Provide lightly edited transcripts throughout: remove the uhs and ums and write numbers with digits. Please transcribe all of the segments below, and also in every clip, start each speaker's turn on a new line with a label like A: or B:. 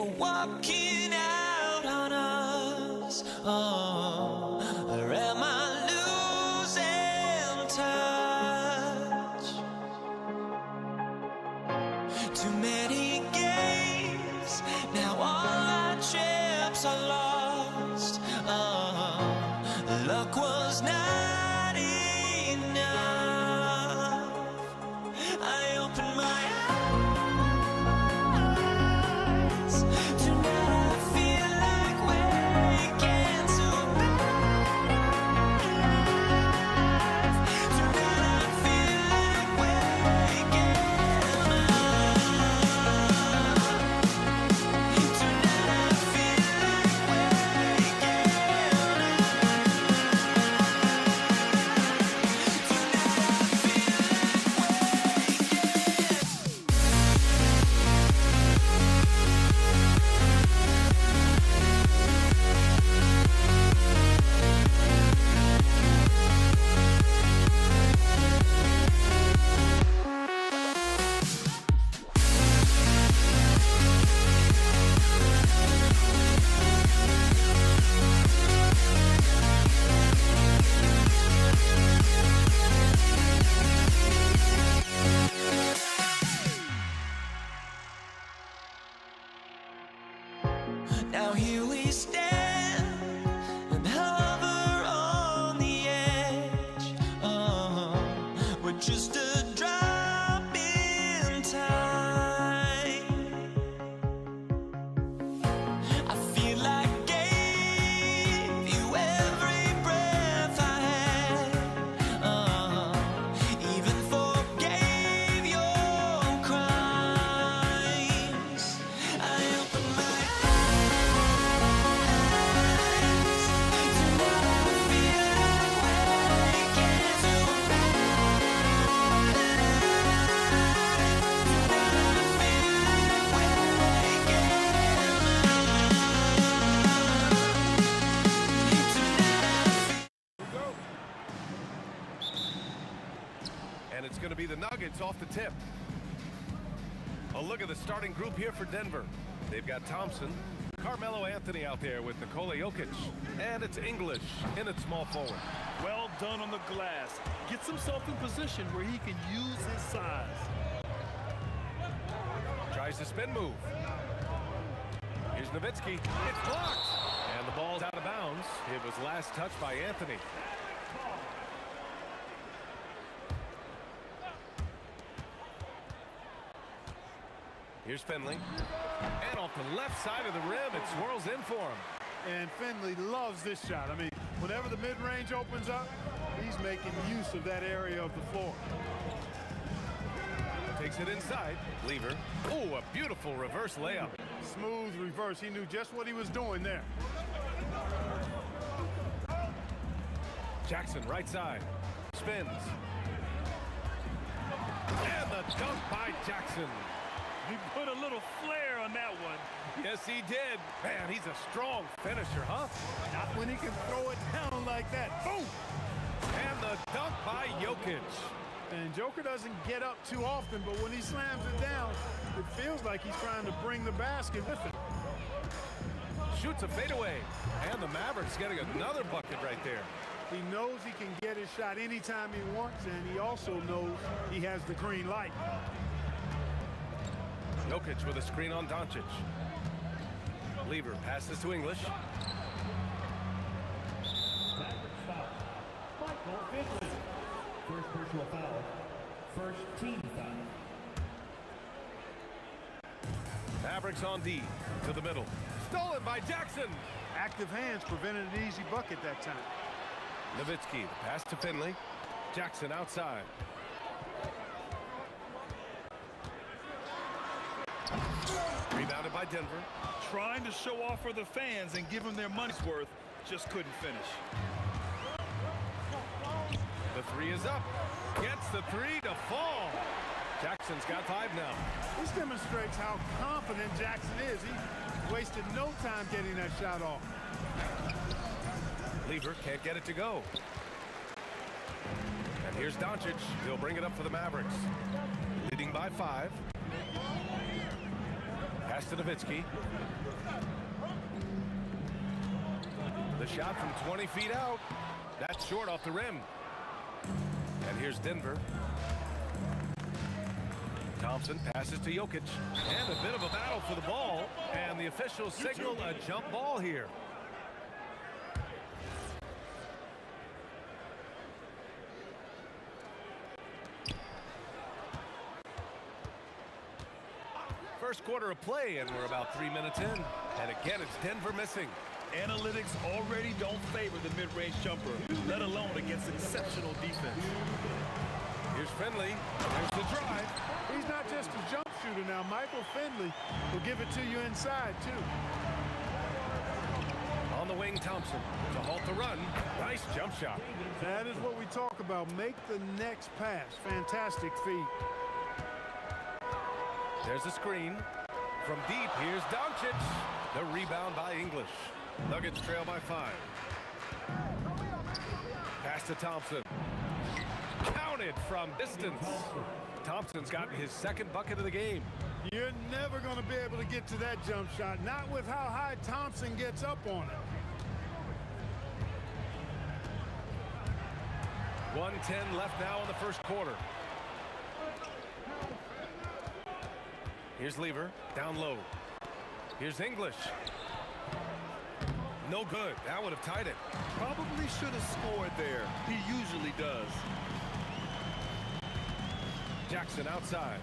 A: are walking out on us. Oh, or am I losing touch? Too many games, now all our chips are lost. Oh, luck was not enough. I opened my eyes. Tonight I feel like waking to life. Tonight I feel like waking up. Tonight I feel like waking Now here we stand and hover on the edge. Oh, we're just a drop in time. I feel like I gave you every breath I had. Even forgave your crimes. I opened my
B: And it's going to be the Nuggets off the tip. A look at the starting group here for Denver. They've got Thompson, Carmelo Anthony out there with Nikola Jokic, and it's English in at small forward.
C: Well done on the glass. Gets himself in position where he can use his size.
B: Tries the spin move. Here's Nowitzki. It's blocked. And the ball's out of bounds. It was last touched by Anthony. Here's Finley. And off the left side of the rim, it swirls in for him.
C: And Finley loves this shot. I mean, whenever the mid-range opens up, he's making use of that area of the floor.
B: Takes it inside. Lever. Oh, a beautiful reverse layup.
C: Smooth reverse. He knew just what he was doing there.
B: Jackson, right side. Spins. And the dunk by Jackson.
C: He put a little flair on that one.
B: Yes, he did. Man, he's a strong finisher, huh?
C: Not when he can throw it down like that. Boom!
B: And the dunk by Jokic.
C: And Joker doesn't get up too often, but when he slams it down, it feels like he's trying to bring the basket with him.
B: Shoots a fadeaway. And the Mavericks getting another bucket right there.
C: He knows he can get his shot anytime he wants, and he also knows he has the green light.
B: Jokic with a screen on Doncic. Lever passes to English.
D: First personal foul. First team foul.
B: Mavericks on D to the middle. Stolen by Jackson.
C: Active hands prevented an easy bucket that time.
B: Nowitzki, the pass to Finley. Jackson outside. Rebounded by Denver.
C: Trying to show off for the fans and give them their money's worth, just couldn't finish.
B: The three is up. Gets the three to fall. Jackson's got 5 now.
C: This demonstrates how confident Jackson is. He wasted no time getting that shot off.
B: Lever can't get it to go. And here's Doncic. He'll bring it up for the Mavericks. Leading by 5. Pass to Nowitzki. The shot from 20 feet out. That's short off the rim. And here's Denver. Thompson passes to Jokic. And a bit of a battle for the ball. And the officials signal a jump ball here. First quarter of play, and we're about 3 minutes in. And again, it's Denver missing.
E: Analytics already don't favor the mid-range jumper, let alone against exceptional defense.
B: Here's Finley. There's the drive.
C: He's not just a jump shooter now. Michael Finley will give it to you inside, too.
B: On the wing, Thompson to halt the run. Nice jump shot.
C: That is what we talk about. Make the next pass. Fantastic feed.
B: There's a screen. From deep, here's Doncic. The rebound by English. Nuggets trail by 5. Pass to Thompson. Counted from distance. Thompson's gotten his second bucket of the game.
C: You're never going to be able to get to that jump shot, not with how high Thompson gets up on it.
B: 1:10 left now in the first quarter. Here's Lever, down low. Here's English. No good. That would have tied it.
E: Probably should have scored there. He usually does.
B: Jackson outside.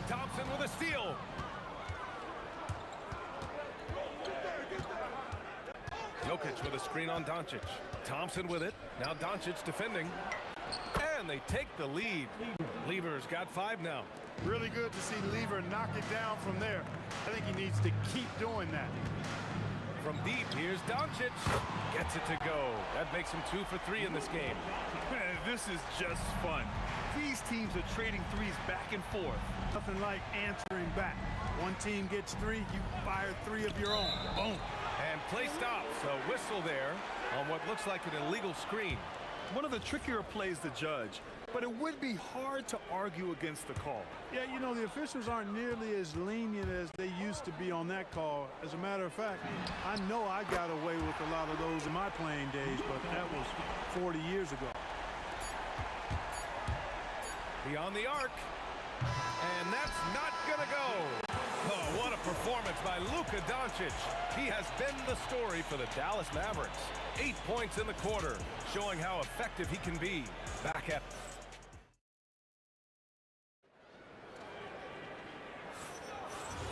B: Thompson with a steal. Jokic with a screen on Doncic. Thompson with it. Now Doncic defending. And they take the lead. Lever's got 5 now.
C: Really good to see Lever knock it down from there. I think he needs to keep doing that.
B: From deep, here's Doncic. Gets it to go. That makes him 2 for 3 in this game.
E: This is just fun. These teams are trading threes back and forth.
C: Nothing like answering back. One team gets 3, you fire 3 of your own. Boom.
B: And play stops. A whistle there on what looks like an illegal screen.
E: One of the trickier plays to judge, but it would be hard to argue against the call.
C: Yeah, you know, the officials aren't nearly as lenient as they used to be on that call. As a matter of fact, I know I got away with a lot of those in my playing days, but that was 40 years ago.
B: Beyond the arc. And that's not gonna go. Oh, what a performance by Luka Doncic. He has been the story for the Dallas Mavericks. 8 points in the quarter, showing how effective he can be. Back at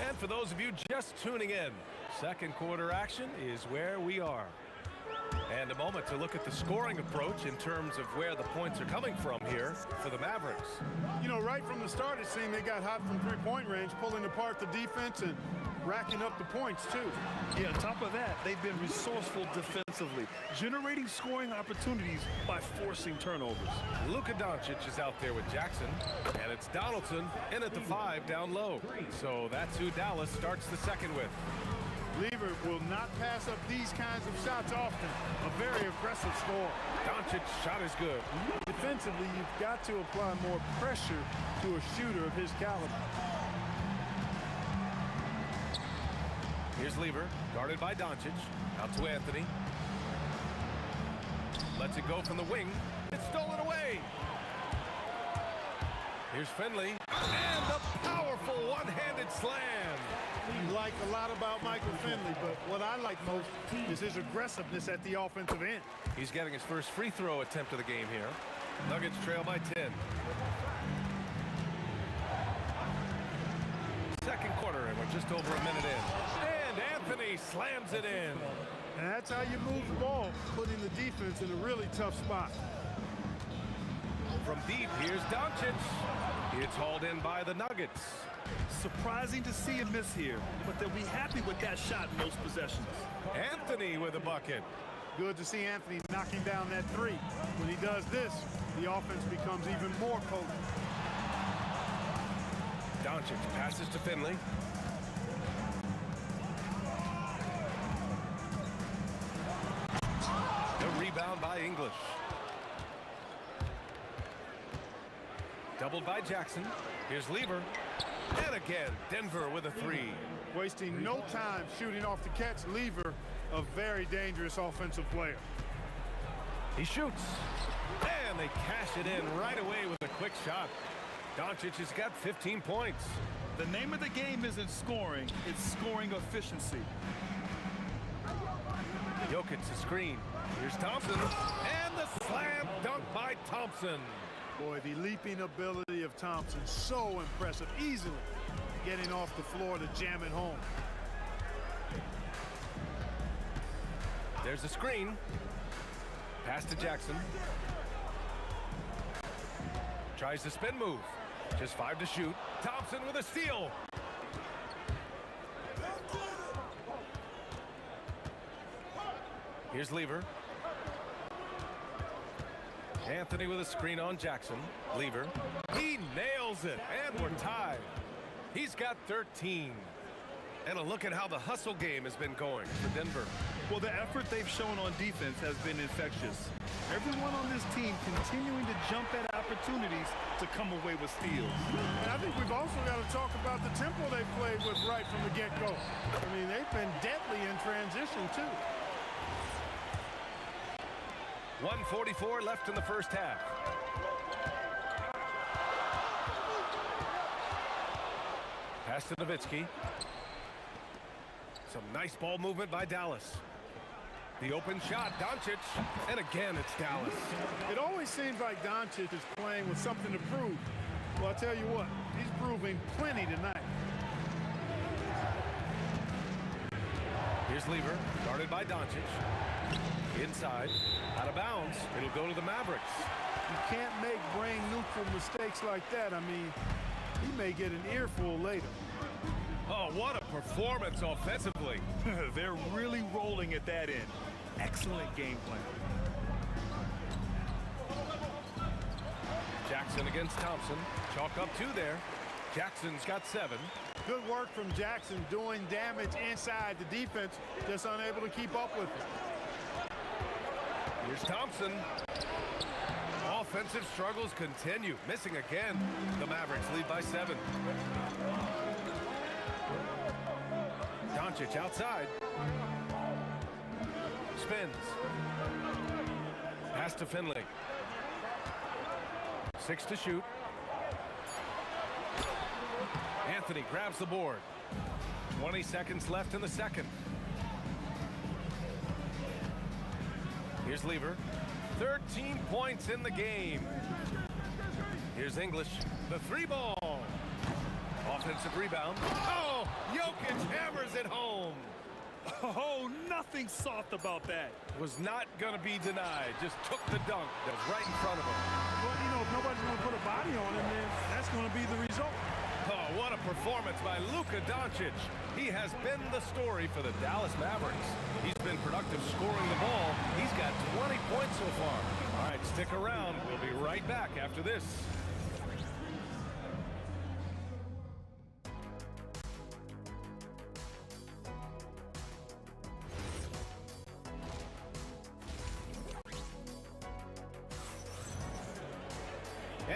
B: And for those of you just tuning in, second quarter action is where we are. And a moment to look at the scoring approach in terms of where the points are coming from here for the Mavericks.
C: You know, right from the start, it seemed they got hot from three-point range, pulling apart the defense and racking up the points, too.
E: Yeah, on top of that, they've been resourceful defensively, generating scoring opportunities by forcing turnovers.
B: Luka Doncic is out there with Jackson, and it's Donaldson in at the 5 down low. So that's who Dallas starts the second with.
C: Lever will not pass up these kinds of shots often. A very aggressive score.
B: Doncic's shot is good.
C: Defensively, you've got to apply more pressure to a shooter of his caliber.
B: Here's Lever, guarded by Doncic. Out to Anthony. Lets it go from the wing. It's stolen away. Here's Finley. And a powerful one-handed slam.
C: You like a lot about Michael Finley, but what I like most is his aggressiveness at the offensive end.
B: He's getting his first free throw attempt of the game here. Nuggets trail by 10. Second quarter, and we're just over a minute in. And Anthony slams it in.
C: And that's how you move the ball, putting the defense in a really tough spot.
B: From deep, here's Doncic. It's hauled in by the Nuggets.
E: Surprising to see a miss here, but they'll be happy with that shot in most possessions.
B: Anthony with a bucket.
C: Good to see Anthony knocking down that 3. When he does this, the offense becomes even more potent.
B: Doncic passes to Finley. The rebound by English. Doubled by Jackson. Here's Lever. And again, Denver with a three.
C: Wasting no time shooting off the catch. Lever, a very dangerous offensive player.
B: He shoots. And they cash it in right away with a quick shot. Doncic has got 15 points.
E: The name of the game isn't scoring, it's scoring efficiency.
B: Jokic the screen. Here's Thompson. And the slam dunk by Thompson.
C: Boy, the leaping ability of Thompson, so impressive. Easily getting off the floor to jam it home.
B: There's a screen. Pass to Jackson. Tries the spin move. Just 5 to shoot. Thompson with a steal. Here's Lever. Anthony with a screen on Jackson. Lever. He nails it, and we're tied. He's got 13. And a look at how the hustle game has been going for Denver.
E: Well, the effort they've shown on defense has been infectious. Everyone on this team continuing to jump at opportunities to come away with steals.
C: And I think we've also got to talk about the tempo they played with right from the get-go. I mean, they've been deadly in transition, too.
B: 1:44 left in the first half. Pass to Nowitzki. Some nice ball movement by Dallas. The open shot, Doncic, and again it's Dallas.
C: It always seems like Doncic is playing with something to prove. Well, I'll tell you what, he's proving plenty tonight.
B: Here's Lever, guarded by Doncic. Inside, out of bounds. It'll go to the Mavericks.
C: You can't make brain-neutral mistakes like that. I mean, he may get an earful later.
B: Oh, what a performance offensively.
E: They're really rolling at that end. Excellent game plan.
B: Jackson against Thompson. Chalk up 2 there. Jackson's got 7.
C: Good work from Jackson doing damage inside the defense, just unable to keep up with it.
B: Here's Thompson. Offensive struggles continue. Missing again. The Mavericks lead by 7. Doncic outside. Spins. Pass to Finley. 6 to shoot. Anthony grabs the board. 20 seconds left in the second. Here's Lever. 13 points in the game. Here's English. The 3-ball. Offensive rebound. Oh, Jokic hammers it home.
E: Oh, nothing soft about that.
B: Was not going to be denied. Just took the dunk that was right in front of him.
C: Well, you know, if nobody's going to put a body on him, then that's going to be the result.
B: Oh, what a performance by Luka Doncic. He has been the story for the Dallas Mavericks. He's been productive scoring the ball. He's got 20 points so far. All right, stick around. We'll be right back after this.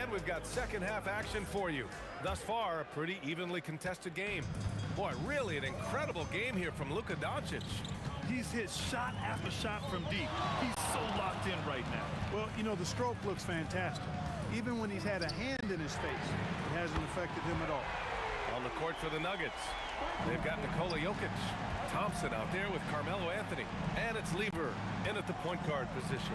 B: And we've got second half action for you. Thus far, a pretty evenly contested game. Boy, really an incredible game here from Luka Doncic.
E: He's hit shot after shot from deep. He's so locked in right now.
C: Well, you know, the stroke looks fantastic. Even when he's had a hand in his face, it hasn't affected him at all.
B: On the court for the Nuggets, they've got Nikola Jokic. Thompson out there with Carmelo Anthony. And it's Lever in at the point guard position.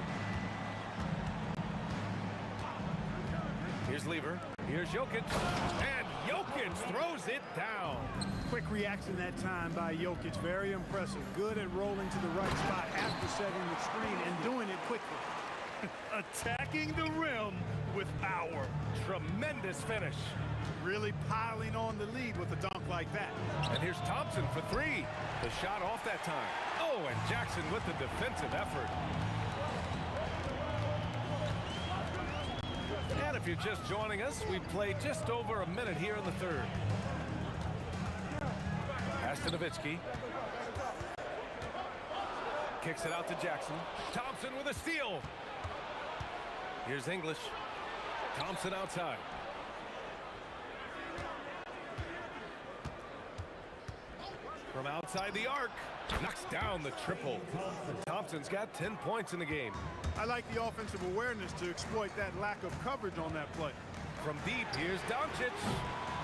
B: Here's Lever. Here's Jokic. And Jokic throws it down.
C: Quick reaction that time by Jokic. Very impressive. Good at rolling to the right spot after setting the screen and doing it quickly.
E: Attacking the rim with power.
B: Tremendous finish.
C: Really piling on the lead with a dunk like that.
B: And here's Thompson for 3. The shot off that time. Oh, and Jackson with the defensive effort. And if you're just joining us, we've played just over a minute here in the third. Pass to Nowitzki. Kicks it out to Jackson. Thompson with a steal. Here's English. Thompson outside. From outside the arc, knocks down the triple. Thompson's got 10 points in the game.
C: I like the offensive awareness to exploit that lack of coverage on that play.
B: From deep, here's Doncic.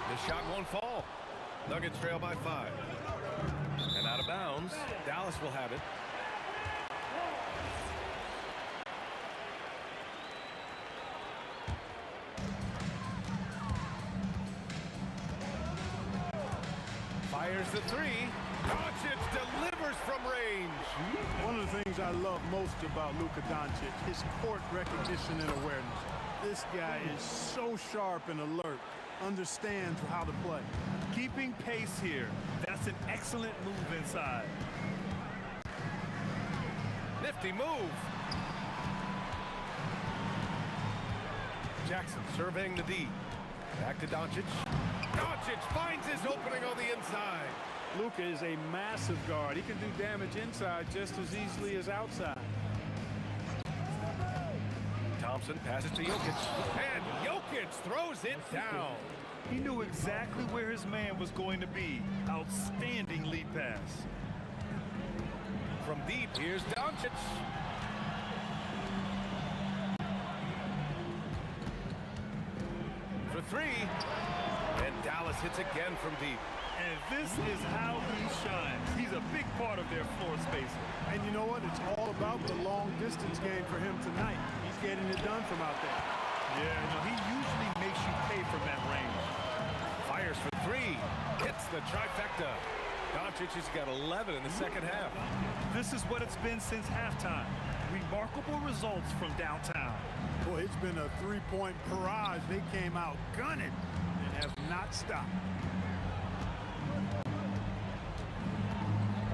B: The shot won't fall. Nuggets trail by 5. And out of bounds, Dallas will have it. Fires the three. Doncic delivers from range.
C: One of the things I love most about Luka Doncic, his court recognition and awareness. This guy is so sharp and alert, understands how to play.
E: Keeping pace here. That's an excellent move inside.
B: Nifty move. Jackson surveying the D. Back to Doncic. Doncic finds his opening on the inside.
C: Luka is a massive guard. He can do damage inside just as easily as outside.
B: Thompson passes to Jokic. And Jokic throws it down.
E: He knew exactly where his man was going to be. Outstanding lead pass.
B: From deep, here's Doncic. For three. And Dallas hits again from deep.
E: And this is how he shines. He's a big part of their floor spacing.
C: And you know what? It's all about the long distance game for him tonight. He's getting it done from out there.
E: Yeah, no, he usually makes you pay from that range.
B: Fires for three. Hits the trifecta. Doncic has got 11 in the second half.
E: This is what it's been since halftime. Remarkable results from downtown.
C: Boy, it's been a three-point barrage. They came out gunning and have not stopped.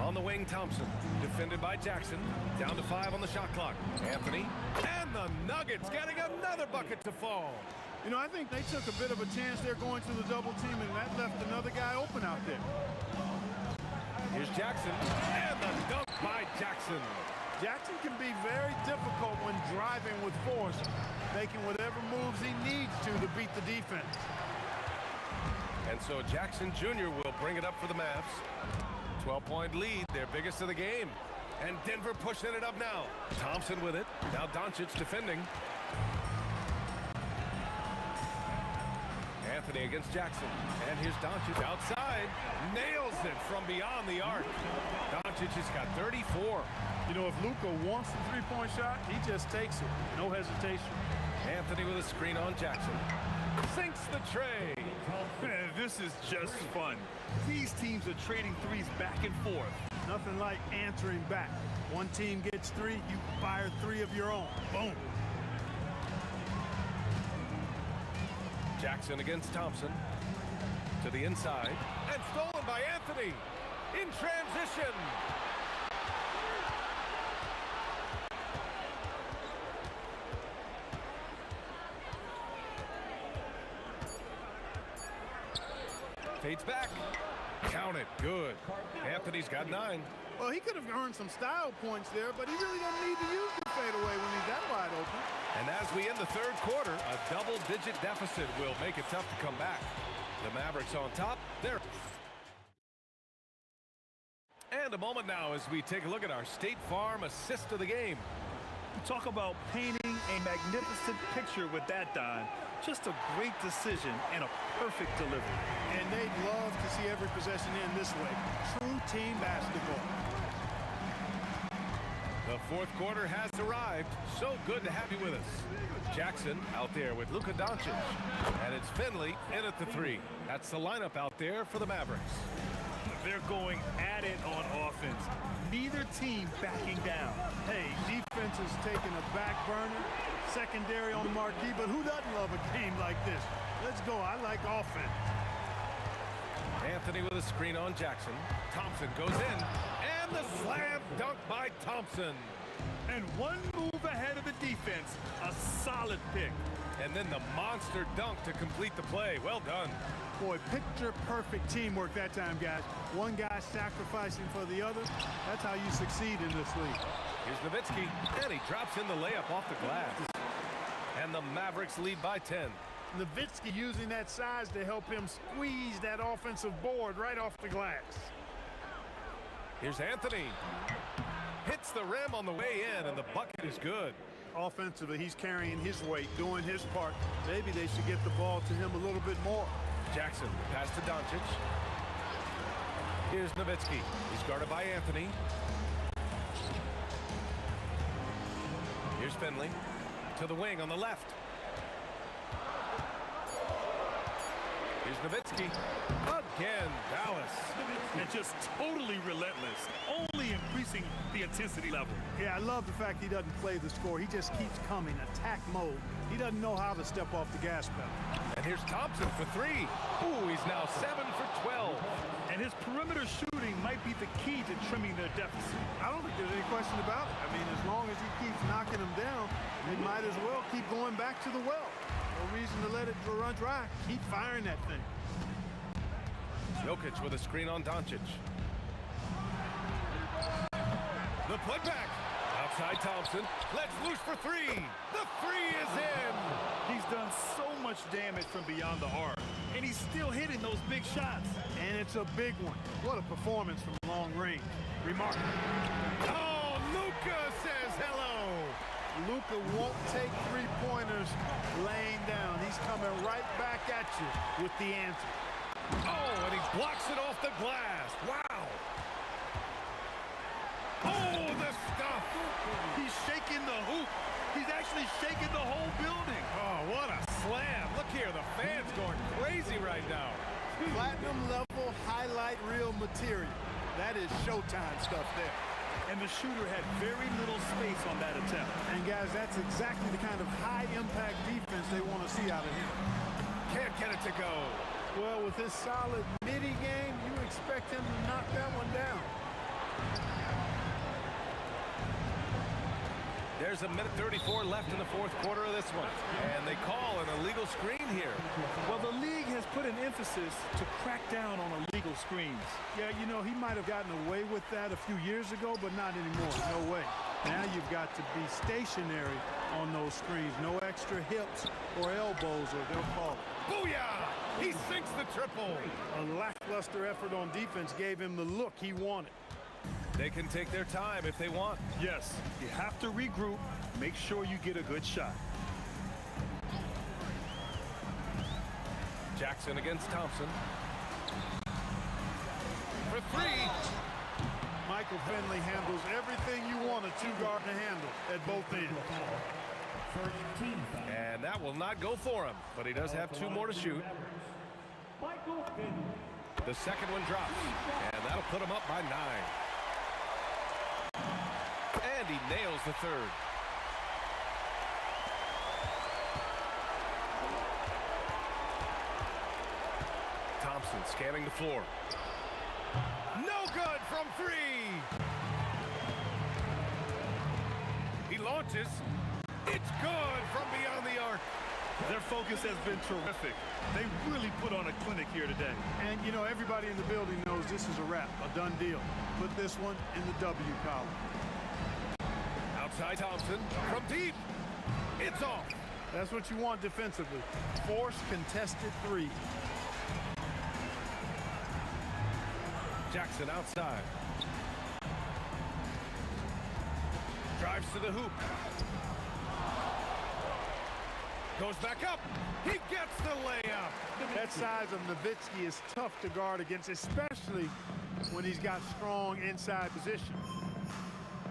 B: On the wing, Thompson. Defended by Jackson. Down to 5 on the shot clock. Anthony. And the Nuggets getting another bucket to fall.
C: You know, I think they took a bit of a chance there going to the double team, and that left another guy open out there.
B: Here's Jackson. And the dunk by Jackson.
C: Jackson can be very difficult when driving with force, making whatever moves he needs to beat the defense.
B: And so Jackson Jr. will bring it up for the Mavs. 12-point lead, their biggest of the game. And Denver pushing it up now. Thompson with it. Now Doncic defending. Anthony against Jackson. And here's Doncic outside. Nails it from beyond the arc. Doncic has got 34.
C: You know, if Luka wants the three-point shot, he just takes it. No hesitation.
B: Anthony with a screen on Jackson. Sinks the tray.
E: Man, this is just fun. These teams are trading threes back and forth.
C: Nothing like answering back. One team gets three, you fire three of your own. Boom.
B: Jackson against Thompson. To the inside. And stolen by Anthony. In transition. Fades back. Count it. Good. Anthony's got 9.
C: Well, he could have earned some style points there, but he really doesn't need to use the fadeaway when he's that wide open.
B: And as we end the third quarter, a double-digit deficit will make it tough to come back. The Mavericks on top. There. And a moment now as we take a look at our State Farm assist of the game.
E: Talk about painting a magnificent picture with that dime. Just a great decision and a perfect delivery.
C: And they'd love to see every possession end this way. True team basketball.
B: The fourth quarter has arrived. So good to have you with us. Jackson out there with Luka Doncic. And it's Finley in at the 3. That's the lineup out there for the Mavericks.
E: They're going at it on offense. Neither team backing down.
C: Hey, defense is taking a back burner, secondary on the marquee, but who doesn't love a game like this? Let's go. I like offense.
B: Anthony with a screen on Jackson. Thompson goes in, and the slam dunk by Thompson.
E: And one move ahead of the defense, a solid pick.
B: And then the monster dunk to complete the play. Well done.
C: Boy, picture-perfect teamwork that time, guys. One guy sacrificing for the other. That's how you succeed in this league.
B: Here's Nowitzki, and he drops in the layup off the glass. And the Mavericks lead by 10.
C: Nowitzki using that size to help him squeeze that offensive board right off the glass.
B: Here's Anthony. Hits the rim on the way in, and the bucket is good.
C: Offensively, he's carrying his weight, doing his part. Maybe they should get the ball to him a little bit more.
B: Jackson, pass to Doncic. Here's Nowitzki. He's guarded by Anthony. Here's Finley. To the wing on the left. Here's Nowitzki. Again, Dallas.
E: And just totally relentless, only increasing the intensity level.
C: Yeah, I love the fact he doesn't play the score. He just keeps coming, attack mode. He doesn't know how to step off the gas pedal.
B: And here's Thompson for three. Ooh, he's now 7 for 12.
E: And his perimeter shooting might be the key to trimming their deficit.
C: I don't think there's any question about it. I mean, as long as he keeps knocking them down, they might as well keep going back to the well. No reason to let it run dry. Keep firing that thing.
B: Jokic with a screen on Doncic. The putback. Outside Thompson. Let's loose for three. The three is in.
E: He's done so much damage from beyond the arc, and he's still hitting those big shots.
C: And it's a big one. What a performance from long range. Remarkable.
B: Oh, Luka says hello.
C: Luka won't take three-pointers laying down. He's coming right back at you with the answer.
B: Oh, and he blocks it off the glass. Wow. Oh, the stuff.
E: He's shaking the hoop. He's actually shaking the whole building.
B: Oh, what a slam. Look here, the fans going crazy right now.
C: Platinum level highlight reel material. That is Showtime stuff there.
E: And the shooter had very little space on that attempt.
C: And guys, that's exactly the kind of high-impact defense they want to see out of him.
B: Can't get it to go.
C: Well, with his solid midi game, you expect him to knock that one down.
B: There's a minute 34 left in the fourth quarter of this one. And they call an illegal screen here.
E: Well, the league has put an emphasis to crack down on illegal screens.
C: Yeah, you know, he might have gotten away with that a few years ago, but not anymore. No way. Now you've got to be stationary on those screens. No extra hips or elbows, or they'll call it.
B: Booyah! He sinks the triple.
C: A lackluster effort on defense gave him the look he wanted.
B: They can take their time if they want.
E: Yes, you have to regroup. Make sure you get a good shot.
B: Jackson against Thompson. For three.
C: Michael Finley handles everything you want a two-guard to handle at both ends.
D: First team foul.
B: And that will not go for him, but he does have two more to shoot.
D: Michael Finley.
B: The second one drops, and that'll put him up by 9. And he nails the third. Thompson scanning the floor. No good from three. He launches. It's good from beyond the arc.
E: Their focus has been terrific. They really put on a clinic here today.
C: And, you know, everybody in the building knows this is a wrap, a done deal. Put this one in the W column.
B: Outside Thompson from deep. It's off.
C: That's what you want defensively. Force contested three.
B: Jackson outside. Drives to the hoop. Goes back up. He gets the layup.
C: That size of Nowitzki is tough to guard against, especially when he's got strong inside position.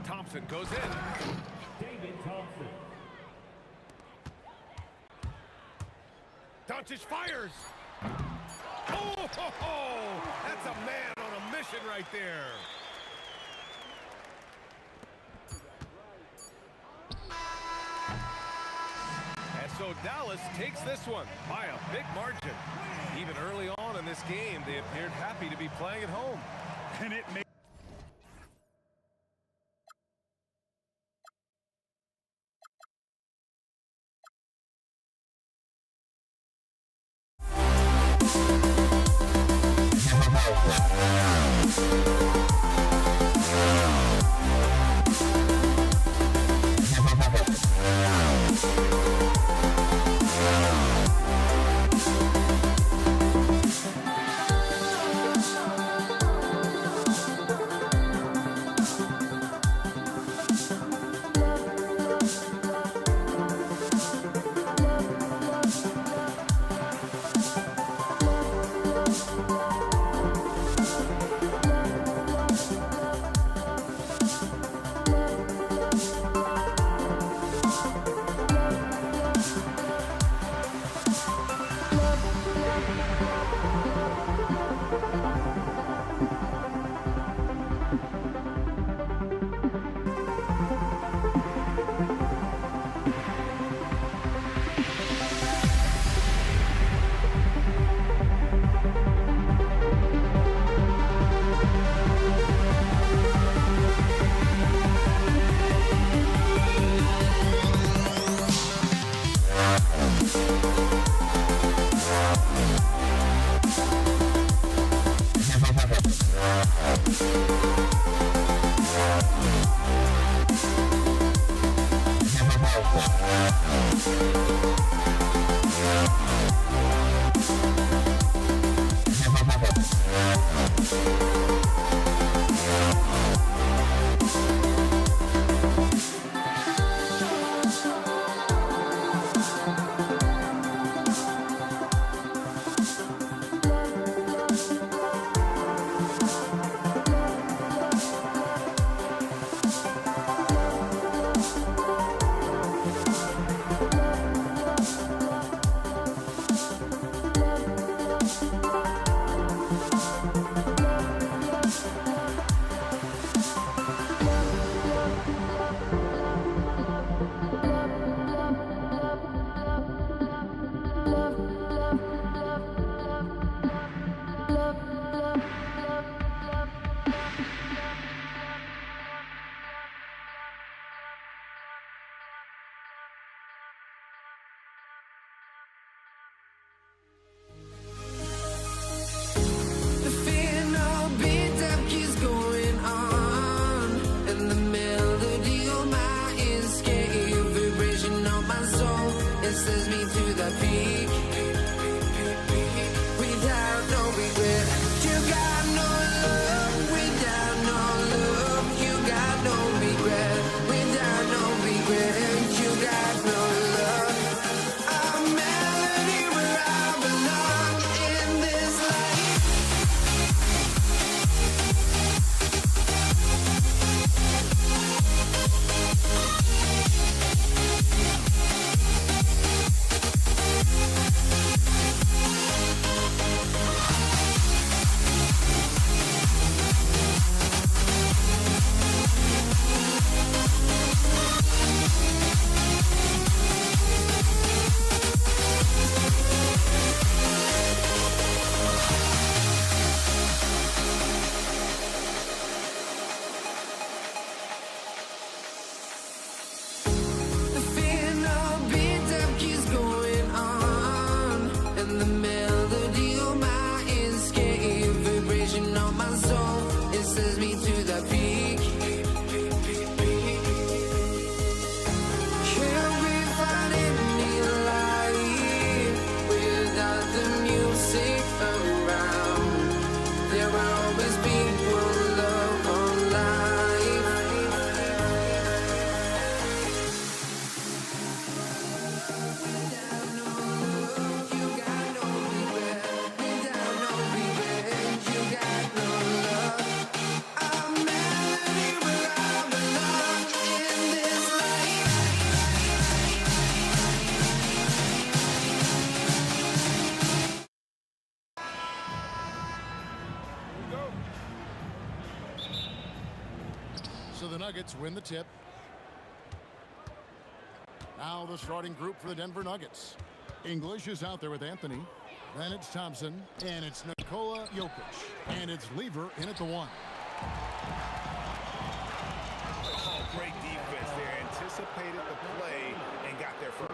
B: Thompson goes in.
D: David Thompson.
B: Doncic fires. Oh, ho, ho. That's a man on a mission right there. And so Dallas takes this one by a big margin. Even early on in this game, they appeared happy to be playing at home.
E: And it made
F: So the Nuggets win the tip. Now the starting group for the Denver Nuggets. English is out there with Anthony. Then it's Thompson, and it's Nikola Jokic, and it's Lever in at the 1.
G: Oh, great defense there. Anticipated the play and got there first.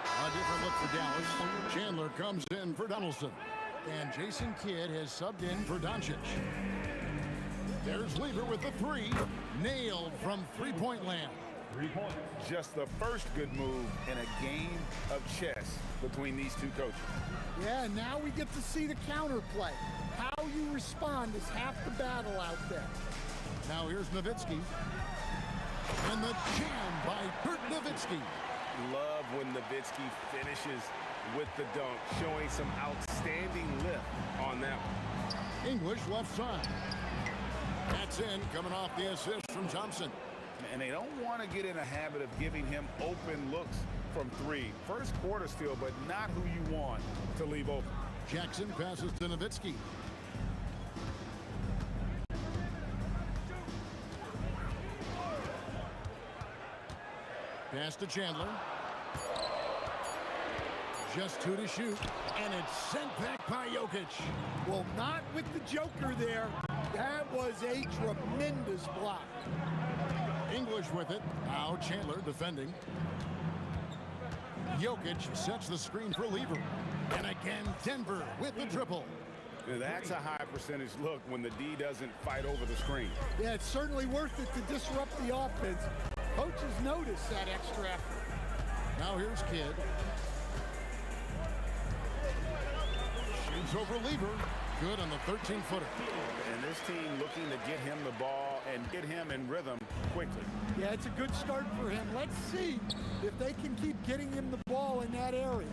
F: A different look for Dallas. Chandler comes in for Donaldson, and Jason Kidd has subbed in for Doncic. There's Lever with the 3, nailed from three-point land.
D: 3 points.
G: Just the first good move in a game of chess between these two coaches.
H: Yeah, now we get to see the counterplay. How you respond is half the battle out there.
F: Now here's Nowitzki. And the jam by Dirk Nowitzki.
G: Love when Nowitzki finishes with the dunk, showing some outstanding lift on that one.
F: English left side. That's in, coming off the assist from Thompson.
G: And they don't want to get in a habit of giving him open looks from 3. First quarter still, but not who you want to leave open.
F: Jackson passes to Nowitzki. Pass to Chandler. Just 2 to shoot, and it's sent back by Jokic.
H: Well, not with the Joker there. That was a tremendous block.
F: English with it. Now Chandler defending. Jokic sets the screen for Lever. And again, Denver with the triple.
G: That's a high percentage look when the D doesn't fight over the screen.
H: Yeah, it's certainly worth it to disrupt the offense. Coaches notice that extra effort.
F: Now here's Kidd. Shoots over Lever. Good on the 13-footer.
G: And this team looking to get him the ball and get him in rhythm quickly.
H: Yeah, it's a good start for him. Let's see if they can keep getting him the ball in that area.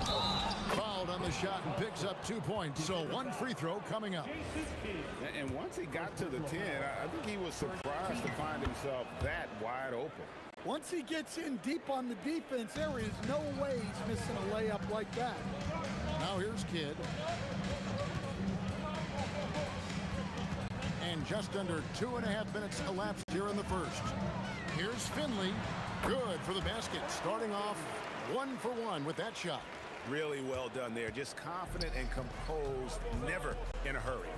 F: Fouled on the shot and picks up 2 points. So 1 free throw coming up.
G: And once he got to the 10, I think he was surprised to find himself that wide open.
H: Once he gets in deep on the defense, there is no way he's missing a layup like that.
F: Now here's Kidd. And just under 2.5 minutes elapsed here in the first. Here's Finley. Good for the basket. Starting off 1 for 1 with that shot.
G: Really well done there. Just confident and composed, never in a hurry.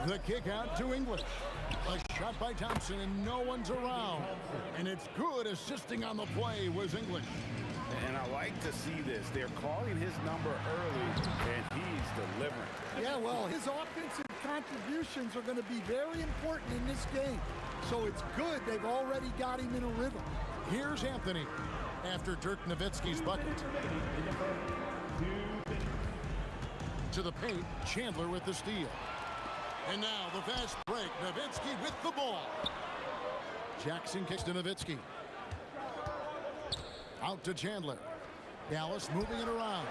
F: The kick out to English. A shot by Thompson, and no one's around. And it's good. Assisting on the play was English.
G: And I like to see this. They're calling his number early, and he's delivering.
H: Yeah, well, his offensive contributions are going to be very important in this game. So it's good they've already got him in a rhythm.
F: Here's Anthony after Dirk Nowitzki's bucket. To the paint, Chandler with the steal. And now the fast break, Nowitzki with the ball. Jackson kicks to Nowitzki. Out to Chandler. Dallas moving it around.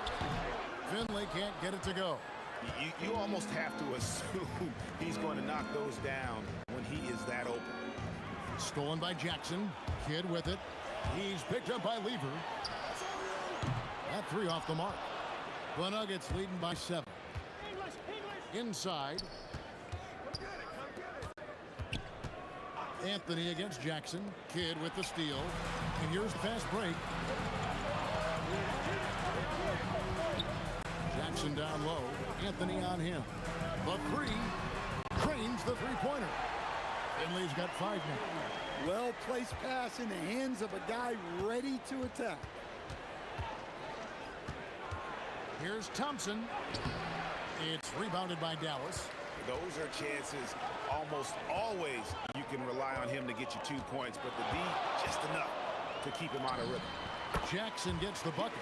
F: Finley can't get it to go.
G: You almost have to assume he's going to knock those down when he is that open.
F: Stolen by Jackson. Kidd with it. He's picked up by Lever. That 3 off the mark. The Nuggets leading by 7. Inside. Anthony against Jackson. Kidd with the steal. And here's the fast break. Jackson down low. Anthony on him. The 3. Trains the three-pointer. Finley's got 5 now.
H: Well-placed pass in the hands of a guy ready to attack.
F: Here's Thompson. It's rebounded by Dallas.
G: Those are chances almost always you can rely on him to get you 2 points, but the D just enough to keep him out of rhythm.
F: Jackson gets the bucket.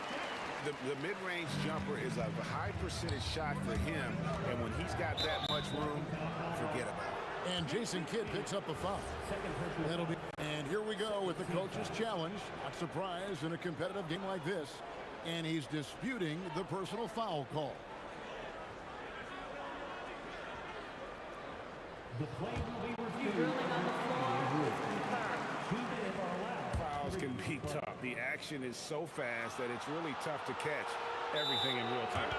G: The mid-range jumper is a high percentage shot for him, and when he's got that much room, forget about it.
F: And Jason Kidd picks up the foul. That'll be. And here we go with the coach's challenge. Not surprised in a competitive game like this. And he's disputing the personal foul call.
D: The play will be reviewed.
G: Fouls can be tough. The action is so fast that it's really tough to catch everything in real time.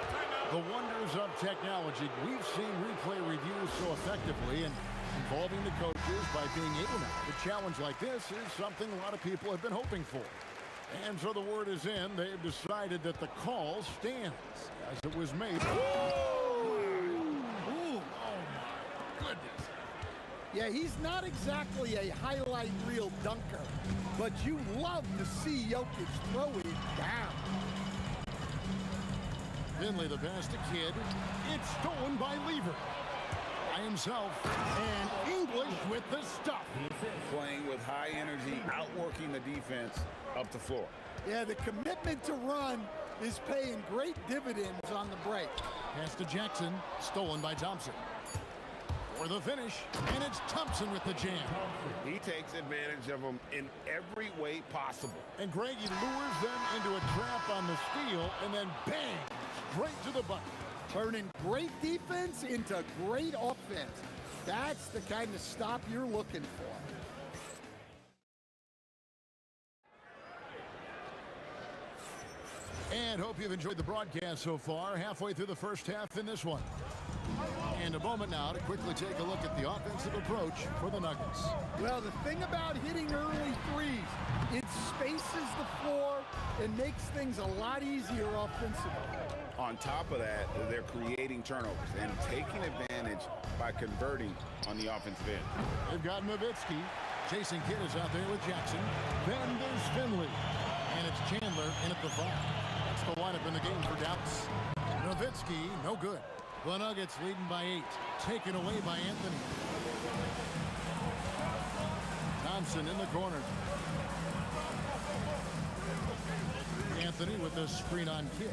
F: The wonders of technology. We've seen replay reviews so effectively, and involving the coaches by being able now. A challenge like this is something a lot of people have been hoping for. And so the word is in. They've decided that the call stands as it was made.
H: Ooh, oh my goodness. Yeah, he's not exactly a highlight reel dunker, but you love to see Jokic throw it down.
F: Finley the pass to Kidd. It's stolen by Lever. By himself. And English with the stuff.
G: Playing with high energy, outworking the defense up the floor.
H: Yeah, the commitment to run is paying great dividends on the break.
F: Pass to Jackson. Stolen by Thompson. For the finish. And it's Thompson with the jam.
G: He takes advantage of them in every way possible.
F: And Greggy lures them into a trap on the steal. And then bang! Straight to the bucket.
H: Turning great defense into great offense. That's the kind of stop you're looking for.
F: And hope you've enjoyed the broadcast so far. Halfway through the first half in this one. And a moment now to quickly take a look at the offensive approach for the Nuggets.
H: Well, the thing about hitting early threes, it spaces the floor and makes things a lot easier offensively.
G: On top of that, they're creating turnovers and taking advantage by converting on the offensive end.
F: They've got Nowitzki. Jason Kidd is out there with Jackson. Then there's Finley. And it's Chandler in at the 5. That's the lineup in the game for Dallas. Nowitzki, no good. The Nuggets leading by 8. Taken away by Anthony. Thompson in the corner. Anthony with the screen on Kidd.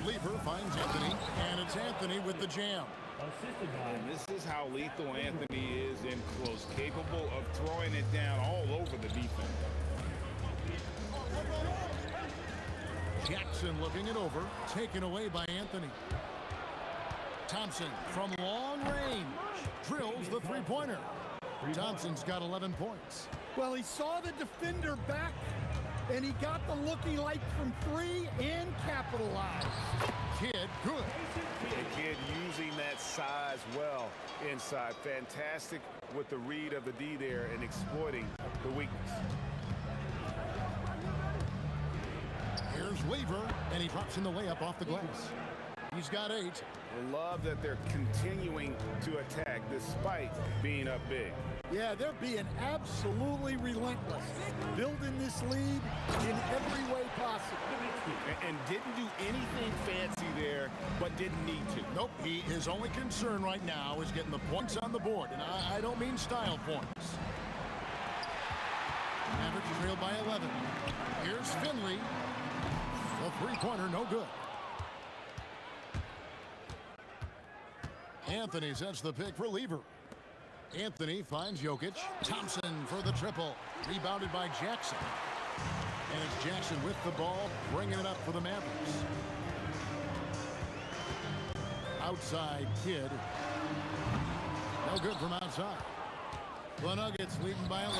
F: Lever finds Anthony, and it's Anthony with the jam.
G: And this is how lethal Anthony is in close, capable of throwing it down all over the defense.
F: Jackson looking it over, taken away by Anthony. Thompson from long range drills the three-pointer. Thompson's got 11 points.
H: Well, he saw the defender back, and he got the look he liked from 3 and capitalized.
F: Kidd, good.
G: The kid using that size well inside. Fantastic with the read of the D there and exploiting the weakness.
F: Here's Lever, and he drops in the layup off the glass. He's got 8.
G: I love that they're continuing to attack despite being up big.
H: Yeah, they're being absolutely relentless, building this lead in every way possible.
G: And didn't do anything fancy there, but didn't need to.
F: Nope, his only concern right now is getting the points on the board, and I don't mean style points. Mavericks trailed by 11. Here's Finley. The three-pointer, no good. Anthony sets the pick for Lever. Anthony finds Jokic. Thompson for the triple. Rebounded by Jackson. And it's Jackson with the ball, bringing it up for the Mavericks. Outside Kidd. No good from outside. The Nuggets leading by 11.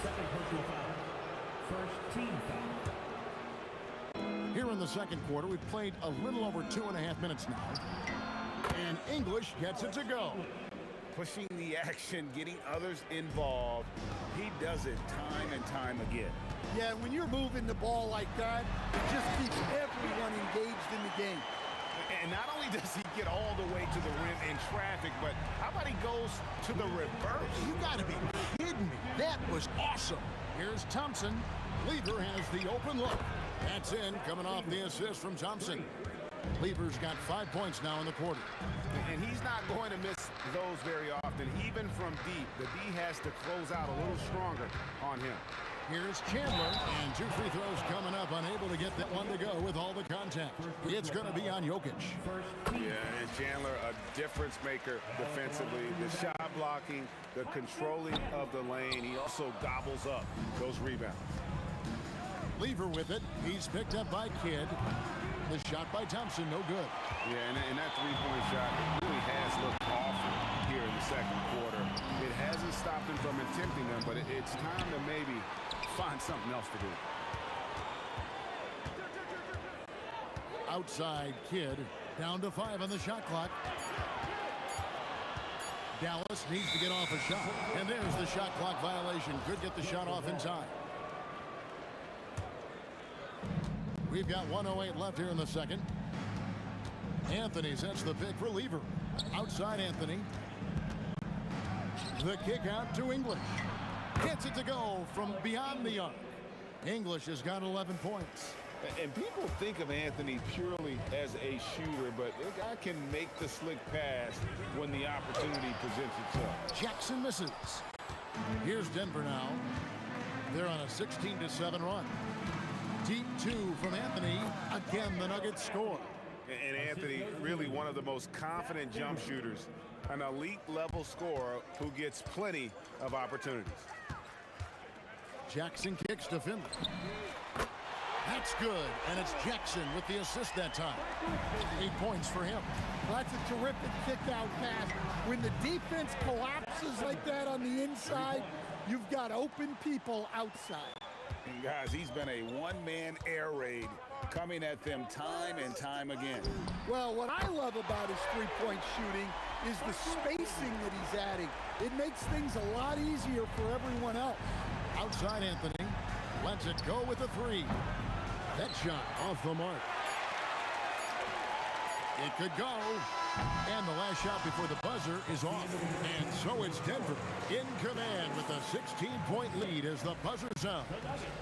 D: Second personal foul. First team foul.
F: Here in the second quarter, we've played a little over 2.5 minutes now. And English gets it to go.
G: Pushing the action, getting others involved. He does it time and time again.
H: Yeah, when you're moving the ball like that, it just keeps everyone engaged in the game.
G: And not only does he get all the way to the rim in traffic, but how about he goes to the reverse?
F: You gotta be kidding me. That was awesome. Here's Thompson. Lever has the open look. That's in, coming off the assist from Thompson. Lever's got 5 points now in the quarter.
G: And he's not going to miss those very often, even from deep. The D has to close out a little stronger on him.
F: Here's Chandler, and 2 free throws coming up, unable to get that one to go with all the contact. It's going to be on Jokic.
G: Yeah, and Chandler, a difference maker defensively. The shot blocking, the controlling of the lane. He also gobbles up those rebounds.
F: Lever with it. He's picked up by Kidd. The shot by Thompson, no good.
G: Yeah, and that three-point shot really has looked awful here in the second quarter. It hasn't stopped him from attempting them, but it's time to maybe find something else to do.
F: Outside Kidd, down to 5 on the shot clock. Dallas needs to get off a shot. And there's the shot clock violation. Could get the shot off in time. We've got 1:08 left here in the second. Anthony sets the pick for Lever. Outside Anthony. The kick out to English. Gets it to go from beyond the arc. English has got 11 points.
G: And people think of Anthony purely as a shooter, but the guy can make the slick pass when the opportunity presents itself.
F: Jackson misses. Here's Denver now. They're on a 16-7 run. Deep two from Anthony. Again, the Nuggets score.
G: And Anthony, really one of the most confident jump shooters, an elite level scorer who gets plenty of opportunities.
F: Jackson kicks to Finley. That's good, and it's Jackson with the assist that time. 8 points for him.
H: Well, that's a terrific kick-out pass. When the defense collapses like that on the inside, you've got open people outside.
G: And guys, he's been a one-man air raid coming at them time and time again.
H: Well, what I love about his three-point shooting is the spacing that he's adding. It makes things a lot easier for everyone else.
F: Outside Anthony. Lets it go with a three. That shot off the mark. It could go. And the last shot before the buzzer is off. And so it's Denver in command with a 16-point lead as the buzzer sounds.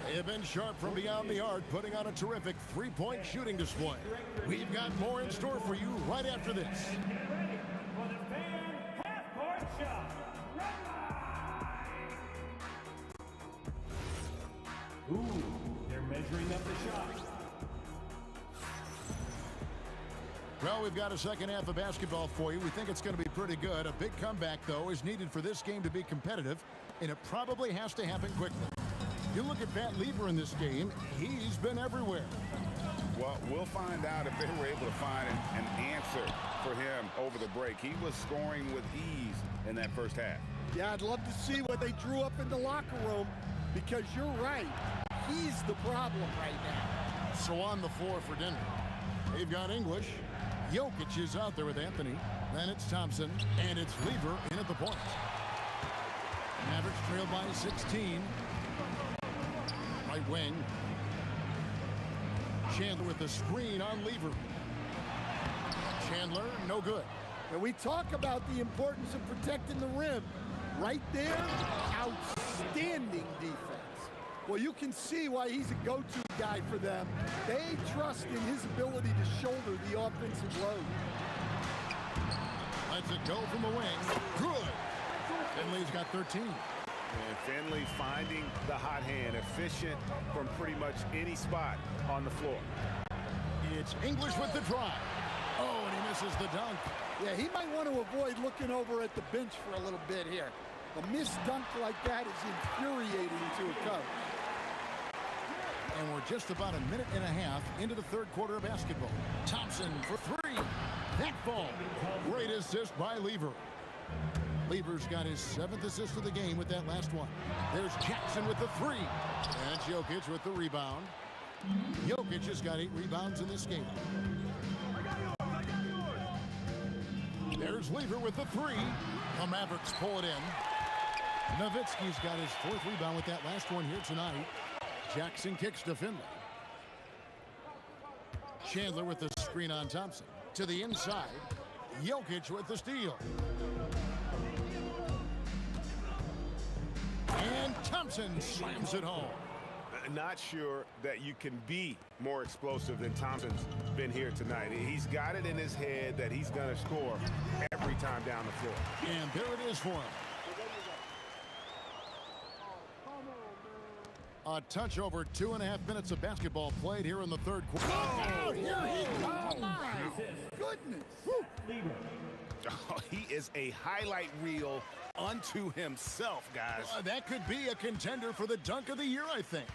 F: They have been sharp from beyond the arc, putting on a terrific three-point shooting display. We've got more in store for you right after this.
D: For the fan half-court shot. Ooh, they're measuring up the shot.
F: Well, we've got a second half of basketball for you. We think it's going to be pretty good. A big comeback, though, is needed for this game to be competitive, and it probably has to happen quickly. You look at Vat Lever in this game, he's been everywhere.
G: Well, we'll find out if they were able to find an answer for him over the break. He was scoring with ease in that first half.
H: Yeah, I'd love to see what they drew up in the locker room, because you're right. He's the problem right now.
F: So on the floor for Denver, they've got English. Jokic is out there with Anthony. Then it's Thompson, and it's Lever in at the point. Mavericks trail by 16. Right wing. Chandler with the screen on Lever. Chandler, no good.
H: And we talk about the importance of protecting the rim. Right there, outstanding defense. Well, you can see why he's a go-to guy for them. They trust in his ability to shoulder the offensive load.
F: Lets it go from the wing. Good. Finley's got 13.
G: And Finley finding the hot hand, efficient from pretty much any spot on the floor.
F: It's English with the drive. Oh, and he misses the dunk.
H: Yeah, he might want to avoid looking over at the bench for a little bit here. A missed dunk like that is infuriating to a coach.
F: And we're just about a minute and a half into the third quarter of basketball. Thompson for three. That ball. Great assist by Lever. Lever's got his 7th assist of the game with that last one. There's Jackson with the three. And Jokic with the rebound. Jokic has got 8 rebounds in this game. There's Lever with the three. The Mavericks pull it in. Nowitzki's got his 4th rebound with that last one here tonight. Jackson kicks to Finley. Chandler with the screen on Thompson. To the inside. Jokic with the steal. And Thompson slams it home.
G: Not sure that you can be more explosive than Thompson's been here tonight. He's got it in his head that he's going to score every time down the floor.
F: And there it is for him. A touch over 2.5 minutes of basketball played here in the third quarter.
H: Oh, here he comes. My goodness.
G: Oh, he is a highlight reel unto himself, guys.
F: That could be a contender for the dunk of the year, I think.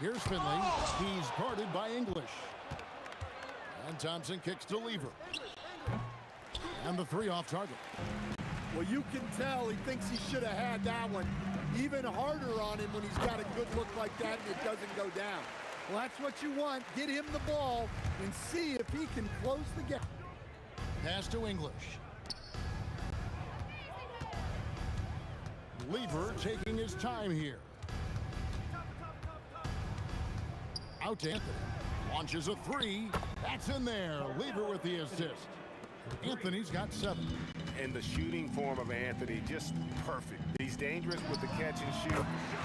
F: Here's Finley. He's guarded by English. And Thompson kicks to Lever. And the three off target.
H: Well, you can tell he thinks he should have had that one even harder on him when he's got a good look like that and it doesn't go down. Well, that's what you want. Get him the ball and see if he can close the gap.
F: Pass to English. Lever taking his time here. Out to Anthony. Launches a three. That's in there. Lever with the assist. Anthony's got 7.
G: And the shooting form of Anthony, just perfect. He's dangerous with the catch and shoot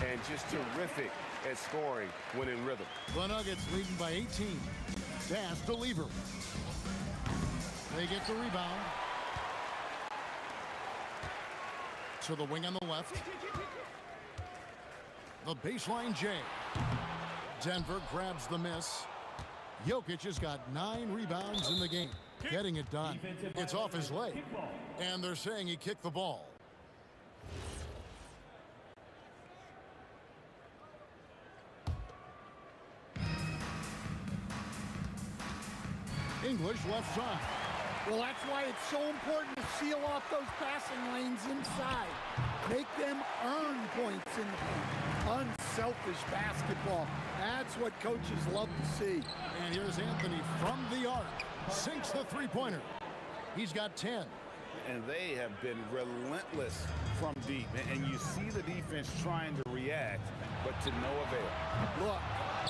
G: and just terrific at scoring when in rhythm.
F: The Nuggets leading by 18. Pass to Lever. They get the rebound. To the wing on the left. The baseline J. Denver grabs the miss. Jokic has got 9 rebounds in the game. Getting it done. It's off his leg. And they're saying he kicked the ball. English left side.
H: Well, that's why it's so important to seal off those passing lanes inside. Make them earn points in the paint. Unselfish basketball. That's what coaches love to see.
F: And here's Anthony from the arc. Sinks the three-pointer. He's got 10.
G: And they have been relentless from deep. And you see the defense trying to react, but to no avail.
H: Look,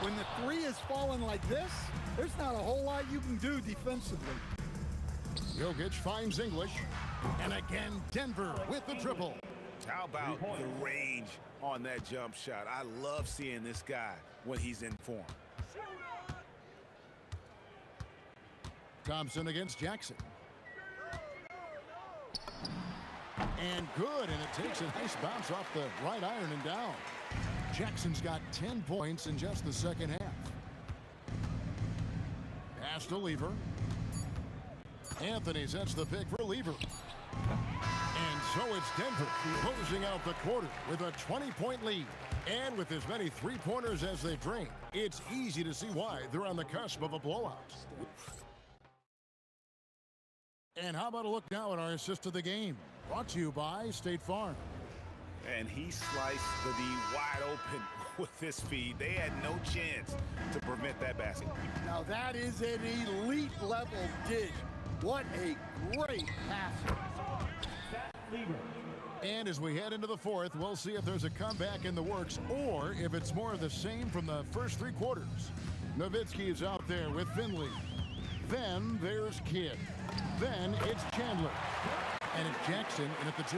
H: when the three is falling like this, there's not a whole lot you can do defensively.
F: Jokic finds English. And again, Denver with the triple.
G: How about the range on that jump shot? I love seeing this guy when he's in form.
F: Thompson against Jackson. And good, and it takes a nice bounce off the right iron and down. Jackson's got 10 points in just the second half. Pass to Lever. Anthony sets the pick for Lever. And so it's Denver closing out the quarter with a 20-point lead. And with as many three-pointers as they've drained, it's easy to see why they're on the cusp of a blowout. And how about a look now at our assist of the game? Brought to you by State Farm.
G: And he sliced the D wide open with his feed. They had no chance to prevent that basket.
H: Now that is an elite level dish. What a great pass.
F: And as we head into the fourth, we'll see if there's a comeback in the works or if it's more of the same from the first 3 quarters. Nowitzki is out there with Finley. Then there's Kidd. Then it's Chandler. And it's Jackson in at the 2.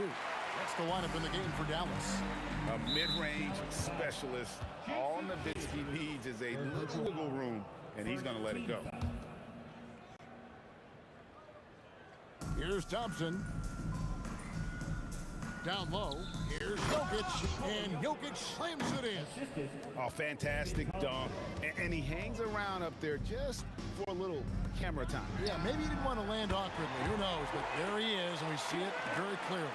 F: That's the lineup in the game for Dallas.
G: A mid-range specialist. All Nowitzki needs is a little wiggle room, and he's going to let it go.
F: Here's Thompson. Down low. Here's Jokic. And Jokic slams it in.
G: Oh, fantastic dunk. And he hangs around up there just for a little camera time.
F: Yeah, maybe he didn't want to land awkwardly. Who knows? But there he is, and we see it very clearly.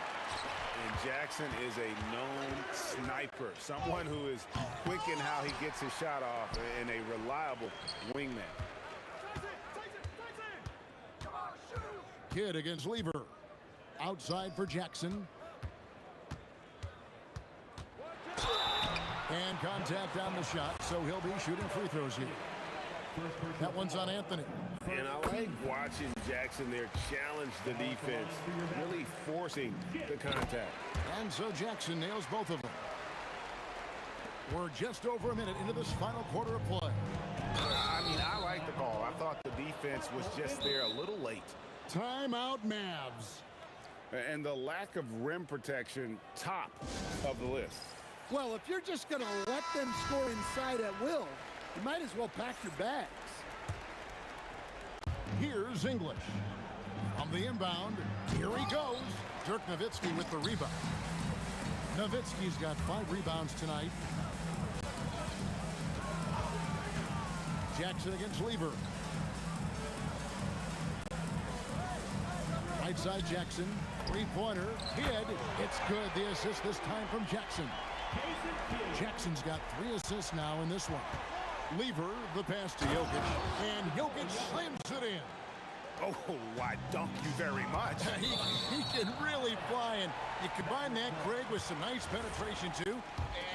G: And Jackson is a known sniper. Someone who is quick in how he gets his shot off and a reliable wingman.
F: Kidd against Lever. Outside for Jackson. And contact on the shot, so he'll be shooting free throws here. That one's on Anthony.
G: And I like watching Jackson there challenge the defense, really forcing the contact.
F: And so Jackson nails both of them. We're just over a minute into this final quarter of play.
G: I mean, I like the call. I thought the defense was just there a little late.
F: Timeout Mavs.
G: And the lack of rim protection, top of the list.
H: Well, if you're just going to let them score inside at will, you might as well pack your bags.
F: Here's English. On the inbound, here he goes. Dirk Nowitzki with the rebound. Nowitzki's got 5 rebounds tonight. Jackson against Lever. Right side Jackson. 3-pointer. Kidd. It's good. The assist this time from Jackson. Jackson's got 3 assists now in this one. Lever, the pass to Jokic. And Jokic slams it in.
G: Oh, why, thank you very much.
F: He can really fly, and you combine that, Craig, with some nice penetration, too,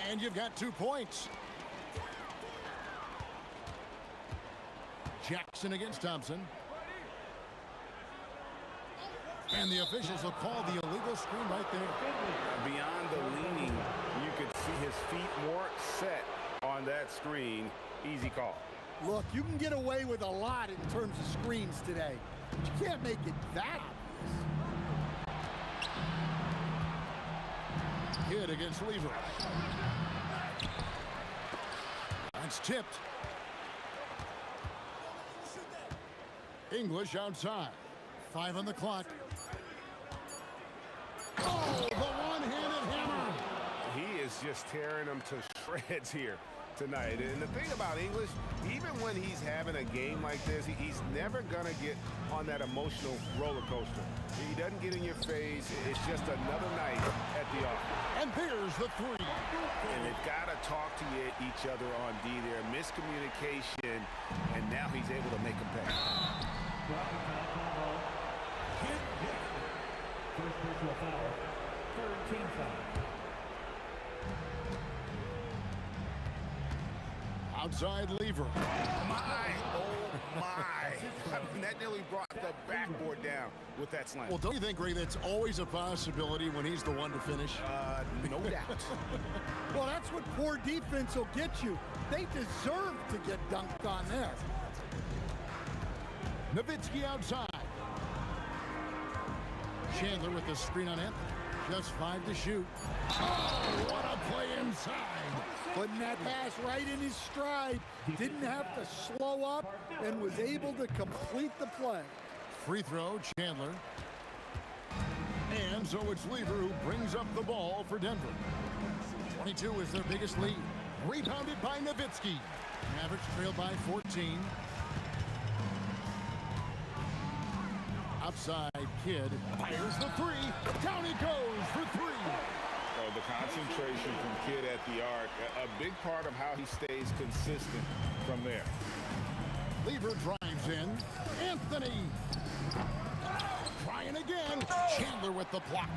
F: and you've got 2 points. Jackson against Thompson. And the officials will call the illegal screen right there.
G: Beyond the leaning, you could see his feet more set on that screen. Easy call.
H: Look, you can get away with a lot in terms of screens today. But you can't make it that obvious.
F: Kidd against Lever. That's tipped. English outside. 5 on the clock. Oh, the one-handed hammer.
G: He is just tearing them to shreds here tonight. And the thing about English, even when he's having a game like this, he's never going to get on that emotional roller coaster. He doesn't get in your face. It's just another night at the office.
F: And here's the three.
G: And they've got to talk to each other on D there. Miscommunication, and now he's able to make them pay.
D: First personal foul. Third team foul.
F: Outside Lever.
G: My, oh my. I mean, that nearly brought the backboard down with that slam.
F: Well, don't you think, Ray, that's always a possibility when he's the one to finish?
G: No doubt.
H: Well, that's what poor defense will get you. They deserve to get dunked on there.
F: Nowitzki outside. Chandler with the screen on Anthony. Just 5 to shoot. Oh, what a play inside.
H: Putting that pass right in his stride. Didn't have to slow up and was able to complete the play.
F: Free throw, Chandler. And so it's Lever who brings up the ball for Denver. 22 is their biggest lead. Rebounded by Nowitzki. Mavericks trail by 14. Outside Kidd. Fires the three. Down he goes for 3.
G: Oh, the concentration from Kidd at the arc, a big part of how he stays consistent from there.
F: Lever drives in. Anthony. Trying again. Chandler with the block.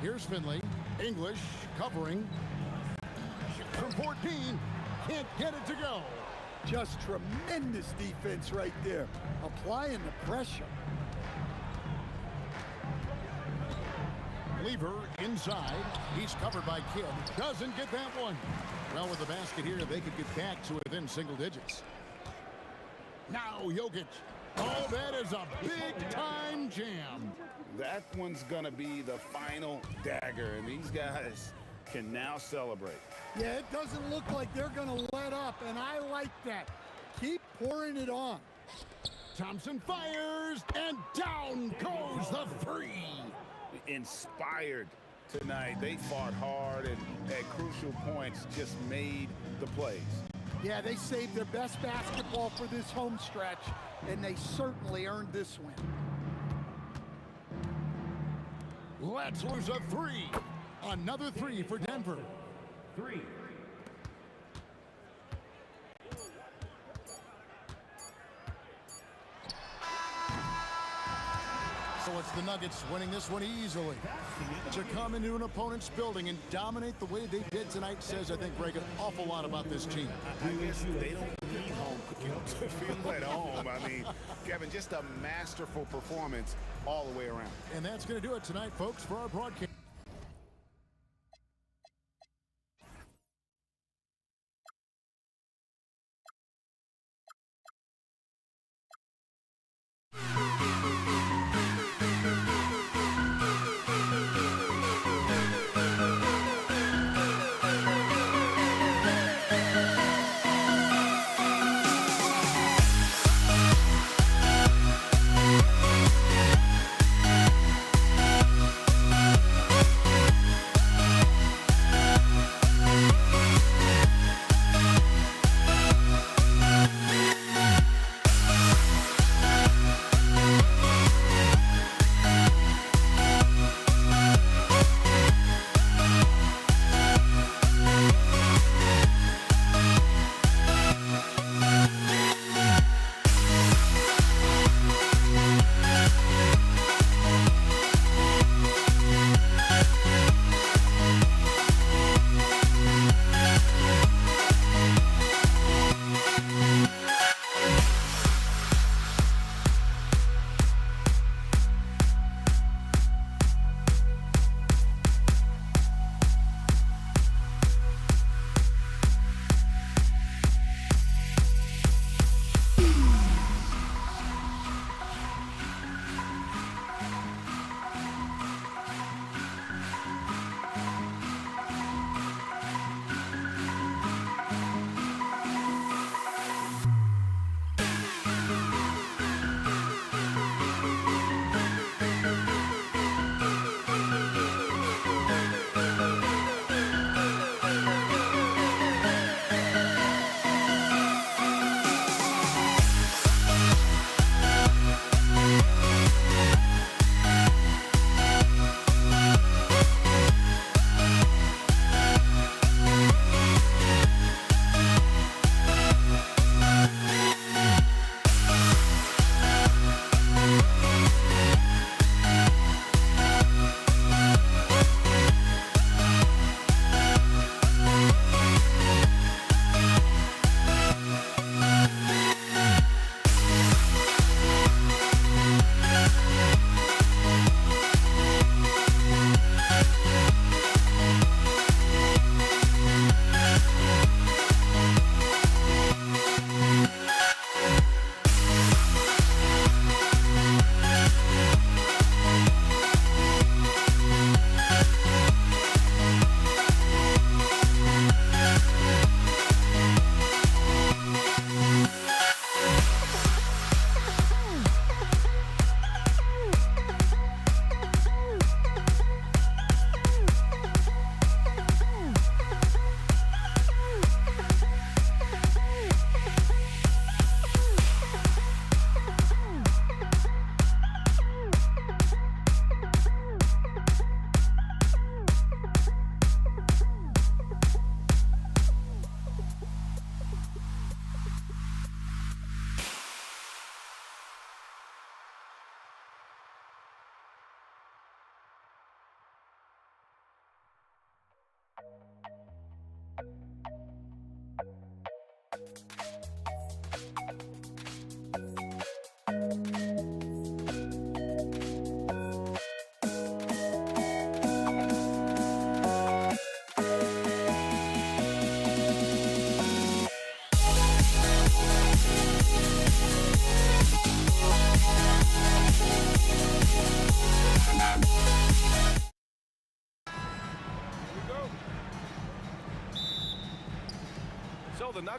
F: Here's Finley. English covering. Shoots from 14. Can't get it to go.
H: Just tremendous defense right there. Applying the pressure.
F: Lever inside. He's covered by Kidd. Doesn't get that one. Well, with the basket here, they could get back to within single digits. Now Jokic. Oh, that is a big-time jam.
G: That one's going to be the final dagger, and these guys can now celebrate.
H: Yeah, it doesn't look like they're going to let up, and I like that. Keep pouring it on.
F: Thompson fires, and down goes the three.
G: Inspired tonight. They fought hard and at crucial points just made the plays.
H: Yeah, they saved their best basketball for this home stretch, and they certainly earned this win.
F: Let's lose a three. Another three for Denver.
D: 3.
F: So it's the Nuggets winning this one easily. To come into an opponent's building and dominate the way they did tonight says, I think, Greg, an awful lot about this team.
G: I guess they don't need home field to feel at home. I mean, Kevin, just a masterful performance all the way around.
F: And that's going to do it tonight, folks, for our broadcast.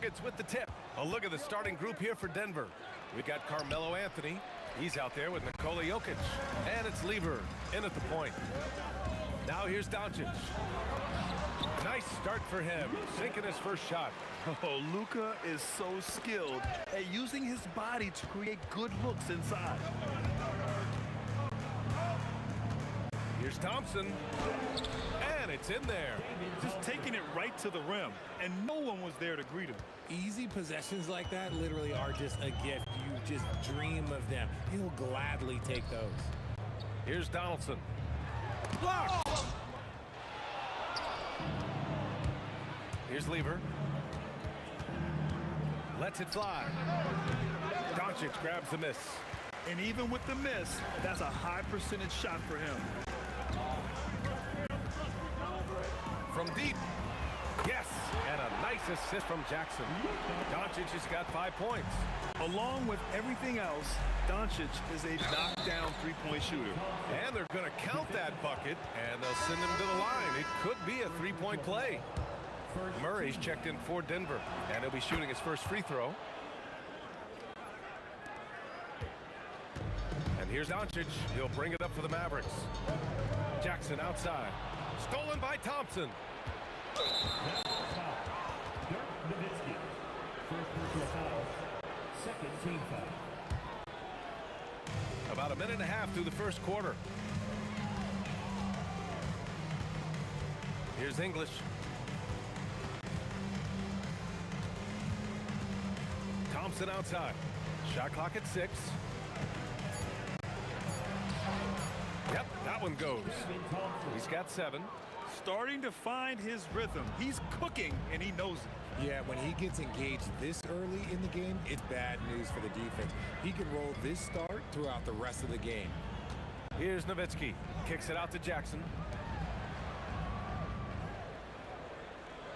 B: Nuggets with the tip. A look at the starting group here for Denver. We've got Carmelo Anthony. He's out there with Nikola Jokic. And it's Lever in at the point. Now here's Doncic. Nice start for him, sinking his first shot.
E: Oh, Luka is so skilled at using his body to create good looks inside.
B: Here's Thompson. And it's in there.
E: Just taking it right to the rim, and no one was there to greet him.
I: Easy possessions like that literally are just a gift. You just dream of them. He'll gladly take those.
B: Here's Donaldson. Blocked! Here's Lever. Lets it fly. Doncic grabs the miss.
E: And even with the miss, that's a high percentage shot for him.
B: From deep. Yes, and a nice assist from Jackson. Doncic has got 5 points.
E: Along with everything else, Doncic is a knockdown three-point shooter.
B: And they're going to count that bucket, and they'll send him to the line. It could be a three-point play. Murray's checked in for Denver, and he'll be shooting his first free throw. And here's Doncic. He'll bring it up for the Mavericks. Jackson outside. Stolen by Thompson.
D: Dirk Nowitzki. First personal foul. Second team foul.
B: About a minute and a half through the first quarter. Here's English. Thompson outside. Shot clock at 6. Yep, that one goes. He's got 7.
E: Starting to find his rhythm. He's cooking, and he knows it.
I: Yeah, when he gets engaged this early in the game, it's bad news for the defense. He can roll this start throughout the rest of the game.
B: Here's Nowitzki. Kicks it out to Jackson.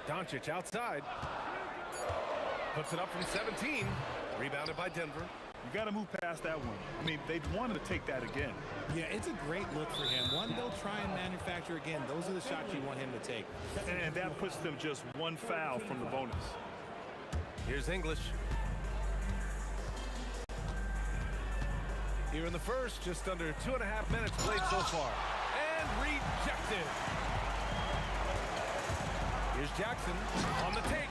B: Doncic outside. Puts it up from 17. Rebounded by Denver.
E: You got to move past that one. I mean, they'd want to take that again.
I: Yeah, it's a great look for him. One they'll try and manufacture again. Those are the shots you want him to take.
E: And that puts them just one foul from the bonus.
B: Here's English. Here in the first, just under 2.5 minutes played so far. And rejected. Here's Jackson on the take.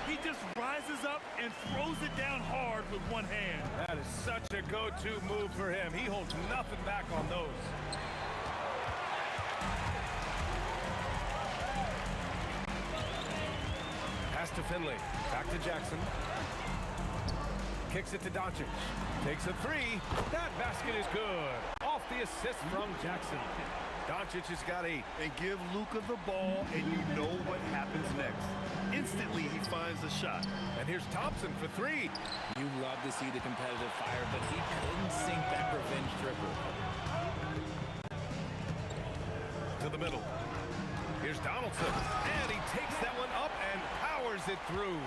E: He just rises up and throws it down hard with one hand.
B: That is such a go-to move for him. He holds nothing back on those. Pass to Finley. Back to Jackson. Kicks it to Doncic. Takes a 3. That basket is good. Off the assist from Jackson. Doncic has got 8.
E: And give Luka the ball, and you know what happens next. Instantly, he finds the shot.
B: And here's Thompson for 3.
I: You love to see the competitive fire, but he couldn't sink that revenge triple.
B: To the middle. Here's Donaldson. And he takes that one up and powers it through.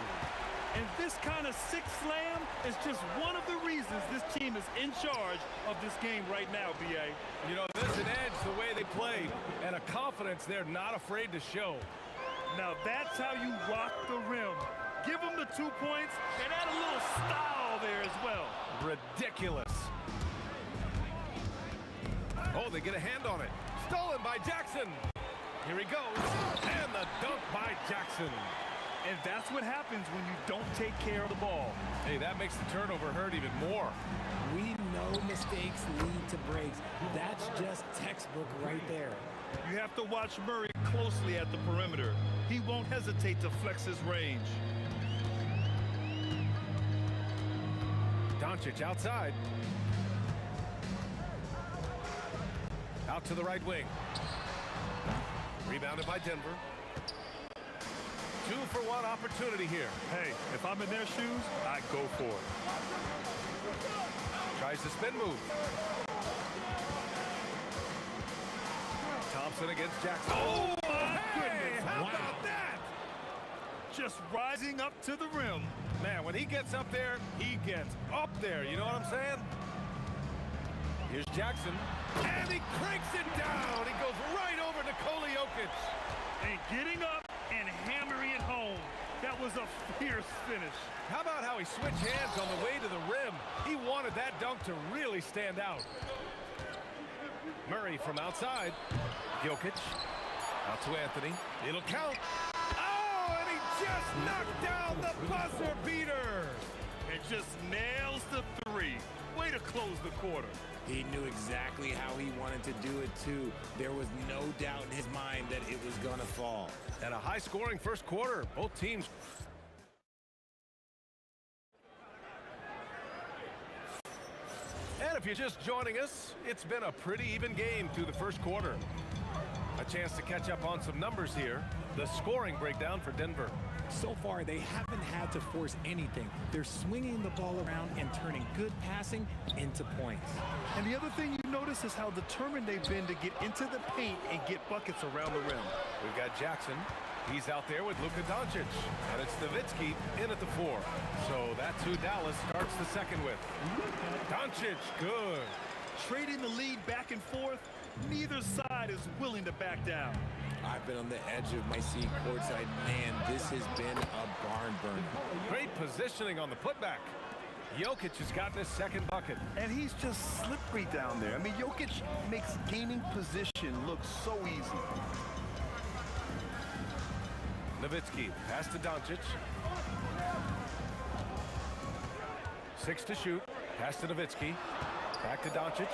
E: And this kind of sick slam is just one of the reasons this team is in charge of this game right now, B.A.
B: You know, there's an edge the way they play and a confidence they're not afraid to show.
E: Now that's how you rock the rim. Give them the 2 points and add a little style there as well.
B: Ridiculous. Oh, they get a hand on it. Stolen by Jackson. Here he goes. And the dunk by Jackson.
E: And that's what happens when you don't take care of the ball.
B: Hey, that makes the turnover hurt even more.
I: We know mistakes lead to breaks. That's just textbook right there.
E: You have to watch Murray closely at the perimeter. He won't hesitate to flex his range.
B: Doncic outside. Out to the right wing. Rebounded by Denver. 2-for-1 opportunity here.
E: Hey, if I'm in their shoes, I'd go for it.
B: Tries the spin move. Thompson against Jackson.
E: Oh, my
B: Hey,
E: goodness.
B: how
I: Wow.
B: about that?
E: Just rising up to the rim.
B: Man, when he gets up there, he gets up there. You know what I'm saying? Here's Jackson. And he cranks it down. He goes right over Nikola Jokic.
E: And getting up and hammering it home. That That was a fierce finish.
B: How about how he switched hands on the way to the rim? He wanted that dunk to really stand out. Murray from outside. Jokic. Out to Anthony. It'll count. Oh, and he just knocked down the buzzer beater.
E: And just nails the three. Way to close the quarter.
I: He knew exactly how he wanted to do it, too. There was no doubt in his mind that it was going to fall.
B: And a high-scoring first quarter. Both teams. And if you're just joining us, it's been a pretty even game through the first quarter. A chance to catch up on some numbers here. The scoring breakdown for Denver.
I: So far, they haven't had to force anything. They're swinging the ball around and turning good passing into points.
E: And the other thing you notice is how determined they've been to get into the paint and get buckets around the rim.
B: We've got Jackson. He's out there with Luka Doncic. And it's Nowitzki in at the 4. So that's who Dallas starts the second with. Doncic, good.
E: Trading the lead back and forth, neither side is willing to back down.
I: I've been on the edge of my seat courtside. Man, this has been a barn burner.
B: Great positioning on the putback. Jokic has gotten his second bucket.
E: And he's just slippery down there. I mean, Jokic makes gaining position look so easy.
B: Nowitzki, pass to Doncic. 6 to shoot. Pass to Nowitzki. Back to Doncic.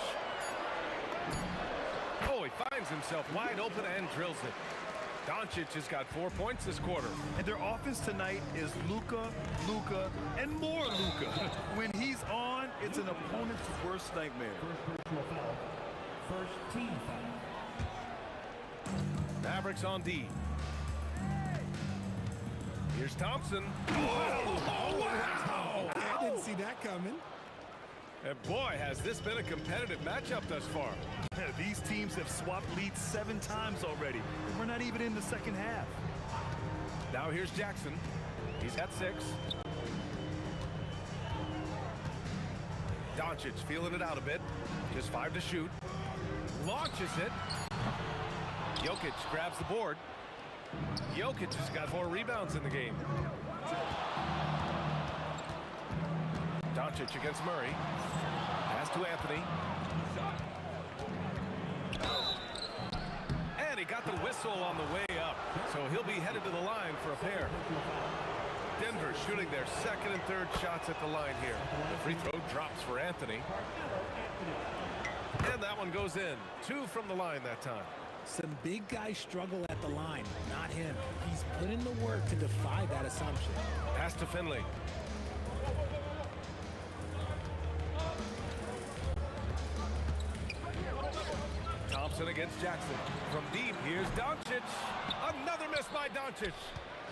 B: Oh, he finds himself wide open and drills it. Doncic has got 4 points this quarter.
E: And their offense tonight is Luka, and more Luka. When he's on, it's an opponent's worst nightmare.
D: First team foul.
B: Mavericks on D. Here's Thompson. Oh, wow!
I: I didn't see that coming.
B: And boy, has this been a competitive matchup thus far.
E: These teams have swapped leads 7 times already. We're not even in the second half.
B: Now here's Jackson. He's got 6. Doncic feeling it out a bit. Just 5 to shoot. Launches it. Jokic grabs the board. Jokic has got 4 rebounds in the game. Doncic against Murray. Pass to Anthony. And he got the whistle on the way up. So he'll be headed to the line for a pair. Denver shooting their second and third shots at the line here. The free throw drops for Anthony. And that one goes in. 2 from the line that time.
I: Some big guys struggle at the line, not him. He's put in the work to defy that assumption.
B: Pass to Finley. Thompson against Jackson. From deep, here's Doncic. Another miss by Doncic.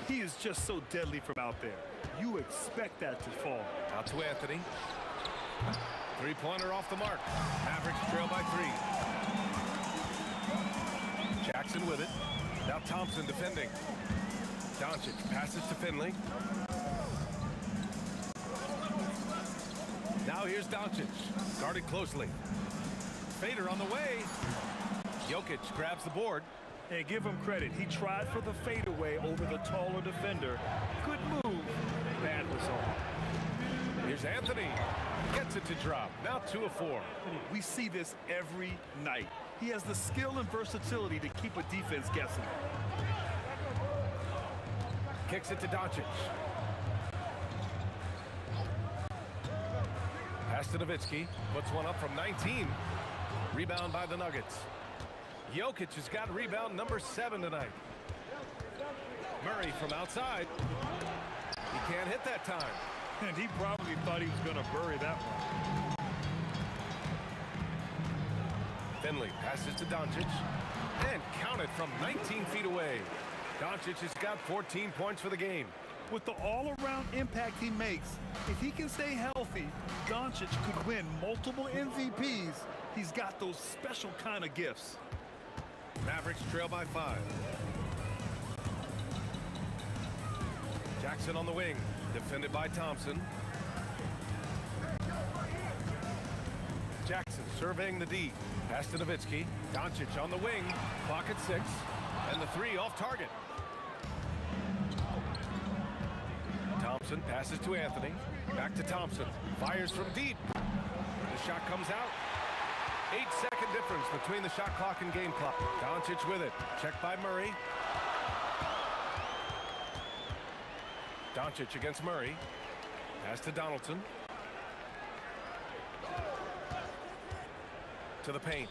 E: He is just so deadly from out there. You expect that to fall.
B: Out to Anthony. 3-pointer off the mark. Mavericks trail by 3. Jackson with it. Now Thompson defending. Doncic passes to Finley. Now here's Doncic. Guarded closely. Fader on the way. Jokic grabs the board.
E: Hey, give him credit. He tried for the fadeaway over the taller defender. Good move. Bad result.
B: Here's Anthony. Gets it to drop. Now 2 of 4.
E: We see this every night. He has the skill and versatility to keep a defense guessing.
B: Kicks it to Doncic. Pass to Nowitzki. Puts one up from 19. Rebound by the Nuggets. Jokic has got rebound number 7 tonight. Murray from outside. He can't hit that time.
E: And he probably thought he was going to bury that one.
B: Finley passes to Doncic. And counted from 19 feet away. Doncic has got 14 points for the game.
E: With the all-around impact he makes, if he can stay healthy, Doncic could win multiple MVPs. He's got those special kind of gifts.
B: Mavericks trail by 5. Jackson on the wing, defended by Thompson. Jackson surveying the D. Pass to Nowitzki. Doncic on the wing. Clock at 6. And the 3 off target. Thompson passes to Anthony. Back to Thompson. Fires from deep. The shot comes out. 8-second difference between the shot clock and game clock. Doncic with it. Checked by Murray. Doncic against Murray. Pass to Donaldson. To the paint.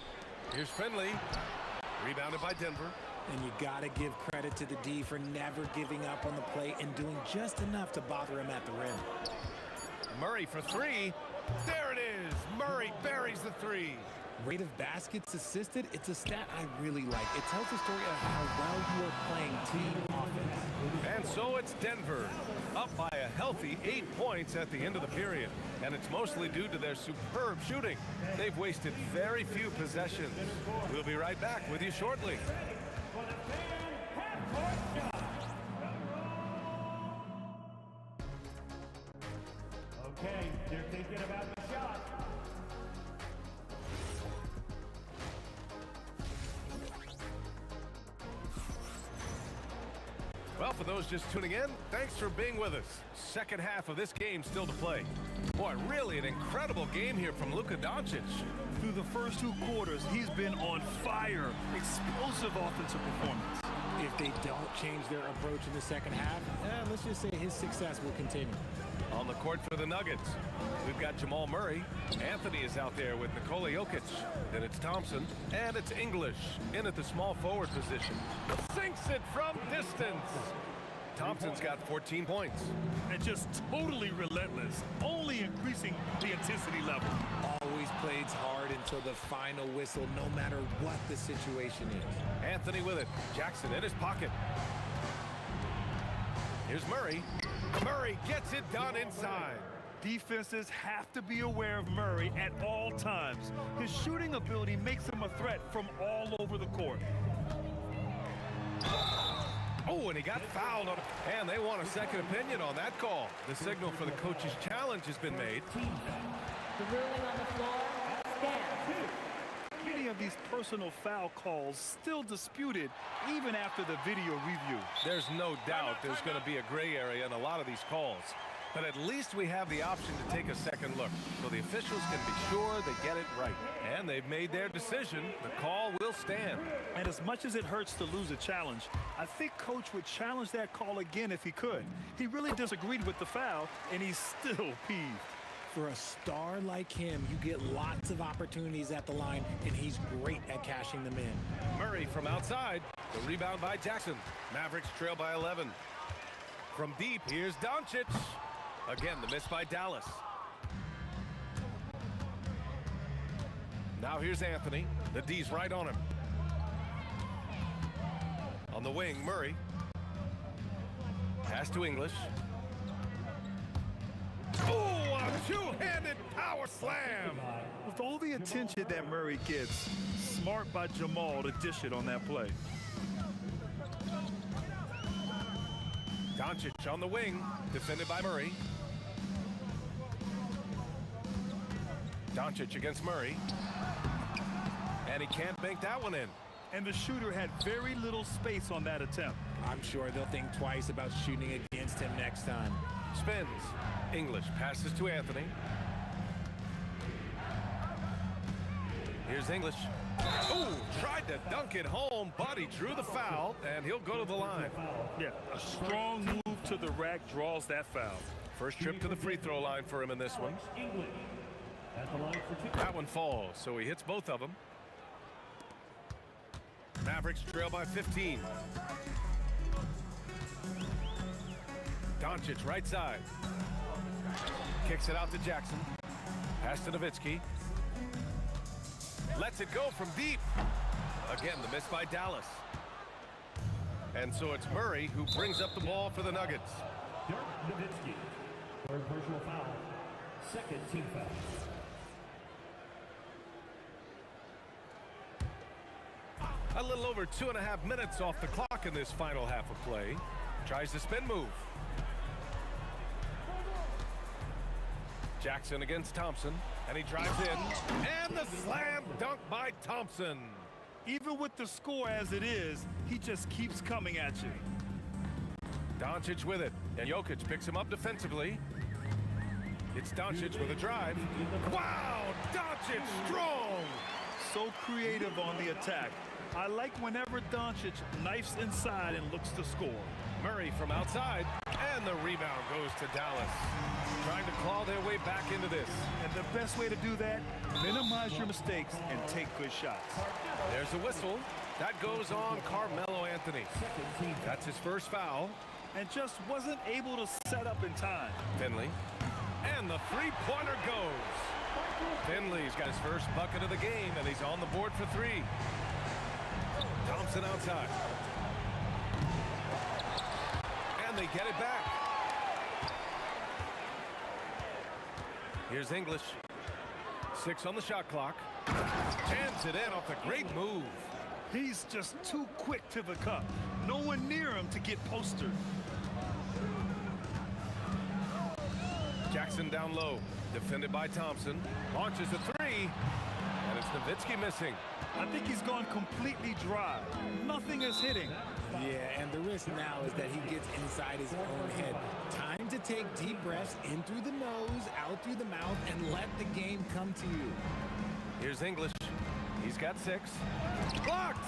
B: Here's Finley. Rebounded by Denver.
I: And you got to give credit to the D for never giving up on the play and doing just enough to bother him at the rim.
B: Murray for three. There it is. Murray buries the three.
I: Rate of baskets assisted, it's a stat I really like. It tells the story of how well you are playing team offense.
B: And so it's Denver, up by a healthy 8 points at the end of the period. And it's mostly due to their superb shooting. They've wasted very few possessions. We'll be right back with you shortly.
D: Okay, they're thinking about the shot.
B: Well, for those just tuning in, thanks for being with us. Second half of this game still to play. Boy, really an incredible game here from Luka Doncic.
E: Through the first 2 quarters, he's been on fire. Explosive offensive performance.
I: If they don't change their approach in the second half, let's just say his success will continue.
B: On the court for the Nuggets, we've got Jamal Murray. Anthony is out there with Nikola Jokic. Then it's Thompson, and it's English in at the small forward position. Sinks it from distance. Thompson's got 14 points.
E: And just totally relentless, only increasing the intensity level.
I: Always plays hard until the final whistle, no matter what the situation is.
B: Anthony with it. Jackson in his pocket. Here's Murray. Murray gets it done inside.
E: Defenses have to be aware of Murray at all times. His shooting ability makes him a threat from all over the court.
B: Oh, and he got fouled on it. And they want a second opinion on that call. The signal for the coach's challenge has been made.
J: The ruling on the floor stands.
E: Many of these personal foul calls still disputed even after the video review.
B: There's no doubt there's going to be a gray area in a lot of these calls. But at least we have the option to take a second look, so the officials can be sure they get it right. And they've made their decision. The call will stand.
E: And as much as it hurts to lose a challenge, I think Coach would challenge that call again if he could. He really disagreed with the foul, and he's still peeved.
I: For a star like him, you get lots of opportunities at the line, and he's great at cashing them in.
B: Murray from outside. The rebound by Jackson. Mavericks trail by 11. From deep, here's Doncic. Again, the miss by Dallas. Now here's Anthony. The D's right on him. On the wing, Murray. Pass to English. Oh, a two-handed power slam.
E: With all the attention that Murray gets, smart by Jamal to dish it on that play.
B: Doncic on the wing, defended by Murray. Doncic against Murray. And he can't bank that one in.
E: And the shooter had very little space on that attempt.
I: I'm sure they'll think twice about shooting against him next time.
B: Spins. English passes to Anthony. Here's English. Oh, tried to dunk it home, but he drew the foul, and he'll go to the line.
E: Yeah, a strong move to the rack draws that foul.
B: First trip to the free throw line for him in this one. That one falls, so he hits both of them. Mavericks trail by 15. Doncic right side. Kicks it out to Jackson. Pass to Nowitzki. Lets it go from deep. Again, the miss by Dallas. And so it's Murray who brings up the ball for the Nuggets.
D: Dirk Nowitzki, third personal foul, second team foul.
B: A little over 2.5 minutes off the clock in this final half of play. Tries the spin move. Jackson against Thompson, and he drives in. And the slam dunk by Thompson.
E: Even with the score as it is, he just keeps coming at you.
B: Doncic with it. And Jokic picks him up defensively. It's Doncic with a drive. Wow, Doncic strong.
E: So creative on the attack. I like whenever Doncic knifes inside and looks to score.
B: Murray from outside, and the rebound goes to Dallas. Trying to claw their way back into this.
E: And the best way to do that, minimize your mistakes and take good shots.
B: There's a whistle. That goes on Carmelo Anthony. That's his first foul.
E: And just wasn't able to set up in time.
B: Finley. And the three-pointer goes. Finley's got his first bucket of the game, and he's on the board for three. Thompson outside. And they get it back. Here's English. 6 on the shot clock. Jams it in off the great move.
E: He's just too quick to the cup. No one near him to get postered.
B: Jackson down low. Defended by Thompson. Launches a three. And it's Nowitzki missing.
E: I think he's gone completely dry. Nothing is hitting.
I: Yeah, and the risk now is that he gets inside his own head. Time to take deep breaths in through the nose, out through the mouth, and let the game come to you.
B: Here's English. He's got 6. Blocked!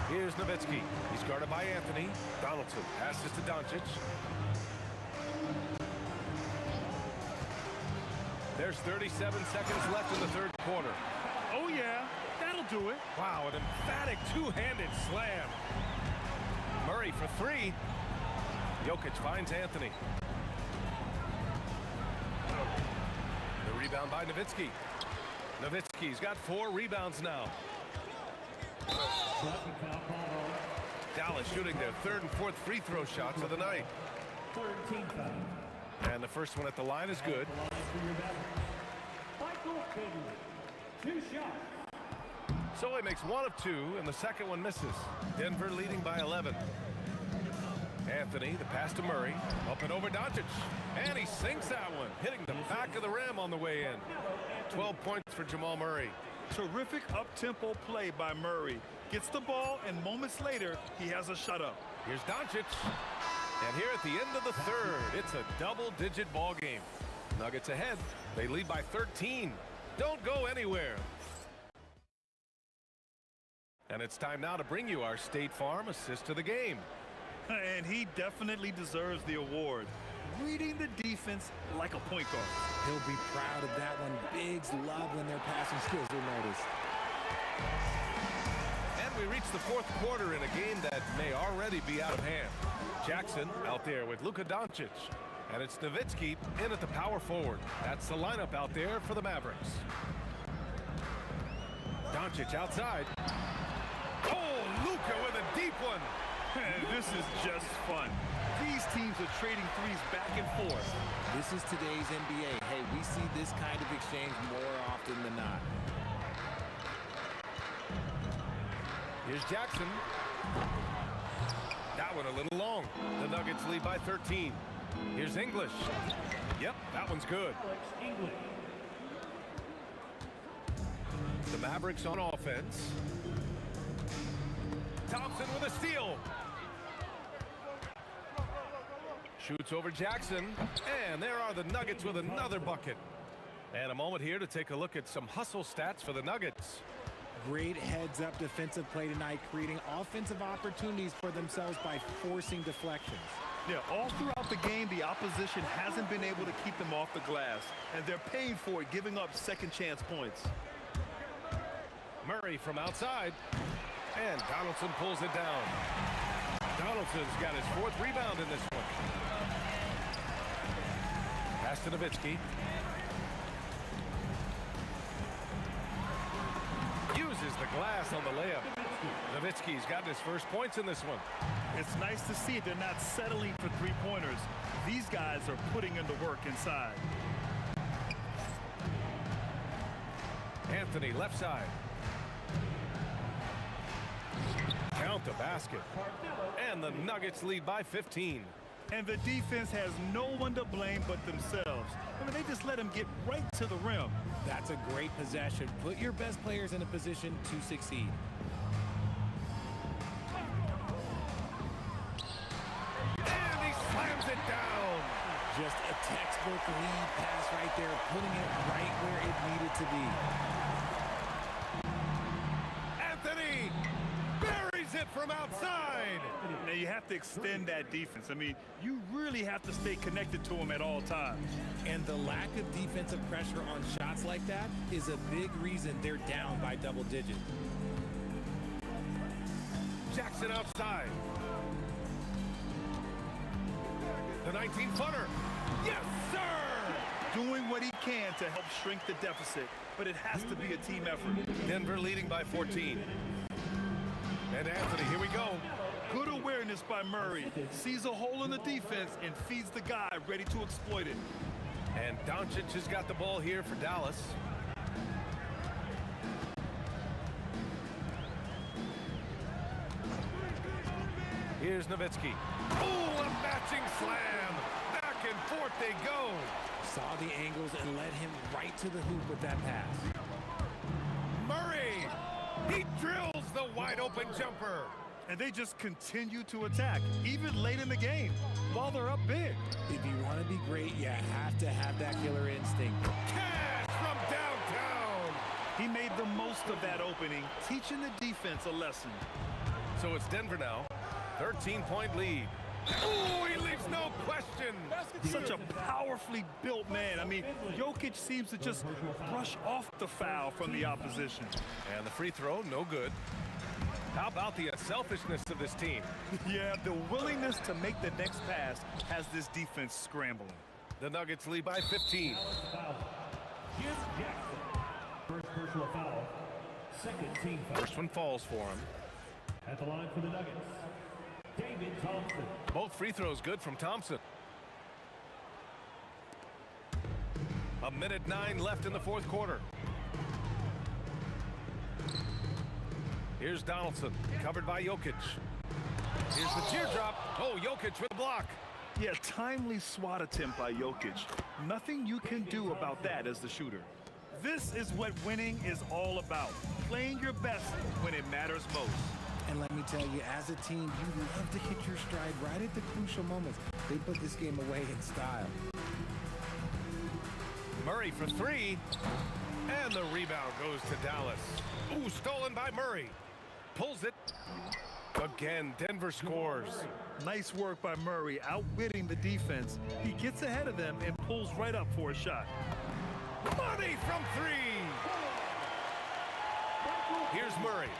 B: Here's Nowitzki. He's guarded by Anthony. Donaldson passes to Doncic. There's 37 seconds left in the third quarter.
E: Oh, yeah. That'll do it.
B: Wow, an emphatic two-handed slam. Murray for 3. Jokic finds Anthony. The rebound by Nowitzki. Nowitzki's got 4 rebounds now. Dallas shooting their 3rd and 4th free throw shots of the night. And the first one at the line is good. So he makes 1 of 2, and the second one misses. Denver leading by 11. Anthony, the pass to Murray. Up and over Doncic. And he sinks that one, hitting the back of the rim on the way in. 12 points for Jamal Murray.
E: Terrific up-tempo play by Murray. Gets the ball, and moments later, he has a shut up.
B: Here's Doncic. And here at the end of the third, it's a double-digit ball game. Nuggets ahead. They lead by 13. Don't go anywhere. And it's time now to bring you our State Farm assist of the game.
E: And he definitely deserves the award. Reading the defense like a point guard.
I: He'll be proud of that one. Bigs love when their passing skills are noticed.
B: And we reach the fourth quarter in a game that may already be out of hand. Jackson out there with Luka Doncic. And it's Nowitzki in at the power forward. That's the lineup out there for the Mavericks. Doncic outside. Oh, Luka with a deep one.
E: And this is just fun. These teams are trading threes back and forth.
I: This is today's NBA. Hey, we see this kind of exchange more often than not.
B: Here's Jackson. That one a little long. The Nuggets lead by 13. Here's English. Yep, that one's good. The Mavericks on offense. Thompson with a steal. Shoots over Jackson. And there are the Nuggets with another bucket. And a moment here to take a look at some hustle stats for the Nuggets.
I: Great heads-up defensive play tonight, creating offensive opportunities for themselves by forcing deflections.
E: Yeah, all throughout the game, the opposition hasn't been able to keep them off the glass, and they're paying for it, giving up second chance points.
B: Murray from outside, and Donaldson pulls it down. Donaldson's got his 4th rebound in this one. Pass to Nowitzki. Uses the glass on the layup. Nowitzki's gotten his first points in this one.
E: It's nice to see they're not settling for three-pointers. These guys are putting in the work inside.
B: Anthony left side. Count the basket. And the Nuggets lead by 15.
E: And the defense has no one to blame but themselves. I mean, they just let him get right to the rim.
I: That's a great possession. Put your best players in a position to succeed. Just a textbook lead pass right there, putting it right where it needed to be.
B: Anthony buries it from outside.
E: Now you have to extend that defense. I mean, you really have to stay connected to him at all times.
I: And the lack of defensive pressure on shots like that is a big reason they're down by double digits.
B: Jackson outside. The 19-footer. Yes, sir!
E: Doing what he can to help shrink the deficit, but it has to be a team effort.
B: Denver leading by 14. And Anthony, here we go.
E: Good awareness by Murray. Sees a hole in the defense and feeds the guy ready to exploit it.
B: And Doncic has got the ball here for Dallas. Here's Nowitzki. Oh, a matching slam. Back and forth they go.
I: Saw the angles and led him right to the hoop with that pass.
B: Murray. He drills the wide open jumper.
E: And they just continue to attack, even late in the game, while they're up big.
I: If you want to be great, you have to have that killer instinct.
B: Cash from downtown.
E: He made the most of that opening, teaching the defense a lesson.
B: So it's Denver now. 13-point lead. Oh, he leaves no question.
E: Such a powerfully built man. I mean, Jokic seems to just brush off the foul from the opposition.
B: And the free throw, no good. How about the unselfishness of this team?
E: Yeah, the willingness to make the next pass has this defense scrambling.
B: The Nuggets lead by 15.
D: First personal foul. Second team foul.
B: First one falls for him.
D: At the line for the Nuggets, David Thompson.
B: Both free throws good from Thompson. 1:09 left in the fourth quarter. Here's Donaldson, covered by Jokic. Here's the teardrop. Oh, Jokic with a block.
E: Yeah, timely swat attempt by Jokic. Nothing you can do about that as the shooter. This is what winning is all about. Playing your best when it matters most.
I: And let me tell you, as a team, you love to hit your stride right at the crucial moments. They put this game away in style.
B: Murray for three. And the rebound goes to Dallas. Ooh, stolen by Murray. Pulls it. Again, Denver scores.
E: Nice work by Murray, outwitting the defense. He gets ahead of them and pulls right up for a shot.
B: Money from three. Here's Murray.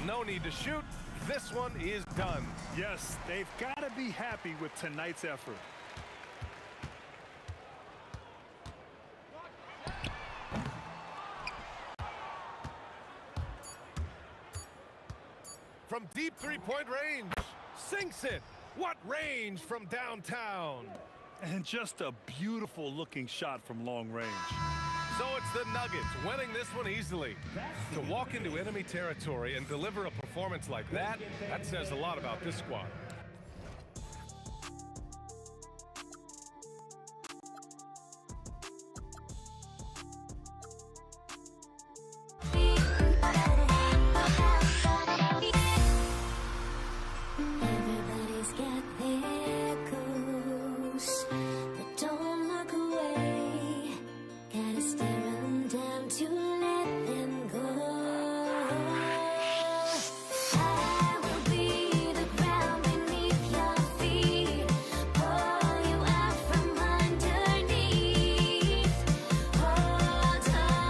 B: No need to shoot. This one is done.
E: Yes, they've got to be happy with tonight's effort.
B: From deep three-point range. Sinks it. What range from downtown.
E: And just a beautiful looking shot from long range.
B: So it's the Nuggets winning this one easily. To walk into enemy territory and deliver a performance like that, that says a lot about this squad.
K: Everybody's got their ghosts, but don't look away. Gotta stare them down to let them go. I will be the ground beneath your feet, pull you out from underneath. Hold on to me.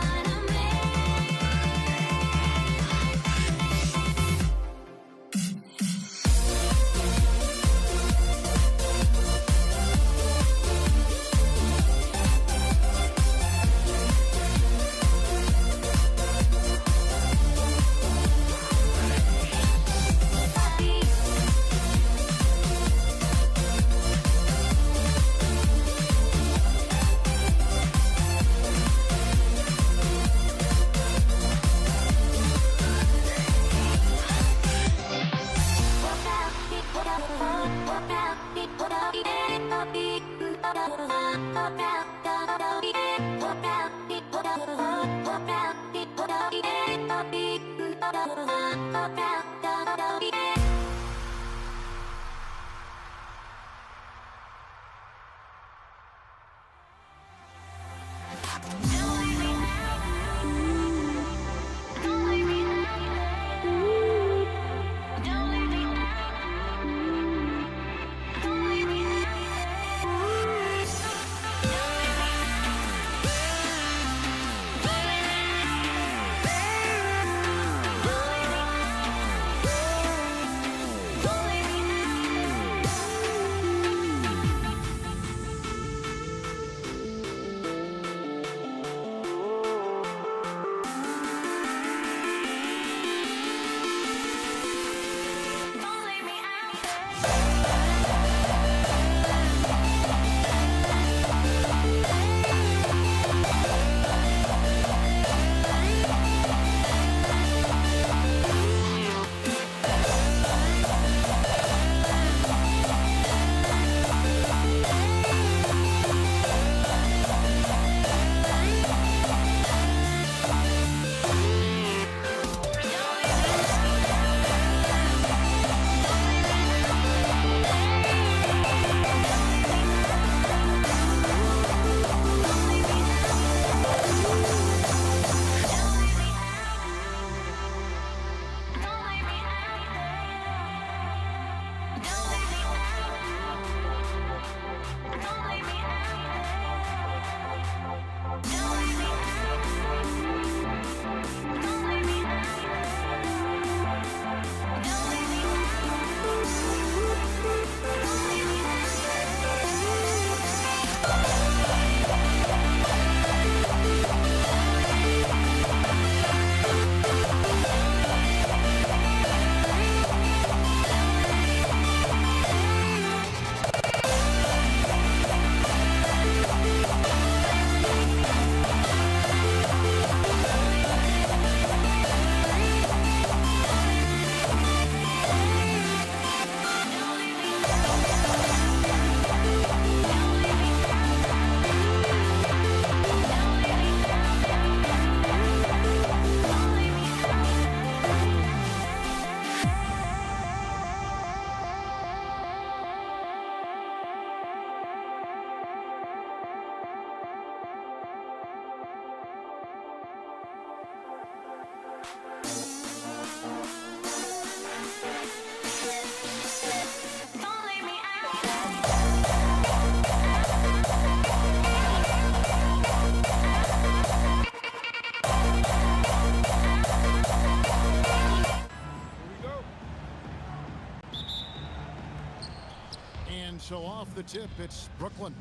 F: And so off the tip, it's Brooklyn.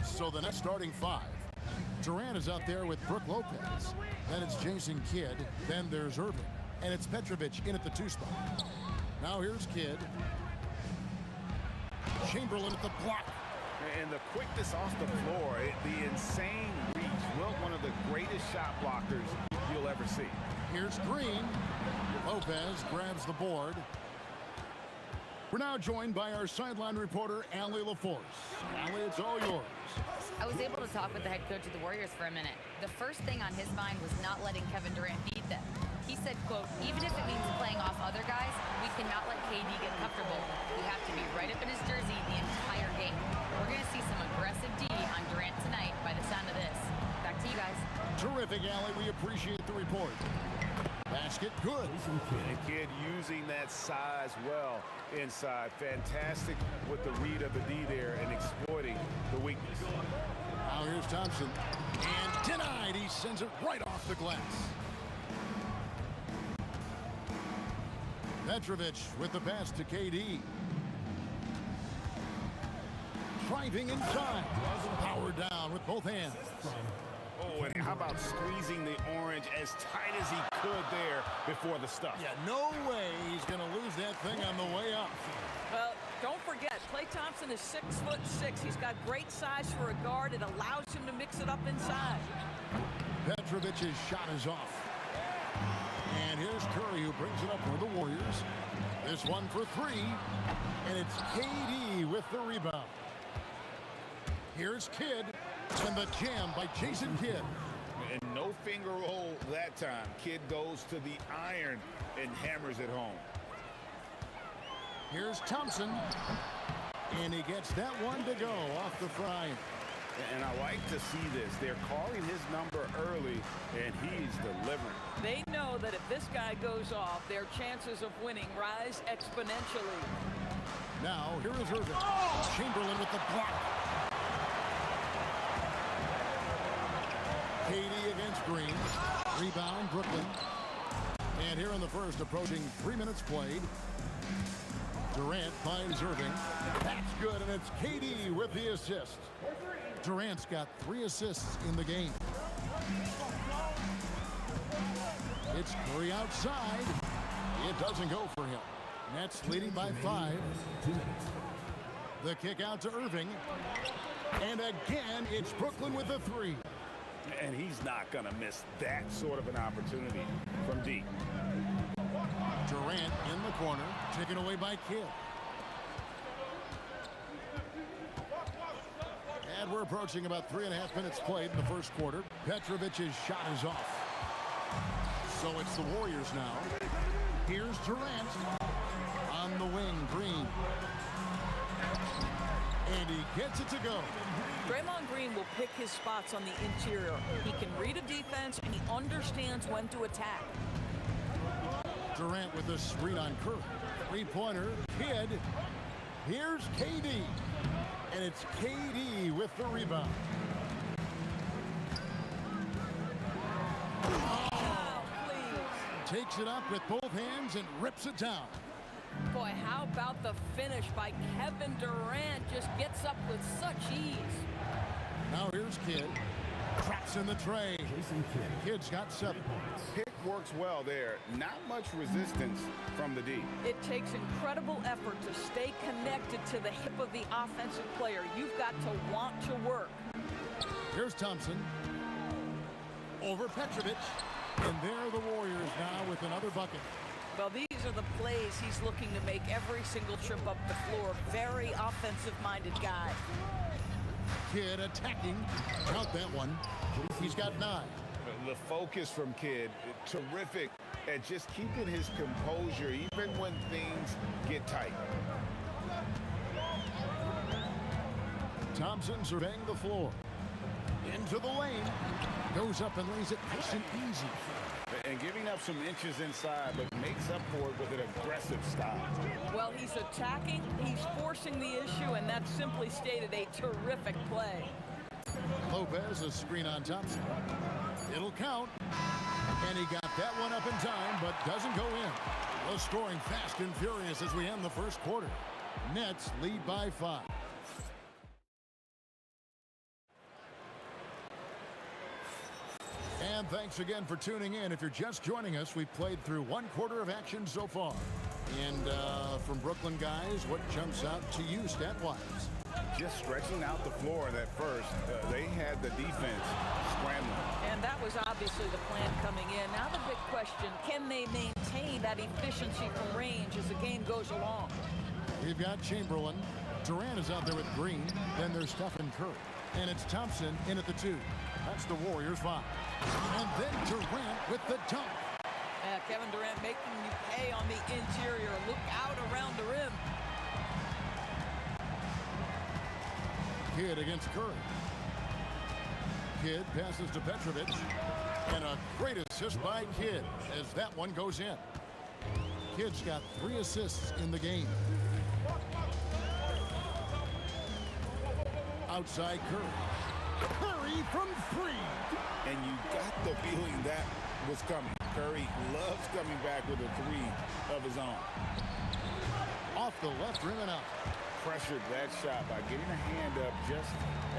F: So the next starting five. Durant is out there with Brook Lopez. Then it's Jason Kidd. Then there's Irving. And it's Petrovic in at the 2 spot. Now here's Kidd. Chamberlain at the block.
G: And the quickness off the floor, the insane reach. Wilt, one of the greatest shot blockers you'll ever see.
F: Here's Green. Lopez grabs the board. We're now joined by our sideline reporter, Allie LaForce. Allie, it's all yours.
L: I was able to talk with the head coach of the Warriors for a minute. The first thing on his mind was not letting Kevin Durant beat them. He said, quote, even if it means playing off other guys, we cannot let KD get comfortable. We have to be right up in his jersey the entire game. We're going to see some aggressive D on Durant tonight by the sound of this. Back to you guys.
F: Terrific, Allie. We appreciate the report. Basket good.
G: And Kidd using that size well inside. Fantastic with the read of the D there and exploiting the weakness.
F: Now here's Thompson. And denied. He sends it right off the glass. Petrovic with the pass to KD. Driving inside. Power down with both hands.
G: Oh, and how about squeezing the orange as tight as he could there before the stuff?
F: Yeah, no way he's going to lose that thing on the way up.
M: Well, don't forget, Klay Thompson is 6'6". He's got great size for a guard. It allows him to mix it up inside.
F: Petrovic's shot is off. And here's Curry, who brings it up for the Warriors. This one for 3. And it's KD with the rebound. Here's Kidd. And the jam by Jason Kidd.
G: And no finger roll that time. Kidd goes to the iron and hammers it home.
F: Here's Thompson. And he gets that one to go off the fry.
G: And I like to see this. They're calling his number early, and he's delivering.
M: They know that if this guy goes off, their chances of winning rise exponentially.
F: Now, here is Irving. Chamberlain with the block. KD against Green. Rebound, Brooklyn. And here in the first, approaching 3 minutes played. Durant finds Irving. That's good, and it's KD with the assist. Durant's got 3 assists in the game. It's Curry outside. It doesn't go for him. Nets leading by 5. The kick out to Irving. And again, it's Brooklyn with the 3.
G: And he's not going to miss that sort of an opportunity from deep.
F: Durant in the corner, taken away by Kidd. And we're approaching about 3.5 minutes played in the first quarter. Petrovic's shot is off. So it's the Warriors now. Here's Durant on the wing, Green. And he gets it to go.
M: Draymond Green will pick his spots on the interior. He can read a defense, and he understands when to attack.
F: Durant with a screen on Curry. Three-pointer, Kidd. Here's KD. And it's KD with the rebound.
M: Oh, please.
F: Takes it up with both hands and rips it down.
M: Boy, how about the finish by Kevin Durant? Just gets up with such ease.
F: Now here's Kidd. Traps in the tray. Kidd's got 7 points.
G: Pick works well there. Not much resistance from the D.
M: It takes incredible effort to stay connected to the hip of the offensive player. You've got to want to work.
F: Here's Thompson. Over Petrovic. And there are the Warriors now with another bucket.
M: Well, these are the plays he's looking to make every single trip up the floor. Very offensive-minded guy.
F: Kidd attacking. Count that one. He's got 9.
G: The focus from Kidd, terrific at just keeping his composure even when things get tight.
F: Thompson surveying the floor. Into the lane. Goes up and lays it nice and easy.
G: And giving up some inches inside, but makes up for it with an aggressive style.
M: Well, he's attacking, he's forcing the issue, and that's simply stated a terrific play.
F: Lopez, a screen on Thompson. It'll count. And he got that one up in time, but doesn't go in. The scoring fast and furious as we end the first quarter. Nets lead by 5. And thanks again for tuning in. If you're just joining us, we've played through 1/4 of action so far. And from Brooklyn guys, what jumps out to you stat-wise?
G: Just stretching out the floor at first. They had the defense scrambling.
M: And that was obviously the plan coming in. Now the big question, can they maintain that efficiency from range as the game goes along?
F: We've got Chamberlain. Durant is out there with Green. Then there's Stephen Curry. And it's Thompson in at the 2. That's the Warriors 5. And then Durant with the dunk.
M: Yeah, Kevin Durant making you pay on the interior. Look out around the rim.
F: Kidd against Curry. Kidd passes to Petrovic. And a great assist by Kidd as that one goes in. Kidd's got 3 assists in the game. Outside Curry. Curry from 3.
G: And you got the feeling that was coming. Curry loves coming back with a 3 of his own.
F: Off the left rim and out.
G: Pressured that shot by getting a hand up just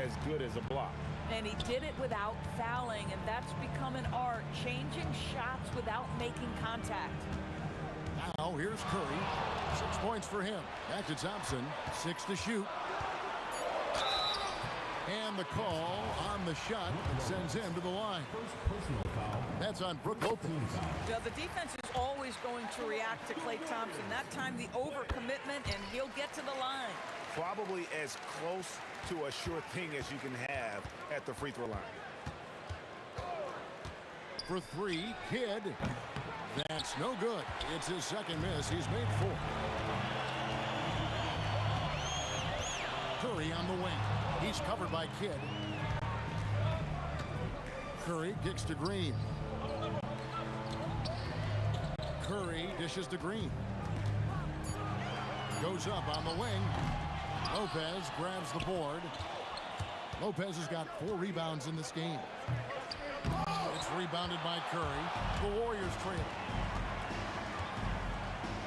G: as good as a block.
M: And he did it without fouling, and that's become an art, changing shots without making contact.
F: Now here's Curry. 6 points for him. Back to Thompson. 6 to shoot. And the call on the shot sends him to the line. That's on Brook Lopez.
M: Yeah, the defense is always going to react to Klay Thompson. That time the overcommitment, and he'll get to the line.
G: Probably as close to a sure thing as you can have at the free throw line.
F: For 3, Kidd. That's no good. It's his second miss. He's made 4. Curry on the wing. He's covered by Kidd. Curry kicks to Green. Curry dishes to Green. Goes up on the wing. Lopez grabs the board. Lopez has got 4 rebounds in this game. It's rebounded by Curry. The Warriors trail.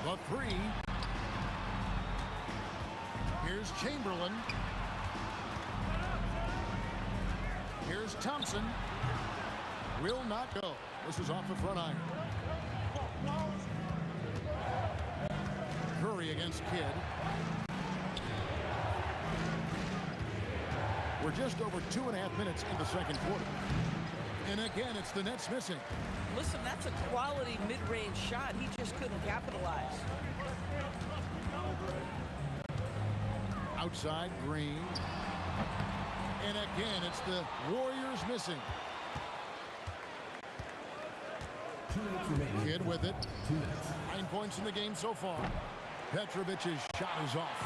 F: The 3. Here's Chamberlain. Here's Thompson. Will not go. This is off the front iron. Curry against Kidd. We're just over 2.5 minutes in the second quarter. And again, it's the Nets missing.
M: Listen, that's a quality mid-range shot. He just couldn't capitalize.
F: Outside, Green. And again, it's the Warriors missing. Kidd with it. 9 points in the game so far. Petrovic's shot is off.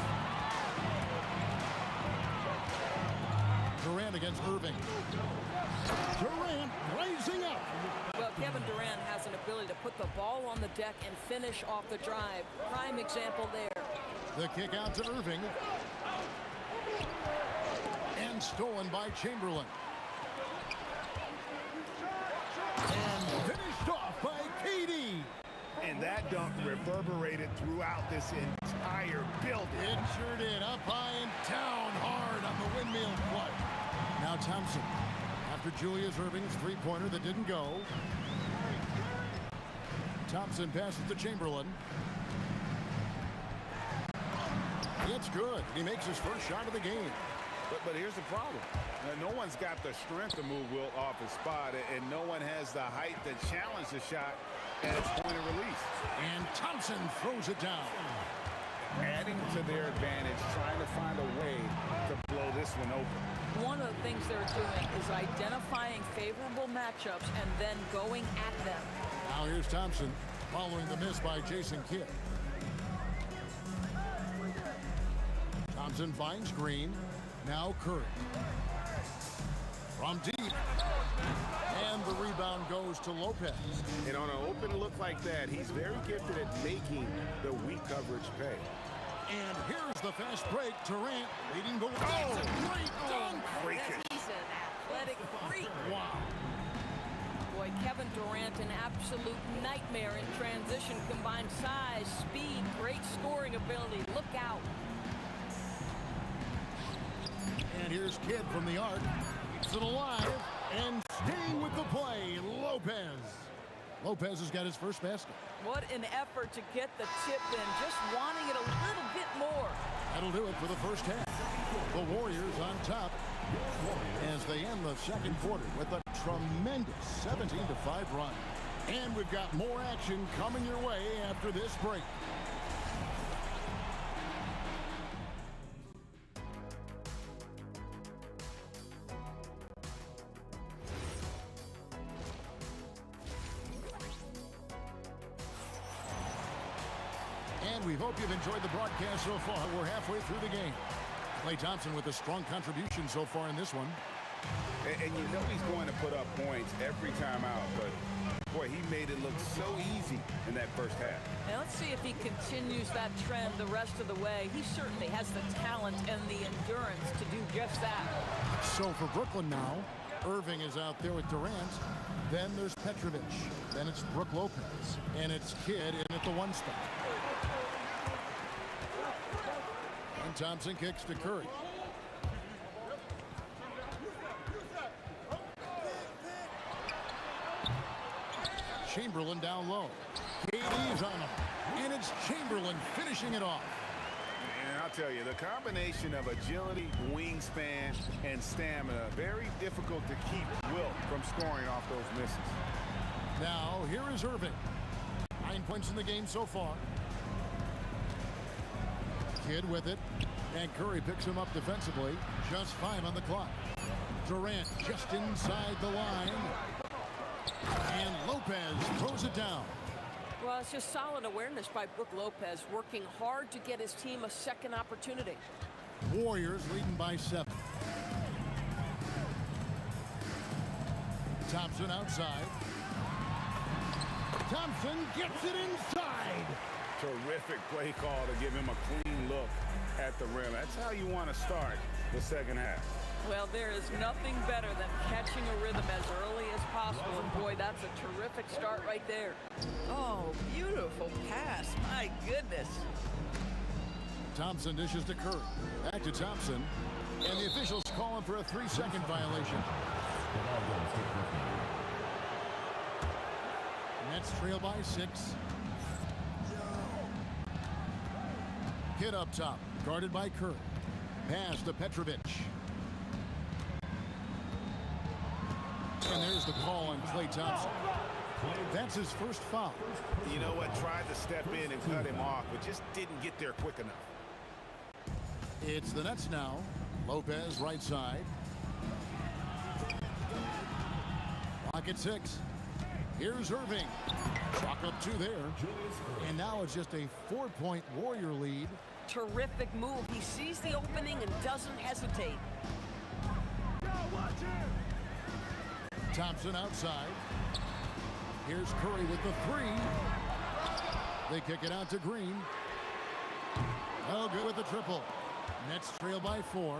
F: Durant against Irving. Durant rising up.
M: Well, Kevin Durant has an ability to put the ball on the deck and finish off the drive. Prime example there.
F: The kick out to Irving. And stolen by Chamberlain. And finished off by KD.
G: And that dunk reverberated throughout this entire building.
F: It sure did. Up high and down hard on the windmill flight. Now Thompson. After Julius Irving's 3-pointer that didn't go. Thompson passes to Chamberlain. It's good. He makes his first shot of the game.
G: But here's the problem. No one's got the strength to move Wilt off his spot, and no one has the height to challenge the shot at its point of release.
F: And Thompson throws it down.
G: Adding to their advantage, trying to find a way to blow this one open.
M: One of the things they're doing is identifying favorable matchups and then going at them.
F: Now here's Thompson following the miss by Jason Kidd. Thompson finds Green. Now Curry. From deep. And the rebound goes to Lopez.
G: And on an open look like that, he's very gifted at making the weak coverage pay.
F: And here's the fast break. Durant leading the way.
G: Oh,
F: great dunk.
M: He's an athletic freak.
F: Wow.
M: Boy, Kevin Durant, an absolute nightmare in transition. Combined size, speed, great scoring ability. Look out.
F: And here's Kidd from the arc. Keeps it alive and Staying with the play, Lopez. Lopez has got his first basket.
M: What an effort to get the tip in, just wanting it a little bit more.
F: That'll do it for the first half. The Warriors on top as they end the second quarter with a tremendous 17-5 run. And we've got more action coming your way after this break. And we hope you've enjoyed the broadcast so far. We're halfway through the game. Klay Thompson with a strong contribution so far in this one.
G: And you know he's going to put up points every time out, but boy, he made it look so easy in that first half.
M: Now let's see if he continues that trend the rest of the way. He certainly has the talent and the endurance to do just that.
F: So for Brooklyn now, Irving is out there with Durant. Then there's Petrovic. Then it's Brook Lopez. And it's Kidd in at the one spot. And Thompson kicks to Curry. Chamberlain down low. KD's on him. And it's Chamberlain finishing it off.
G: And I'll tell you, the combination of agility, wingspan, and stamina, very difficult to keep Wilt from scoring off those misses.
F: Now, here is Irving. 9 points in the game so far. Kidd with it. And Curry picks him up defensively. Just 5 on the clock. Durant just inside the line. And Lopez throws it down.
M: Well, it's just solid awareness by Brook Lopez, working hard to get his team a second opportunity.
F: Warriors leading by 7. Thompson outside. Thompson gets it inside.
G: Terrific play call to give him a clean look at the rim. That's how you want to start the second half.
M: Well, there is nothing better than catching a rhythm as early as possible. And boy, that's a terrific start right there. Oh, beautiful pass. My goodness.
F: Thompson dishes to Curry. Back to Thompson. And the officials call him for a 3-second violation. Nets trail by 6. Kidd up top. Guarded by Curry. Pass to Petrovic. And there's the call on Klay Thompson. That's his first foul.
G: You know what? Tried to step in and cut him off, but just didn't get there quick enough.
F: It's the Nets now. Lopez right side. Clock at 6. Here's Irving. Chalk up 2 there. And now it's just a 4-point Warrior lead.
M: Terrific move. He sees the opening and doesn't hesitate.
F: Thompson outside. Here's Curry with the 3. They kick it out to Green. Oh, good with the triple. Nets trail by 4.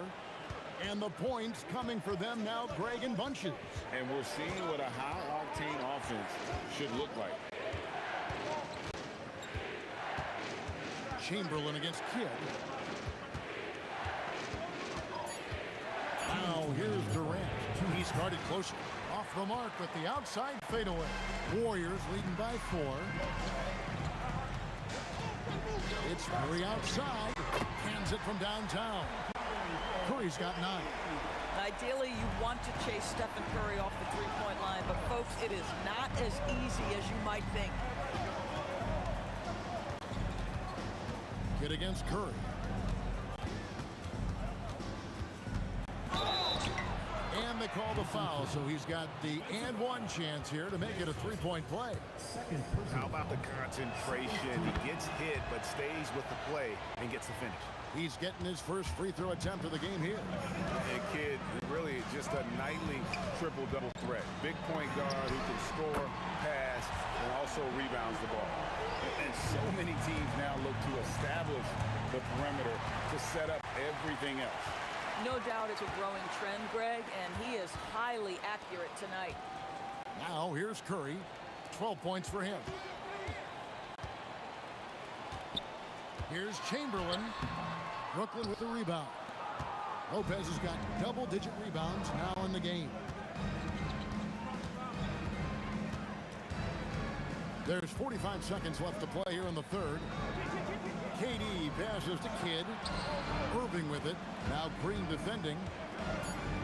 F: And the points coming for them now, Greg in bunches.
G: And we're seeing what a high-octane offense should look like.
F: Chamberlain against Kidd. Now here's Durant. He's guarded closer. Off the mark with the outside fadeaway. Warriors leading by 4. It's Curry outside. Hands it from downtown. Curry's got 9.
M: Ideally, you want to chase Stephen Curry off the three-point line, but folks, it is not as easy as you might think.
F: Kidd against Curry. And they call the foul, so he's got the and one chance here to make it a 3-point play.
G: How about the concentration? He gets hit, but stays with the play and gets the finish.
F: He's getting his first free throw attempt of the game here.
G: And Kidd, really just a nightly triple-double threat. Big point guard who can score, pass, and also rebounds the ball. And so many teams now look to establish the perimeter to set up everything else.
M: No doubt it's a growing trend, Greg, and he is highly accurate tonight.
F: Now here's Curry. 12 points for him. Here's Chamberlain. Brooklyn with the rebound. Lopez has got double-digit rebounds now in the game. There's 45 seconds left to play here in the third. KD passes to Kidd. Irving with it. Now Green defending.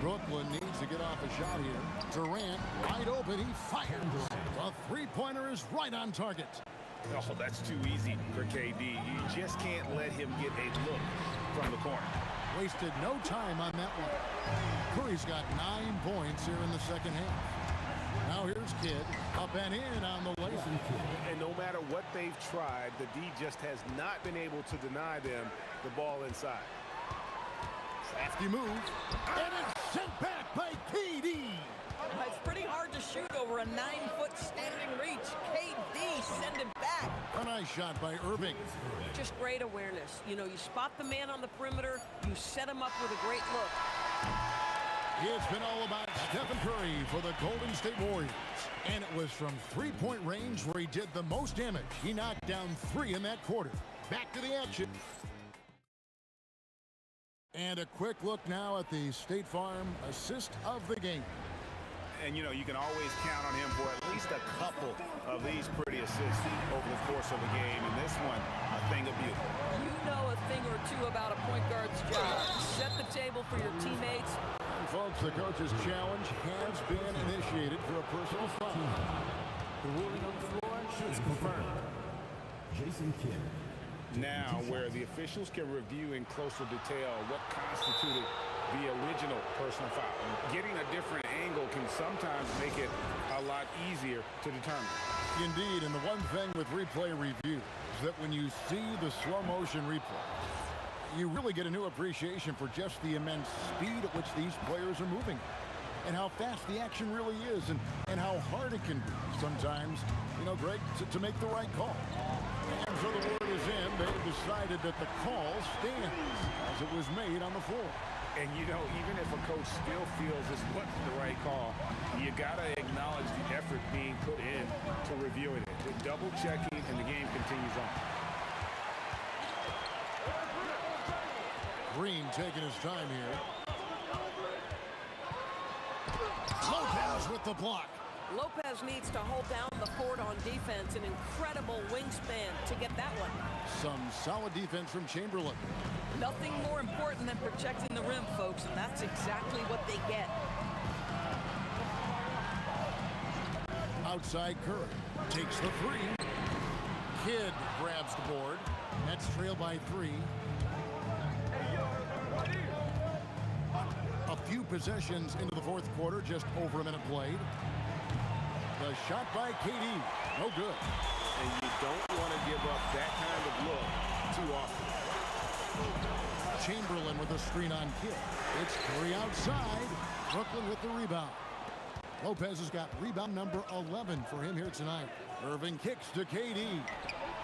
F: Brooklyn needs to get off a shot here. Durant wide open. He fires. The three-pointer is right on target.
E: Oh, that's too easy for KD. You just can't let him get a look from the corner.
F: Wasted no time on that one. Curry's got 9 points here in the second half. Now here's Kidd, up and in on the layup.
G: And no matter what they've tried, the D just has not been able to deny them the ball inside.
F: Crafty move, and it's sent back by KD.
M: It's pretty hard to shoot over a 9-foot standing reach. KD send it back.
F: A nice shot by Irving.
M: Just great awareness. You know, you spot the man on the perimeter, you set him up with a great look.
F: It's been all about Stephen Curry for the Golden State Warriors. And it was from three-point range where he did the most damage. He knocked down 3 in that quarter. Back to the action. And a quick look now at the State Farm assist of the game.
E: And, you know, you can always count on him for at least a couple of these pretty assists over the course of a game. And this one, a thing of beauty.
M: You know a thing or two about a point guard's job. Set the table for your teammates.
F: And folks, the coach's challenge has been initiated for a personal foul.
D: The ruling on the floor is confirmed. Jason Kidd.
E: Now, where the officials can review in closer detail what constituted the original personal foul. Getting a different angle can sometimes make it a lot easier to determine.
F: Indeed, and the one thing with replay review is that when you see the slow motion replay, you really get a new appreciation for just the immense speed at which these players are moving and how fast the action really is and how hard it can be sometimes, you know, Greg, to make the right call. And so the word is in. They've decided that the call stands as it was made on the floor.
E: And, you know, even if a coach still feels this wasn't the right call, you got to acknowledge the effort being put in to reviewing it. The double checking, and the game continues on.
F: Green taking his time here. Lopez with the block.
M: Lopez needs to hold down the fort on defense. An incredible wingspan to get that one.
F: Some solid defense from Chamberlain.
M: Nothing more important than protecting the rim, folks, and that's exactly what they get.
F: Outside Curry takes the 3. Kidd grabs the board. Nets trail by 3. A few possessions into the fourth quarter, just over a minute played. The shot by KD, no good.
G: And you don't want to give up that kind of look too often.
F: Chamberlain with a screen on Kidd. It's Curry outside. Brooklyn with the rebound. Lopez has got rebound number 11 for him here tonight. Irving kicks to KD.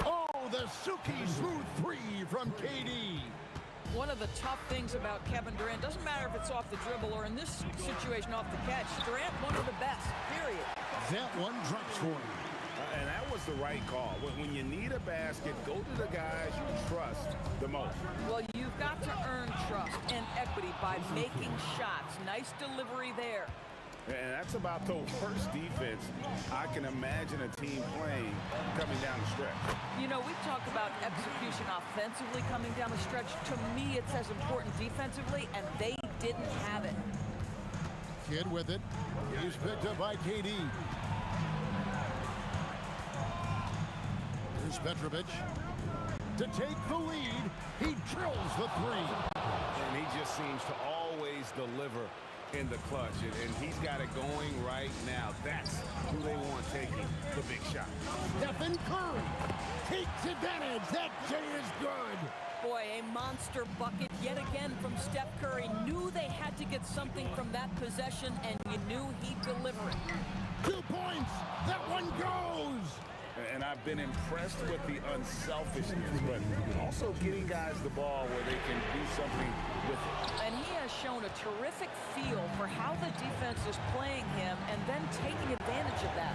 F: Oh, the Suki smooth 3 from KD.
M: One of the tough things about Kevin Durant, doesn't matter if it's off the dribble or in this situation off the catch, Durant one of the best, period.
F: That one drops for him.
E: And that was the right call. When you need a basket, go to the guys you trust the most.
M: Well, you've got to earn trust and equity by making shots. Nice delivery there.
E: And that's about the worst defense I can imagine a team playing coming down the stretch.
M: You know, we've talked about execution offensively coming down the stretch. To me, it's as important defensively, and they didn't have it.
F: Kidd with it. He's picked up by KD. Here's Petrovic. To take the lead, he drills the 3.
G: And he just seems to always deliver in the clutch, and he's got it going right now. That's who they want taking the big shot.
F: Stephen Curry takes advantage. That J is good.
M: Boy, a monster bucket yet again from Steph Curry. Knew they had to get something from that possession, and you knew he'd deliver it.
F: 2 points. That one goes.
E: And I've been impressed with the unselfishness, but also getting guys the ball where they can do something with it.
M: And he has shown a terrific feel for how the defense is playing him and then taking advantage of that.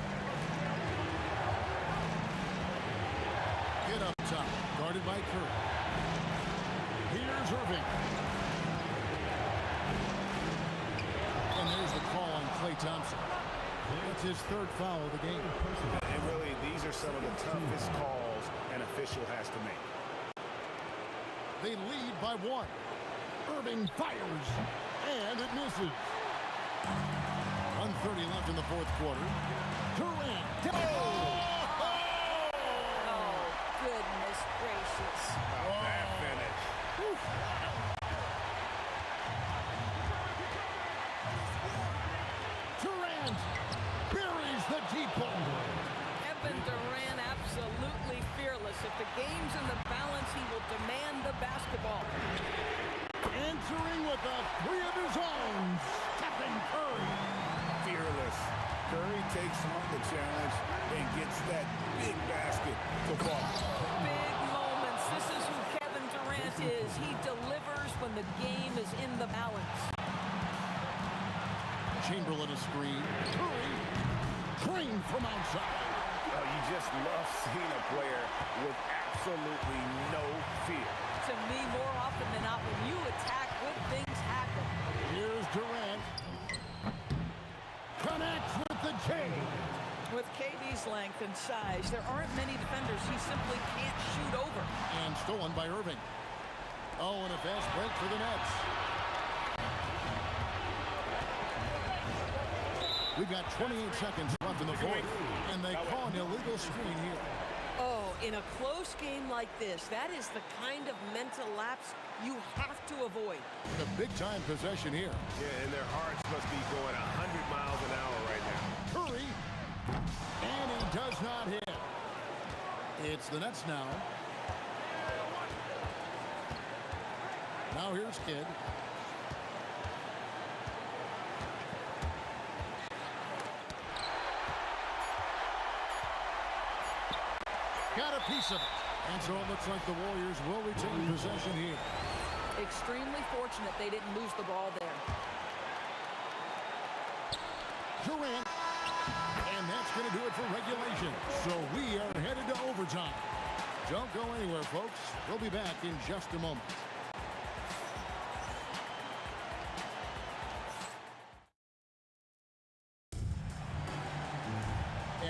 F: Get up top, guarded by Curry. Here's Irving. And there's the call on Klay Thompson. It's his third foul of the game.
E: And really, these are some of the toughest calls an official has to make.
F: They lead by 1. Irving fires, and it misses. 1:30 left in the fourth quarter. Durant.
M: Oh, goodness gracious.
E: That finish.
F: Durant buries the deep ball.
M: Kevin Durant absolutely fearless. If the game's in the balance, he will demand the basketball.
F: Entering with a 3 of his own, Stephen Curry.
E: Fearless. Curry takes on the challenge and gets that big basket to fall.
M: Big moments. This is who Kevin Durant is. He delivers when the game is in the balance.
F: Chamberlain a screen. Curry, drained from outside.
E: Oh, you just love seeing a player with absolutely no fear.
M: To me, more often than not, when you attack, good things happen.
F: Here's Durant. Connects with the J.
M: With KD's length and size, there aren't many defenders he simply can't shoot over.
F: And stolen by Irving. Oh, and a fast break for the Nets. We've got 28 seconds left in the fourth, and they call an illegal screen here.
M: Oh, in a close game like this, that is the kind of mental lapse you have to avoid.
F: The big-time possession here.
G: Yeah, and their hearts must be going 100 miles an hour right now.
F: Curry, and he does not hit. It's the Nets now. Now here's Kidd. Got a piece of it. And so it looks like the Warriors will retain possession here.
M: Extremely fortunate they didn't lose the ball there.
F: Durant. And that's going to do it for regulation. So we are headed to overtime. Don't go anywhere, folks. We'll be back in just a moment.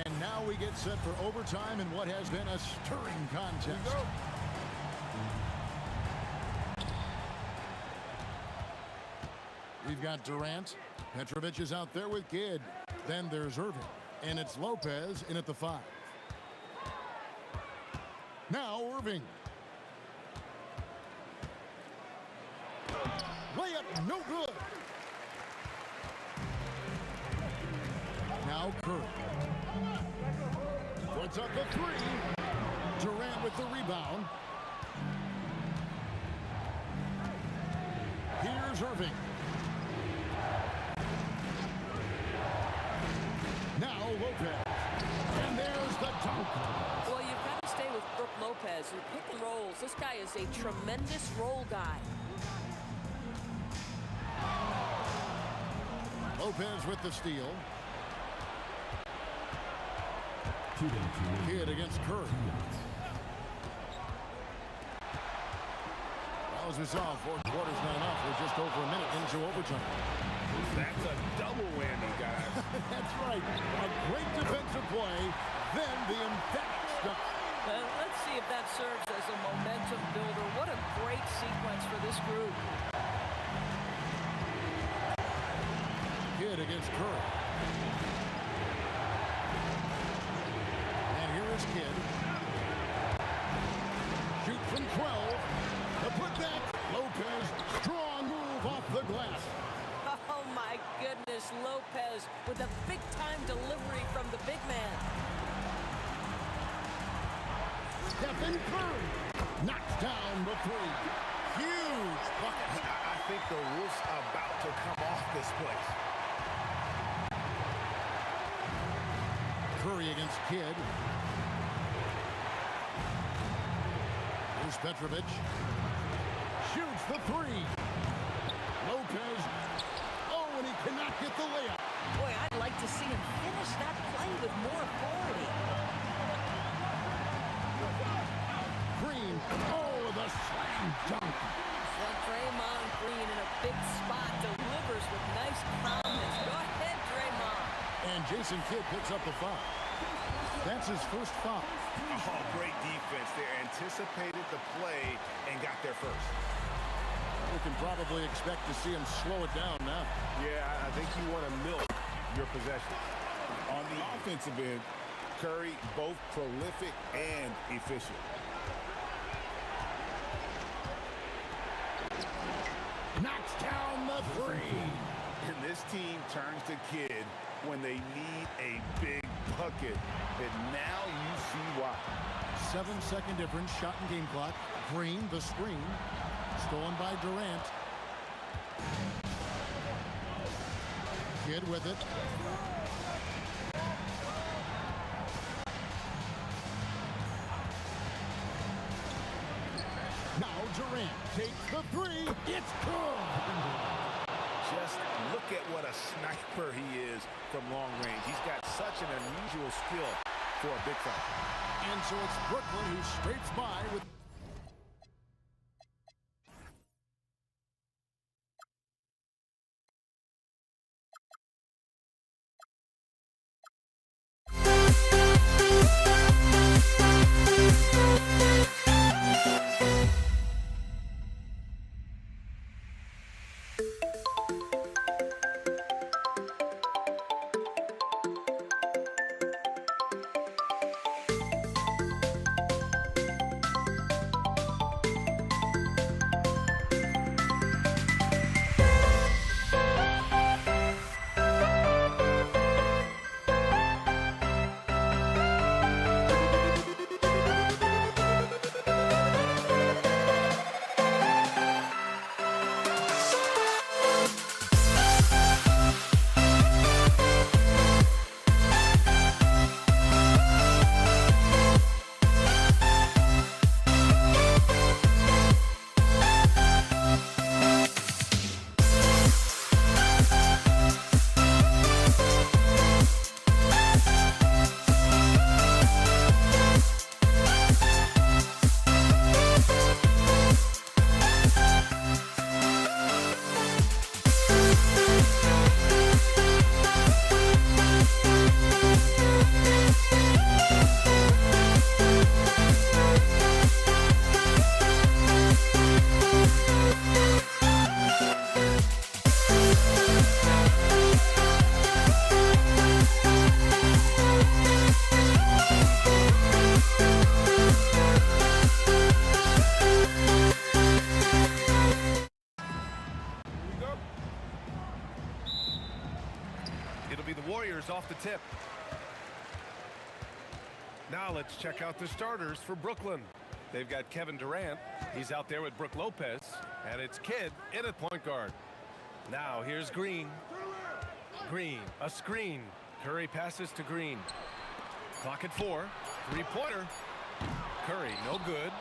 F: And now we get set for overtime in what has been a stirring contest. We've got Durant. Petrovic is out there with Kidd. Then there's Irving. And it's Lopez in at the 5. Now Irving. Layup, no good. Now Curry. Puts up the 3. Durant with the rebound. Here's Irving. Now Lopez. And there's the dunk.
M: Well, you've got to stay with Brook Lopez. You pick and rolls. This guy is a tremendous roll guy.
F: Lopez with the steal. Kidd against Curry. Well, as we saw, fourth quarter's not enough. We're just over a minute into overtime.
G: That's a double whammy, guys.
F: That's right. A great defensive play, then the emphatic stop.
M: Let's see if that serves as a momentum builder. What a great sequence for this group.
F: Kidd against Curry. And here is Kidd. Shoot from 12. The putback. Lopez, strong move off the glass.
M: Oh, my goodness. Lopez with a big-time delivery from the big man.
F: Stephen Curry knocks down the 3. Huge bucket.
G: I think the roof's about to come off this place.
F: Curry against Kidd. Here's Petrovic. Shoots the 3. Lopez. Oh, and he cannot get the layup.
M: Boy, I'd like to see him finish that play with more authority.
F: Green. Oh, the slam dunk.
M: Well, Draymond Green in a big spot delivers with nice calmness. Go ahead, Draymond.
F: And And Jason Kidd picks up the foul. That's his first foul.
E: Oh, great defense there. Anticipated the play and got there first.
F: We can probably expect to see him slow it down now.
G: Yeah, I think you want to milk your possession.
E: On the offensive end, Curry both prolific and efficient.
F: Knocks down the three.
E: And this team turns to Kidd when they need a big bucket. And now you see why.
F: 7-second difference, shot and game clock. Green, the screen. Stolen by Durant. Kidd with it. Now Durant takes the three. It's good.
E: Just look at what a sniper he is from long range. He's got such an unusual skill for a big fella.
F: And so it's Brooklyn who scrapes by with...
B: Off the tip. Now let's check out the starters for Brooklyn. They've got Kevin Durant. He's out there with Brook Lopez. And it's Kidd in at point guard. Now here's Green. Green, a screen. Curry passes to Green. Clock at 4. Three-pointer. Curry, no good.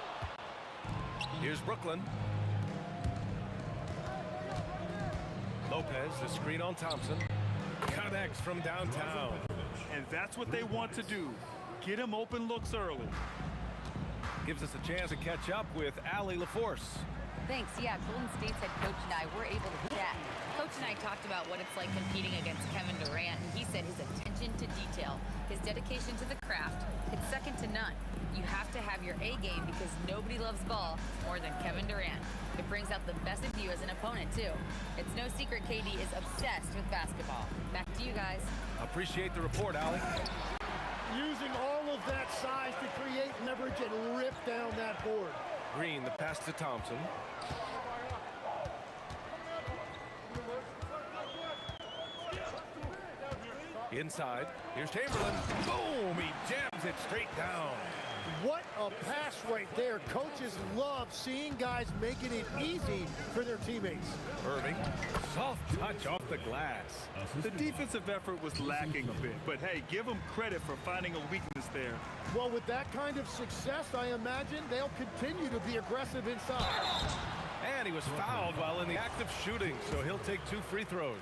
B: Here's Brooklyn. Lopez, the screen on Thompson. Connects from downtown.
C: And that's what they want to do. Get him open looks early.
B: Gives us a chance to catch up with Allie LaForce.
L: Thanks. Yeah, Golden State's head coach and I were able to chat. Coach and I talked about what it's like competing against Kevin Durant, and he said his attention to detail, his dedication to the craft, it's second to none. You have to have your A game because nobody loves ball more than Kevin Durant. It brings out the best of you as an opponent, too. It's no secret KD is obsessed with basketball. Back to you guys.
B: Appreciate the report, Allie.
H: Using all of that size to create leverage and rip down that board.
B: Green, the pass to Thompson. Inside. Here's Chamberlain. Boom! He jams it straight down.
H: What a pass right there. Coaches love seeing guys making it easy for their teammates.
B: Irving, soft touch off the glass.
C: The defensive effort was lacking a bit, but hey, give them credit for finding a weakness there.
H: Well, with that kind of success, I imagine they'll continue to be aggressive inside.
B: And he was fouled while in the act of shooting, so he'll take 2 free throws.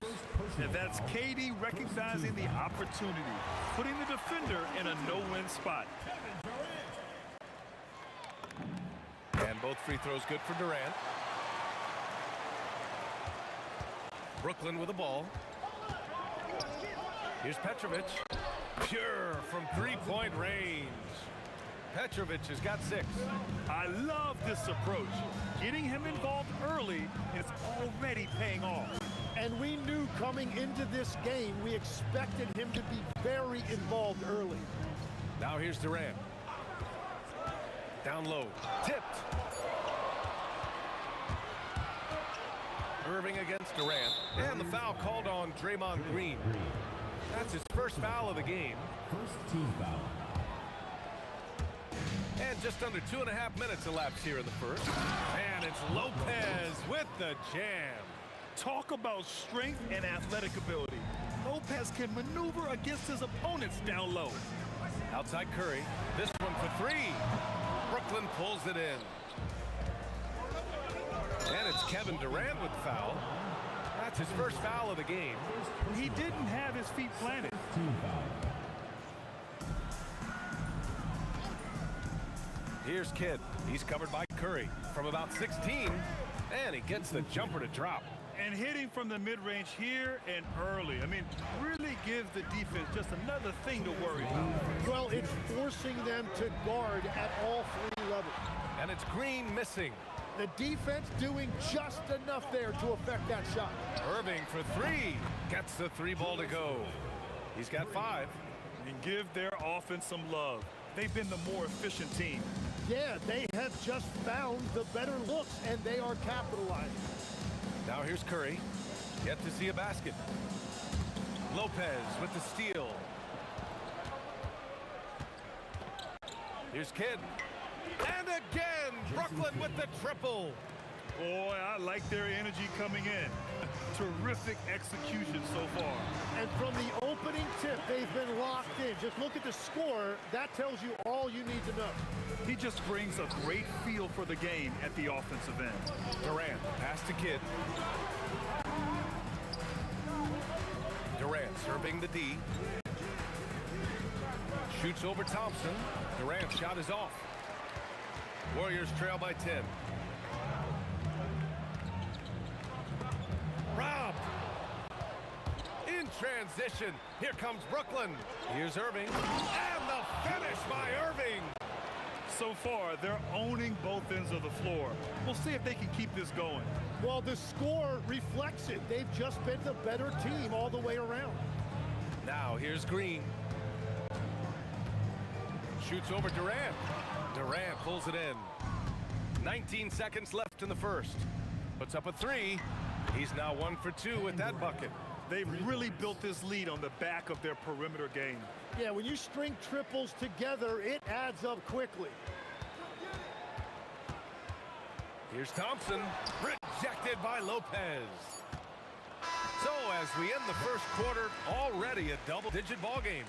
C: And that's KD recognizing the opportunity, putting the defender in a no-win spot.
B: And both free throws good for Durant. Brooklyn with the ball. Here's Petrovic. Pure from three-point range. Petrovic has got 6.
C: I love this approach. Getting him involved early is already paying off.
H: And we knew coming into this game, we expected him to be very involved early.
B: Now here's Durant. Down low. Tipped. Irving against Durant. And the foul called on Draymond Green. That's his first foul of the game.
D: First team foul.
B: And just under 2.5 minutes elapsed here in the first. And it's Lopez with the jam.
C: Talk about strength and athletic ability. Lopez can maneuver against his opponents down low.
B: Outside Curry. This one for 3. Brooklyn pulls it in. And it's Kevin Durant with the foul. That's his first foul of the game.
C: He didn't have his feet planted.
D: Team foul.
B: Here's Kidd. He's covered by Curry from about 16. And he gets the jumper to drop.
C: And hitting from the mid-range here and early. I mean, really gives the defense just another thing to worry about.
H: Well, it's forcing them to guard at all 3 levels.
B: And it's Green missing.
H: The defense doing just enough there to affect that shot.
B: Irving for 3. Gets the 3-ball to go. He's got 5.
C: And give their offense some love. They've been the more efficient team.
H: Yeah, they have just found the better looks, and they are capitalizing.
B: Now here's Curry. Yet to see a basket. Lopez with the steal. Here's Kidd. And again, Brooklyn with the triple.
C: Boy, I like their energy coming in. Terrific execution so far.
H: And from the opening tip, they've been locked in. Just look at the score. That tells you all you need to know.
C: He just brings a great feel for the game at the offensive end.
B: Durant, pass to Kidd. Durant serving the D. Shoots over Thompson. Durant's shot is off. Warriors trail by 10. Robbed. In transition. Here comes Brooklyn. Here's Irving. And the finish by Irving.
C: So far, they're owning both ends of the floor. We'll see if they can keep this going.
H: Well, the score reflects it. They've just been the better team all the way around.
B: Now here's Green. Shoots over Durant. Durant pulls it in. 19 seconds left in the first. Puts up a 3. He's now 1 for 2 with that bucket.
C: They've really built this lead on the back of their perimeter game.
H: Yeah, when you string triples together, it adds up quickly.
B: Here's Thompson. Rejected by Lopez. So as we end the first quarter, already a double-digit ball game.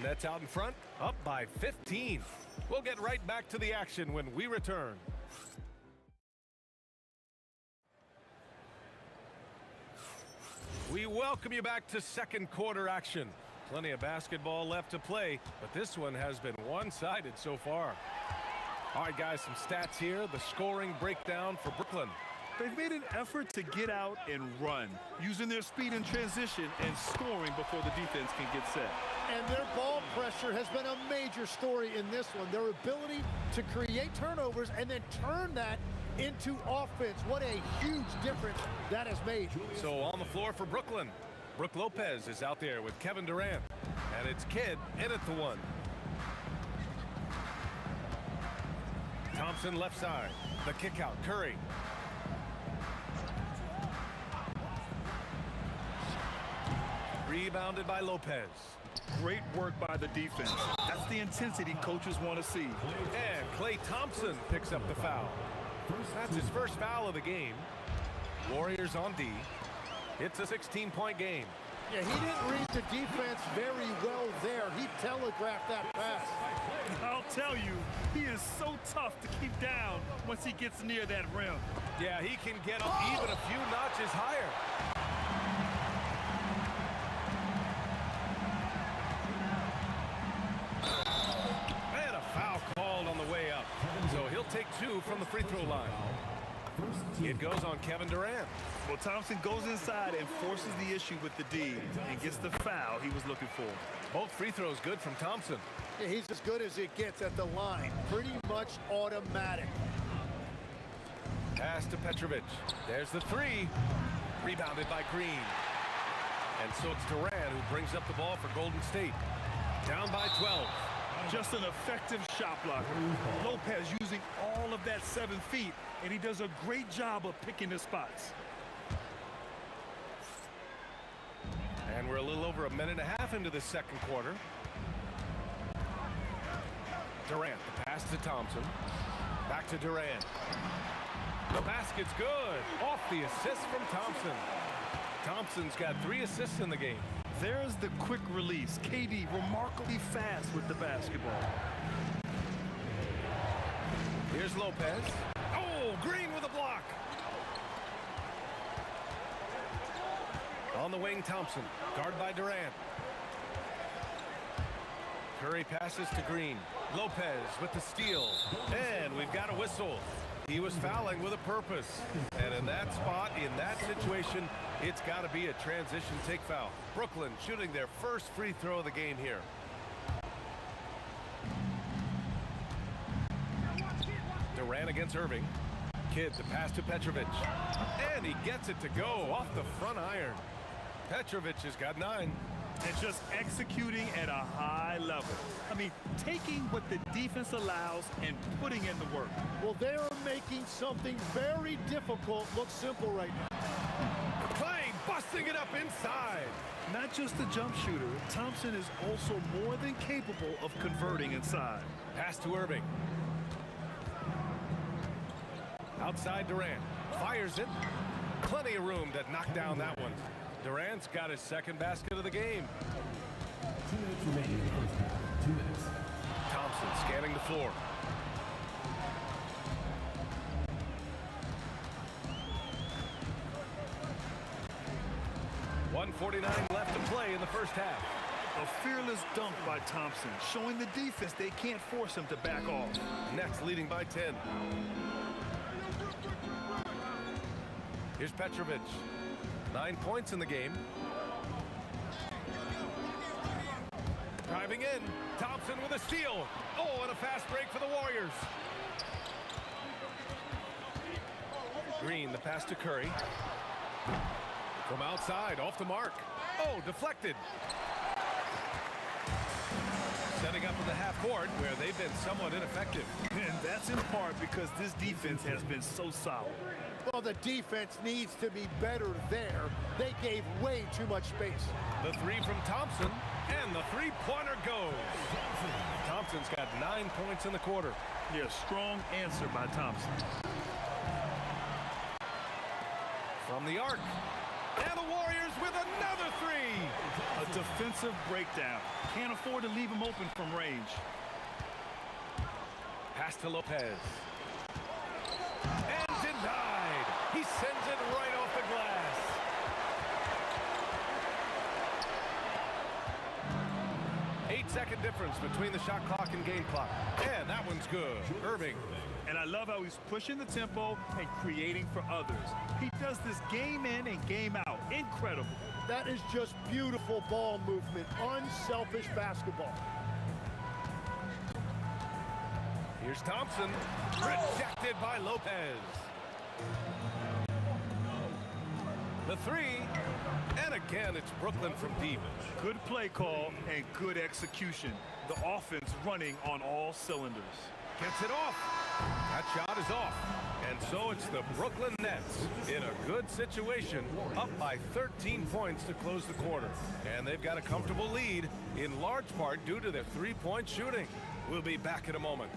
B: Nets out in front, up by 15. We'll get right back to the action when we return. We welcome you back to second quarter action. Plenty of basketball left to play, but this one has been one-sided so far. All right, guys, some stats here. The scoring breakdown for Brooklyn.
C: They've made an effort to get out and run, using their speed in transition and scoring before the defense can get set.
H: And their ball pressure has been a major story in this one. Their ability to create turnovers and then turn that into offense. What a huge difference that has made.
B: So on the floor for Brooklyn, Brook Lopez is out there with Kevin Durant. And it's Kidd in at the 1. Thompson left side. The kick out. Curry. Rebounded by Lopez.
C: Great work by the defense. That's the intensity coaches want to see.
B: And Klay Thompson picks up the foul. That's his first foul of the game. Warriors on D. It's a 16-point game.
H: Yeah, he didn't read the defense very well there. He telegraphed that pass.
C: I'll tell you, he is so tough to keep down once he gets near that rim.
B: Yeah, he can get up even a few notches higher. And a foul called on the way up. So he'll take 2 from the free throw line. It goes on Kevin Durant.
N: Well, Thompson goes inside and forces the issue with the D and gets the foul he was looking for.
B: Both free throws good from Thompson.
H: Yeah, he's as good as it gets at the line. Pretty much automatic.
B: Pass to Petrovic. There's the three. Rebounded by Green. And so it's Durant who brings up the ball for Golden State. Down by 12.
N: Just an effective shot blocker. Lopez using all of that 7 feet, and he does a great job of picking his spots.
B: And we're a little over a minute and a half into the second quarter. Durant, the pass to Thompson. Back to Durant. The basket's good. Off the assist from Thompson. Thompson's got 3 assists in the game.
N: There's the quick release. KD remarkably fast with the basketball.
B: Here's Lopez. Oh, Green with a block. On the wing, Thompson. Guarded by Durant. Curry passes to Green. Lopez with the steal. And we've got a whistle. He was fouling with a purpose. And in that spot, in that situation, it's got to be a transition take foul. Brooklyn shooting their first free throw of the game here. Durant against Irving. Kidd the pass to Petrovic. And he gets it to go off the front iron. Petrovic has got 9.
N: And just executing at a high level. I mean, taking what the defense allows and putting in the work.
H: Well, they're making something very difficult look simple right now.
B: Clay busting it up inside.
N: Not just a jump shooter, Thompson is also more than capable of converting inside.
B: Pass to Irving. Outside Durant. Fires it. Plenty of room to knock down that one. Durant's got his second basket of the game.
D: 2 minutes remaining in the first half. 2 minutes.
B: Thompson scanning the floor. .149 left to play in the first half.
N: A fearless dunk by Thompson, showing the defense they can't force him to back off.
B: Nets leading by 10. Here's Petrovic. 9 points in the game. Driving in. Thompson with a steal. Oh, and a fast break for the Warriors. Green, the pass to Curry. From outside, off the mark. Oh, deflected. Setting up in the half court where they've been somewhat ineffective.
N: And that's in part because this defense has been so solid.
H: Well, the defense needs to be better there. They gave way too much space.
B: The three from Thompson, and the three-pointer goes. Thompson's got 9 points in the quarter.
N: Yeah, strong answer by Thompson.
B: From the arc. And the Warriors with another three.
N: A defensive breakdown. Can't afford to leave him open from range.
B: Pass to Lopez. And denied. He sends it right off the glass. Eight-second difference between the shot clock and game clock. And that one's good. Irving.
N: And I love how he's pushing the tempo and creating for others. He does this game in and game out. Incredible.
H: That is just beautiful ball movement. Unselfish basketball.
B: Here's Thompson. Rejected by Lopez. The three. And again, it's Brooklyn from deep.
N: Good play call and good execution. The offense running on all cylinders.
B: Gets it off. That shot is off. And so it's the Brooklyn Nets in a good situation, up by 13 points to close the quarter. And they've got a comfortable lead, in large part due to their three-point shooting. We'll be back in a moment.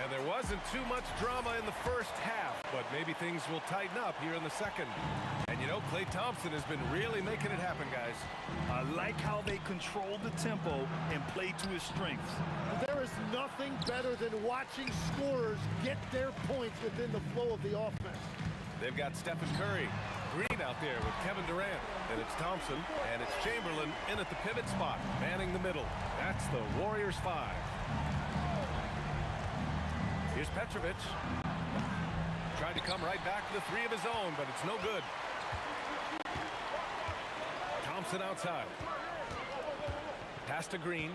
B: And there wasn't too much drama in the first half, but maybe things will tighten up here in the second. And you know, Klay Thompson has been really making it happen, guys.
N: I like how they control the tempo and play to his strengths.
H: There is nothing better than watching scorers get their points within the flow of the offense.
B: They've got Stephen Curry. Green out there with Kevin Durant. And it's Thompson. And it's Chamberlain in at the pivot spot, manning the middle. That's the Warriors 5. Here's Petrovic. Trying to come right back to the three of his own, but it's no good. Thompson outside. Pass to Green.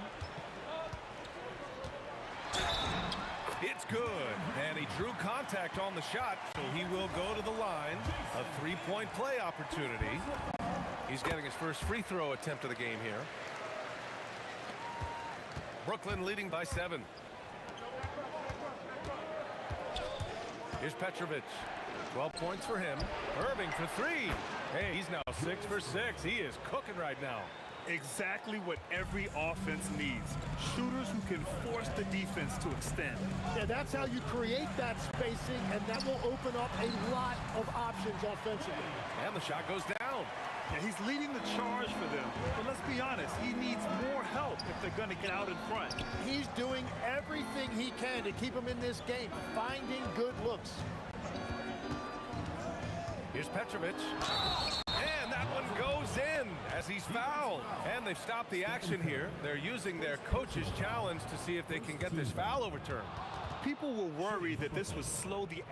B: It's good. And he drew contact on the shot, so he will go to the line. A three-point play opportunity. He's getting his first free throw attempt of the game here. Brooklyn leading by 7. Here's Petrovic. 12 points for him. Irving for 3. Hey, he's now 6 for 6. He is cooking right now.
N: Exactly what every offense needs. Shooters who can force the defense to extend.
H: Yeah, that's how you create that spacing, and that will open up a lot of options offensively.
B: And the shot goes down.
N: Yeah, he's leading the charge for them. But let's be honest, he needs more help if they're going to get out in front.
H: He's doing everything he can to keep them in this game, finding good looks.
B: Here's Petrovic. And that one goes in as he's fouled. And they've stopped the action here. They're using their coach's challenge to see if they can get this foul overturned.
N: People were worried that this would slow the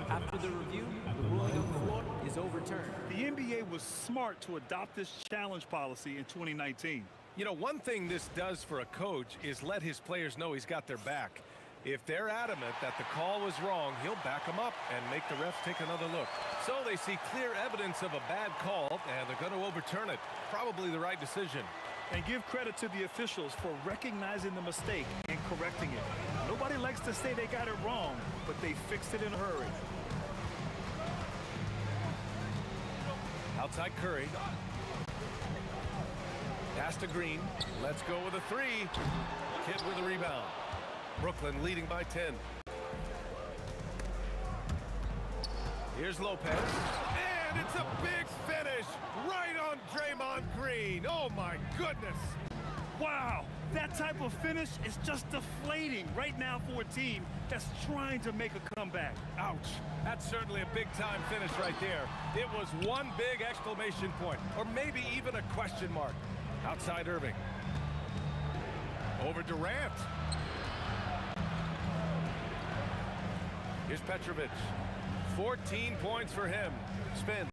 O: After the review, the ruling on the floor is overturned.
N: The NBA was smart to adopt this challenge policy in 2019.
B: You know, one thing this does for a coach is let his players know he's got their back. If they're adamant that the call was wrong, he'll back them up and make the refs take another look. So they see clear evidence of a bad call, and they're going to overturn it. Probably the right decision.
N: And give credit to the officials for recognizing the mistake and correcting it. Nobody likes to say they got it wrong, but they fixed it in a hurry.
B: Outside Curry. Pass to Green. Let's go with a 3. Kidd with a rebound. Brooklyn leading by 10. Here's Lopez. And it's a big finish right on Draymond Green. Oh, my goodness.
N: Wow, that type of finish is just deflating right now for a team that's trying to make a comeback.
B: Ouch. That's certainly a big-time finish right there. It was one big exclamation point, or maybe even a question mark. Outside Irving. Over Durant. Here's Petrovic. 14 points for him. Spins.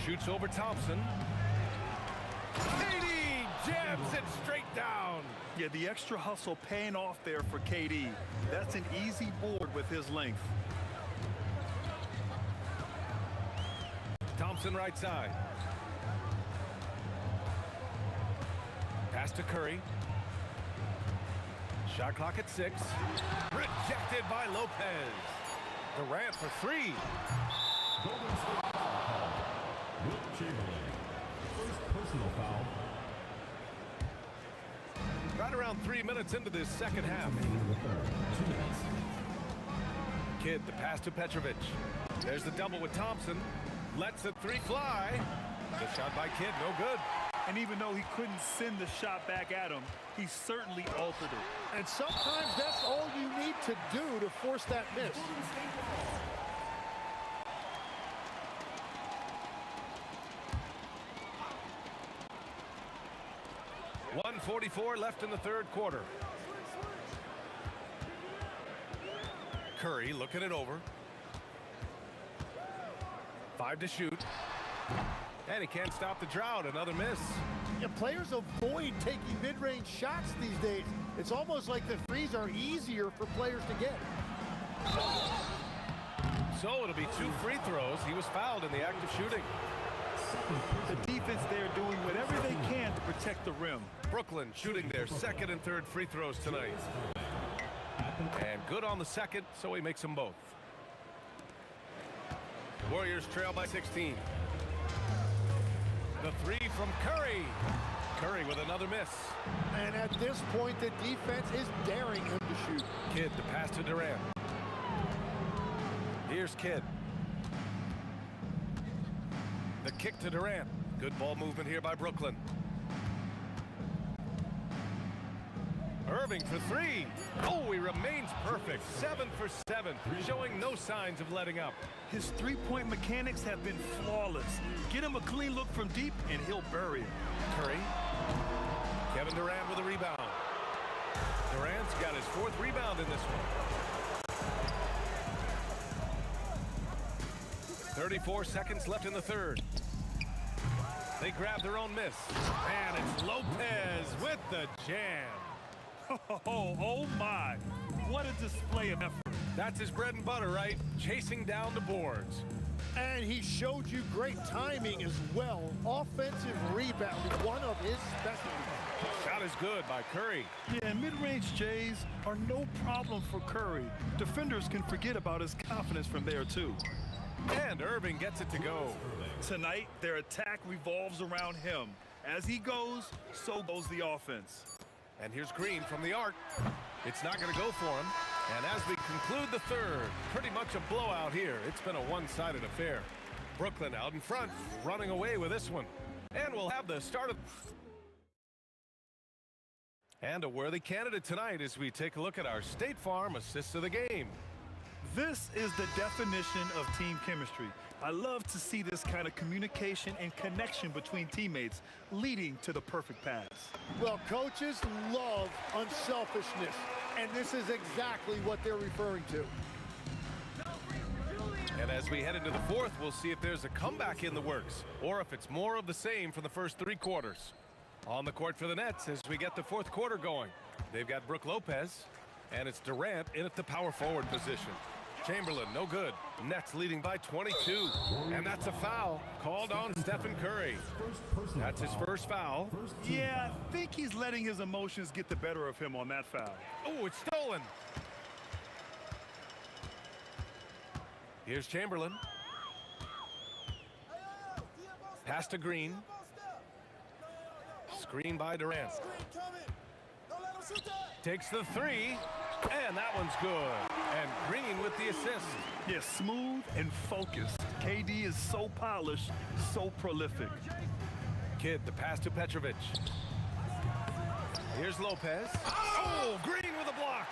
B: Shoots over Thompson. KD jams it straight down.
N: Yeah, the extra hustle paying off there for KD. That's an easy board with his length.
B: Thompson right side. Pass to Curry. Shot clock at 6. Rejected by Lopez. Durant for 3.
D: Golden State foul. Wilt Chamberlain. First personal foul.
B: Right around 3 minutes into this second half.
D: 2 minutes.
B: Kidd, the pass to Petrovic. There's the double with Thompson. Lets the 3 fly. The shot by Kidd, no good.
N: And even though he couldn't send the shot back at him, he certainly altered it.
H: And sometimes that's all you need to do to force that miss.
B: 1:44 left in the third quarter. Curry looking it over. 5 to shoot. And he can't stop the drought. Another miss.
H: Yeah, players avoid taking mid-range shots these days. It's almost like the threes are easier for players to get.
B: So it'll be 2 free throws. He was fouled in the act of shooting.
N: The defense there doing whatever they can to protect the rim.
B: Brooklyn shooting their second and third free throws tonight. And good on the second, so he makes them both. Warriors trail by 16. The 3 from Curry. Curry with another miss.
H: And at this point, the defense is daring him to shoot.
B: Kidd, the pass to Durant. Here's Kidd. The kick to Durant. Good ball movement here by Brooklyn. Irving for three. Oh, he remains perfect. 7 for 7, showing no signs of letting up.
N: His three-point mechanics have been flawless. Get him a clean look from deep, and he'll bury it.
B: Curry. Kevin Durant with a rebound. Durant's got his 4th rebound in this one. 34 seconds left in the third. They grab their own miss. And it's Lopez with the jam.
N: Oh my. What a display of effort.
B: That's his bread and butter, right? Chasing down the boards.
H: And he showed you great timing as well. Offensive rebounding, one of his specialties.
B: Shot is good by Curry.
N: Yeah, mid-range Jays are no problem for Curry. Defenders can forget about his confidence from there, too.
B: And Irving gets it to go.
N: Tonight, their attack revolves around him. As he goes, so goes the offense.
B: And here's Green from the arc. It's not going to go for him. And as we conclude the third, pretty much a blowout here. It's been a one-sided affair. Brooklyn out in front, running away with this one. And we'll have the start of... And a worthy candidate tonight as we take a look at our State Farm assists of the game.
N: This is the definition of team chemistry. I love to see this kind of communication and connection between teammates leading to the perfect pass.
H: Well, coaches love unselfishness, and this is exactly what they're referring to.
B: And as we head into the fourth, we'll see if there's a comeback in the works or if it's more of the same for the first 3 quarters. On the court for the Nets as we get the fourth quarter going. They've got Brook Lopez, and it's Durant in at the power forward position. Chamberlain, no good. Nets leading by 22. And that's a foul called on Stephen Curry. That's his first foul.
N: Yeah, I think he's letting his emotions get the better of him on that foul.
B: Oh, it's stolen. Here's Chamberlain. Pass to Green. Screen by Durant. Takes the three. And that one's good. And Green with the assist.
N: Yeah, smooth and focused. KD is so polished, so prolific.
B: Kidd, the pass to Petrovic. Here's Lopez. Oh, Green with a block.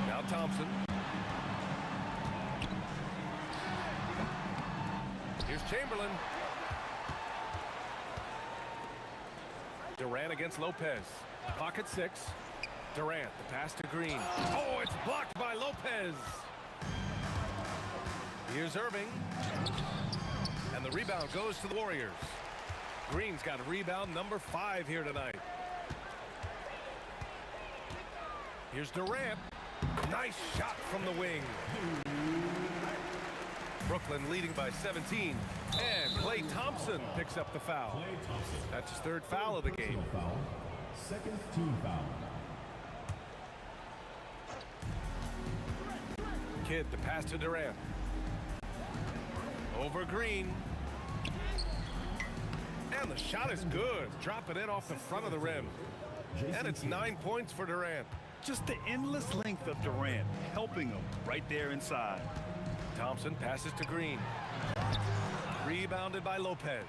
B: Now Thompson. Here's Chamberlain. Durant against Lopez. Pocket 6. Durant, the pass to Green. Oh, it's blocked by Lopez. Here's Irving. And the rebound goes to the Warriors. Green's got rebound number 5 here tonight. Here's Durant. Nice shot from the wing. Brooklyn leading by 17. And Klay Thompson picks up the foul. That's his 3rd foul of the game.
D: Second team foul.
B: Kidd, the pass to Durant. Over Green. And the shot is good. Drop it in off the front of the rim. And it's 9 points for Durant.
N: Just the endless length of Durant, helping him right there inside.
B: Thompson passes to Green. Rebounded by Lopez.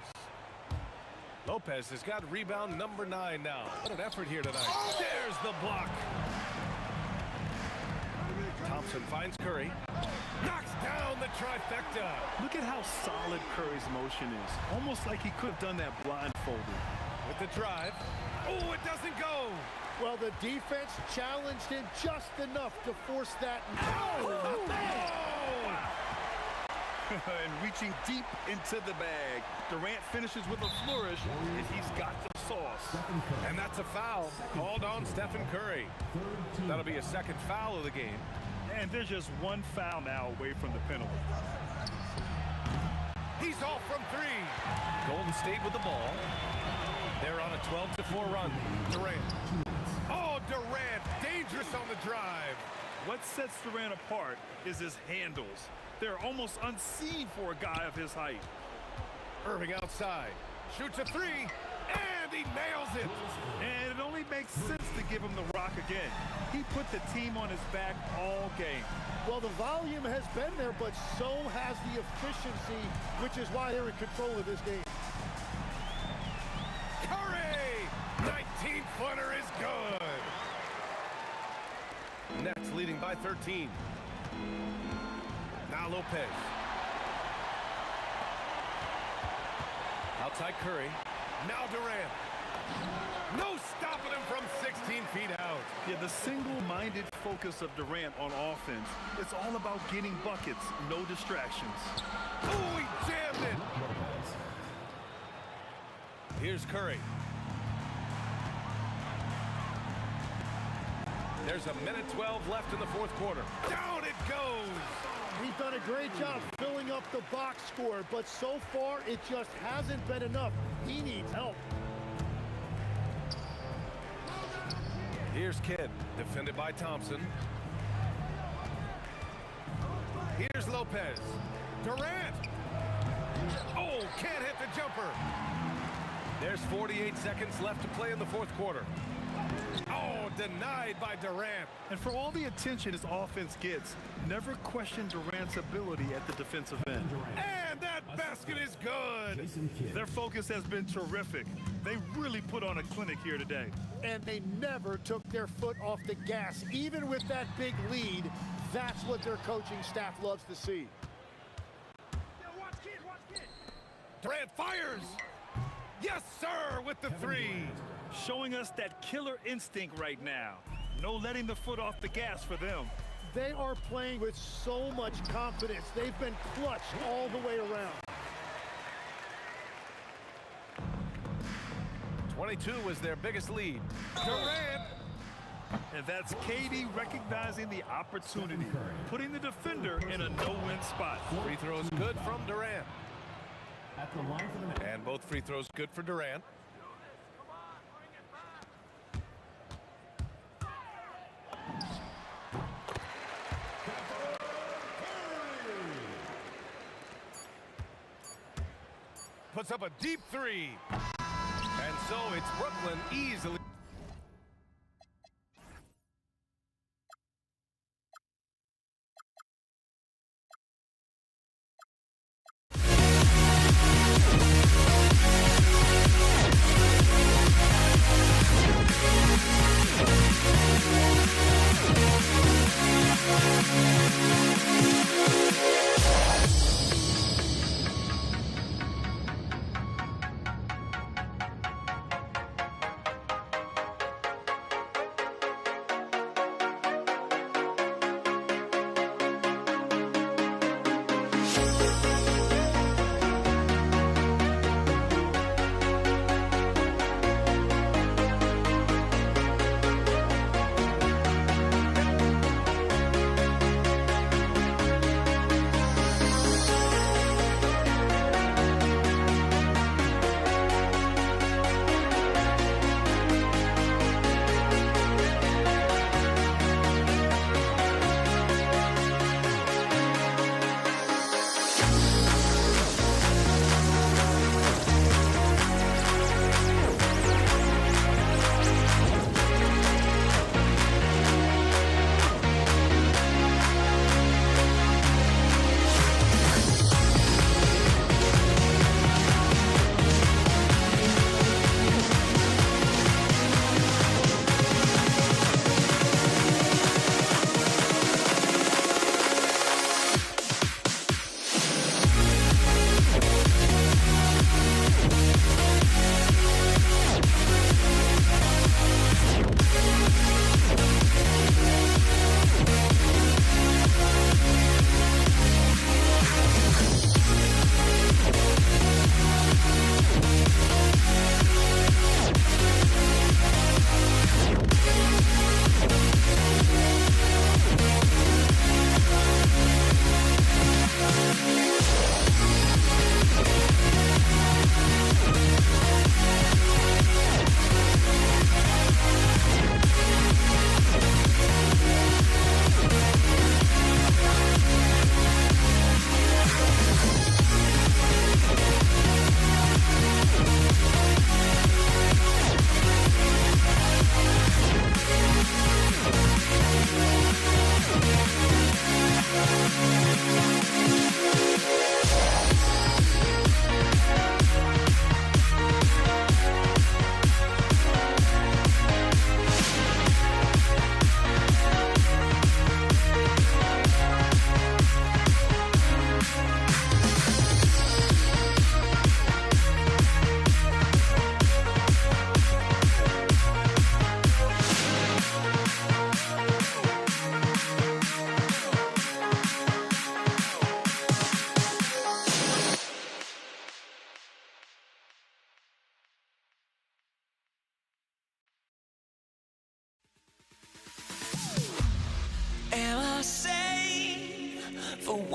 B: Lopez has got rebound number 9 now. What an effort here tonight. There's the block. Thompson finds Curry. Knocks down the trifecta.
N: Look at how solid Curry's motion is. Almost like he could have done that blindfolded.
B: With the drive. Oh, it doesn't go.
H: Well, the defense challenged him just enough to force that.
N: Oh, man! And reaching deep into the bag. Durant finishes with a flourish, and he's got the sauce.
B: And that's a foul called on Stephen Curry. That'll be a 2nd foul of the game.
N: And there's just 1 foul now away from the penalty.
B: He's off from 3. Golden State with the ball. They're on a 12-4 run. Durant. Oh, Durant, dangerous on the drive.
N: What sets Durant apart is his handles. They're almost unseen for a guy of his height.
B: Irving outside. Shoots a 3. And he nails it.
N: And it only makes sense to give him the rock again. He put the team on his back all game.
H: Well, the volume has been there, but so has the efficiency, which is why they're in control of this game.
B: Curry! 19 three-footer is good. Nets leading by 13. Now Lopez. Outside Curry. Now Durant. No stopping him from 16 feet out.
N: Yeah, the single-minded focus of Durant on offense. It's all about getting buckets, no distractions.
B: Oh, he jammed it. Here's Curry. There's a minute 12 left in the fourth quarter. Down it goes.
H: He's done a great job filling up the box score, but so far it just hasn't been enough. He needs help.
B: Here's Kidd, defended by Thompson. Here's Lopez. Durant. Oh, can't hit the jumper. There's 48 seconds left to play in the fourth quarter. Oh, denied by Durant.
N: And for all the attention his offense gets, never question Durant's ability at the defensive end.
B: And that basket is good.
N: Their focus has been terrific. They really put on a clinic here today.
H: And they never took their foot off the gas. Even with that big lead, that's what their coaching staff loves to see.
B: Durant fires. Yes, sir, with the three.
N: Showing us that killer instinct right now. No letting the foot off the gas for them.
H: They are playing with so much confidence. They've been clutch all the way around.
B: 22 was their biggest lead. Durant.
N: And that's KD recognizing the opportunity, putting the defender in a no-win spot.
B: Free throws good from Durant.
D: At the line for the net.
B: And both free throws good for Durant. Puts up a deep three. And so it's Brooklyn easily.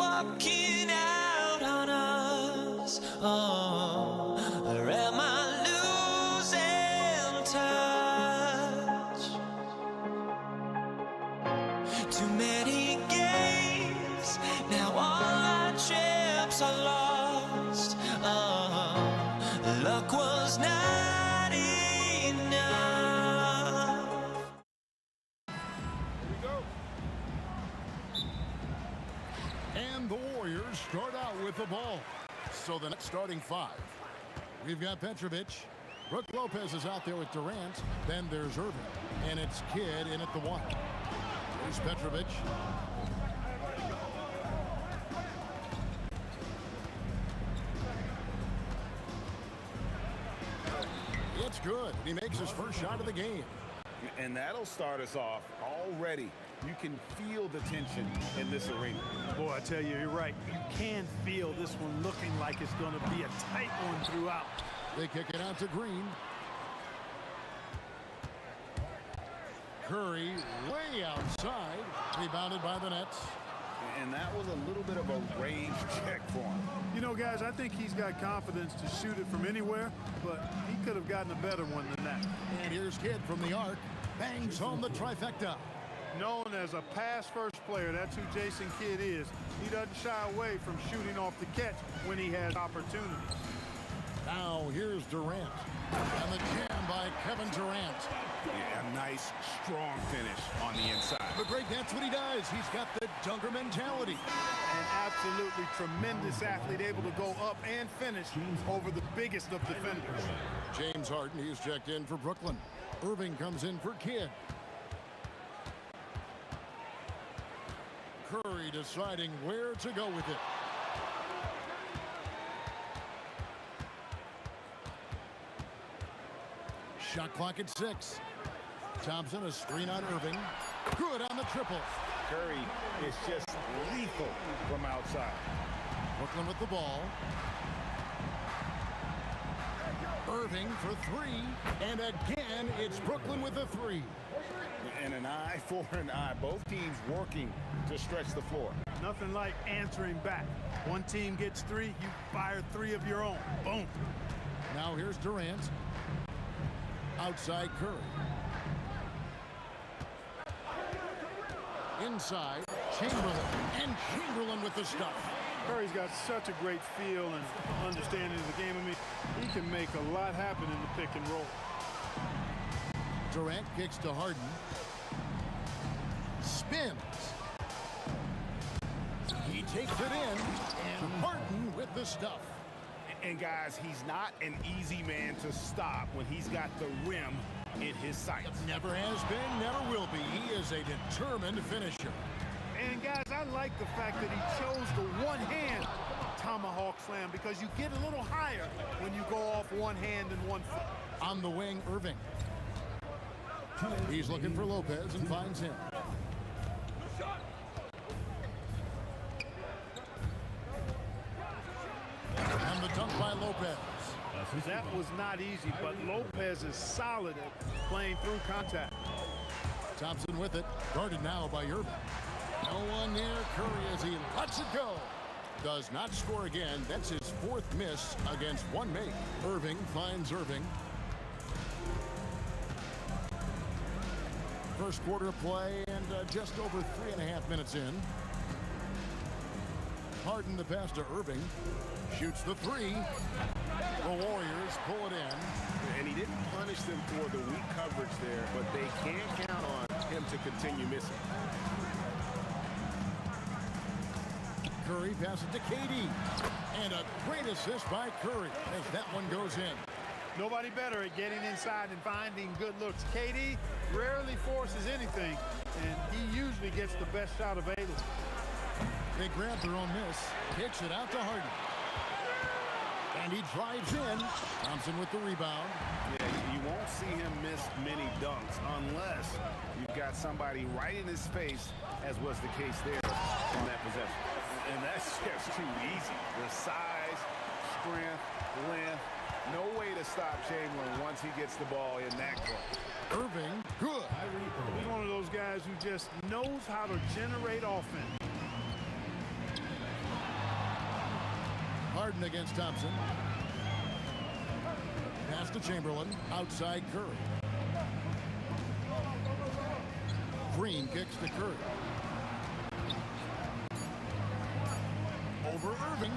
A: walking out on us? Oh, or am I losing touch? Too many games, now all our chips are lost. Oh, luck was not enough.
F: And the Warriors start out with the ball. So the next starting five. We've got Petrovic. Brook Lopez is out there with Durant. Then there's Irving. And it's Kidd in at the one. Here's Petrovic. It's good. He makes his first shot of the game.
E: And that'll start us off already. You can feel the tension in this arena.
C: Boy, I tell you, you're right. You can feel this one looking like it's going to be a tight one throughout.
F: They kick it out to Green. Curry way outside. Rebounded by the Nets.
E: And that was a little bit of a range check for him.
C: You know, guys, I think he's got confidence to shoot it from anywhere, but he could have gotten a better one than that.
F: And here's Kidd from the arc. Bangs home the trifecta.
C: Known as a pass-first player, that's who Jason Kidd is. He doesn't shy away from shooting off the catch when he has opportunities.
F: Now here's Durant. And the jam by Kevin Durant.
E: Yeah, a nice, strong finish on the inside.
F: But great, that's what he does. He's got the dunker mentality.
C: An absolutely tremendous athlete, able to go up and finish over the biggest of defenders.
F: James Harden, he's checked in for Brooklyn. Irving comes in for Kidd. Curry deciding where to go with it. Shot clock at 6. Thompson, a screen on Irving. Good on the triple.
E: Curry is just lethal from outside.
F: Brooklyn with the ball. Irving for 3. And again, it's Brooklyn with a 3.
E: And an eye for an eye. Both teams working to stretch the floor.
C: Nothing like answering back. One team gets 3, you fire 3 of your own. Boom.
F: Now here's Durant. Outside Curry. Inside Chamberlain. And Chamberlain with the stuff.
C: Curry's got such a great feel and understanding of the game. I mean, he can make a lot happen in the pick and roll.
F: Durant kicks to Harden. Spins. He takes it in. And Harden with the stuff.
E: And guys, he's not an easy man to stop when he's got the rim in his sights.
F: Never has been, never will be. He is a determined finisher.
C: And guys, I like the fact that he chose the one-hand tomahawk slam because you get a little higher when you go off one hand and one foot.
F: On the wing, Irving. He's looking for Lopez and finds him. And the dunk by Lopez.
C: That was not easy, but Lopez is solid at playing through contact.
F: Thompson with it. Guarded now by Irving. No one near Curry as he lets it go. Does not score again. That's his 4th miss against one make. Irving finds Irving. First quarter of play and just over 3.5 minutes in. Harden the pass to Irving. Shoots the 3. The Warriors pull it in.
E: And he didn't punish them for the weak coverage there, but they can't count on him to continue missing.
F: Curry passes to KD. And a great assist by Curry as that one goes in.
C: Nobody better at getting inside and finding good looks. KD rarely forces anything, and he usually gets the best shot available.
F: They grab their own miss. Kicks it out to Harden. And he drives in. Thompson with the rebound.
E: Yeah, you won't see him miss many dunks unless you've got somebody right in his face, as was the case there in that possession. And that's just too easy. The size, strength, length, no way to stop Chamberlain once he gets the ball in that close.
F: Irving, good.
C: He's one of those guys who just knows how to generate offense.
F: Harden against Thompson. Pass to Chamberlain. Outside Curry. Green kicks to Curry. Over Irving.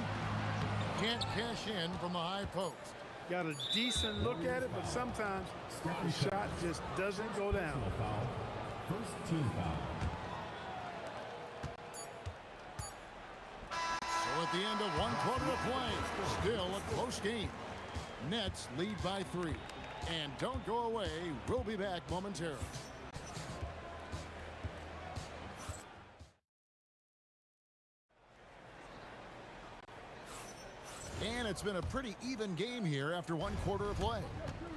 F: Can't cash in from the high post.
C: Got a decent look at it, but sometimes the shot just doesn't go down.
D: First team foul.
F: So at the end of 1 quarter of play, still a close game. Nets lead by 3. And don't go away. We'll be back momentarily. And it's been a pretty even game here after 1 quarter of play.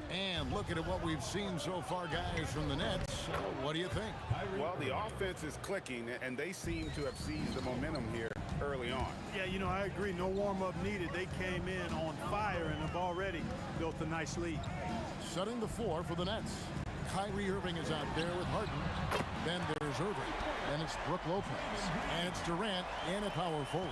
F: And looking at what we've seen so far, guys, from the Nets, what do you think?
E: Well, the offense is clicking, and they seem to have seized the momentum here early on.
C: Yeah, you know, I agree. No warm-up needed. They came in on fire and have already built a nice lead.
F: Setting the floor for the Nets. Kyrie Irving is out there with Harden. Then there's Irving. Then it's Brook Lopez. And it's Durant in a power forward.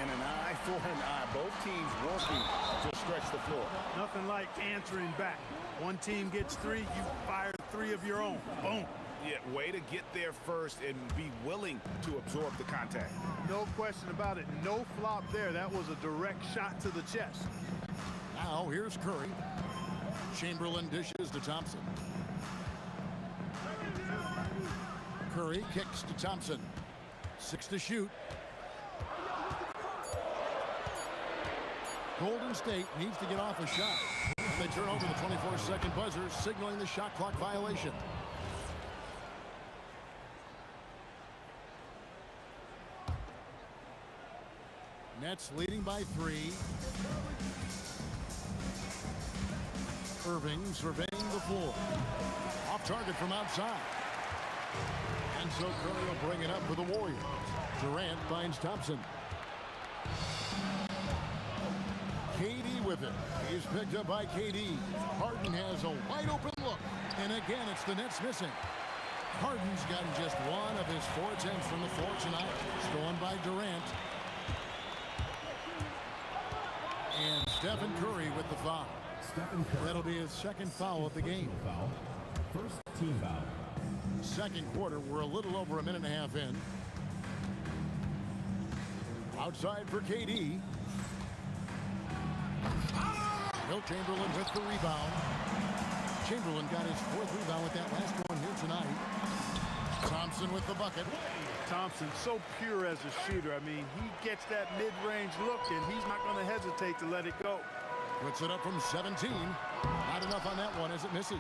E: And an eye for an eye. Both teams working to stretch the floor.
C: Nothing like answering back. One team gets 3, you fire 3 of your own. Boom.
E: Yeah, way to get there first and be willing to absorb the contact.
C: No question about it. No flop there. That was a direct shot to the chest.
F: Now here's Curry. Chamberlain dishes to Thompson. Curry kicks to Thompson. 6 to shoot. Golden State needs to get off a shot. They turn over the 24-second buzzer, signaling the shot clock violation. Nets leading by 3. Irving surveying the floor. Off target from outside. And so Curry will bring it up for the Warriors. Durant finds Thompson. KD with it. He's picked up by KD. Harden has a wide open look. And again, it's the Nets missing. Harden's gotten just 1 of his 4 attempts from the floor tonight. Stolen by Durant. And Stephen Curry with the foul. That'll be his 2nd foul of the game.
D: First team foul.
F: 2nd quarter, we're a little over a minute and a half in. Outside for KD. Wilt Chamberlain with the rebound. Chamberlain got his 4th rebound with that last one here tonight. Thompson with the bucket.
C: Thompson, so pure as a shooter. I mean, he gets that mid-range look, and he's not going to hesitate to let it go.
F: Puts it up from 17. Not enough on that one as it misses.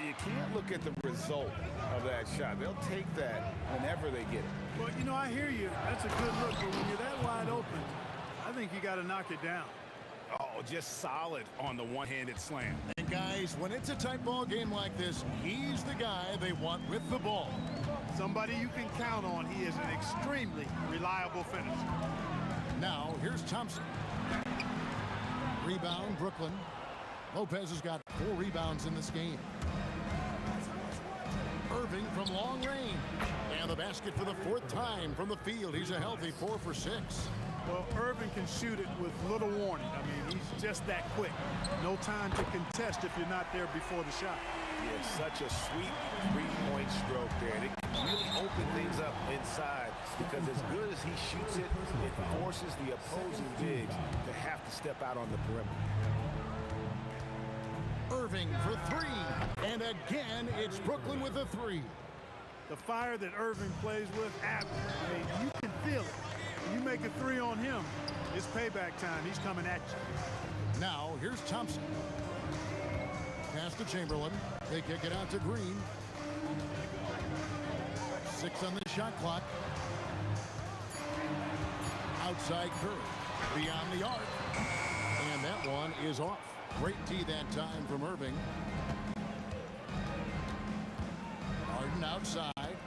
E: You can't look at the result of that shot. They'll take that whenever they get it.
C: Well, you know, I hear you. That's a good look, but when you're that wide open, I think you got to knock it down.
E: Oh, just solid on the one-handed slam.
F: And guys, when it's a tight ball game like this, he's the guy they want with the ball.
C: Somebody you can count on. He is an extremely reliable finisher.
F: Now, here's Thompson. Rebound, Brooklyn. Lopez has got 4 rebounds in this game. Irving from long range. And the basket for the 4th time from the field. He's a healthy 4 for 6.
C: Well, Irving can shoot it with little warning. I mean, he's just that quick. No time to contest if you're not there before the shot.
G: Yeah, such a sweet 3-point stroke there. It can really open things up inside because as good as he shoots it, it forces the opposing bigs to have to step out on the perimeter.
F: Irving for 3. And again, it's Brooklyn with a 3.
C: The fire that Irving plays with, I mean, you can feel it. You make a 3 on him, it's payback time. He's coming at you.
F: Now, here's Thompson. Pass to Chamberlain. They kick it out to Green. 6 on the shot clock. Outside Curry. Beyond the arc. And that one is off. Great D that time from Irving. Harden outside.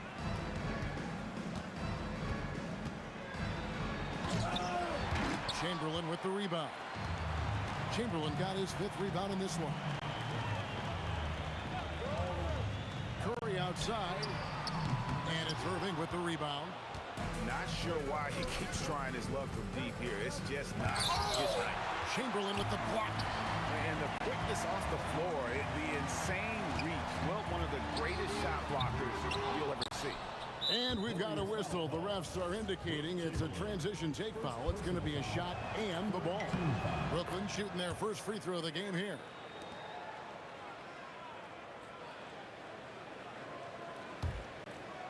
F: Chamberlain with the rebound. Chamberlain got his 5th rebound in this one. Curry outside. And it's Irving with the rebound.
G: Not sure why he keeps trying his luck from deep here. It's just not his night.
F: Chamberlain with the block.
G: And the quickness off the floor, the insane reach. Well, one of the greatest shot blockers you'll ever see.
F: And we've got a whistle. The refs are indicating it's a transition take foul. It's going to be a shot and the ball. Brooklyn shooting their first free throw of the game here.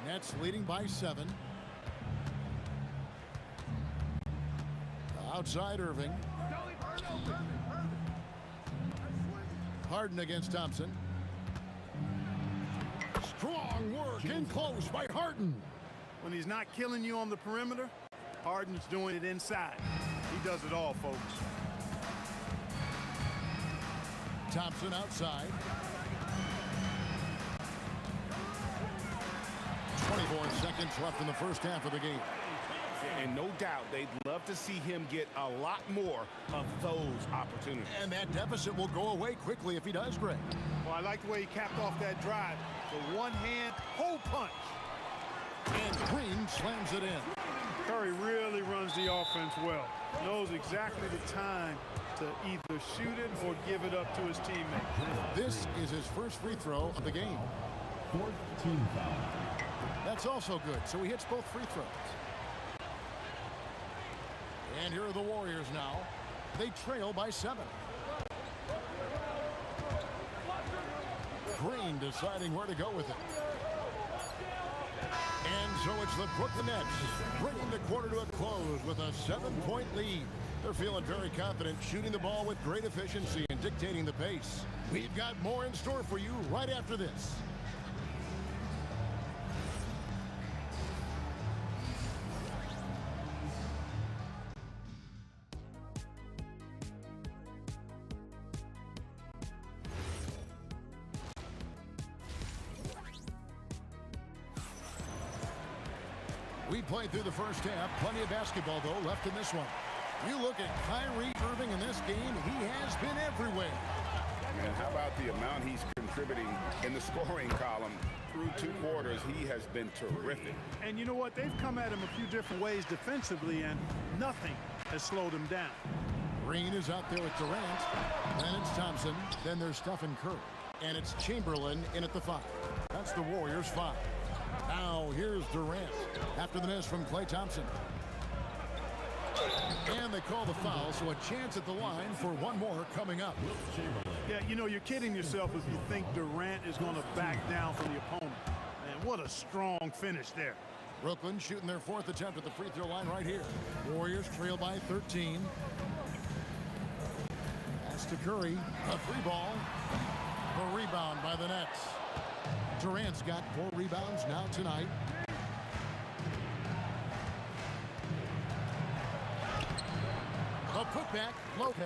F: Nets leading by 7. Outside Irving. Harden against Thompson. Strong work in close by Harden.
C: When he's not killing you on the perimeter, Harden's doing it inside. He does it all, folks.
F: Thompson outside. 24 seconds left in the first half of the game.
G: And no doubt they'd love to see him get a lot more of those opportunities.
F: And that deficit will go away quickly if he does, Greg.
C: Well, I like the way he capped off that drive. The one-hand hole punch.
F: And Green slams it in.
C: Curry really runs the offense well. Knows exactly the time to either shoot it or give it up to his teammate.
F: This is his first free throw of the game.
D: 4th team foul.
F: That's also good, so he hits both free throws. And here are the Warriors now. They trail by 7. Green deciding where to go with it. And so it's the Brooklyn Nets bringing the quarter to a close with a 7-point lead. They're feeling very confident, shooting the ball with great efficiency and dictating the pace. We've got more in store for you right after this. We played through the first half. Plenty of basketball, though, left in this one. You look at Kyrie Irving in this game, he has been everywhere.
G: And how about the amount he's contributing in the scoring column through 2 quarters? He has been terrific.
C: And you know what? They've come at him a few different ways defensively, and nothing has slowed him down.
F: Green is out there with Durant. Then it's Thompson. Then there's Stephen Curry. And it's Chamberlain in at the 5. That's the Warriors' 5. Now here's Durant after the miss from Klay Thompson. And they call the foul, so a chance at the line for one more coming up.
C: Yeah, you know, you're kidding yourself if you think Durant is going to back down from the opponent. Man, what a strong finish there.
F: Brooklyn shooting their 4th attempt at the free throw line right here. Warriors trail by 13. Pass to Curry. A free ball. The rebound by the Nets. Durant's got 4 rebounds now tonight. A putback, Lopez.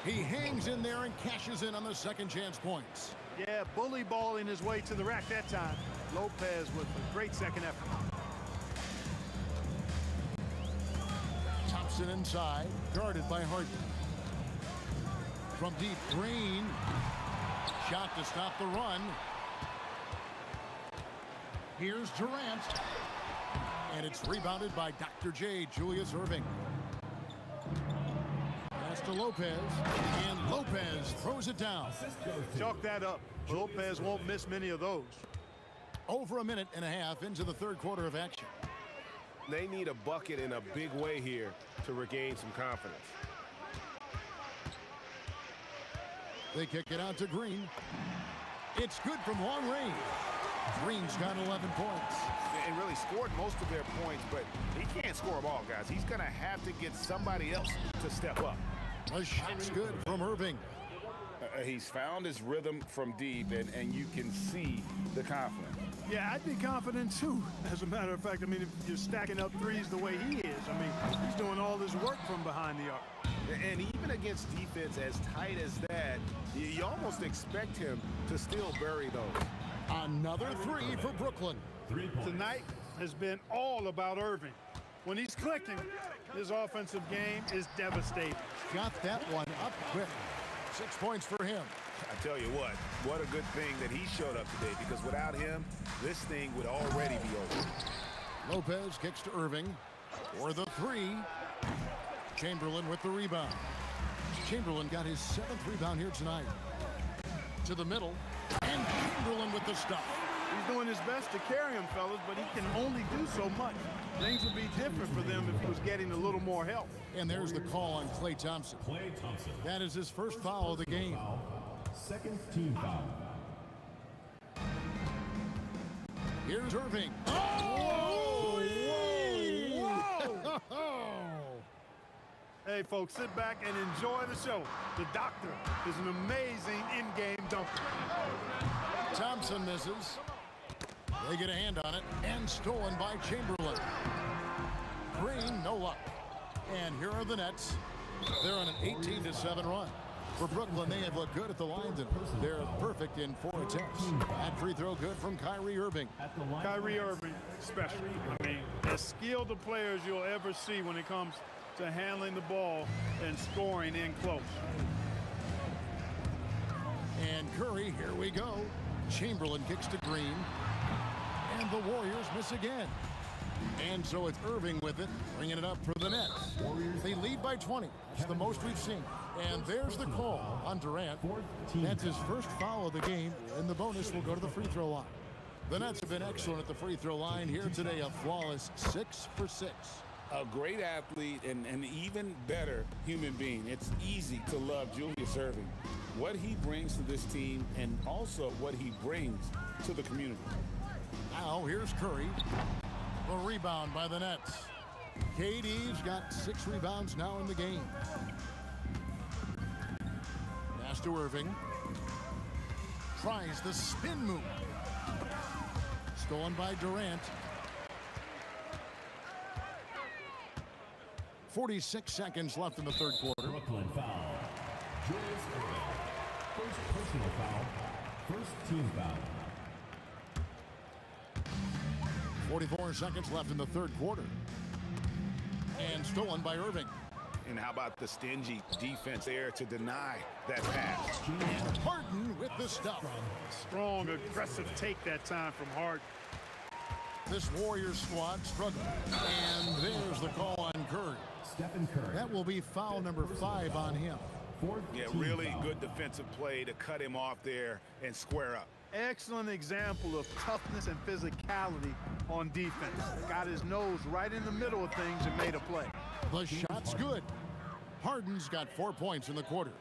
F: He hangs in there and cashes in on the second chance points.
C: Yeah, bully balling his way to the rack that time. Lopez with a great second effort.
F: Thompson inside, guarded by Harden. From deep, Green. Shot to stop the run. Here's Durant. And it's rebounded by Dr. J, Julius Irving. Pass to Lopez. And Lopez throws it down.
C: Chalk that up. Lopez won't miss many of those.
F: Over a minute and a half into the third quarter of action.
G: They need a bucket in a big way here to regain some confidence.
F: They kick it out to Green. It's good from long range. Green's got 11 points.
G: And really scored most of their points, but he can't score them all, guys. He's going to have to get somebody else to step up.
F: The shot's good from Irving.
G: He's found his rhythm from deep, and you can see the confidence.
C: Yeah, I'd be confident, too. As a matter of fact, I mean, if you're stacking up threes the way he is, I mean, he's doing all this work from behind the arc.
G: And even against defense as tight as that, you almost expect him to still bury those.
F: Another 3 for Brooklyn.
C: Tonight has been all about Irving. When he's clicking, his offensive game is devastating.
F: Got that one up quick. 6 points for him.
G: I tell you what a good thing that he showed up today, because without him, this thing would already be over.
F: Lopez kicks to Irving for the three. Chamberlain with the rebound. Chamberlain got his 7th rebound here tonight. To the middle, and Chamberlain with the stop.
C: He's doing his best to carry him, fellas, but he can only do so much. Things would be different for them if he was getting a little more help.
F: And there's the call on Klay Thompson.
D: Klay Thompson.
F: That is his first foul of the game.
D: Second team foul.
F: Here's Irving.
C: Oh! Whoa! Hey, folks, sit back and enjoy the show. The doctor is an amazing in-game dunker.
F: Thompson misses. They get a hand on it, and stolen by Chamberlain. Green, no luck. And here are the Nets. They're on an 18-7 run. For Brooklyn, they have looked good at the line tonight. They're perfect in 4 attempts. That free throw good from Kyrie Irving.
C: Kyrie Irving, special. I mean, as skilled a players you'll ever see when it comes to handling the ball and scoring in close.
F: And Curry, here we go. Chamberlain kicks to Green. And the Warriors miss again. And so it's Irving with it, bringing it up for the Nets. They lead by 20. That's the most we've seen. And there's the call on Durant. That's his first foul of the game, and the bonus will go to the free throw line. The Nets have been excellent at the free throw line here today, a flawless 6 for 6.
E: A great athlete and an even better human being. It's easy to love Julius Irving. What he brings to this team and also what he brings to the community.
F: Now here's Curry. The rebound by the Nets. KD's got 6 rebounds now in the game. Pass to Irving. Tries the spin move. Stolen by Durant. 46 seconds left in the third quarter.
D: Brooklyn foul. Julius Irving. First personal foul. First team foul.
F: 44 seconds left in the third quarter. And stolen by Irving.
G: And how about the stingy defense there to deny that pass?
F: And Harden with the stuff.
C: Strong, aggressive take that time from Harden.
F: This Warriors squad struggling. And there's the call on Curry.
D: Stephen Curry.
F: That will be foul number 5 on him.
G: Yeah, really good defensive play to cut him off there and square up.
C: Excellent example of toughness and physicality on defense. Got his nose right in the middle of things and made a play.
F: The shot's good. Harden's got 4 points in the quarter.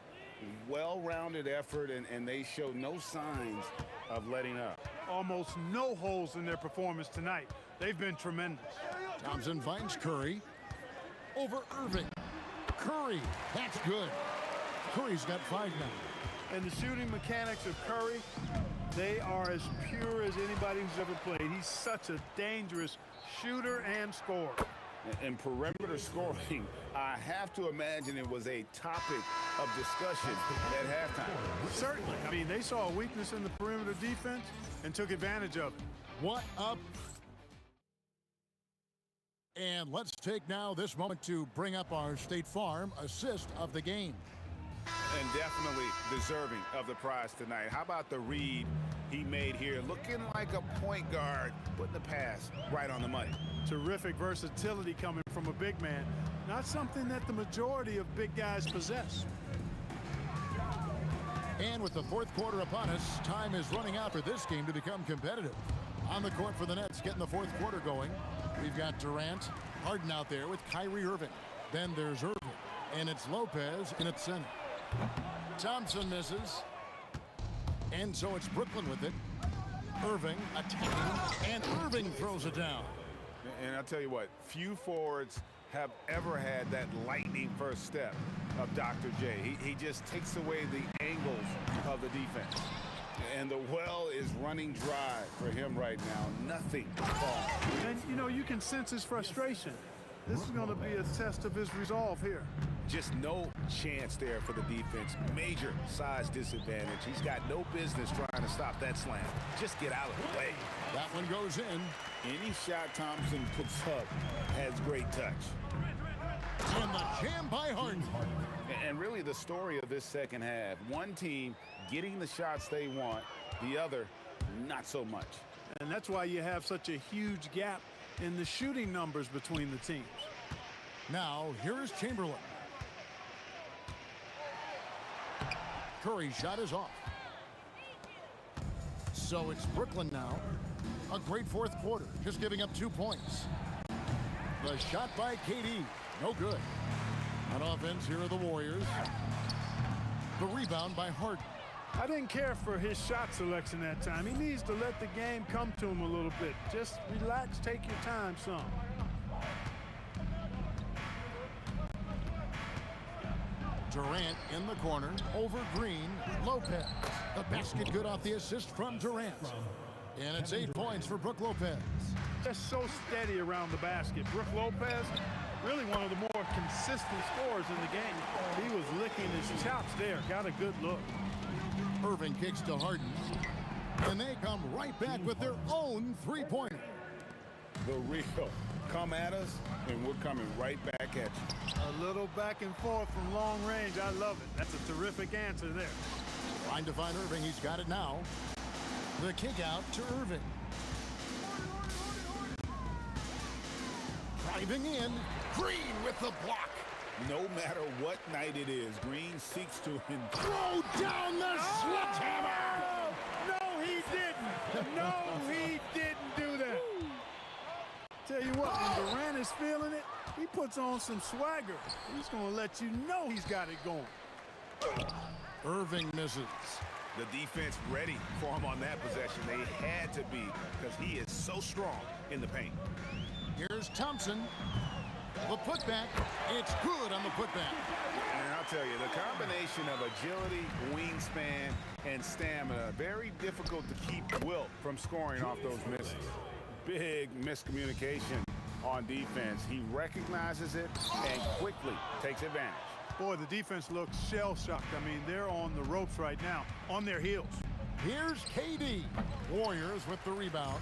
G: Well-rounded effort, and they show no signs of letting up.
C: Almost no holes in their performance tonight. They've been tremendous.
F: Thompson finds Curry. Over Irving. Curry, that's good. Curry's got 5 now.
C: And the shooting mechanics of Curry, they are as pure as anybody who's ever played. He's such a dangerous shooter and scorer.
G: And perimeter scoring, I have to imagine it was a topic of discussion at halftime.
C: Certainly. I mean, they saw a weakness in the perimeter defense and took advantage of it.
F: What up? And let's take now this moment to bring up our State Farm assist of the game.
G: And definitely deserving of the prize tonight. How about the read he made here? Looking like a point guard, putting the pass right on the money.
C: Terrific versatility coming from a big man. Not something that the majority of big guys possess.
F: And with the fourth quarter upon us, time is running out for this game to become competitive. On the court for the Nets, getting the fourth quarter going. We've got Durant, Harden out there with Kyrie Irving. Then there's Irving, and it's Lopez in its center. Thompson misses. And so it's Brooklyn with it. Irving attacking, and Irving throws it down.
G: And I'll tell you what, few forwards have ever had that lightning first step of Dr. J. He just takes away the angles of the defense. And the well is running dry for him right now. Nothing falls.
C: And, you know, you can sense his frustration. This is going to be a test of his resolve here.
G: Just no chance there for the defense. Major size disadvantage. He's got no business trying to stop that slam. Just get out of the way.
F: That one goes in.
G: Any shot Thompson puts up has great touch.
F: And the jam by Harden.
G: And really the story of this second half, one team getting the shots they want, the other not so much.
C: And that's why you have such a huge gap in the shooting numbers between the teams.
F: Now, here is Chamberlain. Curry's shot is off. So it's Brooklyn now. A great fourth quarter, just giving up 2 points. The shot by KD, no good. On offense, here are the Warriors. The rebound by Harden.
C: I didn't care for his shot selection that time. He needs to let the game come to him a little bit. Just relax, take your time some.
F: Durant in the corner, over Green, Lopez. The basket good off the assist from Durant. And it's 8 points for Brook Lopez.
C: Just so steady around the basket. Brook Lopez, really one of the more consistent scorers in the game. He was licking his chops there. Got a good look.
F: Irving kicks to Harden. And they come right back with their own three-pointer.
E: The real. Come at us, and we're coming right back at you.
C: A little back and forth from long range. I love it. That's a terrific answer there.
F: Trying to find Irving. He's got it now. The kick out to Irving. Driving in. Green with the block.
E: No matter what night it is, Green seeks to
F: throw down the sledgehammer.
C: No, he didn't. No, he didn't do that. Tell you what, when Durant is feeling it, he puts on some swagger. He's going to let you know he's got it going.
F: Irving misses.
G: The defense ready for him on that possession. They had to be because he is so strong in the paint.
F: Here's Thompson. The putback. It's good on the putback.
G: And I'll tell you, the combination of agility, wingspan, and stamina, very difficult to keep Wilt from scoring off those misses. Big miscommunication on defense. He recognizes it and quickly takes advantage.
C: Boy, the defense looks shell-shocked. I mean, they're on the ropes right now, on their heels.
F: Here's KD. Warriors with the rebound.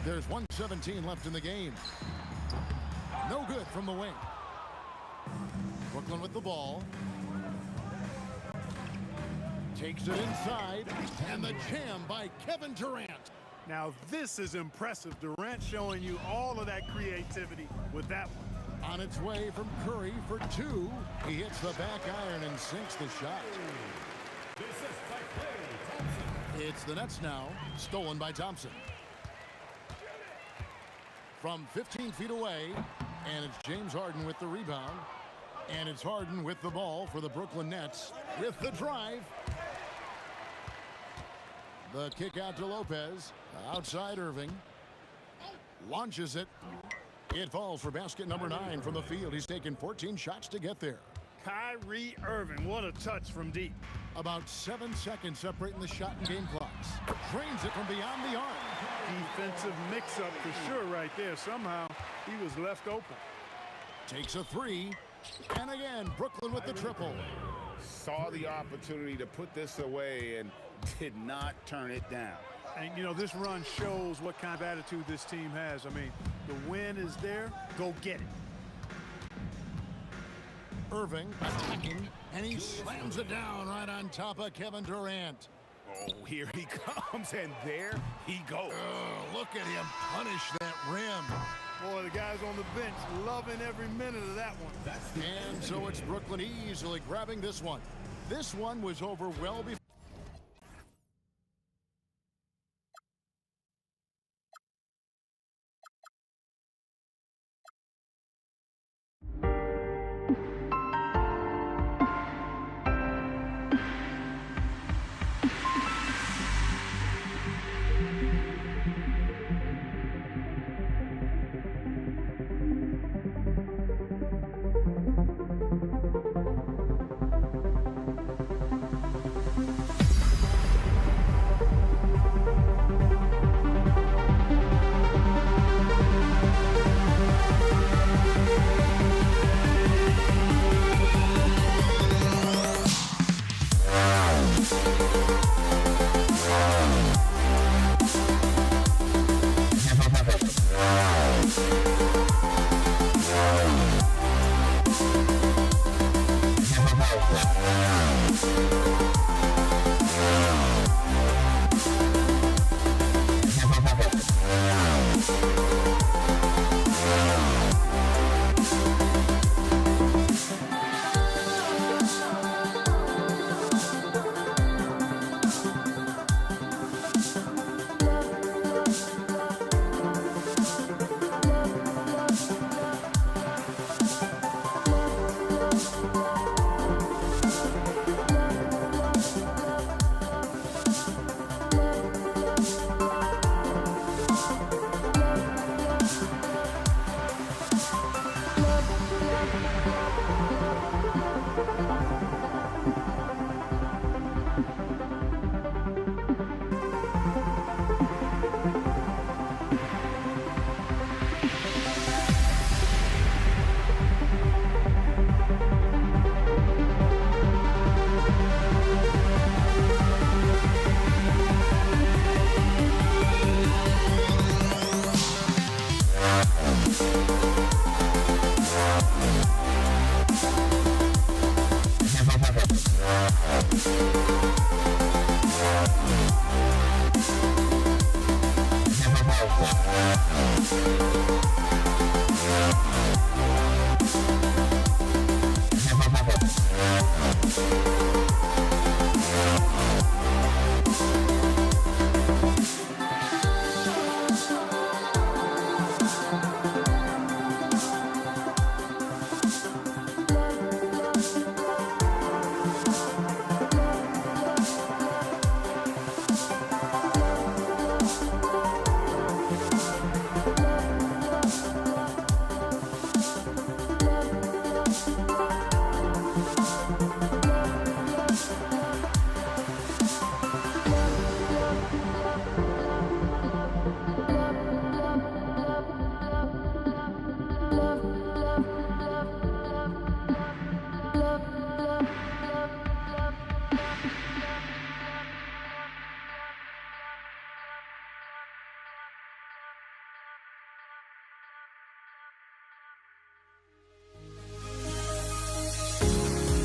F: There's 1:17 left in the game. No good from the wing. Brooklyn with the ball. Takes it inside. And the jam by Kevin Durant.
C: Now, this is impressive. Durant showing you all of that creativity with that one.
F: On its way from Curry for two. He hits the back iron and sinks the shot. It's the Nets now. Stolen by Thompson. From 15 feet away. And it's James Harden with the rebound. And it's Harden with the ball for the Brooklyn Nets with the drive. The kick out to Lopez. Outside Irving. Launches it. It falls for basket number 9 from the field. He's taken 14 shots to get there.
C: Kyrie Irving, what a touch from deep.
F: About 7 seconds separating the shot and game clocks. Drains it from beyond the arc.
C: Defensive mix-up for sure right there. Somehow he was left open.
F: Takes a three. And again, Brooklyn with the triple.
G: Saw the opportunity to put this away and did not turn it down.
C: And, you know, this run shows what kind of attitude this team has. I mean, the win is there. Go get it.
F: Irving attacking, and he slams it down right on top of Kevin Durant.
G: Oh, here he comes, and there he goes.
F: Oh, look at him punish that rim.
C: Boy, the guys on the bench loving every minute of that one.
F: And so it's Brooklyn easily grabbing this one. This one was over well before.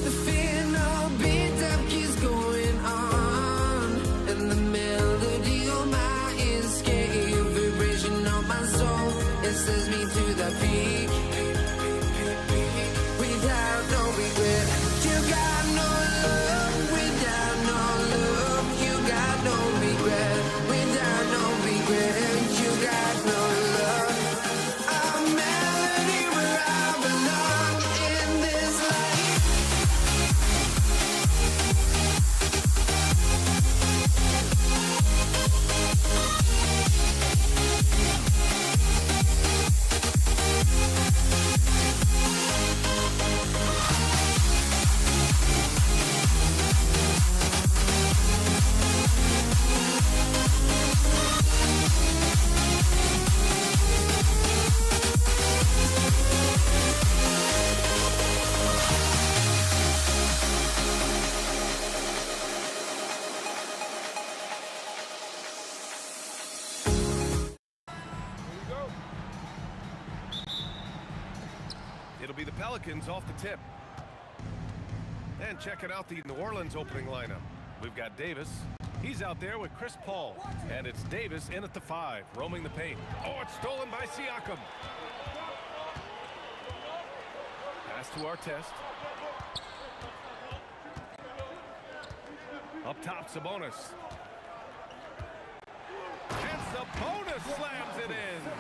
A: The fear no beat up keeps going on, and the melody on my ears carry a vibration on my soul. It sends me to the peak without no regret. You got no love without no love. You got no regret without no regret. You got no love. A melody where I belong in this life.
B: It'll be the Pelicans off the tip. And checking out the New Orleans opening lineup. We've got Davis. He's out there with Chris Paul. And it's Davis in at the 5, roaming the paint. Oh, it's stolen by Siakam. Pass to Artest. Up top, Sabonis. And Sabonis slams it in.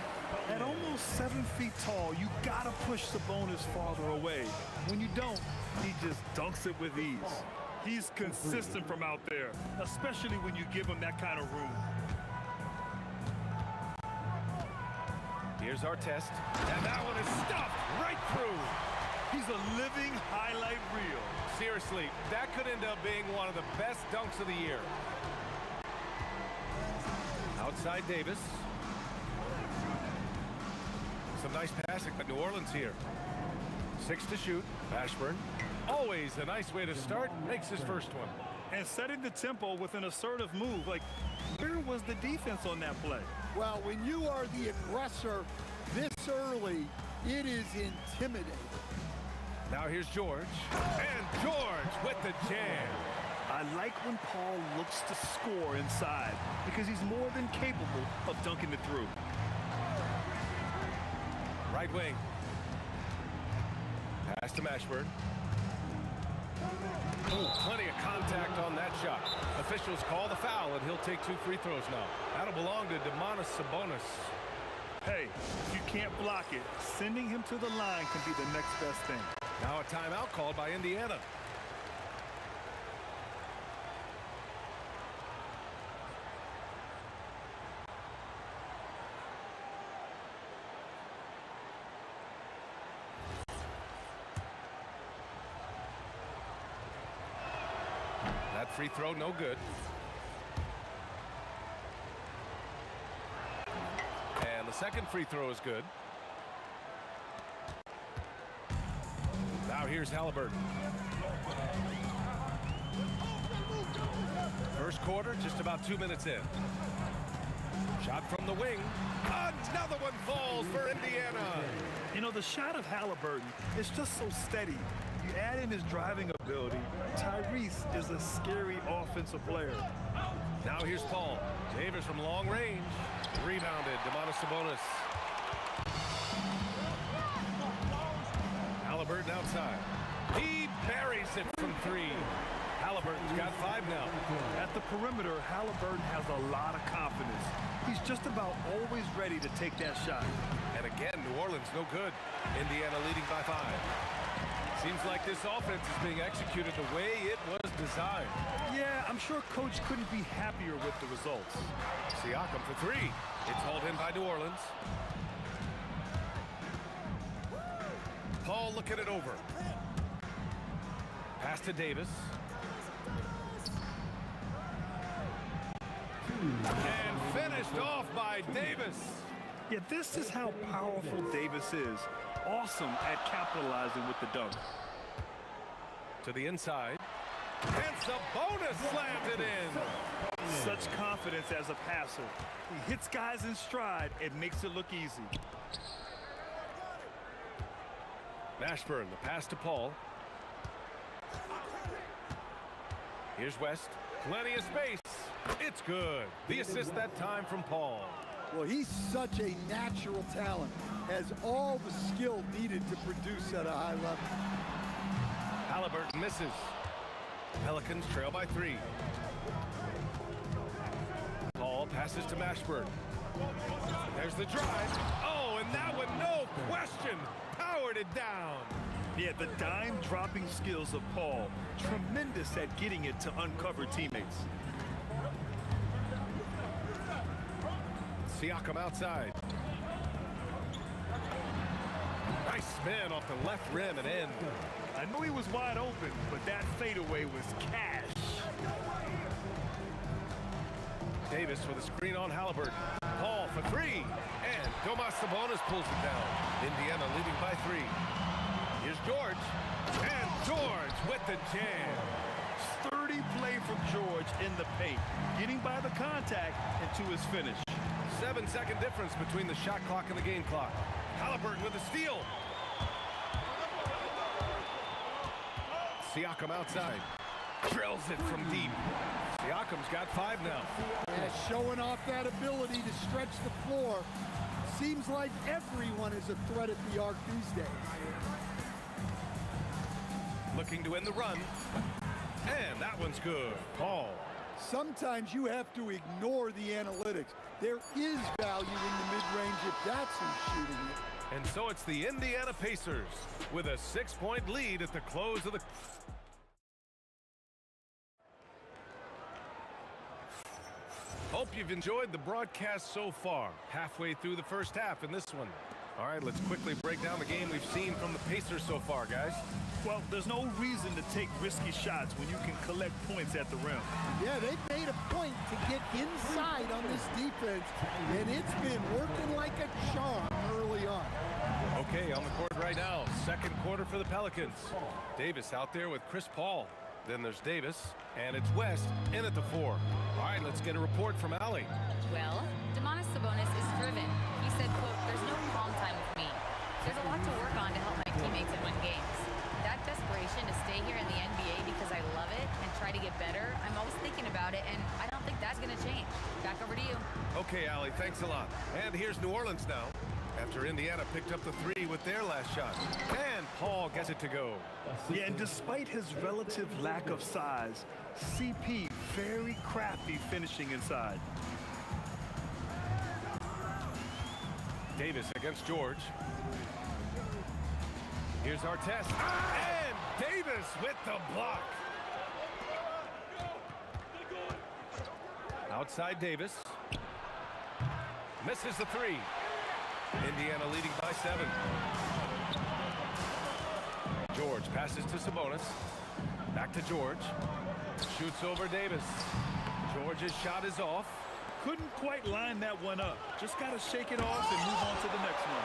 N: At almost 7 feet tall, you gotta push Sabonis farther away. When you don't, he just dunks it with ease. He's consistent from out there, especially when you give him that kind of room.
B: Here's Artest. And that one is stuffed right through.
N: He's a living highlight reel.
B: Seriously, that could end up being one of the best dunks of the year. Outside Davis. Some nice passing by New Orleans here. 6 to shoot. Ashburn. Always a nice way to start. Makes his first one.
N: And setting the tempo with an assertive move. Like, where was the defense on that play?
H: Well, when you are the aggressor this early, it is intimidating.
B: Now here's George. And George with the jam.
N: I like when Paul looks to score inside because he's more than capable of dunking it through.
B: Right wing. Pass to Mashburn. Oh, plenty of contact on that shot. Officials call the foul, and he'll take 2 free throws now. That'll belong to Domantas Sabonis.
N: Hey, if you can't block it, sending him to the line can be the next best thing.
B: Now a timeout called by Indiana. That free throw, no good. And the second free throw is good. Now here's Halliburton. First quarter, just about 2 minutes in. Shot from the wing. Another one falls for Indiana.
N: You know, the shot of Halliburton is just so steady. You add in his driving ability. Tyrese is a scary offensive player.
B: Now here's Paul. Davis from long range. Rebounded. Domantas Sabonis. Halliburton outside. He buries it from three. Halliburton's got 5 now.
N: At the perimeter, Halliburton has a lot of confidence. He's just about always ready to take that shot.
B: And again, New Orleans no good. Indiana leading by 5. Seems like this offense is being executed the way it was designed.
N: Yeah, I'm sure Coach couldn't be happier with the results.
B: Siakam for 3. It's hauled in by New Orleans. Paul looking it over. Pass to Davis. And finished off by Davis.
N: Yeah, this is how powerful Davis is. Awesome at capitalizing with the dunk.
B: To the inside. And Sabonis slammed it in.
N: Such confidence as a passer. He hits guys in stride and makes it look easy.
B: Mashburn, the pass to Paul. Here's West. Plenty of space. It's good. The assist that time from Paul.
H: Well, he's such a natural talent. Has all the skill needed to produce at a high level.
B: Halliburton misses. Pelicans trail by 3. Paul passes to Mashburn. There's the drive. Oh, and that one, no question, powered it down.
N: Yeah, the dime dropping skills of Paul. Tremendous at getting it to uncover teammates.
B: Siakam outside. Nice spin off the left rim and in.
N: I knew he was wide open, but that fadeaway was cash.
B: Davis with a screen on Halliburton. Paul for 3. And Domantas Sabonis pulls it down. Indiana leading by 3. Here's George. And George with the jam.
N: Sturdy play from George in the paint, getting by the contact and to his finish.
B: 7-second difference between the shot clock and the game clock. Halliburton with a steal. Siakam outside. Drills it from deep. Siakam's got 5 now.
H: And showing off that ability to stretch the floor. Seems like everyone is a threat at the arc these days.
B: Looking to end the run. And that one's good. Paul.
H: Sometimes you have to ignore the analytics. There is value in the mid-range if that's who's shooting it.
B: And so it's the Indiana Pacers with a 6-point lead at the close of the... Hope you've enjoyed the broadcast so far. Halfway through the first half in this one. All right, let's quickly break down the game we've seen from the Pacers so far, guys.
N: Well, there's no reason to take risky shots when you can collect points at the rim.
H: Yeah, they've made a point to get inside on this defense, and it's been working like a charm early on.
B: Okay, on the court right now, second quarter for the Pelicans. Davis out there with Chris Paul. Then there's Davis, and it's West in at the 4. All right, let's get a report from Allie.
L: Well, Domantas Sabonis is driven. He said, quote, "There's no calm time with me. There's a lot to work on to help my teammates and win games. That desperation to stay here in the NBA because I love it and try to get better, I'm always thinking about it, and I don't think that's going to change. Back over to you."
B: Okay, Allie, thanks a lot. And here's New Orleans now. After Indiana picked up the 3 with their last shot. And Paul gets it to go.
N: Yeah, and despite his relative lack of size, CP very crafty finishing inside.
B: Davis against George. Here's Artest. And Davis with the block. Outside Davis. Misses the 3. Indiana leading by 7. George passes to Sabonis. Back to George. Shoots over Davis. George's shot is off.
N: Couldn't quite line that one up. Just got to shake it off and move on to the next one.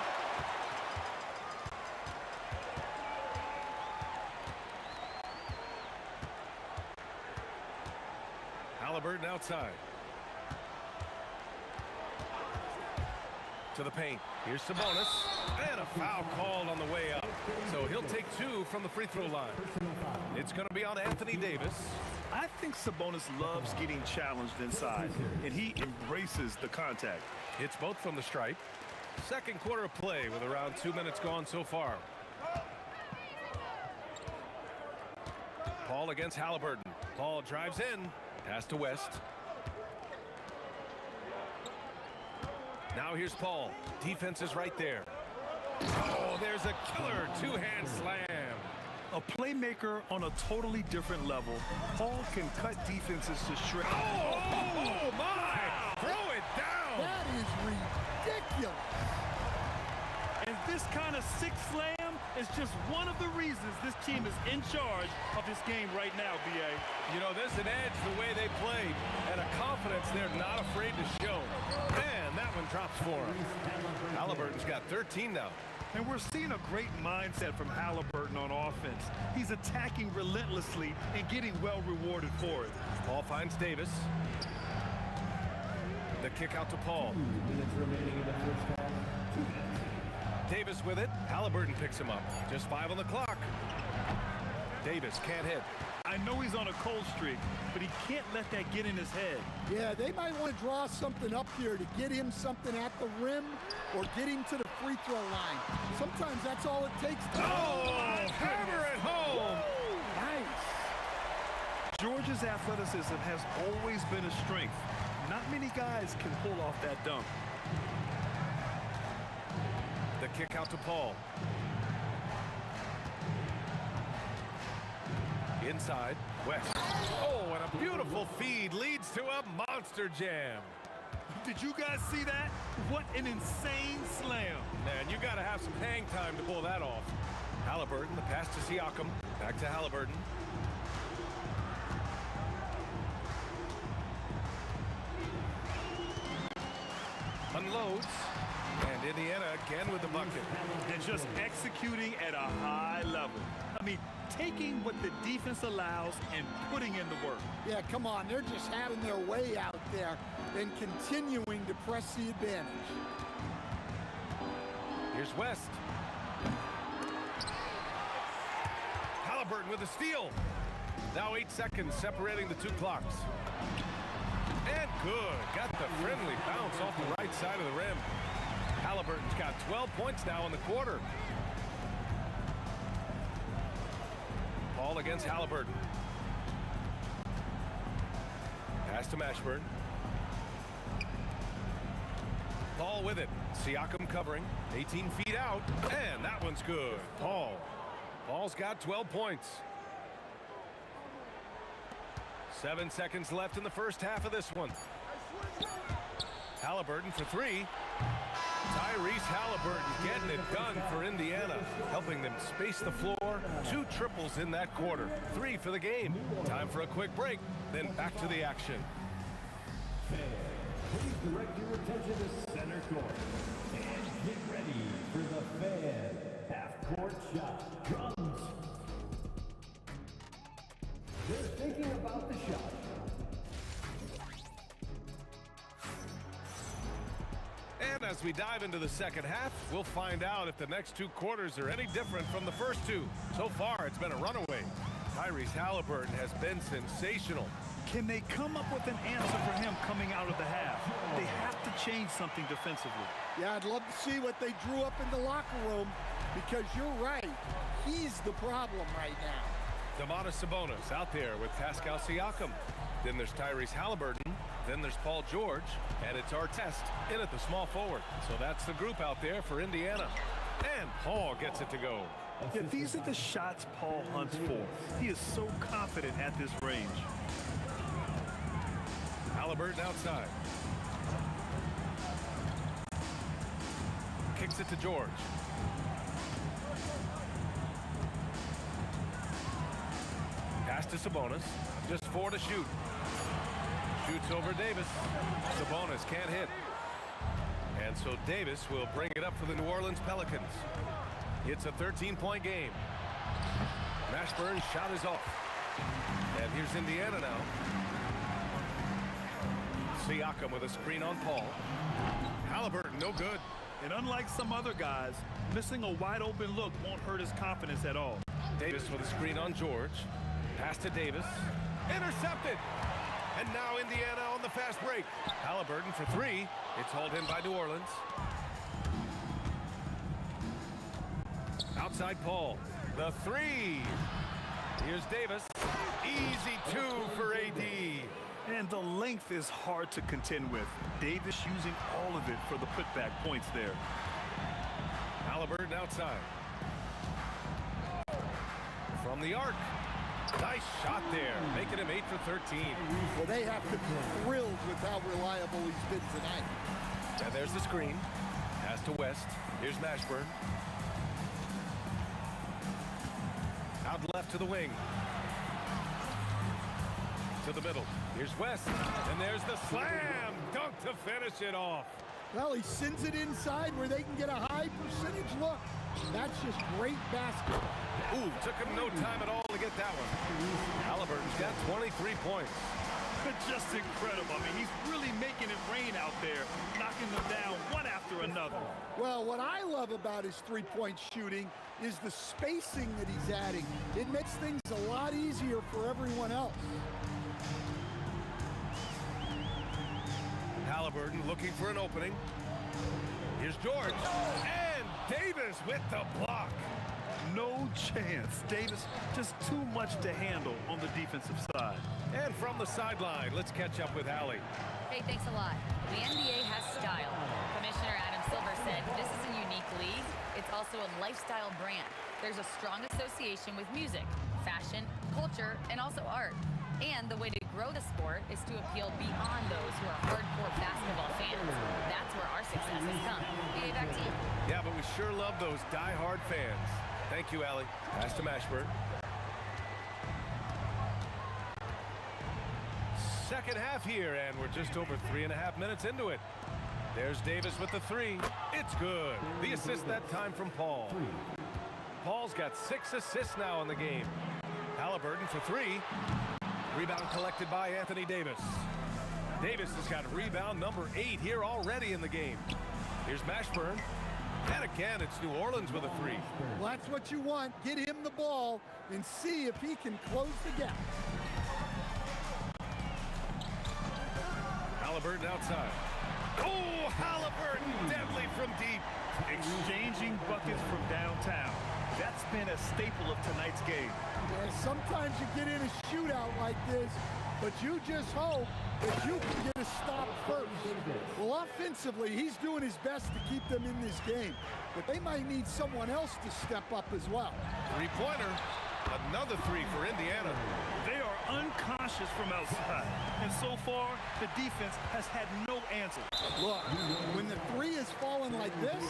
B: Halliburton outside. To the paint. Here's Sabonis. And a foul called on the way up. So he'll take 2 from the free throw line. It's going to be on Anthony Davis.
N: I think Sabonis loves getting challenged inside, and he embraces the contact.
B: Hits both from the stripe. Second quarter of play with around 2 minutes gone so far. Paul against Halliburton. Paul drives in. Pass to West. Now here's Paul. Defense is right there. Oh, there's a killer two-hand slam.
N: A playmaker on a totally different level. Paul can cut defenses to shreds.
B: Oh, my! Throw it down!
H: That is ridiculous.
N: And this kind of sick slam is just one of the reasons this team is in charge of this game right now, B.A.
B: You know, there's an edge the way they played and a confidence they're not afraid to show. Man, that one drops for him. Halliburton's got 13 now.
N: And we're seeing a great mindset from Halliburton on offense. He's attacking relentlessly and getting well rewarded for it.
B: Paul finds Davis. The kick out to Paul.
D: 2 minutes remaining in the first half. 2 minutes.
B: Davis with it. Halliburton picks him up. Just 5 on the clock. Davis can't hit.
N: I know he's on a cold streak, but he can't let that get in his head.
H: Yeah, they might want to draw something up here to get him something at the rim or get him to the free throw line. Sometimes that's all it takes to...
B: Hammer it home!
H: Woo! Nice.
N: George's athleticism has always been a strength. Not many guys can pull off that dunk.
B: The kick out to Paul. Inside, West. Oh, and a beautiful feed leads to a monster jam.
N: Did you guys see that? What an insane slam.
B: Man, you got to have some hang time to pull that off. Halliburton, the pass to Siakam. Back to Halliburton. Unloads. And Indiana again with the bucket.
N: And just executing at a high level. I mean, taking what the defense allows and putting in the work.
H: Yeah, come on. They're just having their way out there and continuing to press the advantage.
B: Here's West. Halliburton with a steal. Now 8 seconds separating the 2 clocks. And good. Got the friendly bounce off the right side of the rim. Halliburton's got 12 points now in the quarter. Paul against Halliburton. Pass to Mashburn. Paul with it. Siakam covering. 18 feet out. And that one's good. Paul's got 12 points. 7 seconds left in the first half of this one. Halliburton for 3. Tyrese Halliburton getting it done for Indiana, helping them space the floor. 2 triples in that quarter. 3 for the game. Time for a quick break, then back to the action.
D: Please direct your attention to center court. And get ready for the Fan half-court shot. Drums. They're thinking about the shot.
B: And as we dive into the second half, we'll find out if the next 2 quarters are any different from the first 2. So far, it's been a runaway. Tyrese Halliburton has been sensational.
N: Can they come up with an answer for him coming out of the half? They have to change something defensively.
H: Yeah, I'd love to see what they drew up in the locker room because you're right. He's the problem right now.
B: Domantas Sabonis out there with Pascal Siakam. Then there's Tyrese Halliburton. Then there's Paul George. And it's Artest in at the small forward. So that's the group out there for Indiana. And Paul gets it to go.
N: Yeah, these are the shots Paul hunts for. He is so confident at this range.
B: Halliburton outside. Kicks it to George. Pass to Sabonis. Just 4 to shoot. Shoots over Davis. Sabonis can't hit. And so Davis will bring it up for the New Orleans Pelicans. It's a 13-point game. Mashburn's shot is off. And here's Indiana now. Siakam with a screen on Paul. Halliburton, no good.
N: And unlike some other guys, missing a wide-open look won't hurt his confidence at all.
B: Davis with a screen on George. Pass to Davis. Intercepted. And now Indiana on the fast break. Halliburton for 3. It's hauled in by New Orleans. Outside Paul. The 3. Here's Davis. Easy 2 for AD.
N: And the length is hard to contend with. Davis using all of it for the putback points there.
B: Halliburton outside. From the arc. Nice shot there, making him 8 for 13.
H: Well, they have to be thrilled with how reliable he's been tonight.
B: And there's the screen. Pass to West. Here's Mashburn. Out left to the wing. To the middle. Here's West. And there's the slam dunk to finish it off.
H: Well, he sends it inside where they can get a high percentage look. That's just great basket.
B: Ooh, took him no time at all to get that one. Halliburton's got 23 points.
N: Just incredible. I mean, he's really making it rain out there, knocking them down one after another.
H: Well, what I love about his three-point shooting is the spacing that he's adding. It makes things a lot easier for everyone else.
B: Halliburton looking for an opening. Here's George. And Davis with the block.
N: No chance. Davis just too much to handle on the defensive side.
B: And from the sideline, let's catch up with Allie.
L: Hey, thanks a lot. The NBA has style. Commissioner Adam Silver said this is a unique league. It's also a lifestyle brand. There's a strong association with music, fashion, culture, and also art. And the way to grow the sport is to appeal beyond those who are hardcore basketball fans. That's where our success has come. BA, back to you.
B: Yeah, but we sure love those die-hard fans. Thank you, Allie. Pass to Mashburn. Second half here, and we're just over 3.5 minutes into it. There's Davis with the 3. It's good. The assist that time from Paul. Paul's got 6 assists now in the game. Halliburton for 3. Rebound collected by Anthony Davis. Davis has got rebound number 8 here already in the game. Here's Mashburn. And again, it's New Orleans with a 3.
H: Well, that's what you want. Get him the ball and see if he can close the gap.
B: Halliburton outside. Oh, Halliburton deadly from deep.
N: Exchanging buckets from downtown. That's been a staple of tonight's game.
H: Yeah, sometimes you get in a shootout like this, but you just hope that you can get a stop first. Well, offensively, he's doing his best to keep them in this game, but they might need someone else to step up as well.
B: Three-pointer. Another 3 for Indiana.
N: They are unconscious from outside, and so far, the defense has had no answer.
H: Look, when the 3 is falling like this,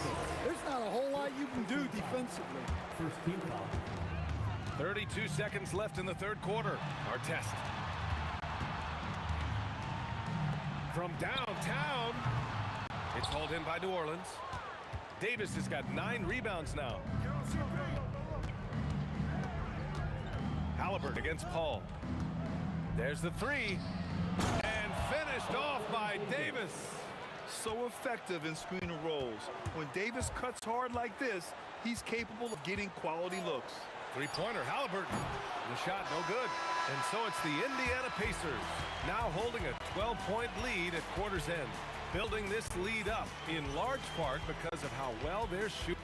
H: there's not a whole lot you can do defensively.
D: First team foul.
B: 32 seconds left in the third quarter. Our test. From downtown, it's hauled in by New Orleans. Davis has got 9 rebounds now. Halliburton against Paul. There's the 3. And finished off by Davis.
N: So effective in screen and rolls. When Davis cuts hard like this, he's capable of getting quality looks.
B: Three-pointer, Halliburton. The shot no good. And so it's the Indiana Pacers now holding a 12-point lead at quarter's end. Building this lead up in large part because of how well they're shooting.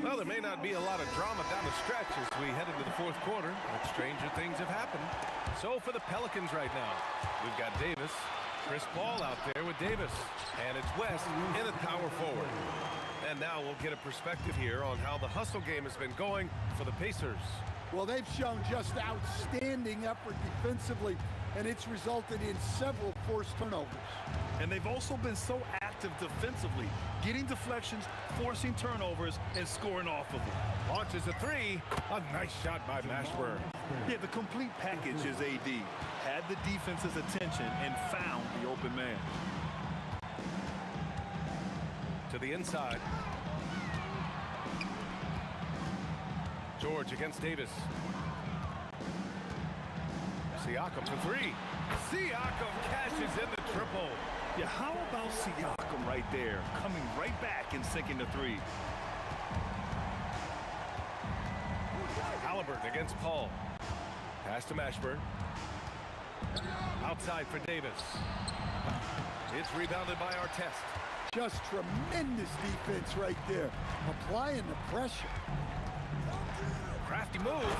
B: Well, there may not be a lot of drama down the stretch as we head into the fourth quarter, but stranger things have happened. So for the Pelicans right now, we've got Davis, Chris Paul out there with Davis, and it's West in at power forward. And now we'll get a perspective here on how the hustle game has been going for the Pacers.
H: Well, they've shown just outstanding effort defensively and it's resulted in several forced turnovers.
N: And they've also been so active defensively, getting deflections, forcing turnovers, and scoring off of them.
B: Launches a three. A nice shot by Mashburn.
N: Yeah, the complete package is AD. Had the defense's attention and found the open man.
B: To the inside. George against Davis. Siakam for three. Siakam cashes in the triple.
N: Yeah, how about Siakam right there, coming right back and sinking the three?
B: Halliburton against Paul. Pass to Mashburn. Outside for Davis. It's rebounded by Artest.
H: Just tremendous defense right there, applying the pressure.
B: Crafty move.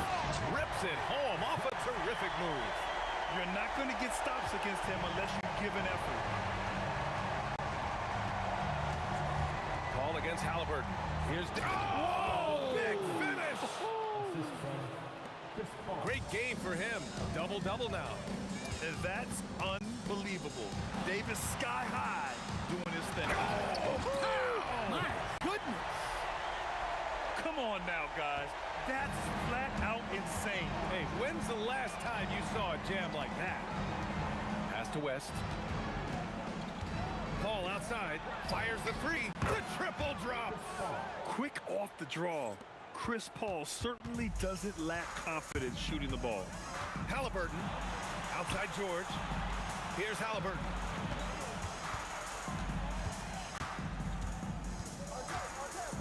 B: Rips it home off a terrific move.
N: You're not going to get stops against him unless you give an effort.
B: Paul against Halliburton. Here's oh, big finish. Great game for him. Double-double now.
N: And that's unbelievable. Davis sky high doing his thing.
H: Oh, my goodness.
N: Come on now, guys. That's flat out insane.
B: Hey, when's the last time you saw a jam like that? Pass to West. Paul outside. Fires the three. The triple drops.
N: Quick off the draw. Chris Paul certainly doesn't lack confidence shooting the ball.
B: Halliburton. Outside George. Here's Halliburton.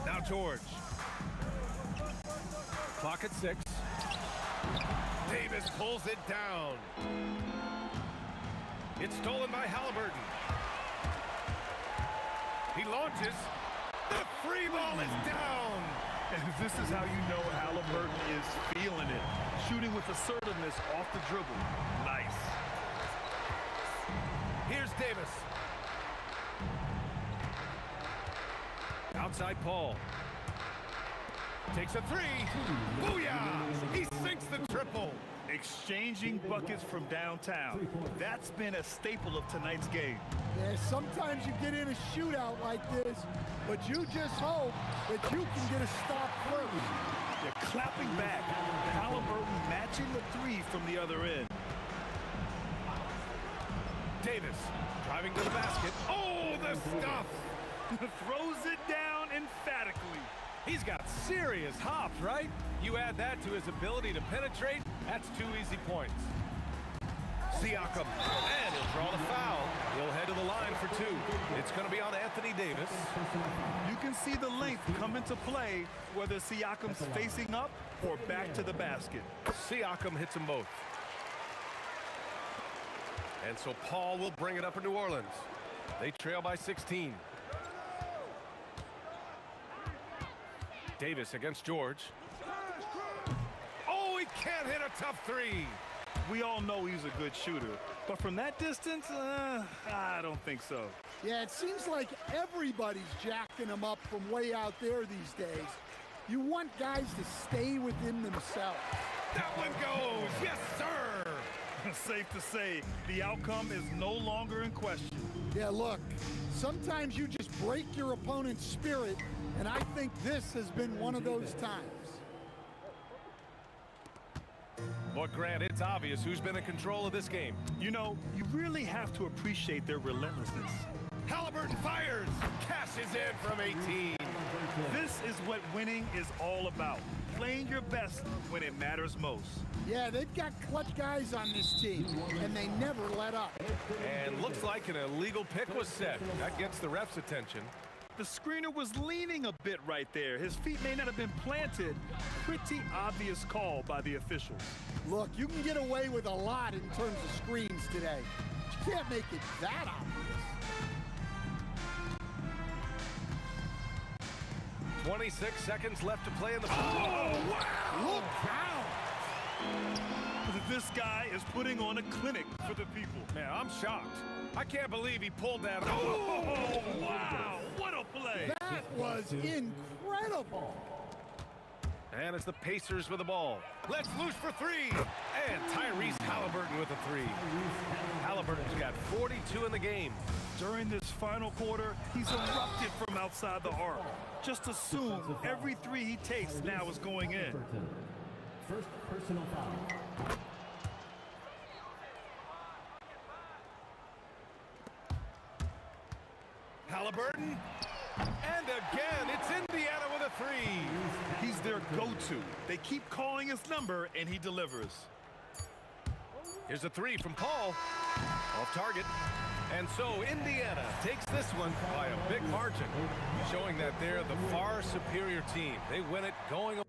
B: Now George. Clock at 6. Davis pulls it down. It's stolen by Halliburton. He launches. The free ball is down.
N: And this is how you know Halliburton is feeling it. Shooting with assertiveness off the dribble. Nice.
B: Here's Davis. Outside Paul. Takes a three. Booyah! He sinks the triple.
N: Exchanging buckets from downtown. That's been a staple of tonight's game.
H: Yeah, sometimes you get in a shootout like this, but you just hope that you can get a stop first.
N: They're clapping back. Halliburton matching the three from the other end.
B: Davis driving to the basket. Oh, the stuff!
N: Throws it down emphatically.
B: He's got serious hops, right? You add that to his ability to penetrate, that's 2 easy points. Siakam, and he'll draw the foul. He'll head to the line for 2. It's going to be on Anthony Davis.
N: You can see the length come into play, whether Siakam's facing up or back to the basket.
B: Siakam hits them both. And so Paul will bring it up in New Orleans. They trail by 16. Davis against George. Oh, he can't hit a tough three.
N: We all know he's a good shooter, but from that distance, I don't think so.
H: Yeah, it seems like everybody's jacking him up from way out there these days. You want guys to stay within themselves.
B: That one goes. Yes, sir.
N: Safe to say, the outcome is no longer in question.
H: Yeah, look, sometimes you just break your opponent's spirit, and I think this has been one of those times.
B: But Grant, it's obvious who's been in control of this game.
N: You know, you really have to appreciate their relentlessness.
B: Halliburton fires, cashes in from 18.
N: This is what winning is all about. Playing your best when it matters most.
H: Yeah, they've got clutch guys on this team, and they never let up.
B: And looks like an illegal pick was set. That gets the ref's attention.
N: The screener was leaning a bit right there. His feet may not have been planted. Pretty obvious call by the officials.
H: Look, you can get away with a lot in terms of screens today. You can't make it that obvious.
B: 26 seconds left to play in the... Oh, wow!
H: Look out!
N: This guy is putting on a clinic for the people.
B: Man, I'm shocked. I can't believe he pulled that.
N: Oh, wow! What a play!
H: That was incredible!
B: And it's the Pacers with the ball. Let's loose for three. And Tyrese Halliburton with a three. Halliburton's got 42 in the game.
N: During this final quarter, he's erupted from outside the arc. Just assume every three he takes now is going in.
D: First personal foul.
B: Halliburton. And again, it's Indiana with a three.
N: He's their go-to. They keep calling his number, and he delivers.
B: Here's a three from Paul. Off target. And so Indiana takes this one by a big margin, showing that they're the far superior team. They win it going away.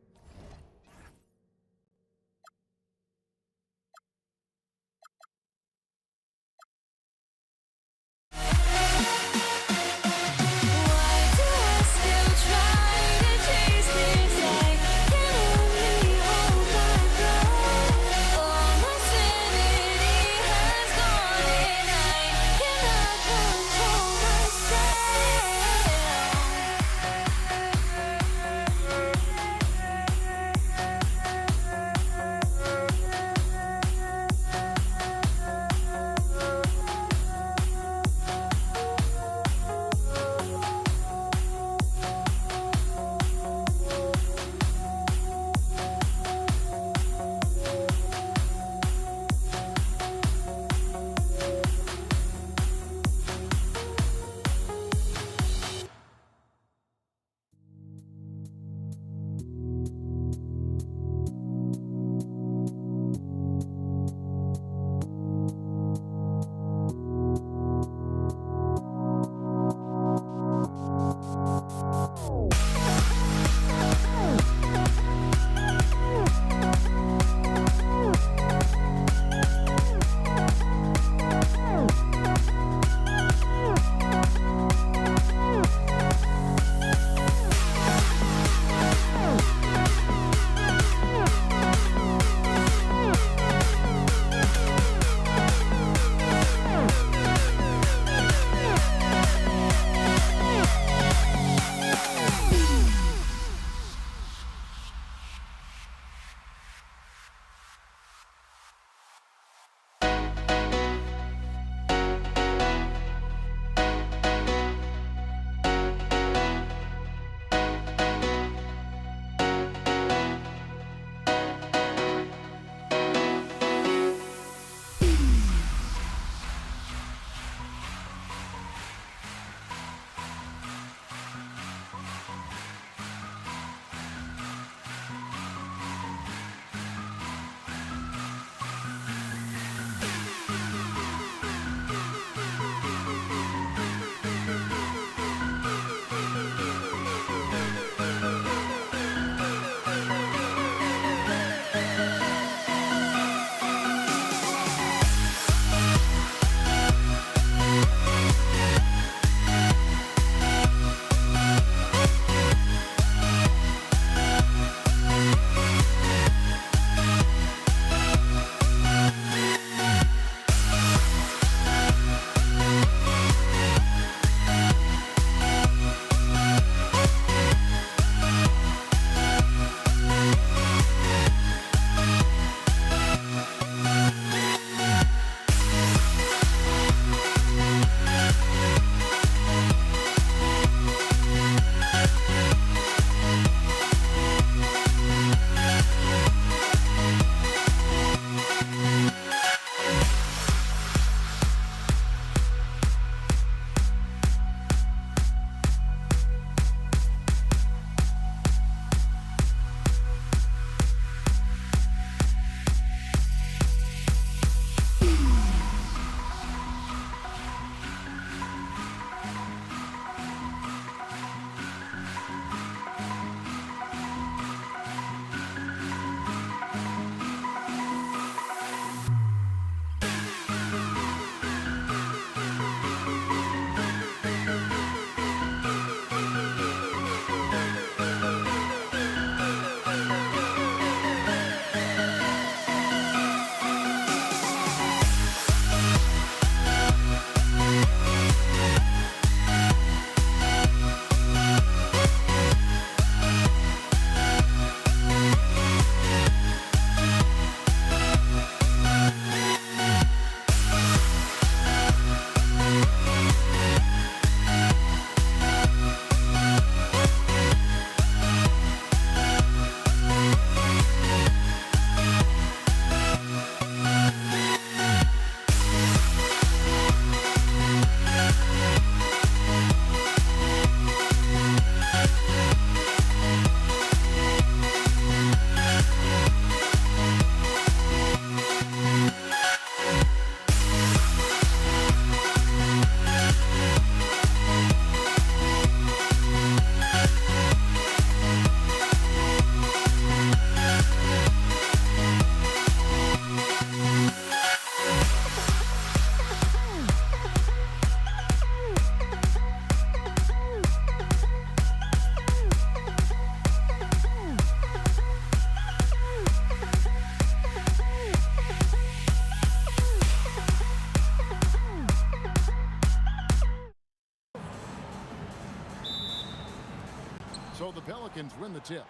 F: Pelicans win the tip.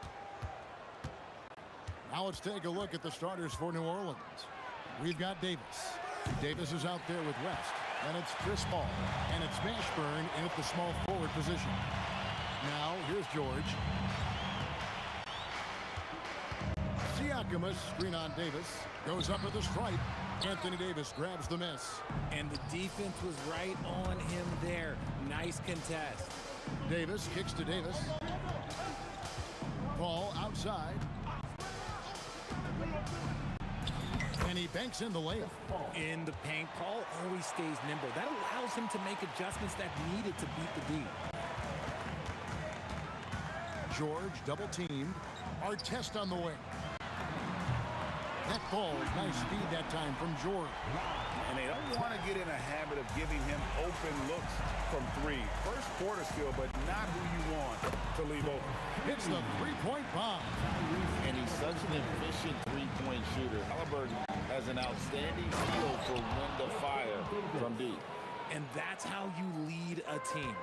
F: Now let's take a look at the starters for New Orleans. We've got Davis. Davis is out there with West. And it's Chris Paul. And it's Mashburn in at the small forward position. Now, here's George. Siakam, a screen on Davis. Goes up with the stripe. Anthony Davis grabs the miss.
I: And the defense was right on him there. Nice contest.
F: Davis kicks to Davis. Paul outside. And he banks in the layup.
I: In the paint, Paul always stays nimble. That allows him to make adjustments that needed to beat the D.
F: George double teamed. Artest on the wing. That ball, nice speed that time from George.
E: And they don't want to get in a habit of giving him open looks from three. First quarter skill, but not who you want to leave open.
F: Hits the three-point bomb.
P: And he's such an efficient three-point shooter. Halliburton has an outstanding feel for when to fire from deep.
I: And that's how you lead a team,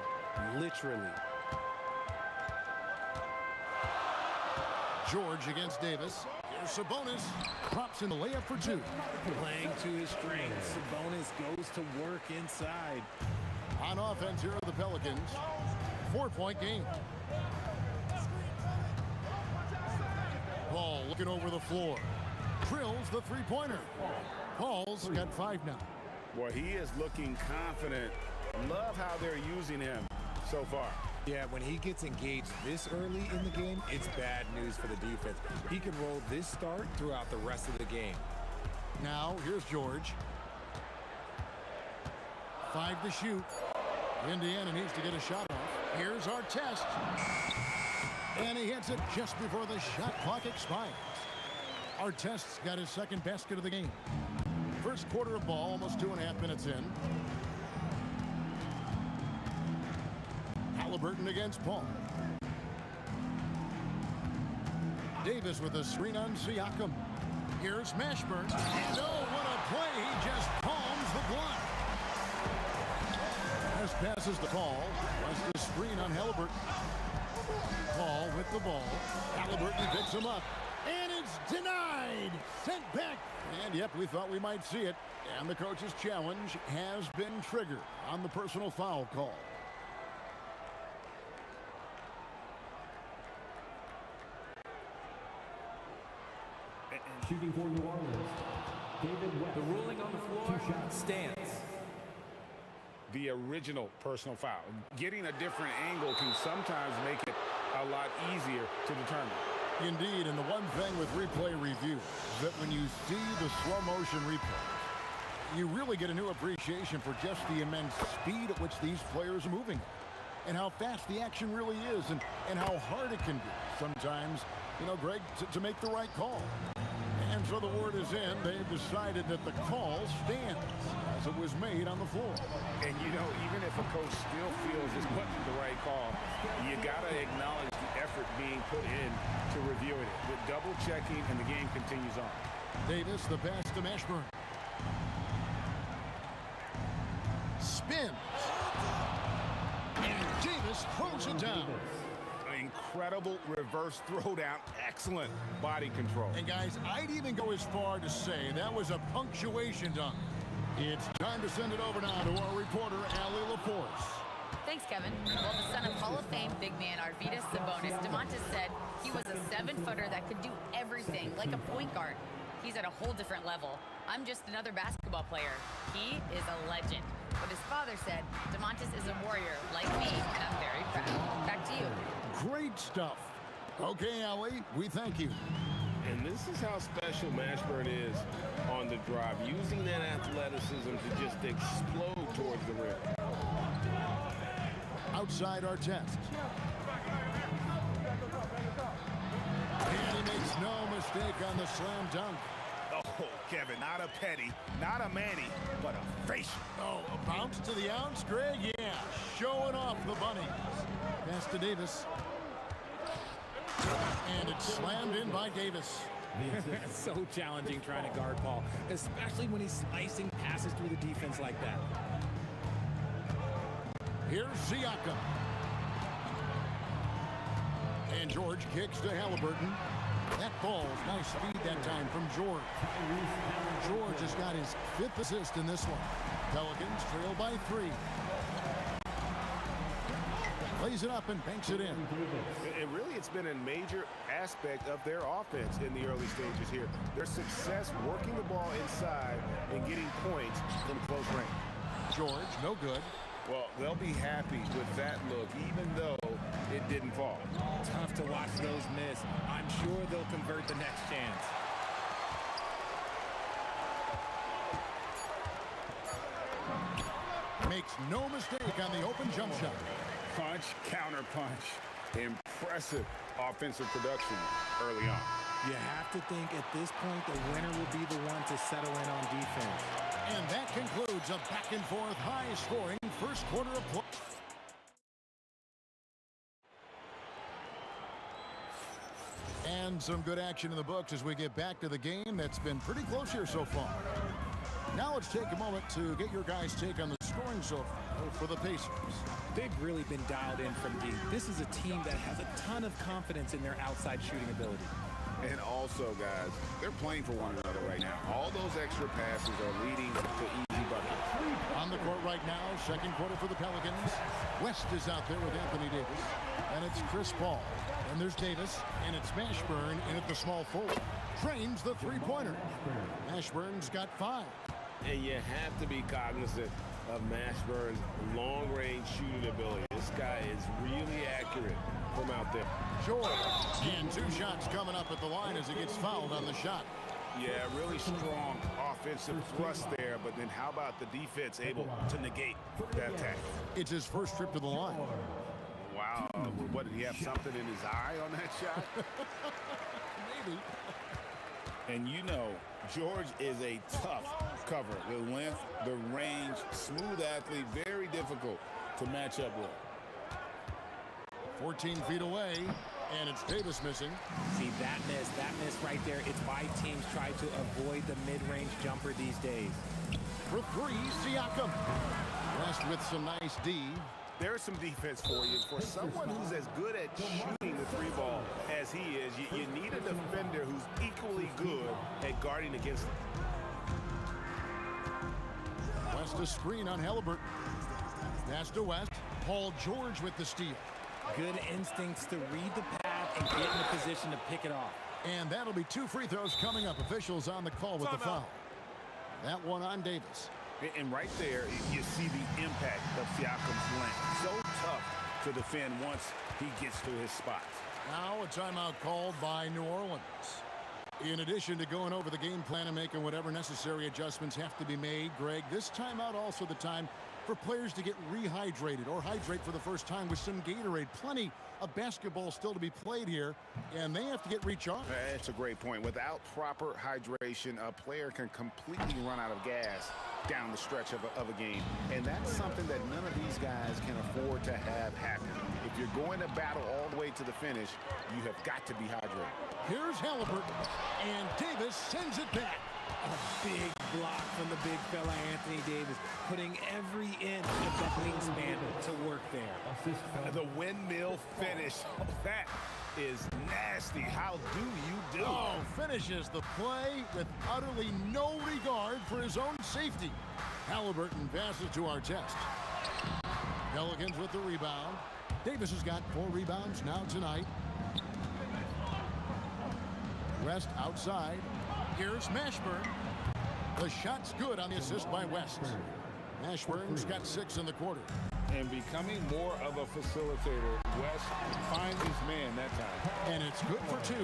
I: literally.
F: George against Davis. Here's Sabonis. Drops in the layup for two.
I: Playing to his strengths, Sabonis goes to work inside.
F: On offense here are the Pelicans. 4-point game. Paul looking over the floor. Drills the three-pointer. Paul's got 5 now.
E: Boy, he is looking confident. Love how they're using him so far.
I: Yeah, when he gets engaged this early in the game, it's bad news for the defense. He can roll this start throughout the rest of the game.
F: Now, here's George. 5 to shoot. Indiana needs to get a shot off. Here's Artest. And he hits it just before the shot clock expires. Artest's got his second basket of the game. First quarter of ball, almost 2.5 minutes in. Halliburton against Paul. Davis with a screen on Siakam. Here's Mashburn. And oh, what a play. He just palms the block. As passes to Paul. Was the screen on Halliburton. Paul with the ball. Halliburton picks him up. And it's denied. Sent back. And yep, we thought we might see it. And the coach's challenge has been triggered on the personal foul call.
D: Shooting for New Orleans, David West.
O: The ruling on the floor stands.
E: The original personal foul. Getting a different angle can sometimes make it a lot easier to determine.
F: Indeed, and the one thing with replay review is that when you see the slow motion replay, you really get a new appreciation for just the immense speed at which these players are moving and how fast the action really is and how hard it can be sometimes, you know, Greg, to make the right call. And so the word is in. They've decided that the call stands as it was made on the floor.
E: And, you know, even if a coach still feels this wasn't the right call, you got to acknowledge the effort being put in to reviewing it. With double checking, and the game continues on.
F: Davis, the pass to Mashburn. Spins. And Davis throws it down.
E: Incredible reverse throwdown. Excellent body control.
F: And guys, I'd even go as far to say that was a punctuation dunk. It's time to send it over now to our reporter, Allie LaForce.
L: Thanks, Kevin. Well, the son of Hall of Fame big man Arvydas Sabonis, DeMontis said he was a 7-footer that could do everything, like a point guard. He's at a whole different level. I'm just another basketball player. He is a legend. But his father said, DeMontis is a warrior like me, and I'm very proud. Back to you.
F: Great stuff. Okay, Allie, we thank you.
G: And this is how special Mashburn is on the drive, using that athleticism to just explode towards the rim.
F: Outside our test. And he makes no mistake on the slam dunk.
E: Oh, Kevin, not a petty, not a Manny, but a facial.
F: Oh, a bounce to the ounce, Greg? Yeah, showing off the bunnies. Pass to Davis. And it's slammed in by Davis.
I: It's so challenging trying to guard Paul, especially when he's slicing passes through the defense like that.
F: Here's Siakam. And George kicks to Halliburton. That ball's nice speed that time from George. George has got his 5th assist in this one. Pelicans trail by 3. Lays it up and banks it in.
G: And really, it's been a major aspect of their offense in the early stages here. Their success working the ball inside and getting points from close range.
F: George, no good.
E: Well, they'll be happy with that look, even though it didn't fall.
I: Tough to watch those miss. I'm sure they'll convert the next chance.
F: Makes no mistake on the open jump shot.
E: Punch, counter punch. Impressive offensive production early on.
I: You have to think at this point the winner will be the one to settle in on defense.
F: And that concludes a back-and-forth, high-scoring first quarter of play. And some good action in the books as we get back to the game that's been pretty close here so far. Now let's take a moment to get your guys' take on the scoring so far for the Pacers.
I: They've really been dialed in from deep. This is a team that has a ton of confidence in their outside shooting ability.
E: And also, guys, they're playing for one another right now. All those extra passes are leading to easy buckets.
F: On the court right now, second quarter for the Pelicans. West is out there with Anthony Davis. And it's Chris Paul. And there's Davis. And it's Mashburn in at the small forward. Trains the three-pointer. Mashburn's got 5.
G: And you have to be cognizant of Mashburn's long-range shooting ability. This guy is really accurate from out there.
F: George. And 2 shots coming up at the line as he gets fouled on the shot.
E: Yeah, really strong offensive thrust there, but then how about the defense able to negate that attack?
F: It's his first trip to the line.
G: Wow. What, did he have something in his eye on that shot?
F: Maybe.
E: And you know, George is a tough cover. The length, the range, smooth athlete, very difficult to match up with.
F: 14 feet away, and it's Davis missing.
I: See, that miss right there, it's why teams try to avoid the mid-range jumper these days.
F: For 3, Siakam. West with some nice D.
G: There's some defense for you. For someone who's as good at shooting the 3 ball as he is, you need a defender who's equally good at guarding against him.
F: West a screen on Halliburton. Pass to West. Paul George with the steal.
I: Good instincts to read the path and get in a position to pick it off.
F: And that'll be 2 free throws coming up. Officials on the call with the foul. That one on Davis.
E: And right there, you see the impact of Siakam's length. So tough to defend once he gets to his spots.
F: Now a timeout called by New Orleans. In addition to going over the game plan and making whatever necessary adjustments have to be made, Greg, this timeout also the time for players to get rehydrated or hydrate for the first time with some Gatorade. Plenty of basketball still to be played here, and they have to get recharged.
E: That's a great point. Without proper hydration, a player can completely run out of gas down the stretch of a game. And that's something that none of these guys can afford to have happen. If you're going to battle all the way to the finish, you have got to be hydrated.
F: Here's Halliburton, and Davis sends it back.
I: A big block from the big fella Anthony Davis, putting every inch of that wingspan to work there.
G: The windmill finish. That is nasty. How do you do?
F: Oh, finishes the play with utterly no regard for his own safety. Halliburton passes to Artest. Pelicans with the rebound. Davis has got 4 rebounds now tonight. West outside. Here's Mashburn. The shot's good on the assist by West. Mashburn's got 6 in the quarter.
E: And becoming more of a facilitator, West finds his man that time.
F: And it's good for 2.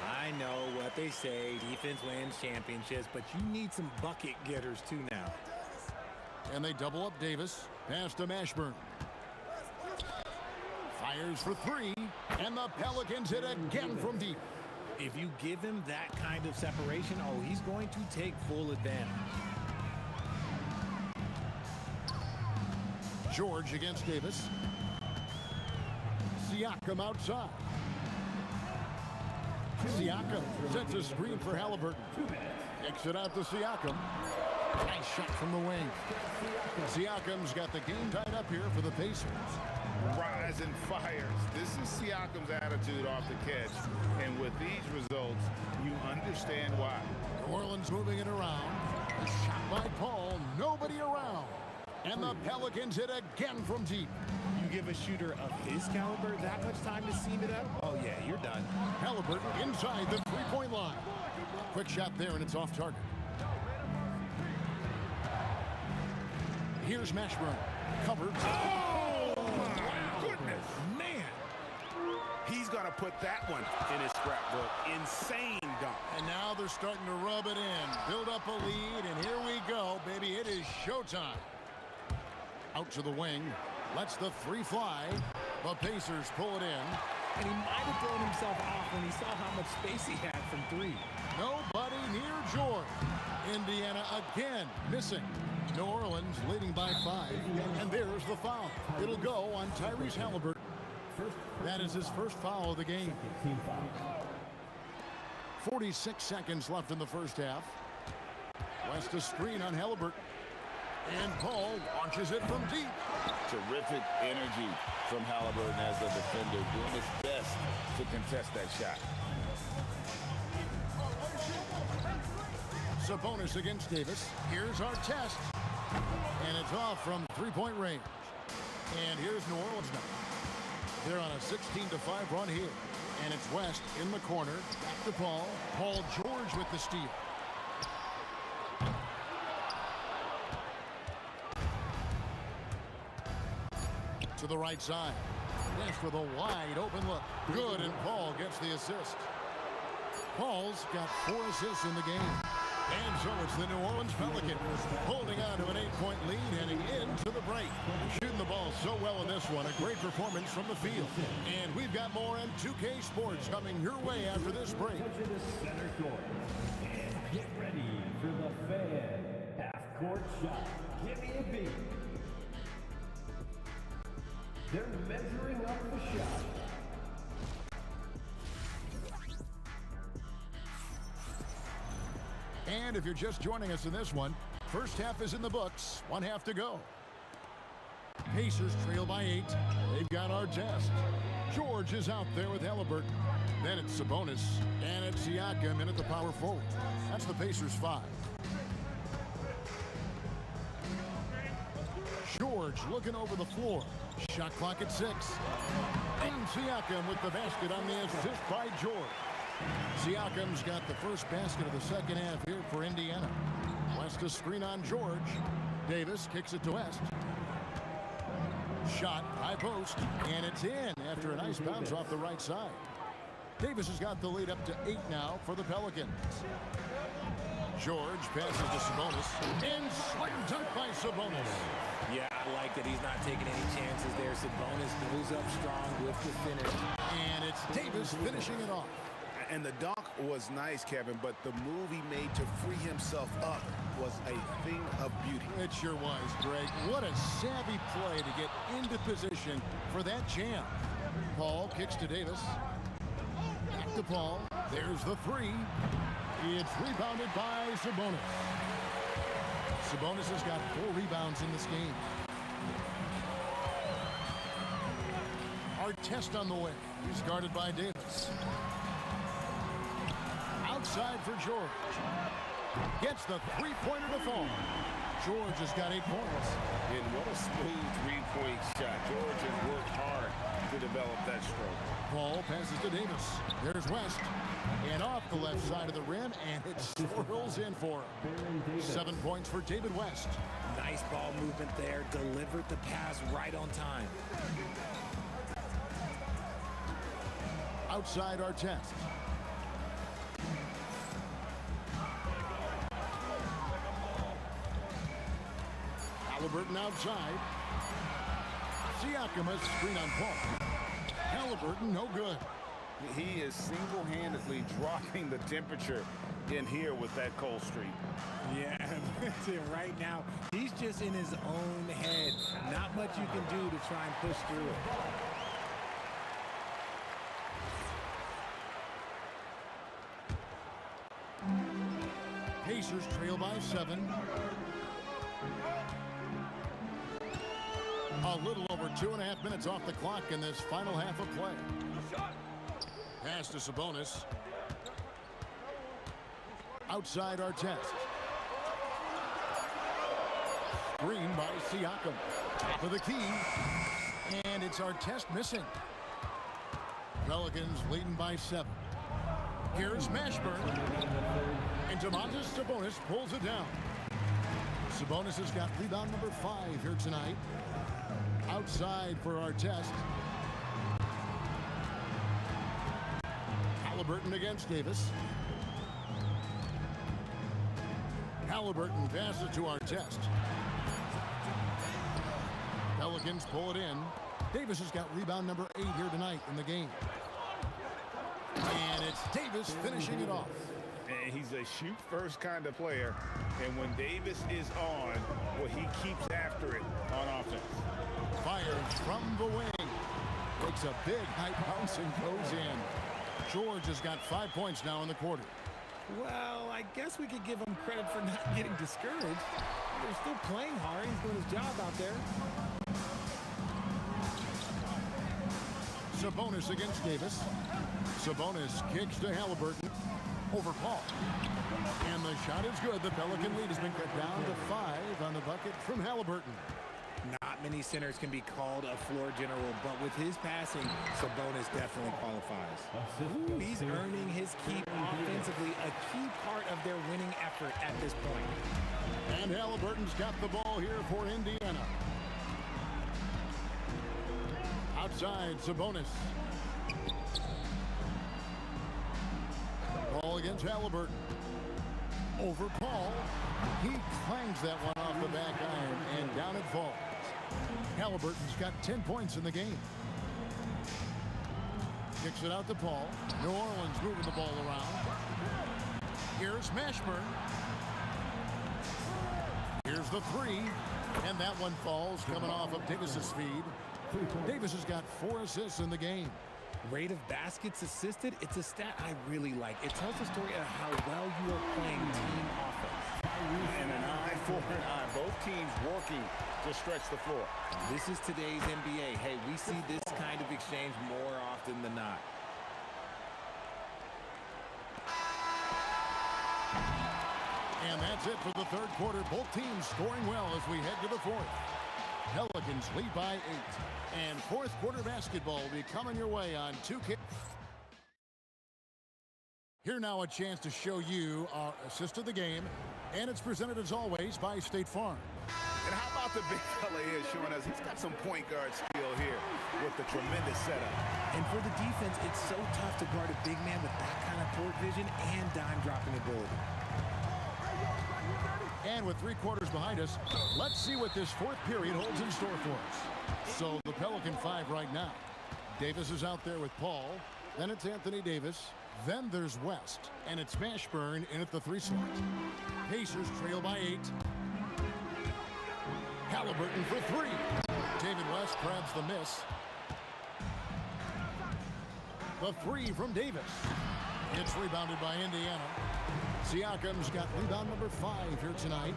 I: I know what they say, defense wins championships, but you need some bucket getters too now.
F: And they double up Davis. Pass to Mashburn. Fires for 3, and the Pelicans hit again from deep.
I: If you give him that kind of separation, oh, he's going to take full advantage.
F: George against Davis. Siakam outside. Siakam sets a screen for Halliburton. Kicks it out to Siakam. Nice shot from the wing. Siakam's got the game tied up here for the Pacers.
G: rising fires. This is Siakam's attitude off the catch. And with these results, you understand why.
F: New Orleans moving it around. A shot by Paul. Nobody around. And the Pelicans hit again from deep.
I: You give a shooter of his caliber that much time to seam it up? Oh, yeah, you're done.
F: Halliburton inside the three-point line. Quick shot there, and it's off target. Here's Mashburn. Covered.
G: Oh, my goodness.
I: Man.
G: He's going to put that one in his scrapbook. Insane dunk.
F: And now they're starting to rub it in. Build up a lead, and here we go, baby. It is showtime. Out to the wing. Lets the three fly. The Pacers pull it in.
I: And he might have thrown himself off when he saw how much space he had from three.
F: Nobody near George. Indiana again missing. New Orleans leading by 5. And there's the foul. It'll go on Tyrese Halliburton. That is his first foul of the game. 46 seconds left in the first half. West a screen on Halliburton. And Paul launches it from deep.
P: Terrific energy from Halliburton as a defender, doing his best to contest that shot.
F: Sabonis against Davis. Here's our test. And it's off from three-point range. And here's New Orleans now. They're on a 16-5 run here. And it's West in the corner. Back to Paul. Paul George with the steal. To the right side. West with a wide open look. Good, and Paul gets the assist. Paul's got 4 assists in the game. And so it's the New Orleans Pelicans holding on to an 8-point lead heading into the break. Shooting the ball so well in this one. A great performance from the field. And we've got more on 2K Sports coming your way after this break.
D: To the center court. And get ready for the Fan half-court shot. Give me a beat. They're measuring up the shot.
F: And if you're just joining us in this one, first half is in the books. 1 half to go. Pacers trail by 8. They've got our test. George is out there with Halliburton. Then it's Sabonis. And it's Siakam in at the power forward. That's the Pacers 5. George looking over the floor. Shot clock at 6. And Siakam with the basket on the assist by George. Siakam's got the first basket of the second half here for Indiana. West a screen on George. Davis kicks it to West. Shot, high post, and it's in after a nice bounce off the right side. Davis has got the lead up to 8 now for the Pelicans. George passes to Sabonis, and slam dunk by Sabonis.
I: Yeah, I like that he's not taking any chances there. Sabonis moves up strong with the finish.
F: And it's Davis finishing it off.
G: And the dunk was nice, Kevin, but the move he made to free himself up was a thing of beauty.
F: It sure was, Greg. What a savvy play to get into position for that jam. Paul kicks to Davis. Back to Paul. There's the 3. It's rebounded by Sabonis. Sabonis has got 4 rebounds in this game. Our test on the way. He's guarded by Davis. Outside for George. Gets the three-pointer to fall. George has got 8 points.
G: And what a smooth three-point shot. George has worked hard to develop that stroke.
F: Paul passes to Davis. There's West. And off the left side of the rim, and it swirls in for him. 7 points for David West.
I: Nice ball movement there. Delivered the pass right on time.
F: Outside our test. Halliburton outside. Siakam has screen on Paul. Halliburton no good.
G: He is single-handedly dropping the temperature in here with that cold streak.
I: Yeah, right now, he's just in his own head. Not much you can do to try and push through it.
F: Pacers trail by 7. A little over 2.5 minutes off the clock in this final half of play. Pass to Sabonis. Outside Artest. Screen by Siakam. Top of the key. And it's Artest missing. Pelicans leading by 7. Here's Mashburn. And Domantas Sabonis pulls it down. Sabonis has got rebound number 5 here tonight. Outside for Artest. Halliburton against Davis. Halliburton passes to Artest. Pelicans pull it in. Davis has got rebound number 8 here tonight in the game. And it's Davis finishing it off.
E: And he's a shoot-first kind of player. And when Davis is on, well, he keeps after it on offense.
F: Fires from the wing. Takes a big high bounce and goes in. George has got 5 points now in the quarter.
I: Well, I guess we could give him credit for not getting discouraged. They're still playing hard. He's doing his job out there.
F: Sabonis against Davis. Sabonis kicks to Halliburton. Over Paul. And the shot is good. The Pelican lead has been cut down to 5 on the bucket from Halliburton.
I: Not many centers can be called a floor general, but with his passing, Sabonis definitely qualifies. Ooh, he's earning his keep offensively, a key part of their winning effort at this point.
F: And Halliburton's got the ball here for Indiana. Outside, Sabonis. Ball against Halliburton. Over Paul. He clangs that one off the back iron, and down it falls. Halliburton's got 10 points in the game. Kicks it out to Paul. New Orleans moving the ball around. Here's Mashburn. Here's the 3. And that one falls coming off of Davis's feed. Davis has got 4 assists in the game.
I: Rate of baskets assisted, it's a stat I really like. It tells the story of how well you are playing team offense.
E: And an eye for an eye. Both teams working to stretch the floor.
I: This is today's NBA. Hey, we see this kind of exchange more often than not.
F: And that's it for the third quarter. Both teams scoring well as we head to the fourth. Pelicans lead by 8. And fourth quarter basketball will be coming your way on 2K. Here now a chance to show you our assist of the game. And it's presented as always by State Farm.
G: And how about the big fella here showing us he's got some point guard skill here with the tremendous setup.
I: And for the defense, it's so tough to guard a big man with that kind of court vision and dime dropping ability.
F: And with 3 quarters behind us, let's see what this fourth period holds in store for us. So the Pelican 5 right now. Davis is out there with Paul. Then it's Anthony Davis. Then there's West. And it's Mashburn in at the 3 slot. Pacers trail by 8. Halliburton for 3. David West grabs the miss. The 3 from Davis. It's rebounded by Indiana. Siakam's got rebound number 5 here tonight.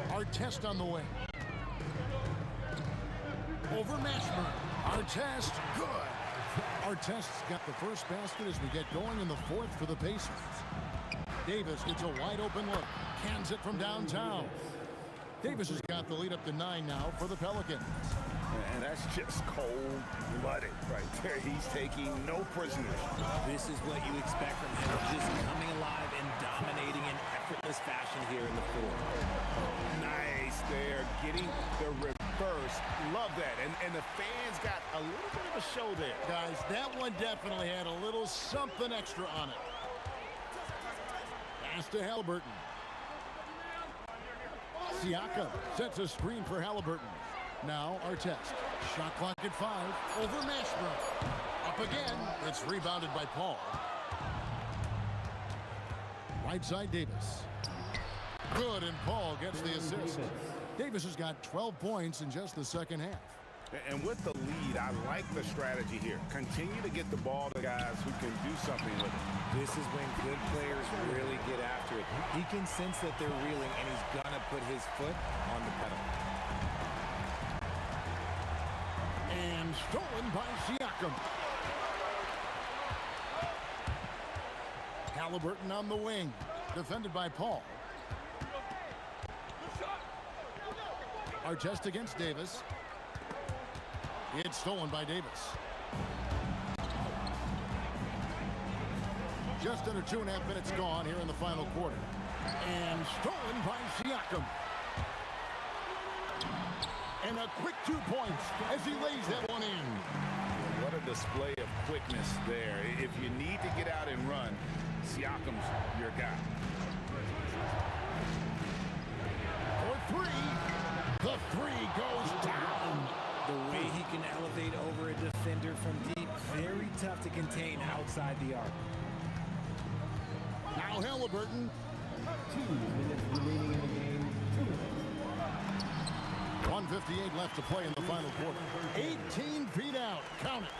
F: Artest on the way. Over Mashburn. Artest, good. Artest's got the first basket as we get going in the fourth for the Pacers. Davis gets a wide open look. Cans it from downtown. Davis has got the lead up to 9 now for the Pelicans.
E: And that's just cold-blooded right there. He's taking no prisoners.
I: This is what you expect from him, just coming alive and dominating in effortless fashion here in the fourth.
E: Nice there, getting the reverse. Love that. And the fans got a little bit of a show there.
F: Guys, that one definitely had a little something extra on it. Pass to Halliburton. Siakam sets a screen for Halliburton. Now Artest. Shot clock at 5. Over Mashburn. Up again. It's rebounded by Paul. Right side Davis. Good, and Paul gets the assist. Davis has got 12 points in just the second half.
E: And with the lead
G: speed. I like the strategy here. Continue to get the ball to guys who can do something with it.
I: This is when good players really get after it. He can sense that they're reeling, and he's going to put his foot on the pedal.
F: And stolen by Siakam. Halliburton on the wing. Defended by Paul. Artest against Davis. It's stolen by Davis. Just under 2.5 minutes gone here in the final quarter. And stolen by Siakam. And a quick 2 points as he lays that one in.
E: What a display of quickness there. If you need to get out and run, Siakam's your guy.
F: For three. The three goes down.
I: The way he can elevate over a defender from deep, very tough to contain outside the arc.
F: Now Halliburton.
D: 2 minutes remaining in the game.
F: 1:58 left to play in the final quarter. 18 feet out. Count it.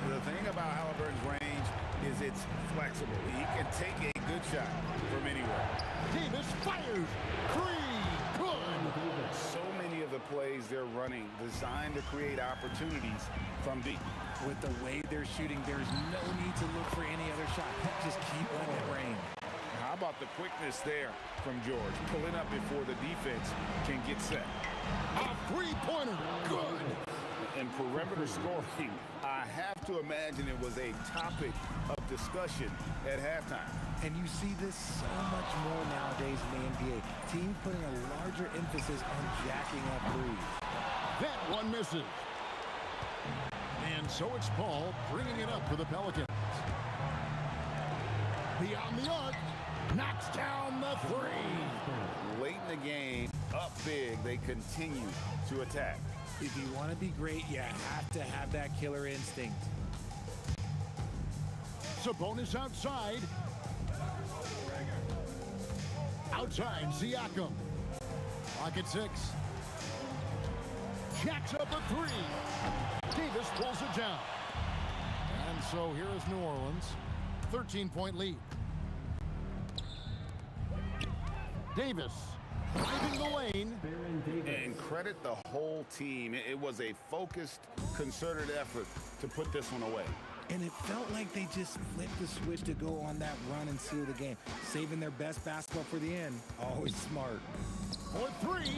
E: The thing about Halliburton's range is it's flexible. He can take a good shot from anywhere.
F: Davis fires. Three. Good.
E: So many of the plays they're running designed to create opportunities from deep.
I: With the way they're shooting, there's no need to look for any other shot. Just keep letting it rain.
E: How about the quickness there from George? Pulling up before the defense can get set.
F: A three-pointer. Good.
E: And perimeter scoring, I have to imagine it was a topic of discussion at halftime.
I: And you see this so much more nowadays in the NBA. Teams putting a larger emphasis on jacking up threes.
F: That one misses. And so it's Paul bringing it up for the Pelicans. Beyond the arc, knocks down the three.
E: Late in the game, up big, they continue to attack.
I: If you want to be great, you have to have that killer instinct.
F: Sabonis outside. Outside, Siakam. Clock at 6. Jacks up a three. Davis pulls it down. And so here is New Orleans. 13-point lead. Davis driving the lane.
E: And credit the whole team. It was a focused, concerted effort to put this one away.
I: And it felt like they just flipped the switch to go on that run and seal the game. Saving their best basketball for the end. Always smart.
F: For three.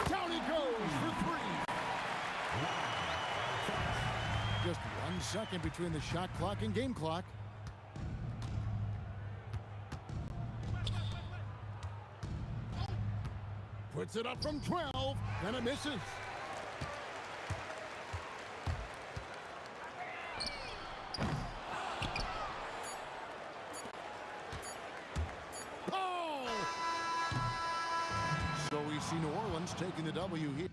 F: Down he goes for three. Just 1 second between the shot clock and game clock. Puts it up from 12, and it misses. Oh! So we see New Orleans taking the W here.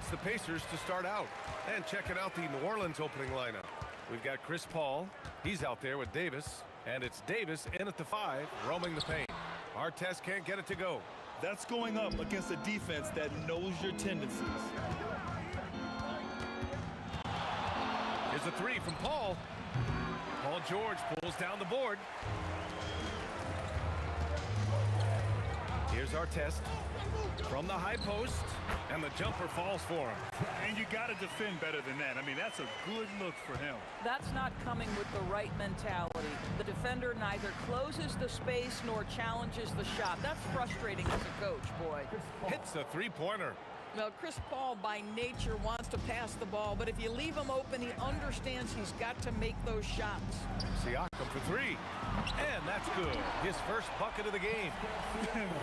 B: The Pacers to start out. And checking out the New Orleans opening lineup. We've got Chris Paul. He's out there with Davis. And it's Davis in at the 5, roaming the paint. Artest can't get it to go.
N: That's going up against a defense that knows your tendencies.
B: Here's a 3 from Paul. Paul George pulls down the board. Here's Artest from the high post, and the jumper falls for him.
N: And you got to defend better than that. I mean, that's a good look for him.
M: That's not coming with the right mentality. The defender neither closes the space nor challenges the shot. That's frustrating as a coach, boy.
B: Hits a three-pointer.
M: Well, Chris Paul by nature wants to pass the ball, but if you leave him open, he understands he's got to make those shots.
B: Siakam for 3. And that's good. His first bucket of the game.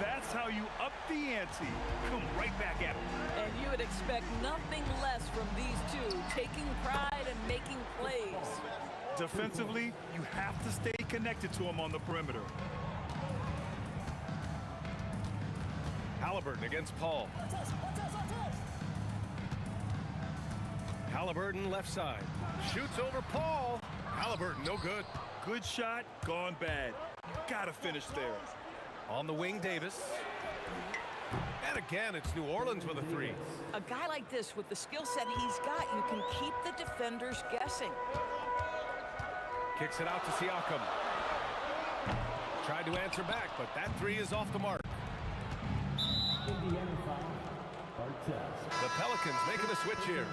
N: That's how you up the ante. Come right back at him.
M: And you would expect nothing less from these two, taking pride and making plays.
N: Defensively, you have to stay connected to him on the perimeter.
B: Halliburton against Paul. Halliburton left side. Shoots over Paul. Halliburton no good.
N: Good shot, gone bad. Gotta finish there.
B: On the wing, Davis. And again, it's New Orleans with a 3.
M: A guy like this, with the skill set he's got, you can keep the defenders guessing.
B: Kicks it out to Siakam. Tried to answer back, but that 3 is off the mark.
D: Indiana foul. Artest.
B: The Pelicans making a switch here.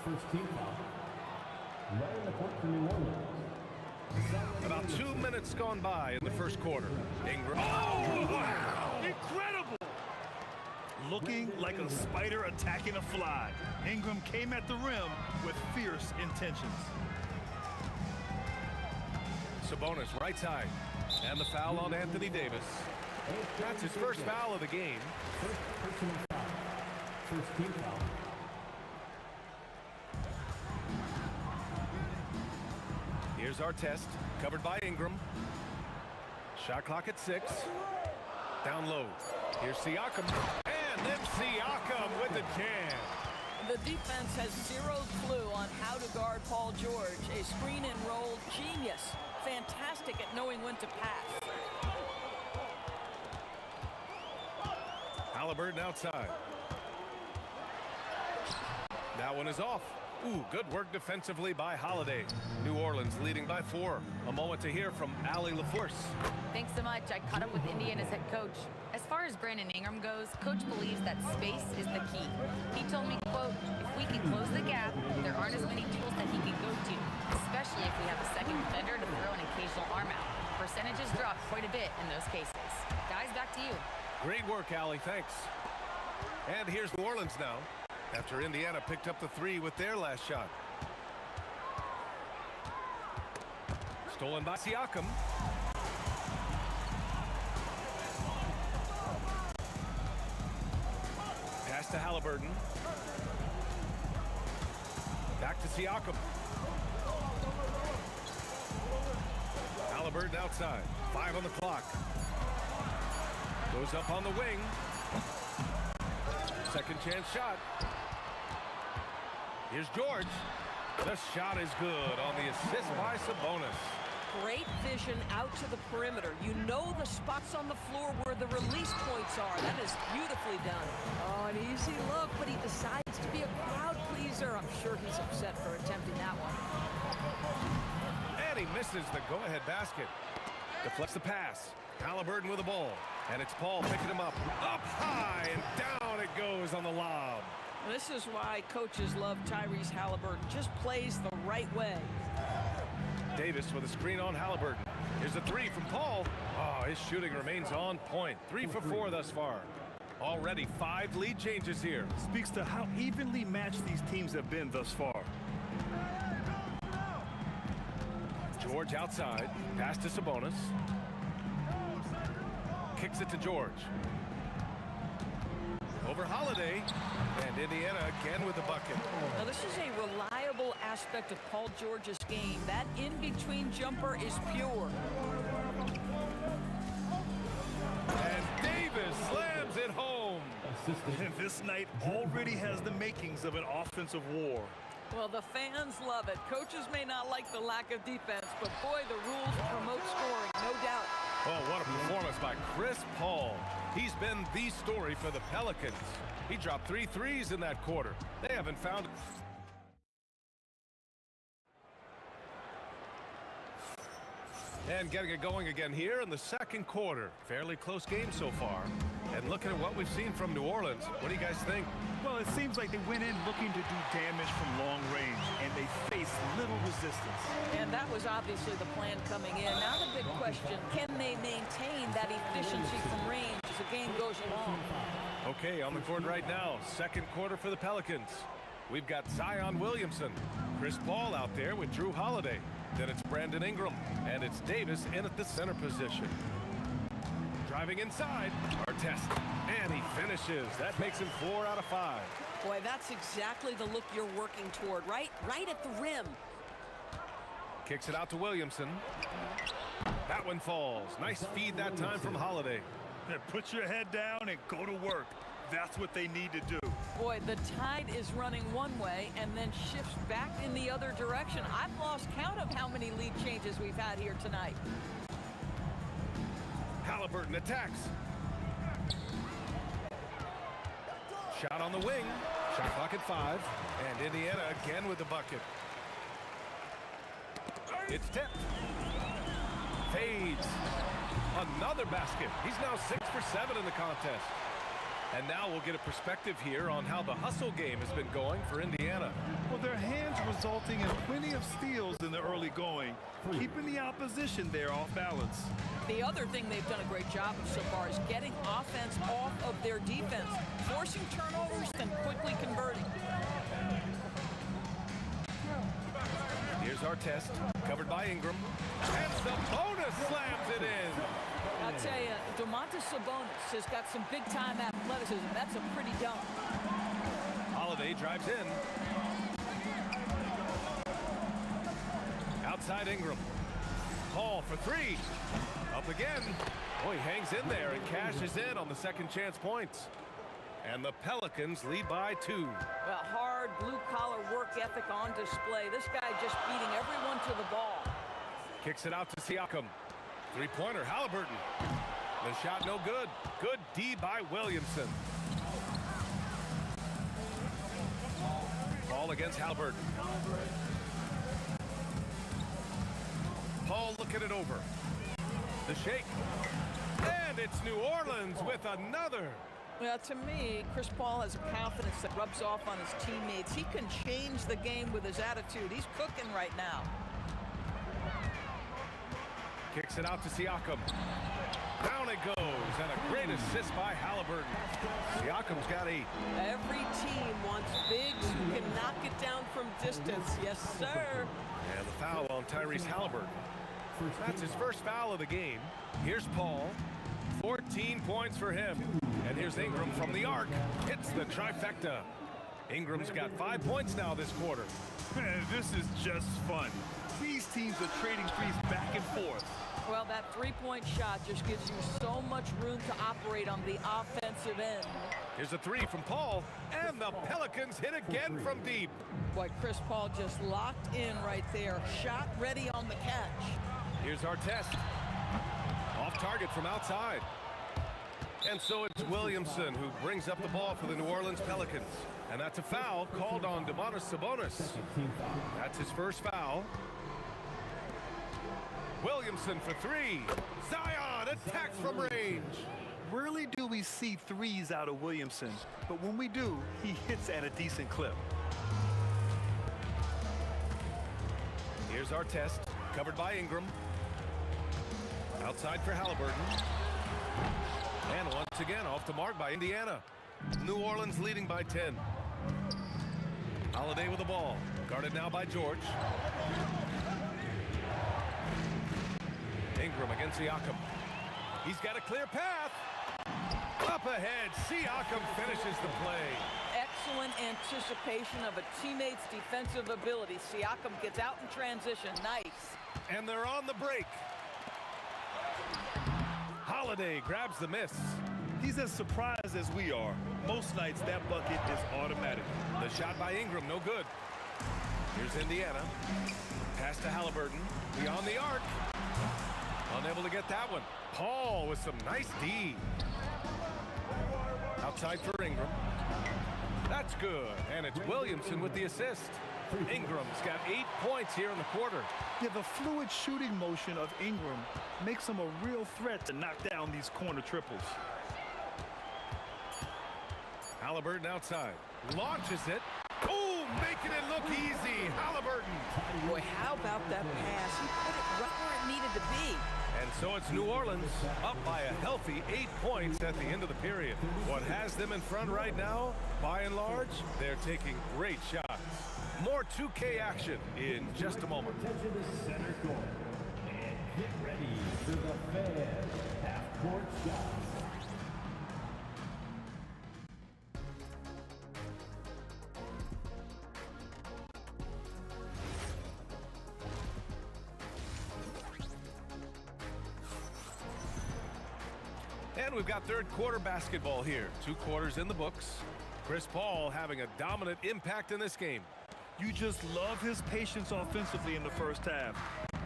D: First team foul. Right in the court for New Orleans.
B: About 2 minutes gone by in the first quarter. Ingram.
N: Oh, wow! Incredible! Looking like a spider attacking a fly. Ingram came at the rim with fierce intentions.
B: Sabonis right side. And the foul on Anthony Davis. That's his first foul of the game.
D: First personal foul. First team foul.
B: Here's Artest, covered by Ingram. Shot clock at 6. Down low. Here's Siakam. And then Siakam with the jam.
M: The defense has zero clue on how to guard Paul George. A screen and roll genius. Fantastic at knowing when to pass.
B: Halliburton outside. That one is off. Ooh, good work defensively by Holiday. New Orleans leading by 4. A moment to hear from Allie LaForce.
L: Thanks so much. I caught up with Indiana's head coach. As far as Brandon Ingram goes, coach believes that space is the key. He told me, quote, if we can close the gap, there aren't as many tools that he can go to, especially if we have a second defender to throw an occasional arm out. Percentages drop quite a bit in those cases. Guys, back to you.
B: Great work, Allie. Thanks. And here's New Orleans now, after Indiana picked up the 3 with their last shot. Stolen by Siakam. Pass to Halliburton. Back to Siakam. Halliburton outside. 5 on the clock. Goes up on the wing. Second chance shot. Here's George. The shot is good on the assist by Sabonis.
M: Great vision out to the perimeter. You know the spots on the floor where the release points are. That is beautifully done. Oh, an easy look, but he decides to be a crowd pleaser. I'm sure he's upset for attempting that one.
B: And he misses the go-ahead basket. Deflects the pass. Halliburton with the ball. And it's Paul picking him up. Up high and down it goes on the lob.
M: This is why coaches love Tyrese Halliburton. Just plays the right way.
B: Davis with a screen on Halliburton. Here's a 3 from Paul. Oh, his shooting remains on point. 3 for 4 thus far. Already 5 lead changes here.
N: Speaks to how evenly matched these teams have been thus far.
B: George outside. Pass to Sabonis. Kicks it to George. Over Holiday. And Indiana again with the bucket.
M: Now this is a reliable aspect of Paul George's game. That in-between jumper is pure.
B: And Davis slams it home.
N: And this night already has the makings of an offensive war.
M: Well, the fans love it. Coaches may not like the lack of defense, but boy, the rules promote scoring, no doubt.
B: Oh, what a performance by Chris Paul. He's been the story for the Pelicans. He dropped 3 threes in that quarter. They haven't found... And getting it going again here in the second quarter. Fairly close game so far. And looking at what we've seen from New Orleans, what do you guys think?
N: Well, it seems like they went in looking to do damage from long range, and they faced little resistance.
M: And that was obviously the plan coming in. Now the big question, can they maintain that efficiency from range as the game goes along?
B: Okay, on the court right now, second quarter for the Pelicans. We've got Zion Williamson, Chris Paul out there with Drew Holiday. Then it's Brandon Ingram, and it's Davis in at the center position. Driving inside, Artest, and he finishes. That makes him 4 out of 5.
M: Boy, that's exactly the look you're working toward, right at the rim.
B: Kicks it out to Williamson. That one falls. Nice feed that time from Holiday.
N: Put your head down and go to work. That's what they need to do.
M: Boy, the tide is running one way and then shifts back in the other direction. I've lost count of how many lead changes we've had here tonight.
B: Halliburton attacks. Shot on the wing. Shot clock at 5. And Indiana again with the bucket. It's tipped. Fades. Another basket. He's now 6 for 7 in the contest. And now we'll get a perspective here on how the hustle game has been going for Indiana.
N: Well, their hands resulting in plenty of steals in the early going, keeping the opposition there off balance.
M: The other thing they've done a great job of so far is getting offense off of their defense, forcing turnovers and quickly converting.
B: Here's Artest, covered by Ingram. And Sabonis slams it in.
M: I'll tell you, Domantas Sabonis has got some big-time athleticism. That's a pretty dunk.
B: Holiday drives in. Outside Ingram. Paul for 3. Up again. Boy, he hangs in there and cashes in on the second chance points. And the Pelicans lead by 2.
M: Well, hard blue-collar work ethic on display. This guy just beating everyone to the ball.
B: Kicks it out to Siakam. Three-pointer, Halliburton. The shot no good. Good D by Williamson. Paul Paul against Halliburton. Paul looking it over. The shake. And it's New Orleans with another.
M: Well, to me, Chris Paul has a confidence that rubs off on his teammates. He can change the game with his attitude. He's cooking right now.
B: Kicks it out to Siakam. Down it goes, and a great assist by Halliburton. Siakam's got 8.
M: Every team wants bigs who can knock it down from distance. Yes, sir.
B: And the foul on Tyrese Halliburton. That's his first foul of the game. Here's Paul. 14 points for him. And here's Ingram from the arc. Hits the trifecta. Ingram's got 5 points now this quarter.
N: Man, this is just fun. These teams are trading threes back and forth.
M: Well, that three-point shot just gives you so much room to operate on the offensive end.
B: Here's a 3 from Paul, and the Pelicans hit again from deep.
M: Boy, Chris Paul just locked in right there. Shot ready on the catch.
B: Here's our test. Off target from outside. And so it's Williamson who brings up the ball for the New Orleans Pelicans. And that's a foul called on Domantas Sabonis. That's his first foul. Williamson for 3. Zion attacks from range.
N: Rarely do we see threes out of Williamson, but when we do, he hits at a decent clip.
B: Here's our test, covered by Ingram. Outside for Halliburton. And once again, off the mark by Indiana. New Orleans leading by 10. Holiday with the ball. Guarded now by George. Ingram against Siakam. He's got a clear path. Up ahead, Siakam finishes the play.
M: Excellent anticipation of a teammate's defensive ability. Siakam gets out in transition. Nice.
B: And they're on the break. Holiday grabs the miss.
N: He's as surprised as we are. Most nights, that bucket is automatic.
B: The shot by Ingram, no good. Here's Indiana. Pass to Halliburton. Beyond the arc. Unable to get that one. Paul with some nice D. Outside for Ingram. That's good. And it's Williamson with the assist. Ingram's got 8 points here in the quarter.
N: Yeah, the fluid shooting motion of Ingram makes him a real threat to knock down these corner triples.
B: Halliburton outside. Launches it. Oh, making it look easy. Halliburton.
M: Boy, how about that pass? He put it right where it needed to be.
B: And so it's New Orleans up by a healthy 8 points at the end of the period. What has them in front right now, by and large, they're taking great shots. More 2K action in just a moment.
D: Attention to center court. And get ready for the fan half-court shot.
B: And we've got third quarter basketball here. 2 quarters in the books. Chris Paul having a dominant impact in this game.
N: You just love his patience offensively in the first half.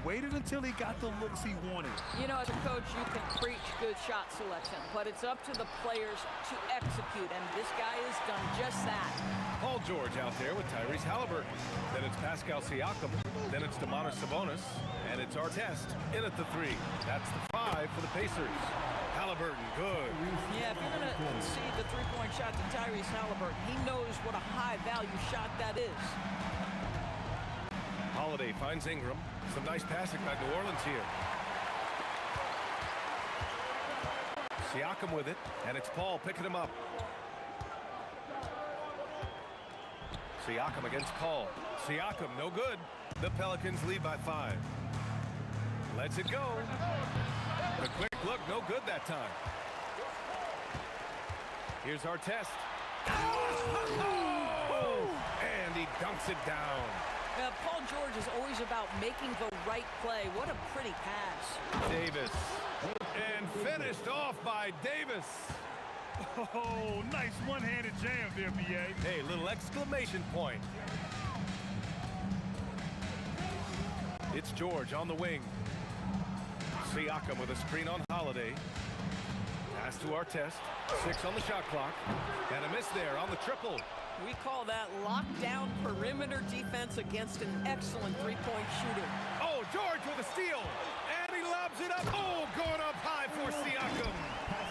N: Waited until he got the looks he wanted.
M: You know, as a coach, you can preach good shot selection, but it's up to the players to execute, and this guy has done just that.
B: Paul George out there with Tyrese Halliburton. Then it's Pascal Siakam. Then it's Domantas Sabonis. And it's Artest in at the 3. That's the 5 for the Pacers. Halliburton, good.
M: Yeah, if you're going to concede the three-point shot to Tyrese Halliburton, he knows what a high-value shot that is.
B: Holiday finds Ingram. Some nice passing by New Orleans here. Siakam with it, and it's Paul picking him up. Siakam against Paul. Siakam, no good. The Pelicans lead by 5. Lets it go. The quick look, no good that time. Here's our test. Oh! And he dunks it down.
M: Now, Paul George is always about making the right play. What a pretty pass.
B: Davis. And finished off by Davis.
N: Oh, nice one-handed jam there, B.A.
B: Hey, little exclamation point. It's George on the wing. Siakam with a screen on Holiday. Pass to Artest. 6 on the shot clock. And a miss there on the triple.
M: We call that lockdown perimeter defense against an excellent three-point shooter.
B: Oh, George with a steal. And he lobs it up. Oh, going up high for Siakam.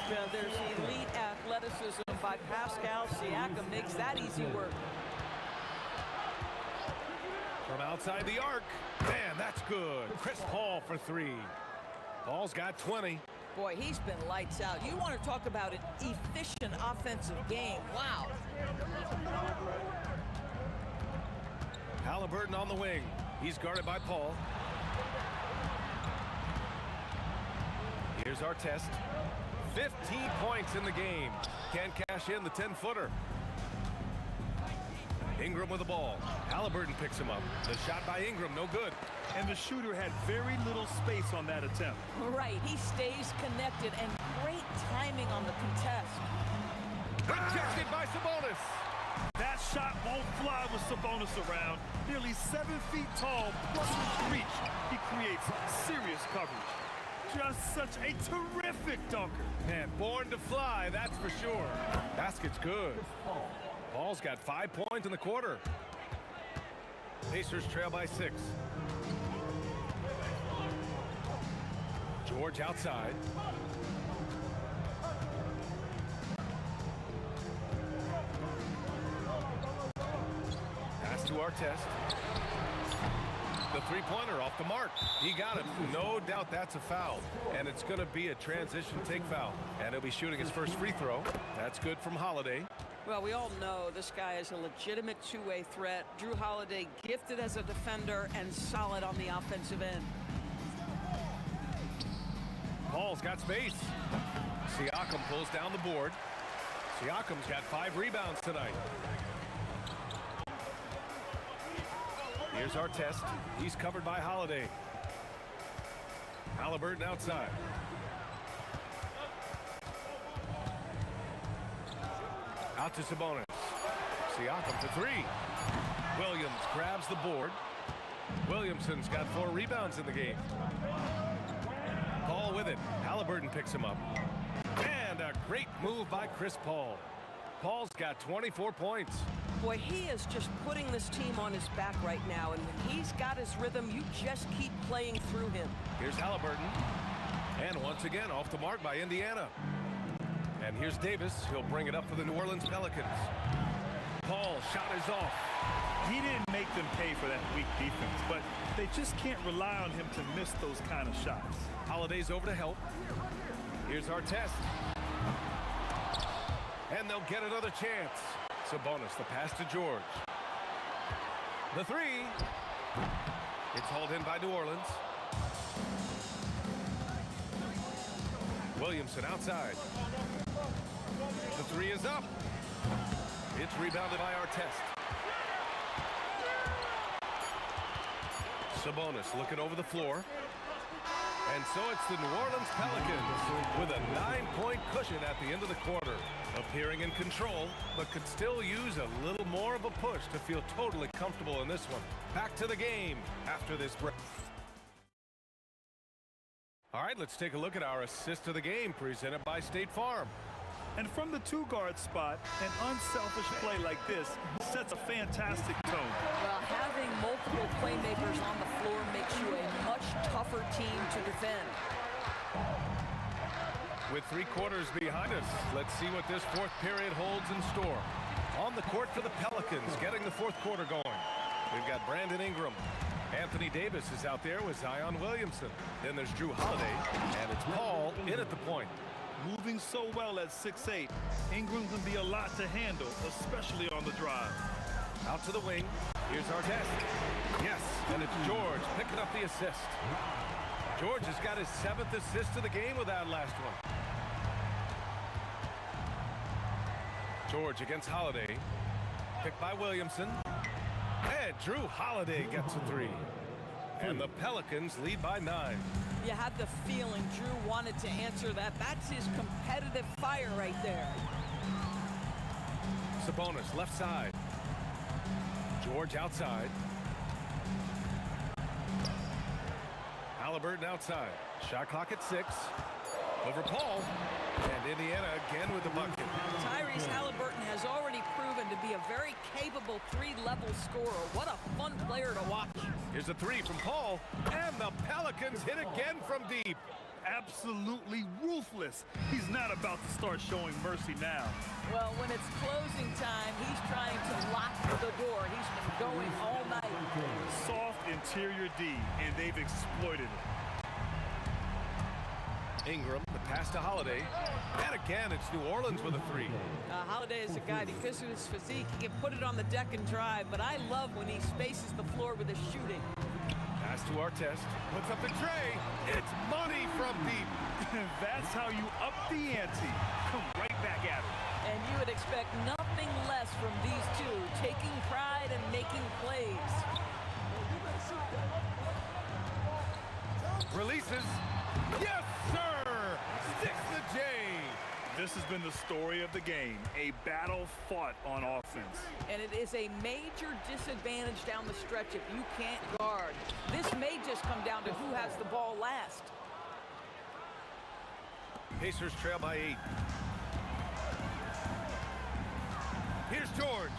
M: Yeah, there's elite athleticism by Pascal Siakam. Makes that easy work.
B: From outside the arc. Man, that's good. Chris Paul for three. Paul's got 20.
M: Boy, he's been lights out. You want to talk about an efficient offensive game. Wow.
B: Halliburton on the wing. He's guarded by Paul. Here's our test. 15 points in the game. Can't cash in the 10-footer. Ingram with the ball. Halliburton picks him up. The shot by Ingram, no good.
N: And the shooter had very little space on that attempt.
M: Right, he stays connected and great timing on the contest.
B: Rejected by Sabonis.
N: That shot won't fly with Sabonis around. Nearly 7 feet tall, plus his reach. He creates serious coverage. Just such a terrific dunker.
B: Man, born to fly, that's for sure. Basket's good. Paul's got 5 points in the quarter. Pacers trail by 6. George outside. Pass to our test. The three-pointer off the mark. He got it. No doubt that's a foul. And it's going to be a transition take foul. And he'll be shooting his first free throw. That's good from Holiday.
M: Well, we all know this guy is a legitimate two-way threat. Drew Holiday gifted as a defender and solid on the offensive end.
B: Paul's got space. Siakam pulls down the board. Siakam's got 5 rebounds tonight. Here's our test. He's covered by Holiday. Halliburton outside. Out to Sabonis. Siakam for 3. Williams grabs the board. Williamson's got 4 rebounds in the game. Paul with it. Halliburton picks him up. And a great move by Chris Paul. Paul's got 24 points.
M: Boy, he is just putting this team on his back right now, and when he's got his rhythm, you just keep playing through him.
B: Here's Halliburton. And once again, off the mark by Indiana. And here's Davis. He'll bring it up for the New Orleans Pelicans. Paul's shot is off.
N: He didn't make them pay for that weak defense, but they just can't rely on him to miss those kind of shots.
B: Holiday's over to help. Here's our test. And they'll get another chance. Sabonis, the pass to George. The 3. It's hauled in by New Orleans. Williamson outside. The 3 is up. It's rebounded by Artest. Sabonis looking over the floor. And so it's the New Orleans Pelicans with a 9-point cushion at the end of the quarter. Appearing in control, but could still use a little more of a push to feel totally comfortable in this one. Back to the game after this break. All right, let's take a look at our assist of the game presented by State Farm.
N: And from the 2-guard spot, an unselfish play like this sets a fantastic tone.
M: Well, having multiple playmakers on the floor makes you a much tougher team to defend.
B: With 3 quarters behind us, let's see what this 4th period holds in store. On the court for the Pelicans, getting the 4th quarter going. We've got Brandon Ingram. Anthony Davis is out there with Zion Williamson. Then there's Drew Holiday, and it's Paul in at the point.
N: Moving so well at 6'8", Ingram can be a lot to handle, especially on the drive.
B: Out to the wing. Here's our test. Yes, and it's George picking up the assist. George has got his 7th assist of the game with that last one. George against Holiday. Picked by Williamson. And Drew Holiday gets a 3. And the Pelicans lead by 9.
M: You had the feeling Drew wanted to answer that. That's his competitive fire right there.
B: Sabonis left side. George outside. Halliburton outside. Shot clock at 6. Over Paul. And Indiana again with the bucket.
M: Tyree Tyrese Halliburton has already proven to be a very capable three-level scorer. What a fun player to watch.
B: Here's a three from Paul, and the Pelicans hit again from deep.
N: Absolutely ruthless. He's not about to start showing mercy now.
M: Well, when it's closing time, he's trying to lock the door. He's been going all night.
N: Soft interior D, and they've exploited it.
B: Ingram, the pass to Holiday. And again, it's New Orleans with a three.
M: Holiday is a guy, because of his physique, he can put it on the deck and drive, but I love when he spaces the floor with his shooting.
B: Pass to Artest. Puts up the tray. It's money from deep.
N: That's how you up the ante. Come right back at it.
M: And you would expect nothing less from these two, taking pride and making plays.
B: Releases. Yes, sir! Sticks the J.
N: This has been the story of the game, a battle fought on offense.
M: And it is a major disadvantage down the stretch if you can't guard. This may just come down to who has the ball last.
B: Pacers trail by 8. Here's George.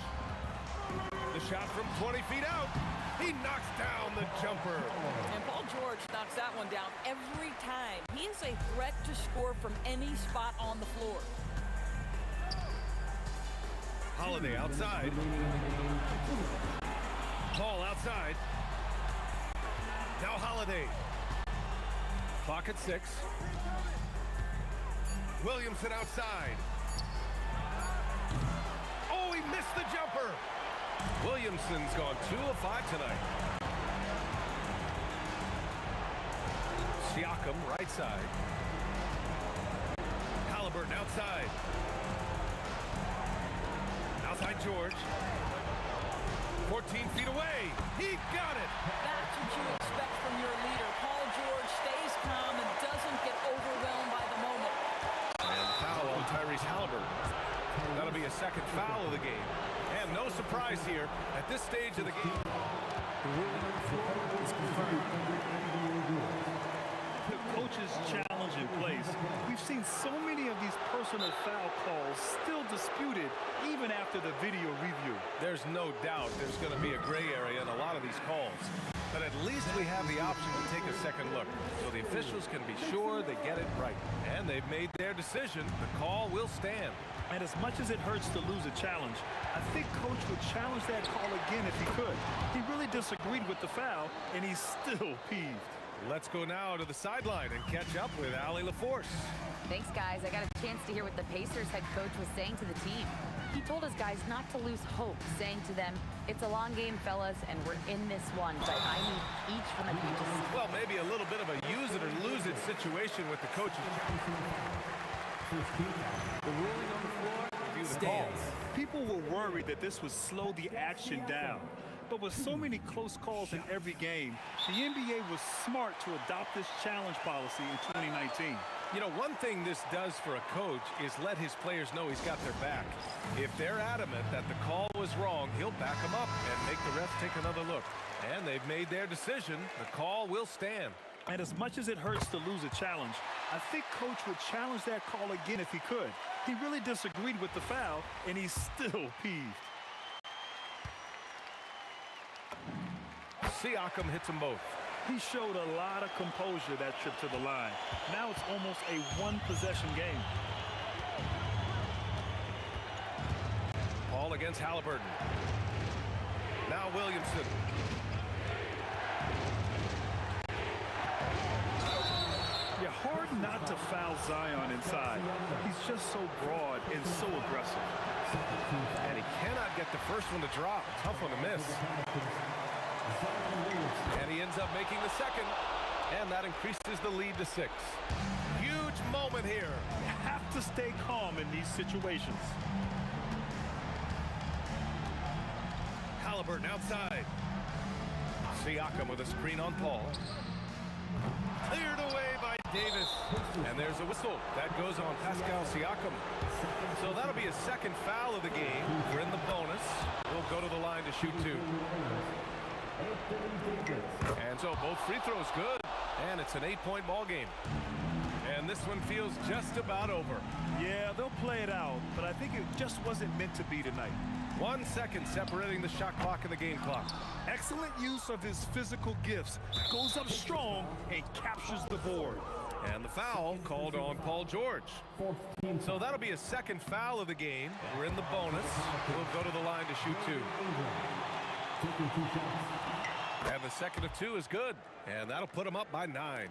B: The shot from 20 feet out. He knocks down the jumper.
M: And Paul George knocks that one down every time. He is a threat to score from any spot on the floor.
B: Holiday outside. Paul outside. Now Holiday. Clock at 6. Williamson outside. Oh, he missed the jumper. Williamson's gone 2 of 5 tonight. Siakam right side. Halliburton outside. Outside George. 14 feet away. He got it.
M: That's what you expect from your leader. Paul George stays calm and doesn't get overwhelmed by the moment.
B: And foul on Tyrese Halliburton. That'll be a second foul of the game. And no surprise here at this stage of the game.
N: The coach's challenge in place. We've seen so many of these personal foul calls still disputed even after the video review.
B: There's no doubt there's going to be a gray area in a lot of these calls. But at least we have the option to take a second look, so the officials can be sure they get it right. And they've made their decision. The call will stand.
N: And as much as it hurts to lose a challenge, I think Coach would challenge that call again if he could. He really disagreed with the foul, and he's still peeved.
B: Let's go now to the sideline and catch up with Allie LaForce.
L: Thanks, guys. I got a chance to hear what the Pacers head coach was saying to the team. He told his guys not to lose hope, saying to them, it's a long game, fellas, and we're in this one, but I need each one of you to...
B: Well, maybe a little bit of a use it or lose it situation with the coaches.
O: The ruling on the floor stands.
N: People were worried that this would slow the action down. But with so many close calls in every game, the NBA was smart to adopt this challenge policy in 2019.
B: You know, one thing this does for a coach is let his players know he's got their back. If they're adamant that the call was wrong, he'll back them up and make the refs take another look. And they've made their decision. The call will stand.
N: And as much as it hurts to lose a challenge, I think Coach would challenge that call again if he could. He really disagreed with the foul, and he's still peeved.
B: Siakam hits them both.
N: He showed a lot of composure that trip to the line. Now it's almost a one-possession game.
B: Paul against Halliburton. Now Williamson.
N: You're hard not to foul Zion inside. He's just so broad and so aggressive.
B: And he cannot get the first one to drop. Tough one to miss. And he ends up making the second. And that increases the lead to 6. Huge moment here.
N: You have to stay calm in these situations.
B: Halliburton outside. Siakam with a screen on Paul. Cleared away by Davis. And there's a whistle. That goes on Pascal Siakam. So that'll be a second foul of the game. We're in the bonus. We'll go to the line to shoot 2. And so both free throws good. And it's an 8-point ball game. And this one feels just about over.
N: Yeah, they'll play it out, but I think it just wasn't meant to be tonight.
B: 1 second separating the shot clock and the game clock.
N: Excellent use of his physical gifts. Goes up strong and captures the board.
B: And the foul called on Paul George. So that'll be a second foul of the game. We're in the bonus. We'll go to the line to shoot 2. And the second of 2 is good. And that'll put him up by 9.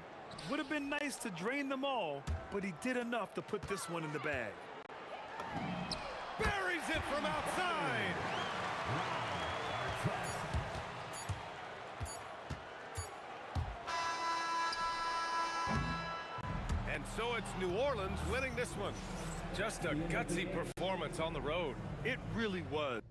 N: Would have been nice to drain them all, but he did enough to put this one in the bag.
B: Buries it from outside. And so it's New Orleans winning this one. Just a gutsy performance on the road.
N: It really was.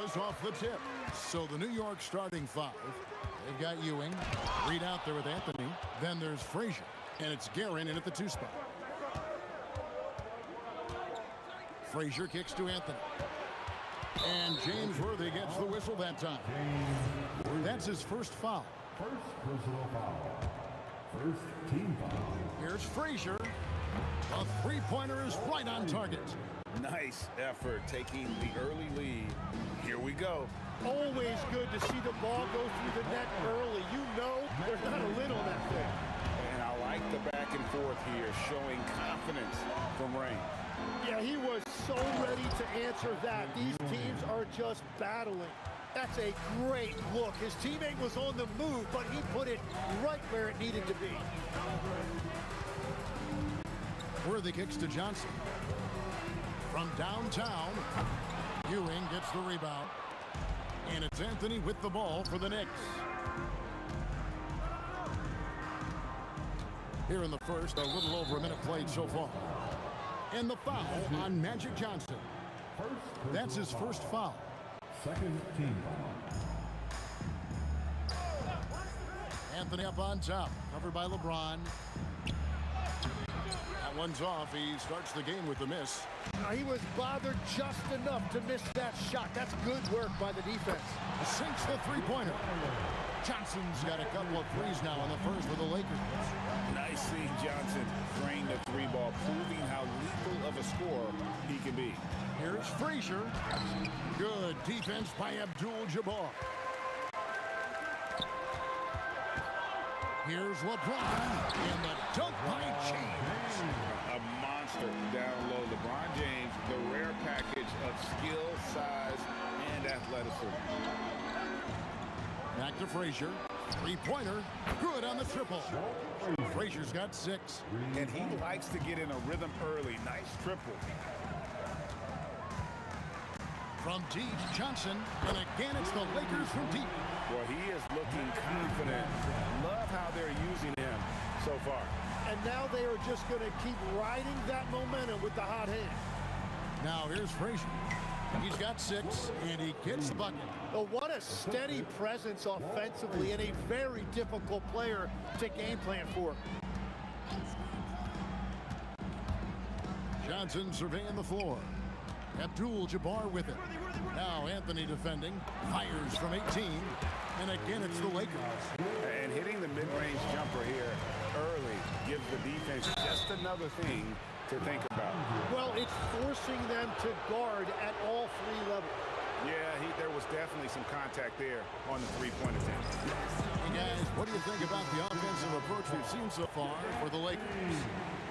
F: is off the tip. So the New York starting five. They've got Ewing. Reed out there with Anthony. Then there's Frazier. And it's Guerin in at the 2 spot. Frazier kicks to Anthony. And James Worthy gets the whistle that time. That's his first foul.
D: First personal foul. First team foul.
F: Here's Frazier. A three-pointer is right on target.
E: Nice effort taking the early lead. Here we go.
H: Always good to see the ball go through the net early. You know there's not a lid on that thing.
E: And I like the back and forth here, showing confidence from Rain.
H: Yeah, he was so ready to answer that. These teams are just battling. That's a great look. His teammate was on the move, but he put it right where it needed to be.
F: Worthy kicks to Johnson. From downtown, Ewing gets the rebound. And it's Anthony with the ball for the Knicks. Here in the first, a little over a minute played so far. And the foul on Magic Johnson. That's his first foul.
D: Second team foul.
F: Anthony up on top, covered by LeBron. That one's off. He starts the game with the miss.
H: He was bothered just enough to miss that shot. That's good work by the defense.
F: Sinks the three-pointer. Johnson's got a couple of threes now in the first for the Lakers.
E: Nice seeing Johnson drain the three ball, proving how lethal of a scorer he can be.
F: Here's Frazier. Good defense by Abdul-Jabbar. Here's LeBron, and the dunk by James.
E: A monster down low. LeBron James, the rare package of skill, size, and athleticism.
F: Back to Frazier. Three-pointer. Good on the triple. Frazier's got 6.
E: And he likes to get in a rhythm early. Nice triple.
F: From deep, Johnson. And again, it's the Lakers from deep.
E: Well, he is looking confident. Love how they're using him so far.
H: And now they are just going to keep riding that momentum with the hot hand.
F: Now here's Frazier. He's got 6, and he gets the bucket.
H: Oh, what a steady presence offensively and a very difficult player to game plan for.
F: Johnson surveying the floor. Abdul-Jabbar with it. Now Anthony defending. Fires from 18. And again, it's the Lakers.
E: And hitting the mid-range jumper here early gives the defense just another thing to think about.
H: Well, it's forcing them to guard at all 3 levels.
E: Yeah, there was definitely some contact there on the three-point attempt.
F: Hey guys, what do you think about the offensive approach we've seen so far for the Lakers?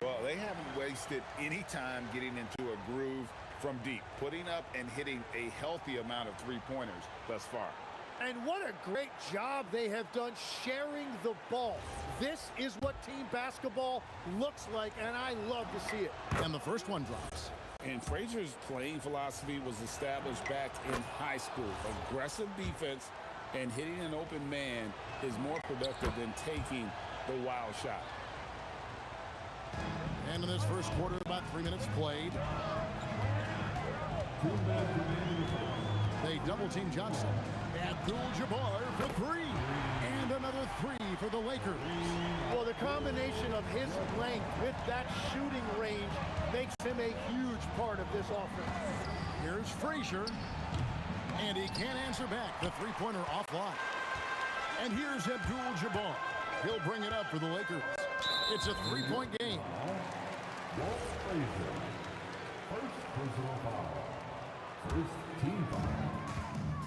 E: Well, they haven't wasted any time getting into a groove from deep, putting up and hitting a healthy amount of three-pointers thus far.
H: And what a great job they have done sharing the ball. This is what team basketball looks like, and I love to see it.
F: And the first one drops.
E: And Frazier's playing philosophy was established back in high school. Aggressive defense and hitting an open man is more productive than taking the wild shot.
F: And in this first quarter, about 3 minutes played. They double-team Johnson. Abdul-Jabbar for 3. And another 3 for the Lakers.
H: Well, the combination of his length with that shooting range makes him a huge part of this offense.
F: Here's Frazier. And he can't answer back. The three-pointer offline. And here's Abdul-Jabbar. He'll bring it up for the Lakers. It's a 3-point game.
D: First personal foul. First team foul.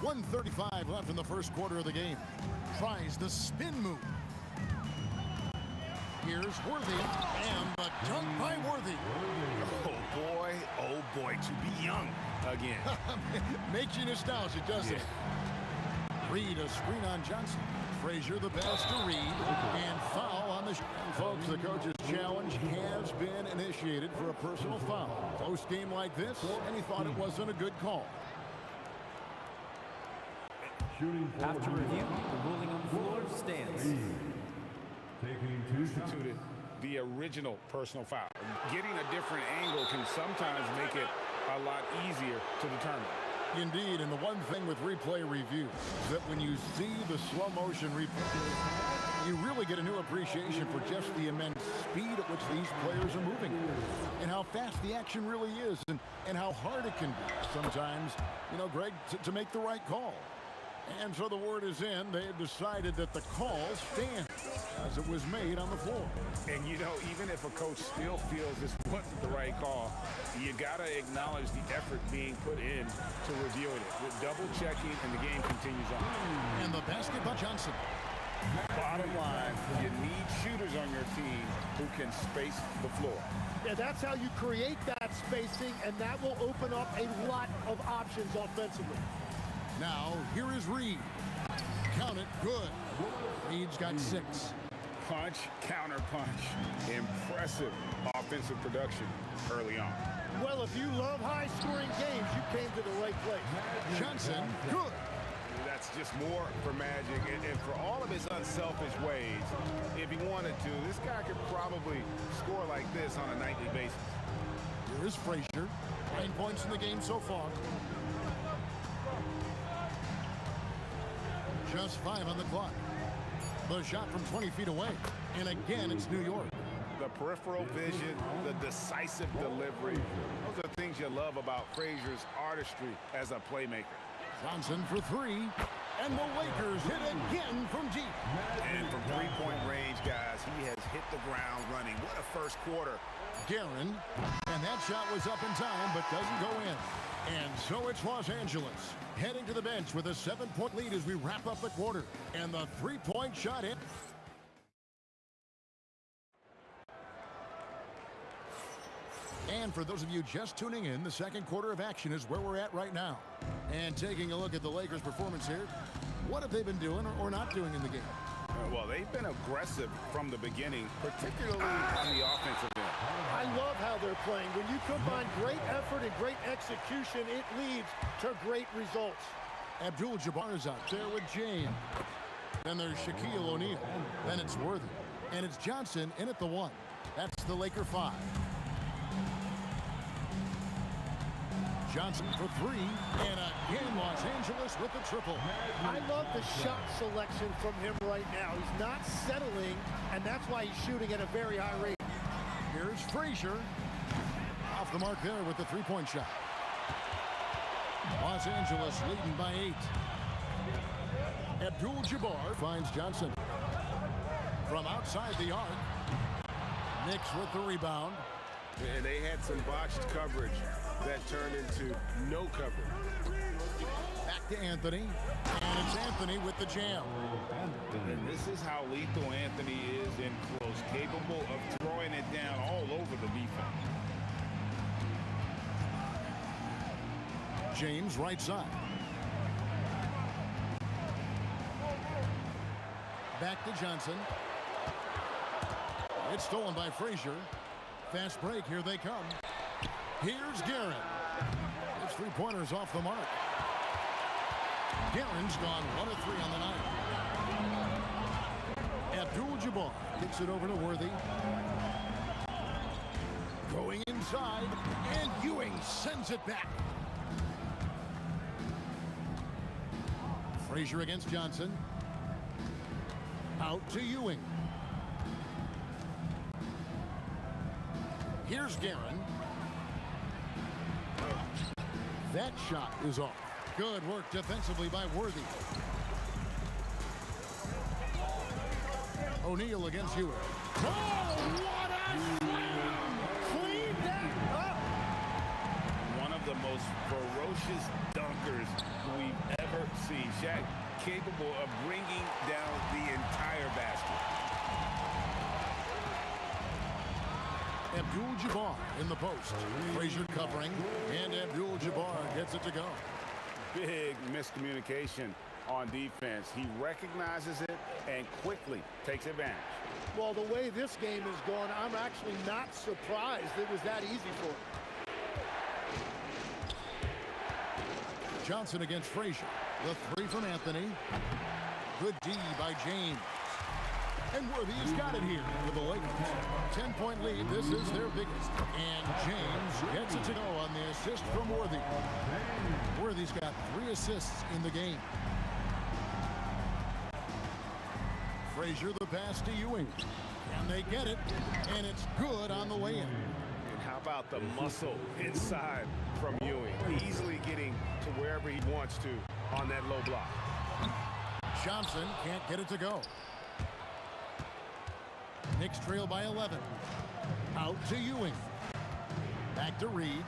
F: 1:35 left in the first quarter of the game. Tries the spin move. Here's Worthy, and the dunk by Worthy.
E: Oh boy, to be young again.
F: Makes you nostalgic, doesn't it? Reed, a screen on Johnson. Frazier, the pass to Reed, and foul on the folks. The coach's challenge has been initiated for a personal foul. Close game like this, and he thought it wasn't a good call.
O: After review, the ruling on the floor stands.
E: Instituted the original personal foul. Getting a different angle can sometimes make it a lot easier to determine.
F: Indeed, and the one thing with replay review is that when you see the slow motion replay, you really get a new appreciation for just the immense speed at which these players are moving and how fast the action really is and how hard it can be sometimes, you know, Greg, to make the right call. And so the word is in. They have decided that the call stands as it was made on the floor.
E: And, you know, even if a coach still feels this wasn't the right call, you got to acknowledge the effort being put in to reviewing it. With double checking, and the game continues on.
F: And the basket by Johnson.
E: Bottom line, you need shooters on your team who can space the floor.
H: Yeah, that's how you create that spacing, and that will open up a lot of options offensively.
F: Now, here is Reed. Count it, good. Reed's got 6.
E: Punch, counter punch. Impressive offensive production early on.
H: Well, if you love high-scoring games, you came to the right place.
F: Johnson, good.
G: That's just more for Magic, and for all of his unselfish ways, if he wanted to, this guy could probably score like this on a nightly basis.
F: Here is Frazier. 9 points in the game so far. Just 5 on the clock. The shot from 20 feet away. And again, it's New York.
G: The peripheral vision, the decisive delivery. Those are things you love about Frazier's artistry as a playmaker.
F: Johnson for 3. And the Lakers hit again from deep.
G: And from three-point range, guys, he has hit the ground running. What a first quarter.
F: Guerin. And that shot was up in time, but doesn't go in. And so it's Los Angeles heading to the bench with a 7-point lead as we wrap up the quarter. And the 3-point shot in. And for those of you just tuning in, the second quarter of action is where we're at right now. And taking a look at the Lakers' performance here, what have they been doing or not doing in the game?
G: Well, they've been aggressive from the beginning, particularly on the offensive end.
H: I love how they're playing. When you combine great effort and great execution, it leads to great results.
F: Abdul-Jabbar is out there with James. Then there's Shaquille O'Neal. Then it's Worthy. And it's Johnson in at the 1. That's the Laker 5. Johnson for 3, and again Los Angeles with the triple.
H: I love the shot selection from him right now. He's not settling, and that's why he's shooting at a very high rate.
F: Here's Frazier. Off the mark there with the 3-point shot. Los Angeles leading by 8. Abdul-Jabbar finds Johnson. From outside the arc. Knicks with the rebound.
G: And they had some botched coverage that turned into no coverage.
F: Back to Anthony. And it's Anthony with the jam.
E: And this is how lethal Anthony is in close, capable of throwing it down all over the defense.
F: James right side. Back to Johnson. It's stolen by Frazier. Fast break, here they come. Here's Guerin. His 3-pointers off the mark. Guerin's gone 1 of 3 on the night. Abdul-Jabbar kicks it over to Worthy. Going inside, and Ewing sends it back. Frazier against Johnson. Out to Ewing. Here's Guerin. That shot is off. Good work defensively by Worthy. O'Neal against Ewing.
H: Oh, what a slam! Clean that up!
E: One of the most ferocious dunkers we've ever seen. Shaq capable of bringing down the entire basket.
F: Abdul-Jabbar in the post. Frazier covering, and Abdul-Jabbar gets it to go.
E: Big miscommunication on defense. He recognizes it and quickly takes advantage.
H: Well, the way this game is going, I'm actually not surprised it was that easy for him.
F: Johnson against Frazier. The 3 from Anthony. Good D by James. And Worthy's got it here for the Lakers. 10-point lead. This is their biggest. And James gets it to go on the assist from Worthy. Worthy's got 3 assists in the game. Frazier the pass to Ewing. And they get it. And it's good on the way in.
G: And how about the muscle inside from Ewing? Easily getting to wherever he wants to on that low block.
F: Johnson can't get it to go. Knicks trail by 11. Out to Ewing. Back to Reed.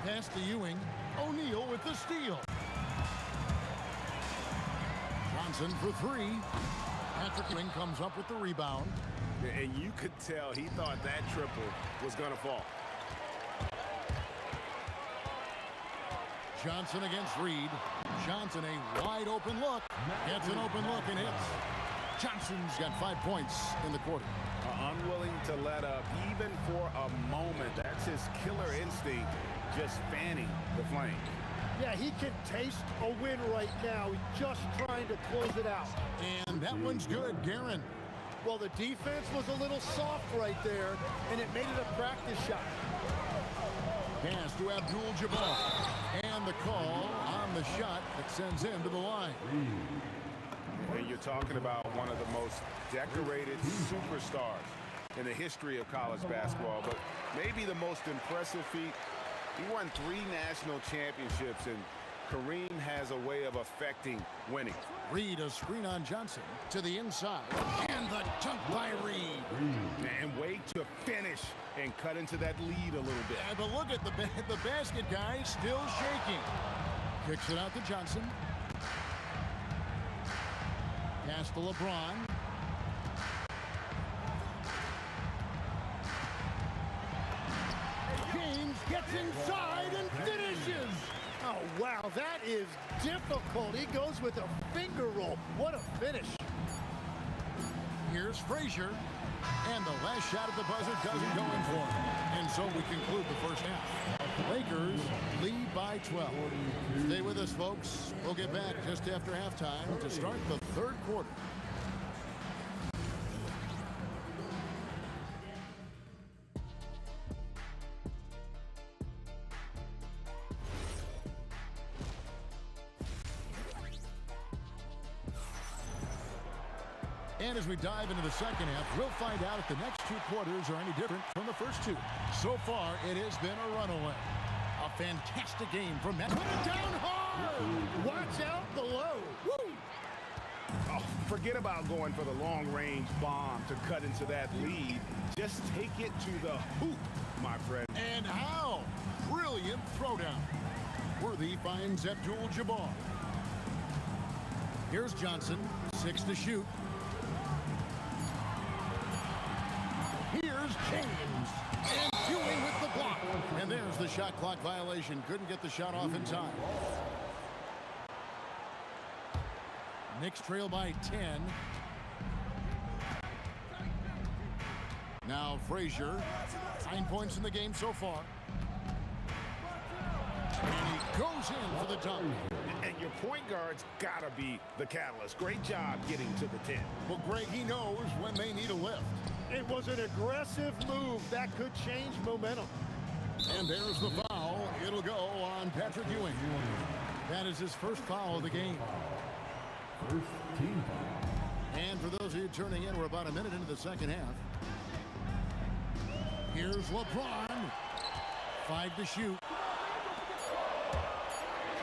F: Pass to Ewing. O'Neal with the steal. Johnson for 3. Patrick Ewing comes up with the rebound.
G: And you could tell he thought that triple was going to fall.
F: Johnson against Reed. Johnson a wide open look. Gets an open look and hits. Johnson's got 5 points in the quarter.
G: Unwilling to let up even for a moment. That's his killer instinct, just fanning the flame.
H: Yeah, he can taste a win right now. He's just trying to close it out.
F: And that one's good, Guerin.
H: Well, the defense was a little soft right there, and it made it a practice shot.
F: Pass to Abdul-Jabbar. And the call on the shot that sends him to the line.
G: And you're talking about one of the most decorated superstars in the history of college basketball, but maybe the most impressive feat. He won 3 national championships, and Kareem has a way of affecting winning.
F: Reed, a screen on Johnson to the inside. And the dunk by Reed.
G: And wait to finish and cut into that lead a little bit.
F: Yeah, but look at the basket guy still shaking. Kicks it out to Johnson. Pass to LeBron. James gets inside and finishes.
H: Oh, wow, that is difficult. He goes with a finger roll. What a finish.
F: Here's Frazier. And the last shot at the buzzer doesn't go in for him. And so we conclude the first half. Lakers lead by 12. Stay with us, folks. We'll get back just after halftime to start the third quarter. And as we dive into the second half, we'll find out if the next 2 quarters are any different from the first 2. So far, it has been a runaway. A fantastic game from Matt. Put it down hard!
H: Watch out below. Woo!
G: Oh, forget about going for the long-range bomb to cut into that lead. Just take it to the hoop, my friend.
F: And how? Brilliant throwdown. Worthy finds Abdul-Jabbar. Here's Johnson, 6 to shoot. Here's James. And Ewing with the block. And there's the shot clock violation. Couldn't get the shot off in time. Knicks trail by 10. Now Frazier. 9 points in the game so far. And he goes in for the dunk.
G: And your point guard's got to be the catalyst. Great job getting to the 10.
F: Well, Greg, he knows when they need a lift.
H: It was an aggressive move that could change momentum.
F: And there's the foul. It'll go on Patrick Ewing. That is his first foul of the game.
D: First team foul.
F: And for those of you turning in, we're about a minute into the second half. Here's LeBron. 5 to shoot.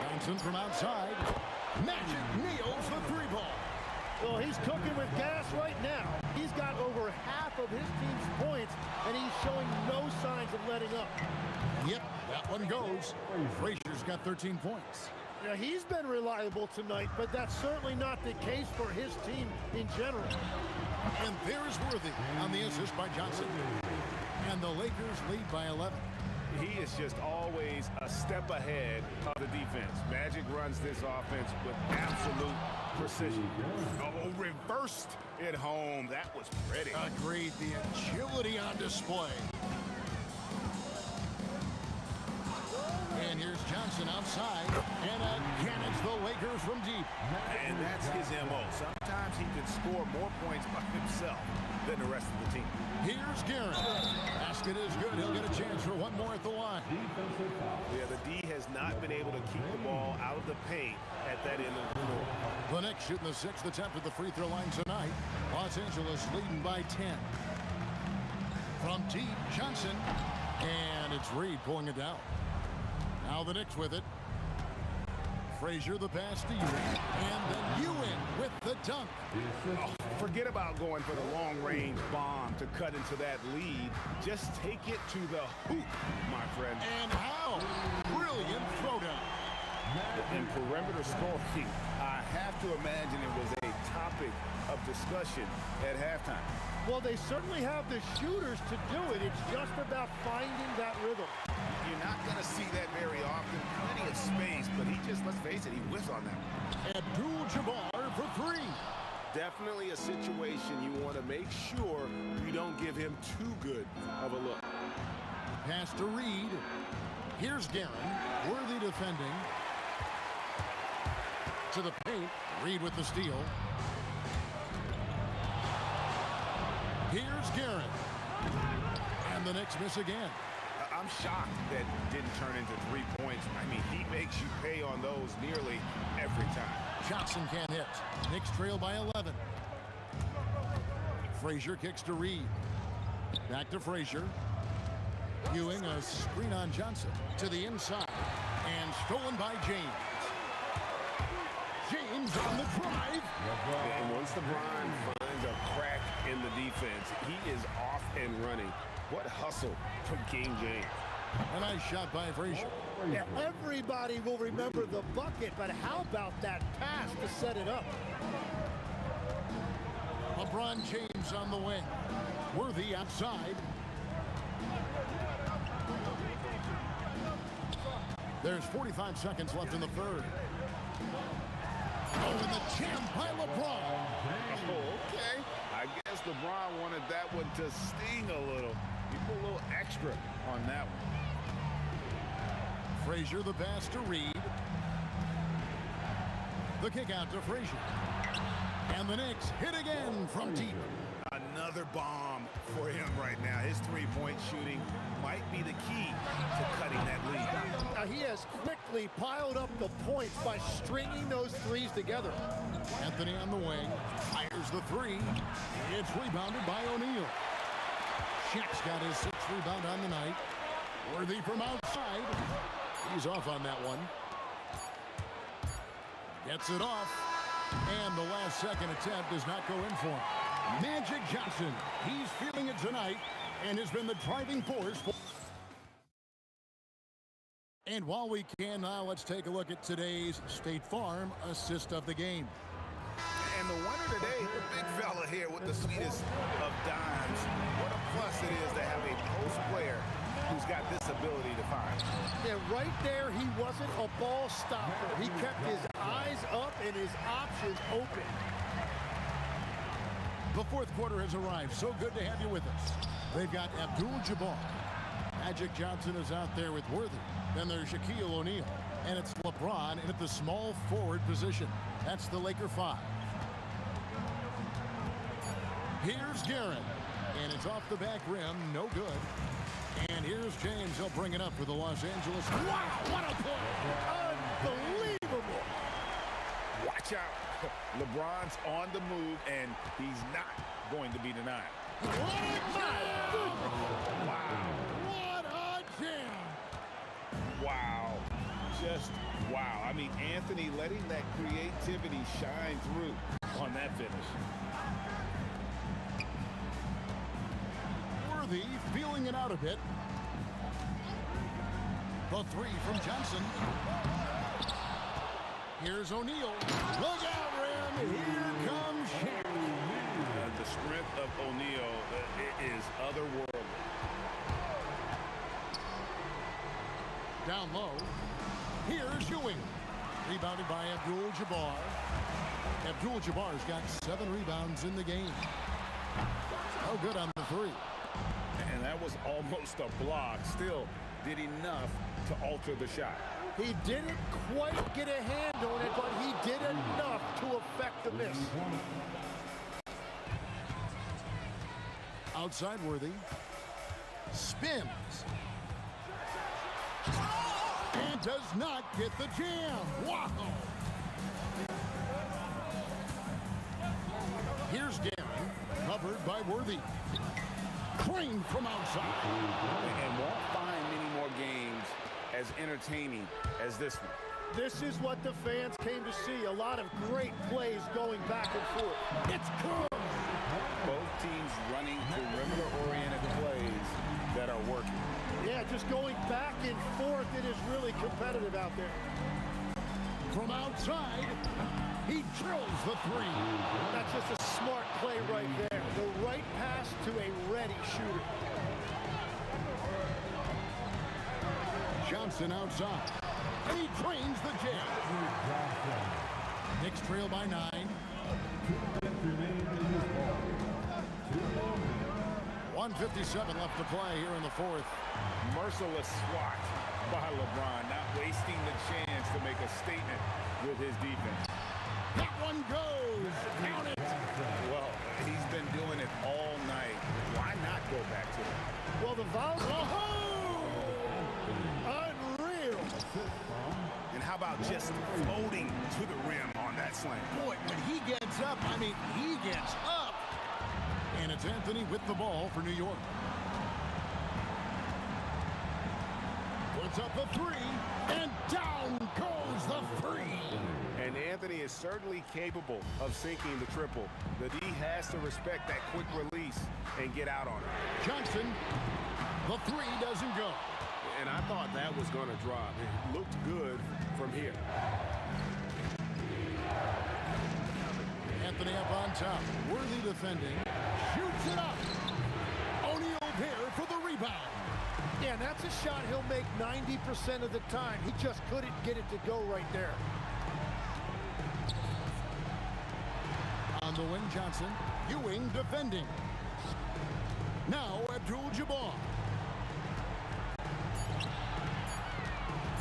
F: Johnson from outside. Magic nails the 3-ball.
H: Well, he's cooking with gas right now. He's got over half of his team's points, and he's showing no signs of letting up.
F: Yep, that one goes. Frazier's got 13 points.
H: Yeah, he's been reliable tonight, but that's certainly not the case for his team in general.
F: And there's Worthy on the assist by Johnson. And the Lakers lead by 11.
G: He is just always a step ahead of the defense. Magic runs this offense with absolute precision. Oh, reversed at home. That was pretty.
F: Agreed. The agility on display. And here's Johnson outside. And again, it's the Lakers from deep.
G: And that's his MO. Sometimes he can score more points by himself than the rest of the team.
F: Here's Garrett. Basket is good. He'll get a chance for one more at the line.
G: Yeah, the D has not been able to keep the ball out of the paint at that end of the floor.
F: The Knicks shooting the 6th attempt at the free throw line tonight. Los Angeles leading by 10. From deep, Johnson. And it's Reed pulling it down. Now the Knicks with it. Frazier the pass to Ewing. And then Ewing with the dunk.
G: Oh, forget about going for the long-range bomb to cut into that lead. Just take it to the hoop, my friend.
F: And how? Brilliant throwdown.
G: In perimeter scoring, I have to imagine it was a topic of discussion at halftime.
H: Well, they certainly have the shooters to do it. It's just about finding that rhythm.
G: You're not going to see that very often. Plenty of space, but he just, let's face it, he whiffs on that.
F: Abdul-Jabbar for three.
G: Definitely a situation you want to make sure you don't give him too good of a look.
F: Pass to Reed. Here's Guerin. Worthy defending. To the paint. Reed with the steal. Here's Guerin. And the Knicks miss again.
G: I'm shocked that didn't turn into 3 points. I mean, he makes you pay on those nearly every time.
F: Johnson can't hit. Knicks trail by 11. Frazier kicks to Reed. Back to Frazier. Ewing, a screen on Johnson. To the inside. And stolen by James. James on the drive.
G: And once LeBron finds a crack in the defense, he is off and running. What hustle from King James.
F: A nice shot by Frazier.
H: Yeah, everybody will remember the bucket, but how about that pass to set it up?
F: LeBron James on the wing. Worthy outside. There's 45 seconds left in the third. Oh, and the jam by LeBron.
G: Oh, okay. I guess LeBron wanted that one to sting a little. He put a little extra on that one.
F: Frazier the pass to Reed. The kick out to Frazier. And the Knicks hit again from deep.
G: Another bomb for him right now. His three-point shooting might be the key to cutting that lead.
H: Now he has quickly piled up the points by stringing those threes together.
F: Anthony on the wing. Fires the three. It's rebounded by O'Neal. Shaq's got his 6th rebound on the night. Worthy from outside. He's off on that one. Gets it off. And the last second attempt does not go in for him. Magic Johnson. He's feeling it tonight and has been the driving force. And while we can now, let's take a look at today's State Farm assist of the game.
G: And the winner today, the big fella here with the sweetest of dimes. What a plus it is to have a post player who's got this ability to find.
H: And right there, he wasn't a ball stopper. He kept his eyes up and his options open.
F: The fourth quarter has arrived. So good to have you with us. They've got Abdul-Jabbar. Magic Johnson is out there with Worthy. Then there's Shaquille O'Neal. And it's LeBron in at the small forward position. That's the Laker 5. Here's Guerin. And it's off the back rim. No good. And here's James. He'll bring it up for the Los Angeles. Wow, what a play!
H: Unbelievable!
G: Watch out. LeBron's on the move, and he's not going to be denied.
F: What a jam!
G: Wow.
F: What a jam!
G: Wow. Just wow. I mean, Anthony letting that creativity shine through on that finish.
F: Worthy feeling it out a bit. The three from Johnson. Here's O'Neal. Look out, Rim. Here comes Shaq.
G: The strength of O'Neal is otherworldly.
F: Down low. Here's Ewing. Rebounded by Abdul-Jabbar. Abdul-Jabbar's got 7 rebounds in the game. Oh, good on the three.
G: And that was almost a block. Still,
E: did enough to alter the shot.
H: He didn't quite get a hand on it, but he did enough to affect the miss.
F: Outside Worthy. Spins. And does not get the jam. Wow. Here's Garen, covered by Worthy. Crane from outside.
E: And won't find many more games as entertaining as this one.
H: This is what the fans came to see. A lot of great plays going back and forth.
F: It's good.
E: Both teams running perimeter-oriented plays that are working.
H: Yeah, just going back and forth. It is really competitive out there.
F: From outside, he drills the three.
H: That's just a smart play right there. The right pass to a ready shooter.
F: Johnson outside. And he drains the jam. Knicks trail by 9. 1:57 left to play here in the fourth.
E: Merciless swat by LeBron, not wasting the chance to make a statement with his defense.
F: That one goes. Count it.
E: Well, he's been doing it all night. Why not go back to it?
H: Well, the Valhalla. Unreal.
E: And how about just floating to the rim on that slam?
F: Boy, when he gets up, I mean, he gets up. And it's Anthony with the ball for New York. Puts up the three, and down goes the three.
G: And Anthony is certainly capable of sinking the triple. The D has to respect that quick release and get out on it.
F: Johnson, the three doesn't go.
G: And I thought that was going to drop. It looked good from here.
F: Anthony up on top. Worthy defending. Shoots it up. O'Neal there for the rebound.
H: Yeah, and that's a shot he'll make 90% of the time. He just couldn't get it to go right there.
F: On the wing, Johnson. Ewing defending. Now Abdul-Jabbar.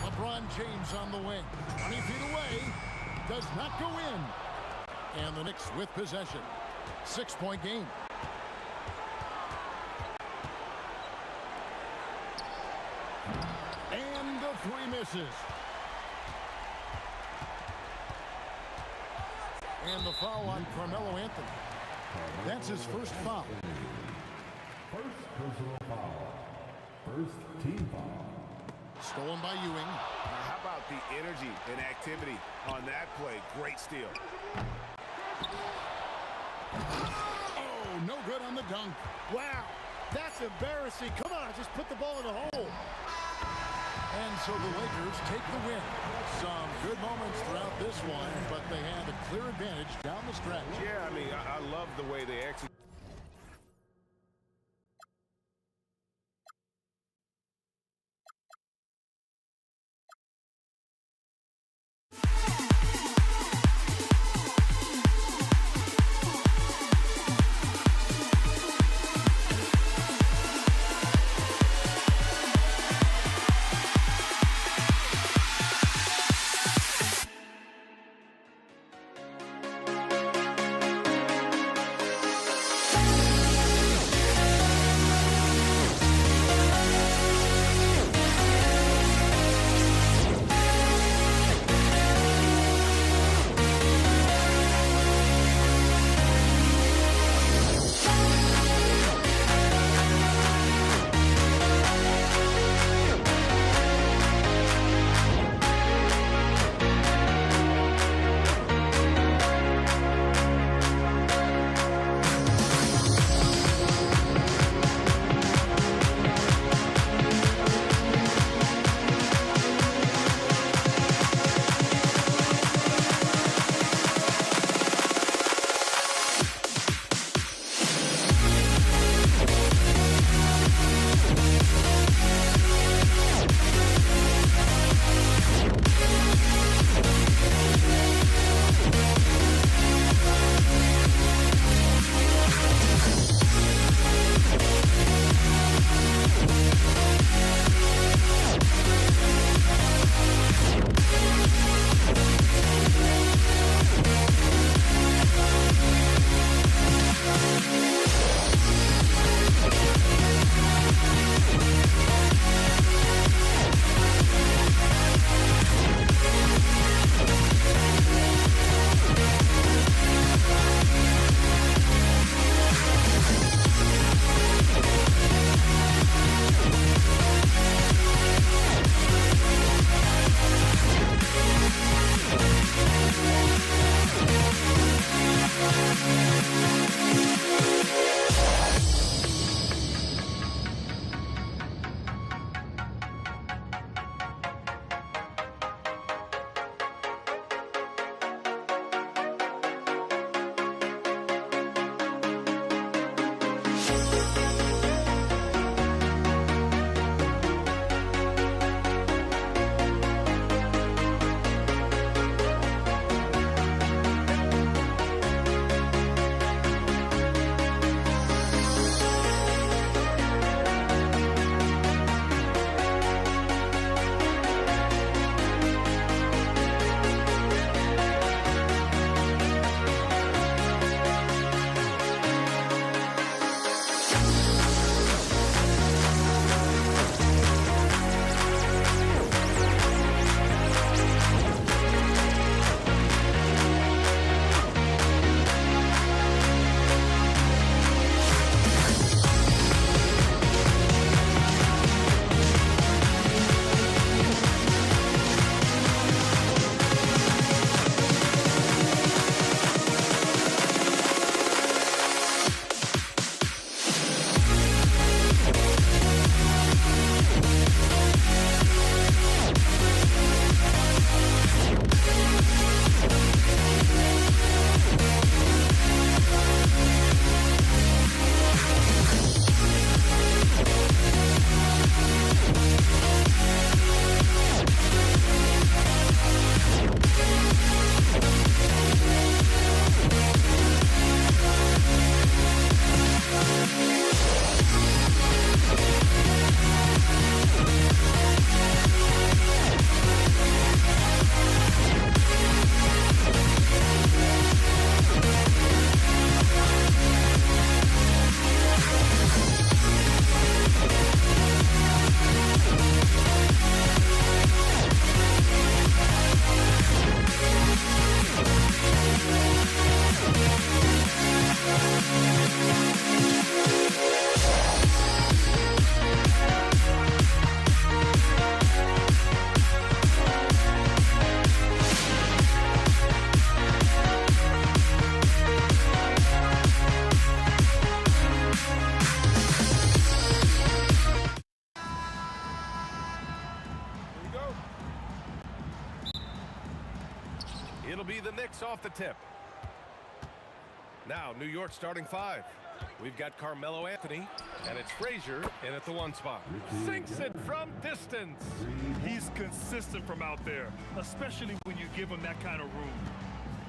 F: LeBron James on the wing. 20 feet away. Does not go in. And the Knicks with possession. 6-point game. And the three misses. And the foul on Carmelo Anthony. That's his first foul.
D: First personal foul. First team foul.
F: Stolen by Ewing.
G: How about the energy and activity on that play? Great steal.
F: Oh, no good on the dunk.
H: Wow, that's embarrassing. Come on, just put the ball in the hole.
F: And so the Lakers take the win. Some good moments throughout this one, but they had a clear advantage down the stretch.
G: Yeah, I mean, I love the way they execute.
B: It'll be the Knicks off the tip. Now, New York starting 5. We've got Carmelo Anthony, and it's Frazier in at the 1 spot. Sinks it from distance.
N: He's consistent from out there, especially when you give him that kind of room.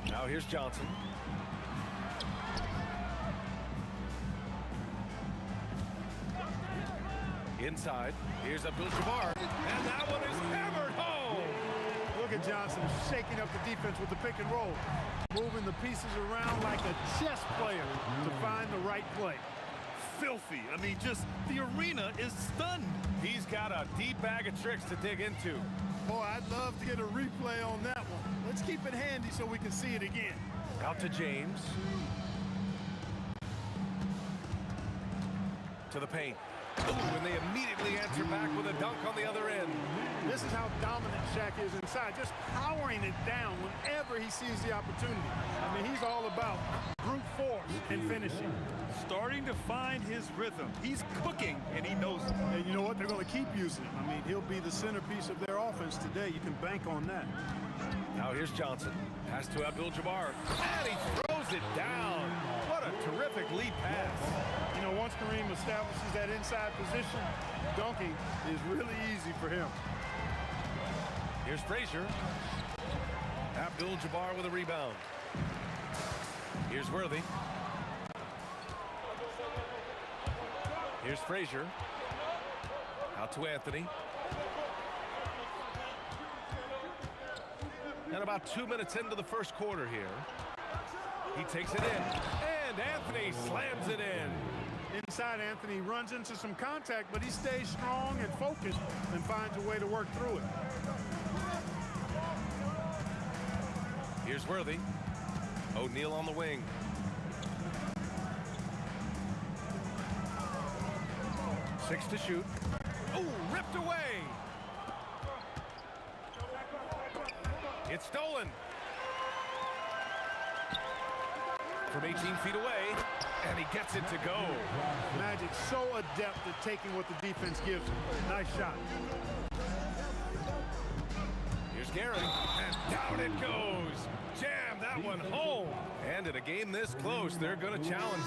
B: Now here's Johnson. Inside, here's Abdul-Jabbar, and that one is hammered home.
C: Look at Johnson shaking up the defense with the pick and roll, moving the pieces around like a chess player to find the right play.
N: Filthy. I mean, just the arena is stunned.
B: He's got a deep bag of tricks to dig into.
C: Boy, I'd love to get a replay on that one. Let's keep it handy so we can see it again.
B: Out to James. To the paint. Ooh, and they immediately answer back with a dunk on the other end.
C: This is how dominant Shaq is inside, just powering it down whenever he sees the opportunity. I mean, he's all about brute force and finishing.
N: Starting to find his rhythm. He's cooking, and he knows it.
C: And you know what? They're going to keep using him. I mean, he'll be the centerpiece of their offense today. You can bank on that.
B: Now here's Johnson. Pass to Abdul-Jabbar. And he throws it down. What a terrific lead pass.
C: You know, once Kareem establishes that inside position, dunking is really easy for him.
B: Here's Frazier. Abdul-Jabbar with a rebound. Here's Worthy. Here's Frazier. Out to Anthony. And about 2 minutes into the first quarter here. He takes it in. And Anthony slams it in.
C: Inside, Anthony runs into some contact, but he stays strong and focused and finds a way to work through it.
B: Here's Worthy. O'Neal on the wing. Six to shoot. Oh, ripped away. It's stolen. From 18 feet away, and he gets it to go.
C: Magic so adept at taking what the defense gives him. Nice shot.
B: Here's Garrett, and down it goes. Jam that one home. And in a game this close, they're going to challenge.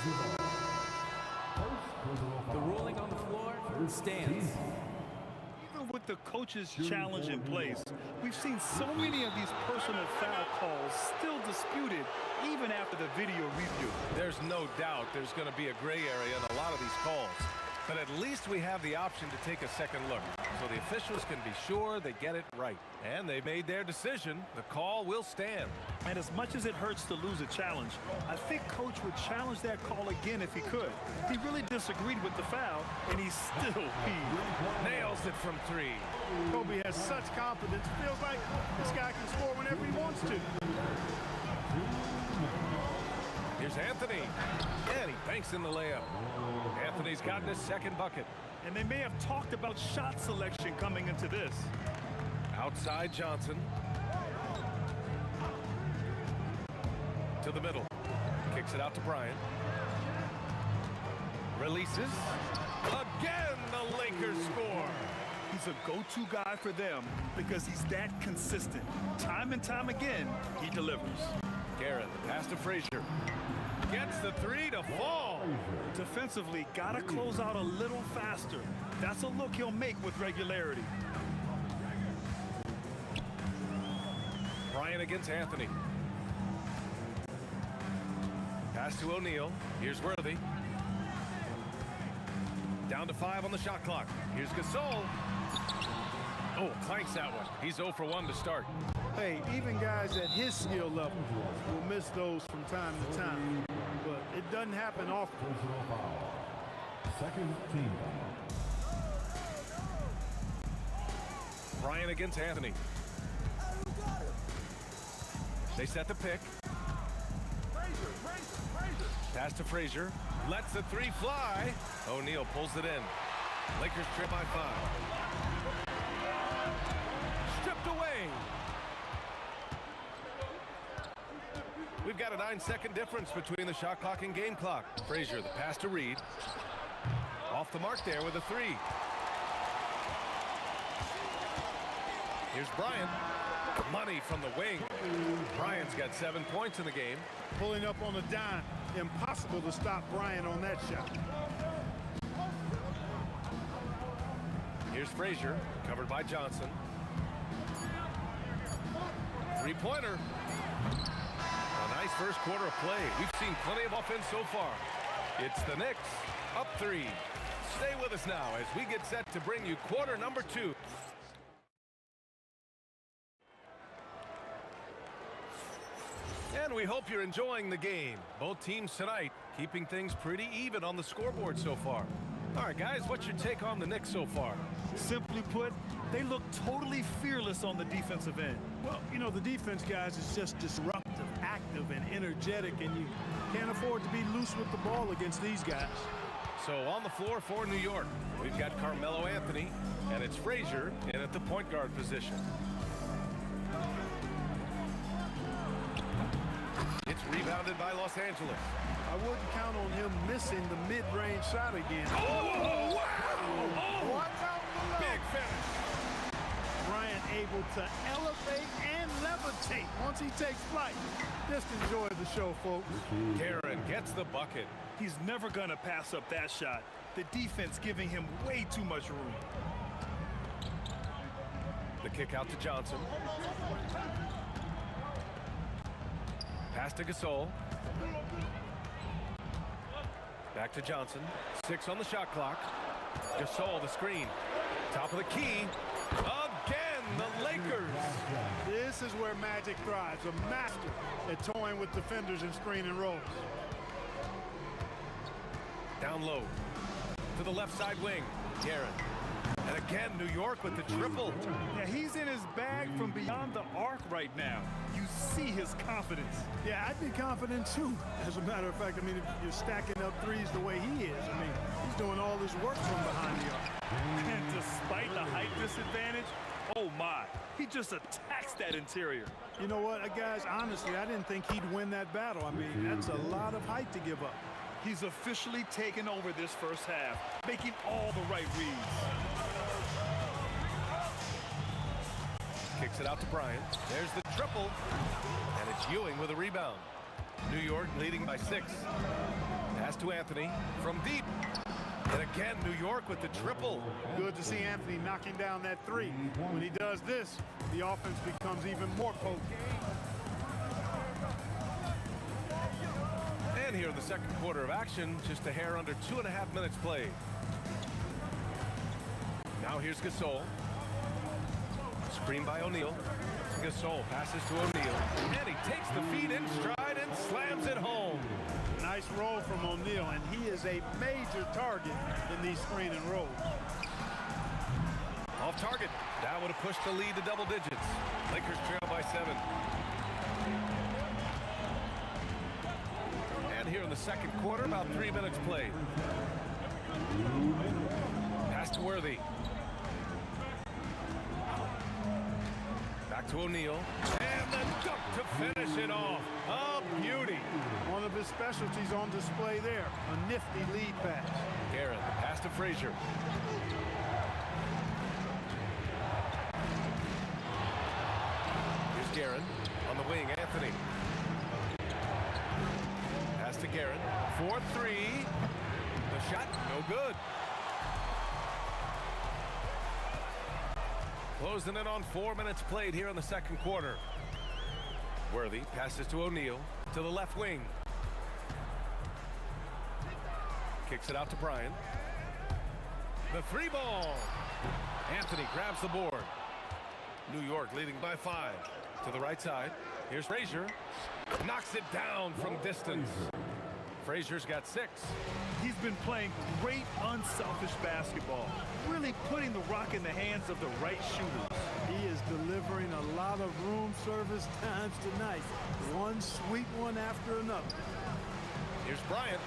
O: The ruling on the floor stands.
N: Even with the coach's challenge in place, we've seen so many of these personal foul calls still disputed even after the video review.
B: There's no doubt there's going to be a gray area in a lot of these calls. But at least we have the option to take a second look, so the officials can be sure they get it right. And they made their decision. The call will stand.
N: And as much as it hurts to lose a challenge, I think Coach would challenge that call again if he could. He really disagreed with the foul, and he still
B: nails it from 3.
C: Kobe has such confidence. Feels like this guy can score whenever he wants to.
B: Here's Anthony, and he banks in the layup. Anthony's gotten his second bucket.
N: And they may have talked about shot selection coming into this.
B: Outside Johnson. To the middle. Kicks it out to Bryant. Releases. Again, the Lakers score.
N: He's a go-to guy for them because he's that consistent. Time and time again, he delivers.
B: Garrett, the pass to Frazier. Gets the 3 to fall.
N: Defensively, gotta close out a little faster. That's a look he'll make with regularity.
B: Bryant against Anthony. Pass to O'Neal. Here's Worthy. Down to 5 on the shot clock. Here's Gasol. Oh, clanks that one. He's 0 for 1 to start.
C: Hey, even guys at his skill level will miss those from time to time. But it doesn't happen often.
D: Second team.
B: Bryant against Anthony. They set the pick. Pass to Frazier. Lets the 3 fly. O'Neal pulls it in. Lakers trip by 5. Stripped away. We've got a 9-second difference between the shot clock and game clock. Frazier, the pass to Reed. Off the mark there with a 3. Here's Bryant. Money from the wing. Bryant's got 7 points in the game.
C: Pulling up on a dime. Impossible to stop Bryant on that shot.
B: Here's Frazier, covered by Johnson. Three-pointer. A nice first quarter of play. We've seen plenty of offense so far. It's the Knicks, up 3. Stay with us now as we get set to bring you quarter number 2. And we hope you're enjoying the game. Both teams tonight keeping things pretty even on the scoreboard so far. All right, guys, what's your take on the Knicks so far?
N: Simply put, they look totally fearless on the defensive end.
C: Well, you know, the defense, guys, is just disruptive, active, and energetic, and you can't afford to be loose with the ball against these guys.
B: So on the floor for New York, we've got Carmelo Anthony, and it's Frazier in at the point guard position. It's rebounded by Los Angeles.
C: I wouldn't count on him missing the mid-range shot again.
B: Oh, wow!
C: What down below?
B: Big finish.
C: Bryant able to elevate and levitate once he takes flight. Just enjoy the show, folks.
B: Darren gets the bucket.
N: He's never going to pass up that shot. The defense giving him way too much room.
B: The kick out to Johnson. Pass to Gasol. Back to Johnson. 6 on the shot clock. Gasol, the screen. Top of the key. Again, the Lakers.
C: This is where Magic thrives. A master at toying with defenders and screen and rolls.
B: Down low. To the left side wing. Garrett. And again, New York with the triple.
N: Yeah, he's in his bag from beyond the arc right now. You see his confidence.
C: Yeah, I'd be confident too. As a matter of fact, I mean, if you're stacking up threes the way he is, I mean, he's doing all his work from behind the arc.
N: And despite the height disadvantage, oh my, he just attacks that interior.
C: You know what, guys, honestly, I didn't think he'd win that battle. I mean, that's a lot of height to give up.
N: He's officially taken over this first half, making all the right reads.
B: Kicks it out to Bryant. There's the triple. And it's Ewing with a rebound. New York leading by 6. Pass to Anthony from deep. And again, New York with the triple.
C: Good to see Anthony knocking down that 3. When he does this, the offense becomes even more potent.
B: And here in the second quarter of action, just a hair under 2.5 minutes played. Now here's Gasol. Screen by O'Neal. Gasol passes to O'Neal. And he takes the feed in stride and slams it home.
C: Nice roll from O'Neal, and he is a major target in these screen and rolls.
B: Off target. That would have pushed the lead to double digits. Lakers trail by 7. And here in the second quarter, about 3 minutes played. Pass to Worthy. Back to O'Neal. And the dunk to finish it off. A beauty.
C: One of his specialties on display there. A nifty lead pass.
B: Garrett, the pass to Frazier. Here's Garrett. On the wing, Anthony. Pass to Garrett. 4-3. The shot, no good. Closing in on 4 minutes played here in the second quarter. Worthy passes to O'Neal to the left wing. Kicks it out to Bryant. The 3 ball. Anthony grabs the board. New York leading by 5. To the right side. Here's Frazier. Knocks it down from distance. Frazier's got 6.
N: He's been playing great unselfish basketball, really putting the rock in the hands of the right shooters.
C: He is delivering a lot of room service times tonight. One sweet one after another.
B: Here's Bryant.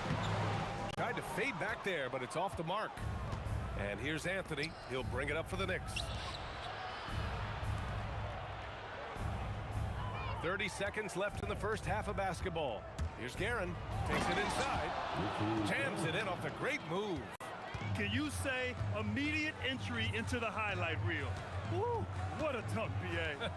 B: Tried to fade back there, but it's off the mark. And here's Anthony. He'll bring it up for the Knicks. 30 seconds left in the first half of basketball. Here's Guerin. Takes it inside. Jams it in off the great move.
N: Can you say immediate entry into the highlight reel? Woo, what a dunk, BA.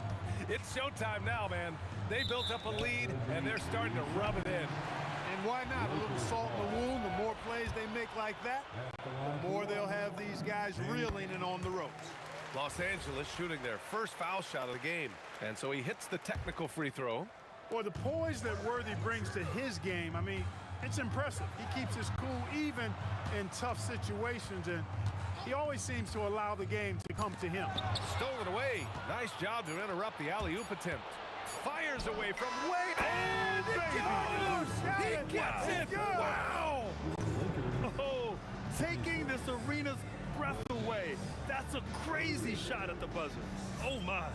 B: It's showtime now, man. They built up a lead, and they're starting to rub it in.
C: And why not? A little salt in the wound. The more plays they make like that, the more they'll have these guys reeling and on the ropes.
B: Los Angeles shooting their first foul shot of the game. And so he hits the technical free throw.
C: Boy, the poise that Worthy brings to his game, I mean, it's impressive. He keeps his cool even in tough situations, and he always seems to allow the game to come to him.
B: Stolen away. Nice job to interrupt the alley-oop attempt. Fires away from way. And it goes! He gets it! Wow!
N: Oh, taking this arena's breath away. That's a crazy shot at the buzzer. Oh, my.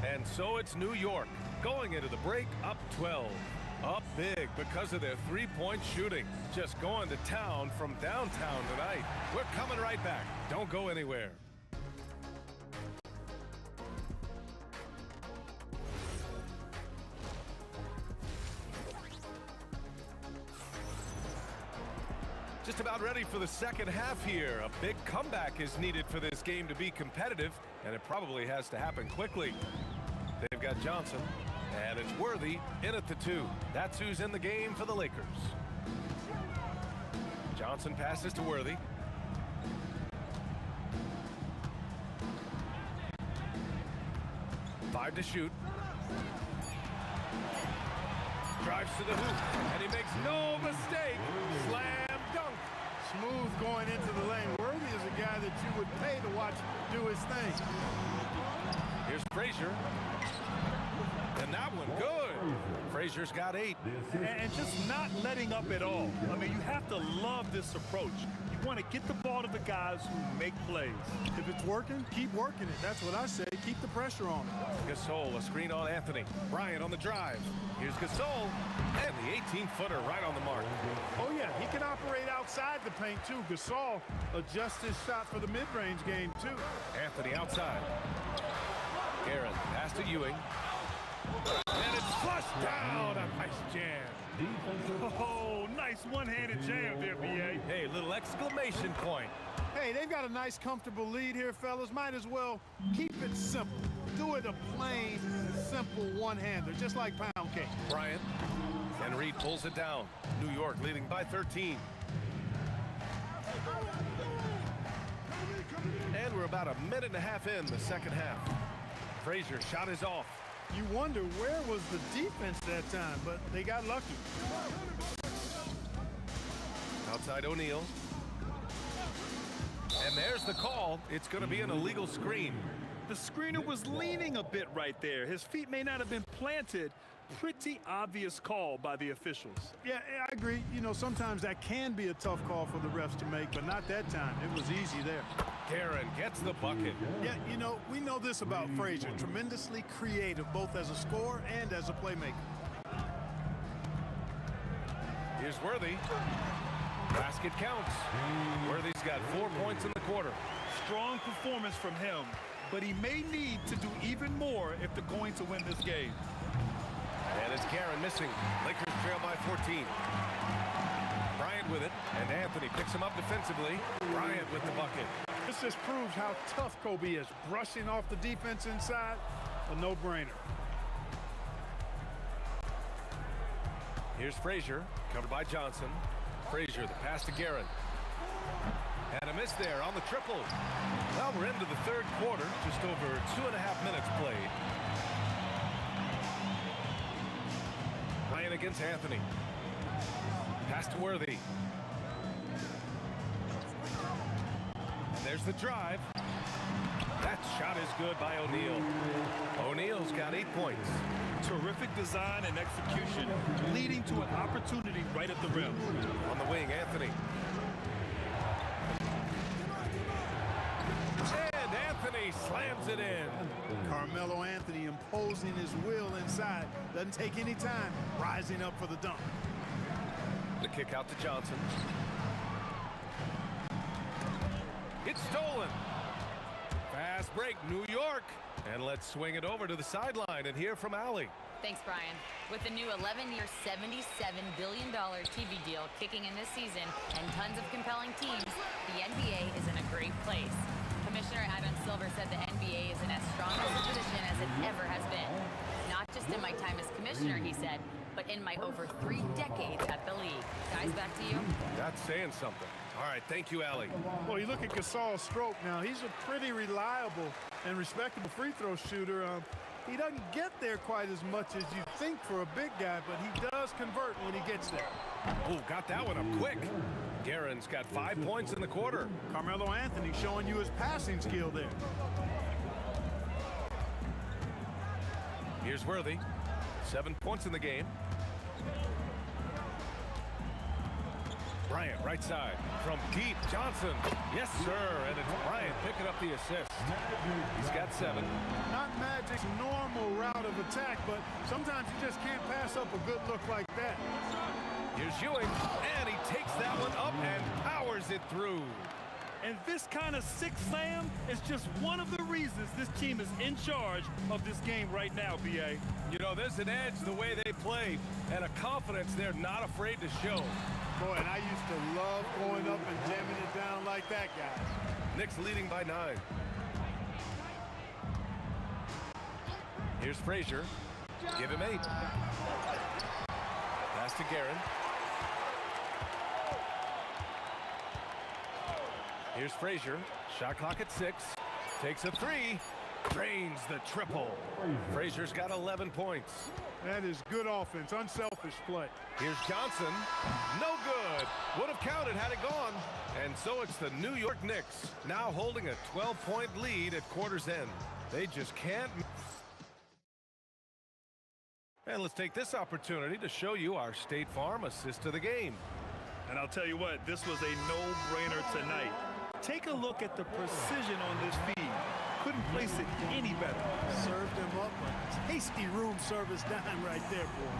B: And so it's New York going into the break up 12. Up big because of their three-point shooting. Just going to town from downtown tonight. We're coming right back. Don't go anywhere. Just about ready for the second half here. A big comeback is needed for this game to be competitive, and it probably has to happen quickly. They've got Johnson, and it's Worthy in at the 2. That's who's in the game for the Lakers. Johnson passes to Worthy. Five to shoot. Drives to the hoop, and he makes no mistake. Slam dunk.
C: Smooth going into the lane. Worthy is a guy that you would pay to watch do his thing.
B: Here's Frazier. And that one good. Frazier's got 8.
N: And just not letting up at all. I mean, you have to love this approach. You want to get the ball to the guys who make plays.
C: If it's working, keep working it. That's what I say. Keep the pressure on it.
B: Gasol, a screen on Anthony. Bryant on the drive. Here's Gasol. And the 18-footer right on the mark.
C: Oh, yeah, he can operate outside the paint, too. Gasol adjusts his shot for the mid-range game, too.
B: Anthony outside. Aaron, pass to Ewing. And it's flushed down. A nice jam.
N: Oh, nice one-handed jam there, B.A.
B: Hey, little exclamation point.
C: Hey, they've got a nice, comfortable lead here, fellas. Might as well keep it simple. Do it a plain, simple one-hander, just like pound cake.
B: Bryant. And Reed pulls it down. New York leading by 13. And we're about a minute and a half in the second half. Frazier shot is off.
C: You wonder where was the defense that time, but they got lucky.
B: Outside O'Neal. And there's the call. It's going to be an illegal screen.
N: The screener was leaning a bit right there. His feet may not have been planted. Pretty obvious call by the officials.
C: Yeah, I agree. You know, sometimes that can be a tough call for the refs to make, but not that time. It was easy there.
B: Guerin gets the bucket.
C: Yeah, you know, we know this about Frazier. Tremendously creative, both as a scorer and as a playmaker.
B: Here's Worthy. Basket counts. Worthy's got 4 points in the quarter.
N: Strong performance from him, but he may need to do even more if they're going to win this game.
B: And it's Guerin missing. Lakers trail by 14. Bryant with it, and Anthony picks him up defensively. Bryant with the bucket.
C: This just proves how tough Kobe is. Brushing off the defense inside, a no-brainer.
B: Here's Frazier, covered by Johnson. Frazier, the pass to Guerin. And a miss there on the triple. Well, we're into the third quarter, just over 2.5 minutes played. Bryant against Anthony. Pass to Worthy. There's the drive. That shot is good by O'Neal. O'Neal's got 8 points.
N: Terrific design and execution, leading to an opportunity right at the rim.
B: On the wing, Anthony. And Anthony slams it in.
C: Carmelo Anthony imposing his will inside. Doesn't take any time. Rising up for the dunk.
B: The kick out to Johnson. It's stolen. Fast break, New York. And let's swing it over to the sideline and hear from Allie.
L: Thanks, Brian. With the new 11-year, $77 billion TV deal kicking in this season and tons of compelling teams, the NBA is in a great place. Commissioner Adam Ben Silver said the NBA is in as strong a position as it ever has been. Not just in my time as commissioner, he said, but in my over 3 decades at the league. Guys, back to you.
B: That's saying something. All right, thank you, Allie.
C: Well, you look at Gasol's stroke now. He's a pretty reliable and respectable free throw shooter. He doesn't get there quite as much as you think for a big guy, but he does convert when he gets there.
B: Oh, got that one up quick. Guerin's got 5 points in the quarter.
C: Carmelo Anthony showing you his passing skill there.
B: Here's Worthy. 7 points in the game. Bryant, right side. From deep, Johnson. Yes, sir. And it's Bryant picking up the assist. He's got 7.
C: Not Magic's normal route of attack, but sometimes you just can't pass up a good look like that.
B: Here's Ewing, and he takes that one up and powers it through.
N: And this kind of sick slam is just one of the reasons this team is in charge of this game right now, B.A.
B: You know, there's an edge the way they play and a confidence they're not afraid to show.
C: Boy, and I used to love going up and jamming it down like that, guys.
B: Knicks leading by 9. Here's Frazier. Give him 8. Pass to Guerin. Here's Frazier. Shot clock at 6. Takes a 3. Drains the triple. Frazier's got 11 points.
C: That is good offense, unselfish play.
B: Here's Johnson. No good. Would have counted had it gone. And so it's the New York Knicks now holding a 12-point lead at quarter's end. They just can't. And let's take this opportunity to show you our State Farm assist of the game.
N: And I'll tell you what, this was a no-brainer tonight. Take a look at the precision on this feed. Couldn't place it any better.
C: Served him up a tasty room service dime right there, boy.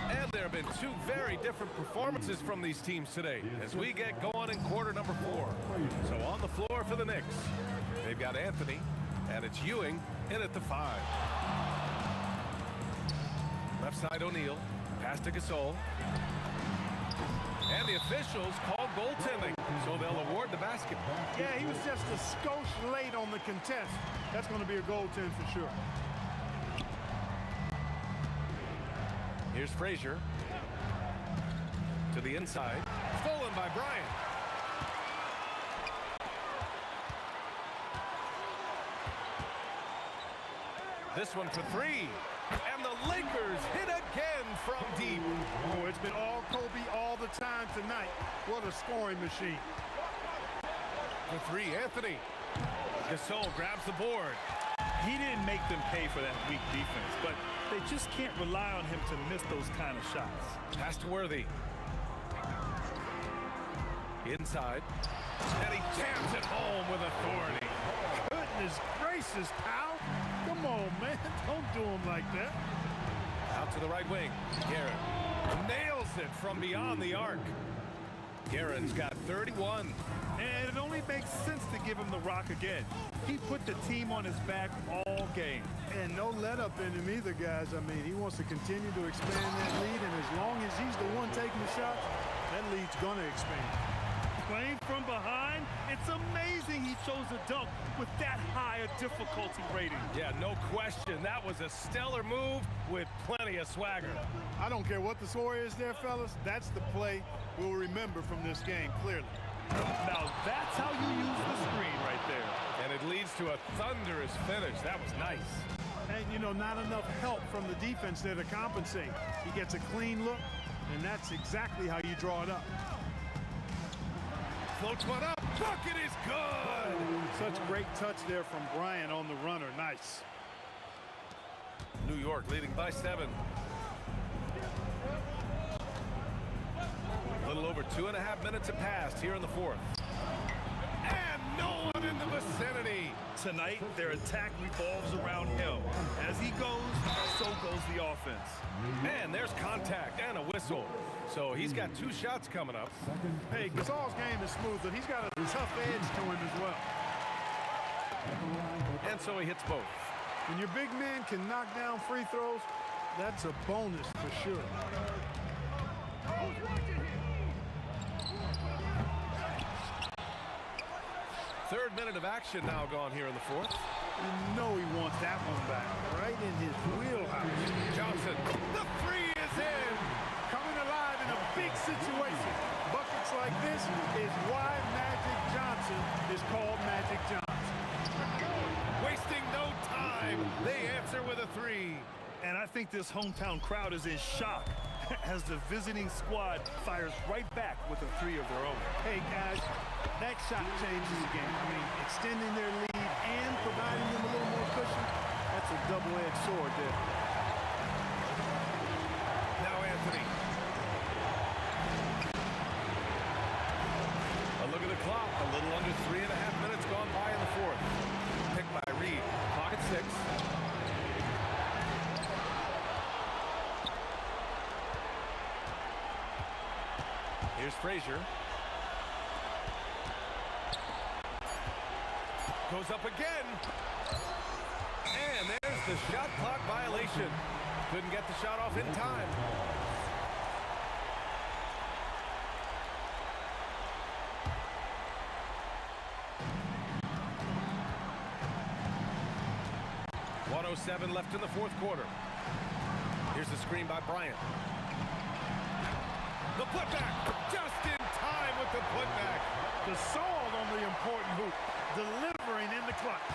B: And there have been 2 very different performances from these teams today as we get going in quarter number 4. So on the floor for the Knicks, they've got Anthony, and it's Ewing in at the 5. Left side O'Neal, pass to Gasol. And the officials call goaltending, so they'll award the basket.
C: Yeah, he was just a skosh late on the contest. That's going to be a goaltend for sure.
B: Here's Frazier. To the inside. Stolen by Bryant. This one for 3. And the Lakers hit again from deep.
C: Oh, it's been all Kobe all the time tonight. What a scoring machine.
B: For 3, Anthony. Gasol grabs the board.
N: He didn't make them pay for that weak defense, but they just can't rely on him to miss those kind of shots.
B: Pass to Worthy. Inside. And he jams it home with authority.
C: Goodness gracious, pal. Come on, man. Don't do him like that.
B: Out to the right wing. Guerin nails it from beyond the arc. Guerin's got 31.
N: And it only makes sense to give him the rock again. He put the team on his back all game.
C: And no let up in him either, guys. I mean, he wants to continue to expand that lead, and as long as he's the one taking the shots, that lead's going to expand.
N: Playing from behind, it's amazing he chose a dunk with that high a difficulty rating.
B: Yeah, no question. That was a stellar move with plenty of swagger.
C: I don't care what the score is there, fellas. That's the play we'll remember from this game, clearly.
N: Now, that's how you use the screen right there.
B: And it leads to a thunderous finish. That was nice.
C: And, you know, not enough help from the defense there to compensate. He gets a clean look, and that's exactly how you draw it up.
B: Floats one up. Bucket is good.
C: Such great touch there from Bryant on the runner. Nice.
B: New York leading by 7. A little over 2.5 minutes have passed here in the 4th. And no one in the vicinity.
N: Tonight, their attack revolves around him. As he goes, so goes the offense.
B: And there's contact and a whistle. So he's got 2 shots coming up.
C: Hey, Gasol's game is smooth, but he's got a tough edge to him as well.
B: And so he hits both.
C: When your big man can knock down free throws, that's a bonus for sure.
B: Third minute of action now gone here in the fourth.
C: You know he wants that one back, right in his wheelhouse.
B: Johnson, the three is in.
C: Coming alive in a big situation. Buckets like this is why Magic Johnson is called Magic Johnson.
B: Wasting no time. They answer with a three.
N: And I think this hometown crowd is in shock as the visiting squad fires right back with a three of their own.
C: Hey, guys, that shot changes the game. I mean, extending their lead and providing them a little more cushion, that's a double-edged sword there.
B: Now Anthony. A look at the clock. A little under 3.5 minutes gone by in the fourth. Picked by Reed. Clock at 6. Here's Frazier. Goes up again. And there's the shot clock violation. Couldn't get the shot off in time. .107 left in the fourth quarter. Here's the screen by Bryant. The putback, just in time with the putback.
C: The salt on the important hoop, delivering in the clutch.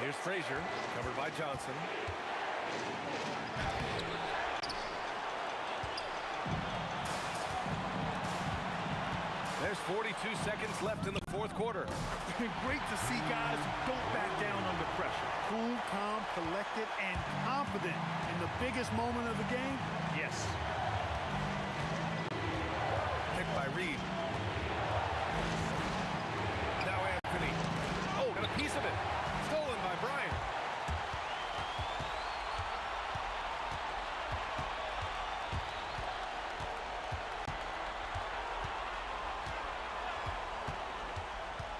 B: Here's Frazier, covered by Johnson. There's 42 seconds left in the fourth quarter.
C: Great to see guys who don't back down under pressure. Cool, calm, collected, and confident in the biggest moment of the game. Yes.
B: Picked by Reed. Now Anthony. Oh, got a piece of it. Stolen by Bryant.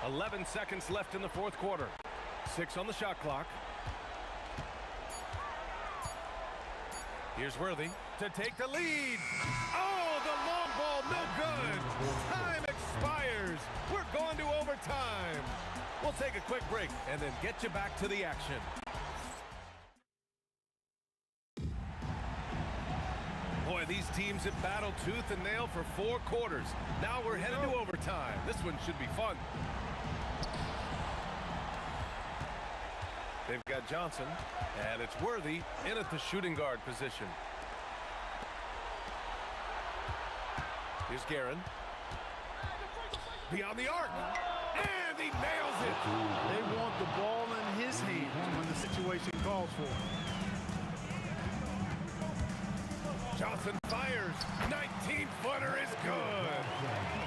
B: .11 seconds left in the fourth quarter. 6 on the shot clock. Here's Worthy to take the lead. Oh, the long ball, no good. Time expires. We're going to overtime. We'll take a quick break and then get you back to the action. Boy, these teams have battled tooth and nail for 4 quarters. Now we're headed to overtime. This one should be fun. They've got Johnson, and it's Worthy in at the shooting guard position. Here's Guerin. Beyond the arc, and he nails it.
C: They want the ball in his hands when the situation calls for it.
B: Johnson fires. 19-footer is good.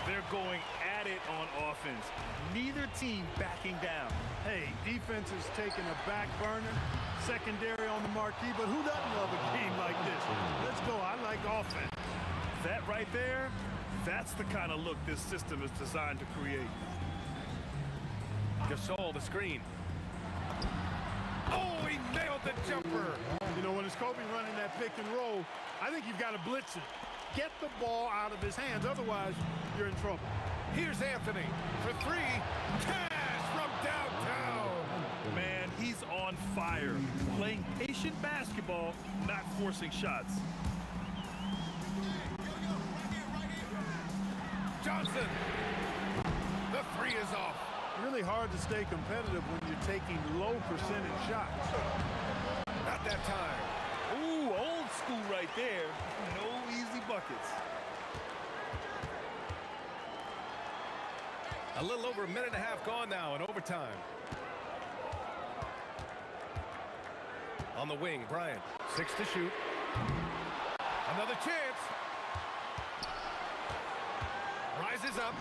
N: They're going at it on offense. Neither team backing down.
C: Hey, defense is taking a back burner, secondary on the marquee, but who doesn't love a game like this? Let's go. I like offense.
N: That right there, that's the kind of look this system is designed to create.
B: Gasol, the screen. Oh, he nailed the jumper.
C: You know, when it's Kobe running that pick and roll, I think you've got to blitz it. Get the ball out of his hands, otherwise you're in trouble.
B: Here's Anthony for 3. Cash from downtown.
N: Man, he's on fire. Playing patient basketball, not forcing shots.
B: Johnson. The 3 is off.
C: Really hard to stay competitive when you're taking low percentage shots.
B: Not that time.
N: Ooh, old school right there. No easy buckets.
B: A little over a minute and a half gone now in overtime. On the wing, Bryant. 6 to shoot. Another chance. Rises up.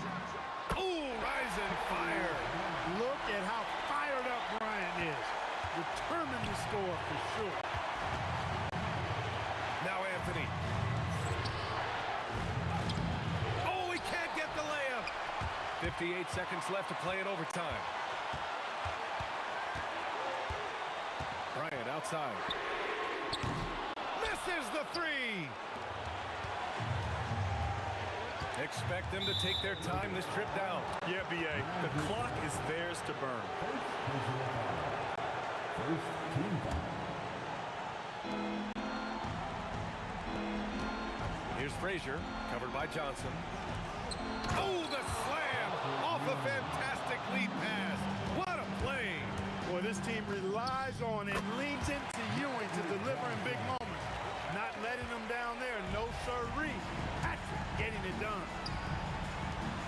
B: Ooh, rise and fire.
C: Look at how fired up Bryant is. Determined to score for sure.
B: Now Anthony. Oh, he can't get the layup. 58 seconds left to play in overtime. Bryant outside. Misses the 3. Expect them to take their time this trip down.
N: Yeah, B.A. The clock is theirs to burn.
D: First team foul.
B: Here's Frazier, covered by Johnson. Oh, the slam! Off a fantastic lead pass. What a play!
C: Boy, this team relies on and leans into Ewing to deliver in big moments. Not letting them down there. No sirree. Patrick getting it done.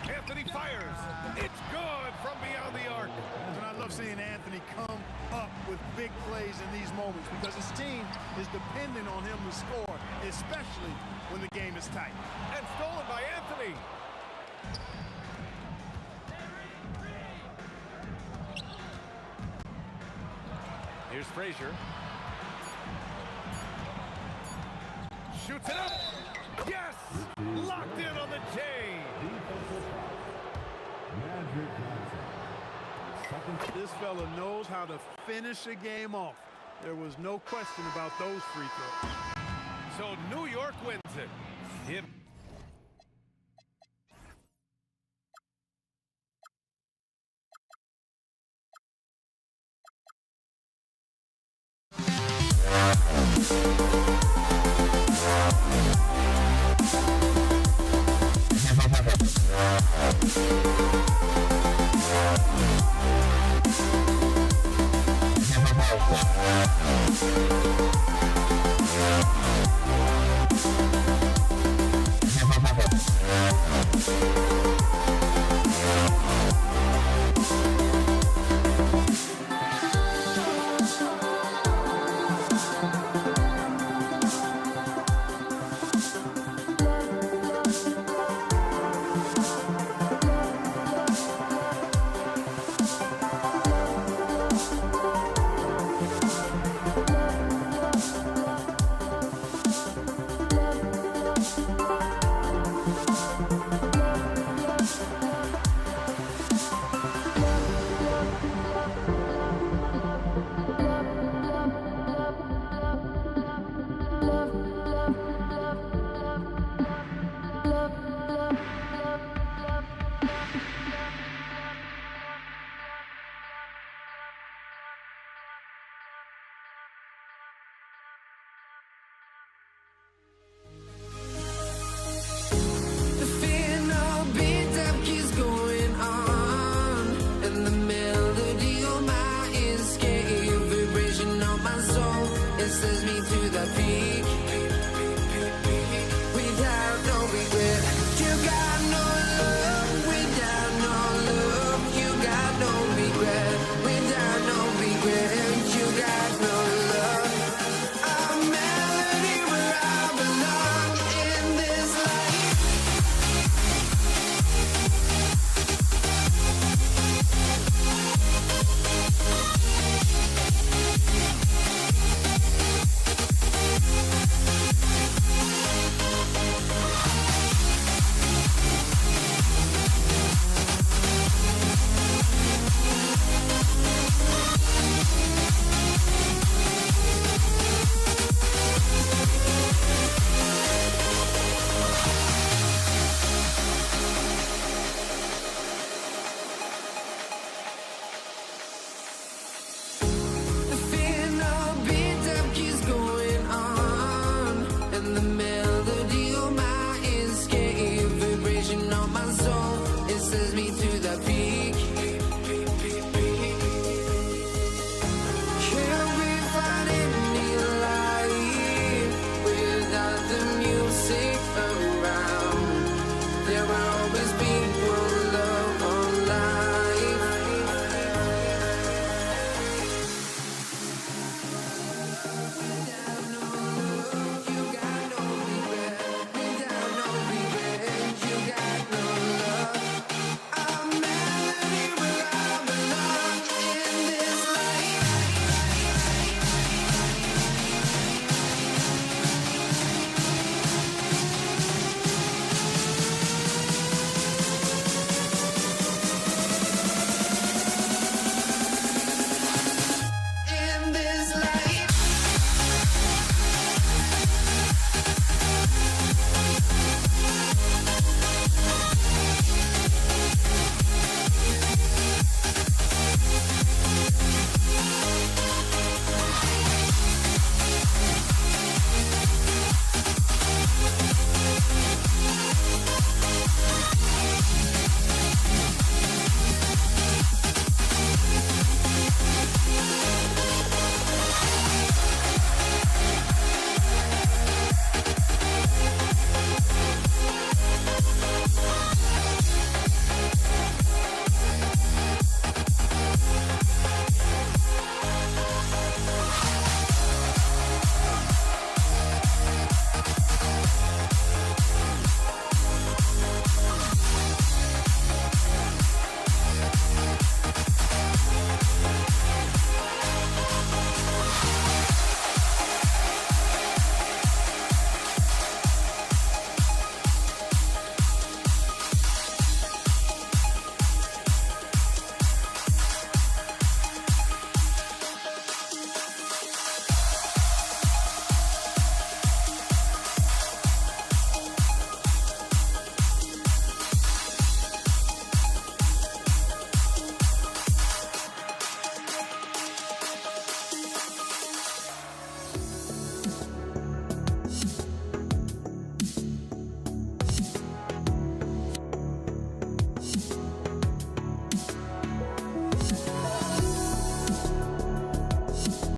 B: Anthony fires. It's good from beyond the arc.
C: And I love seeing Anthony come up with big plays in these moments because his team is dependent on him to score, especially when the game is tight.
B: And stolen by Anthony. Here's Frazier. Shoots it up. Yes! Locked in on the J.
C: This fella knows how to finish a game off. There was no question about those free throws.
B: So New York wins it. Him.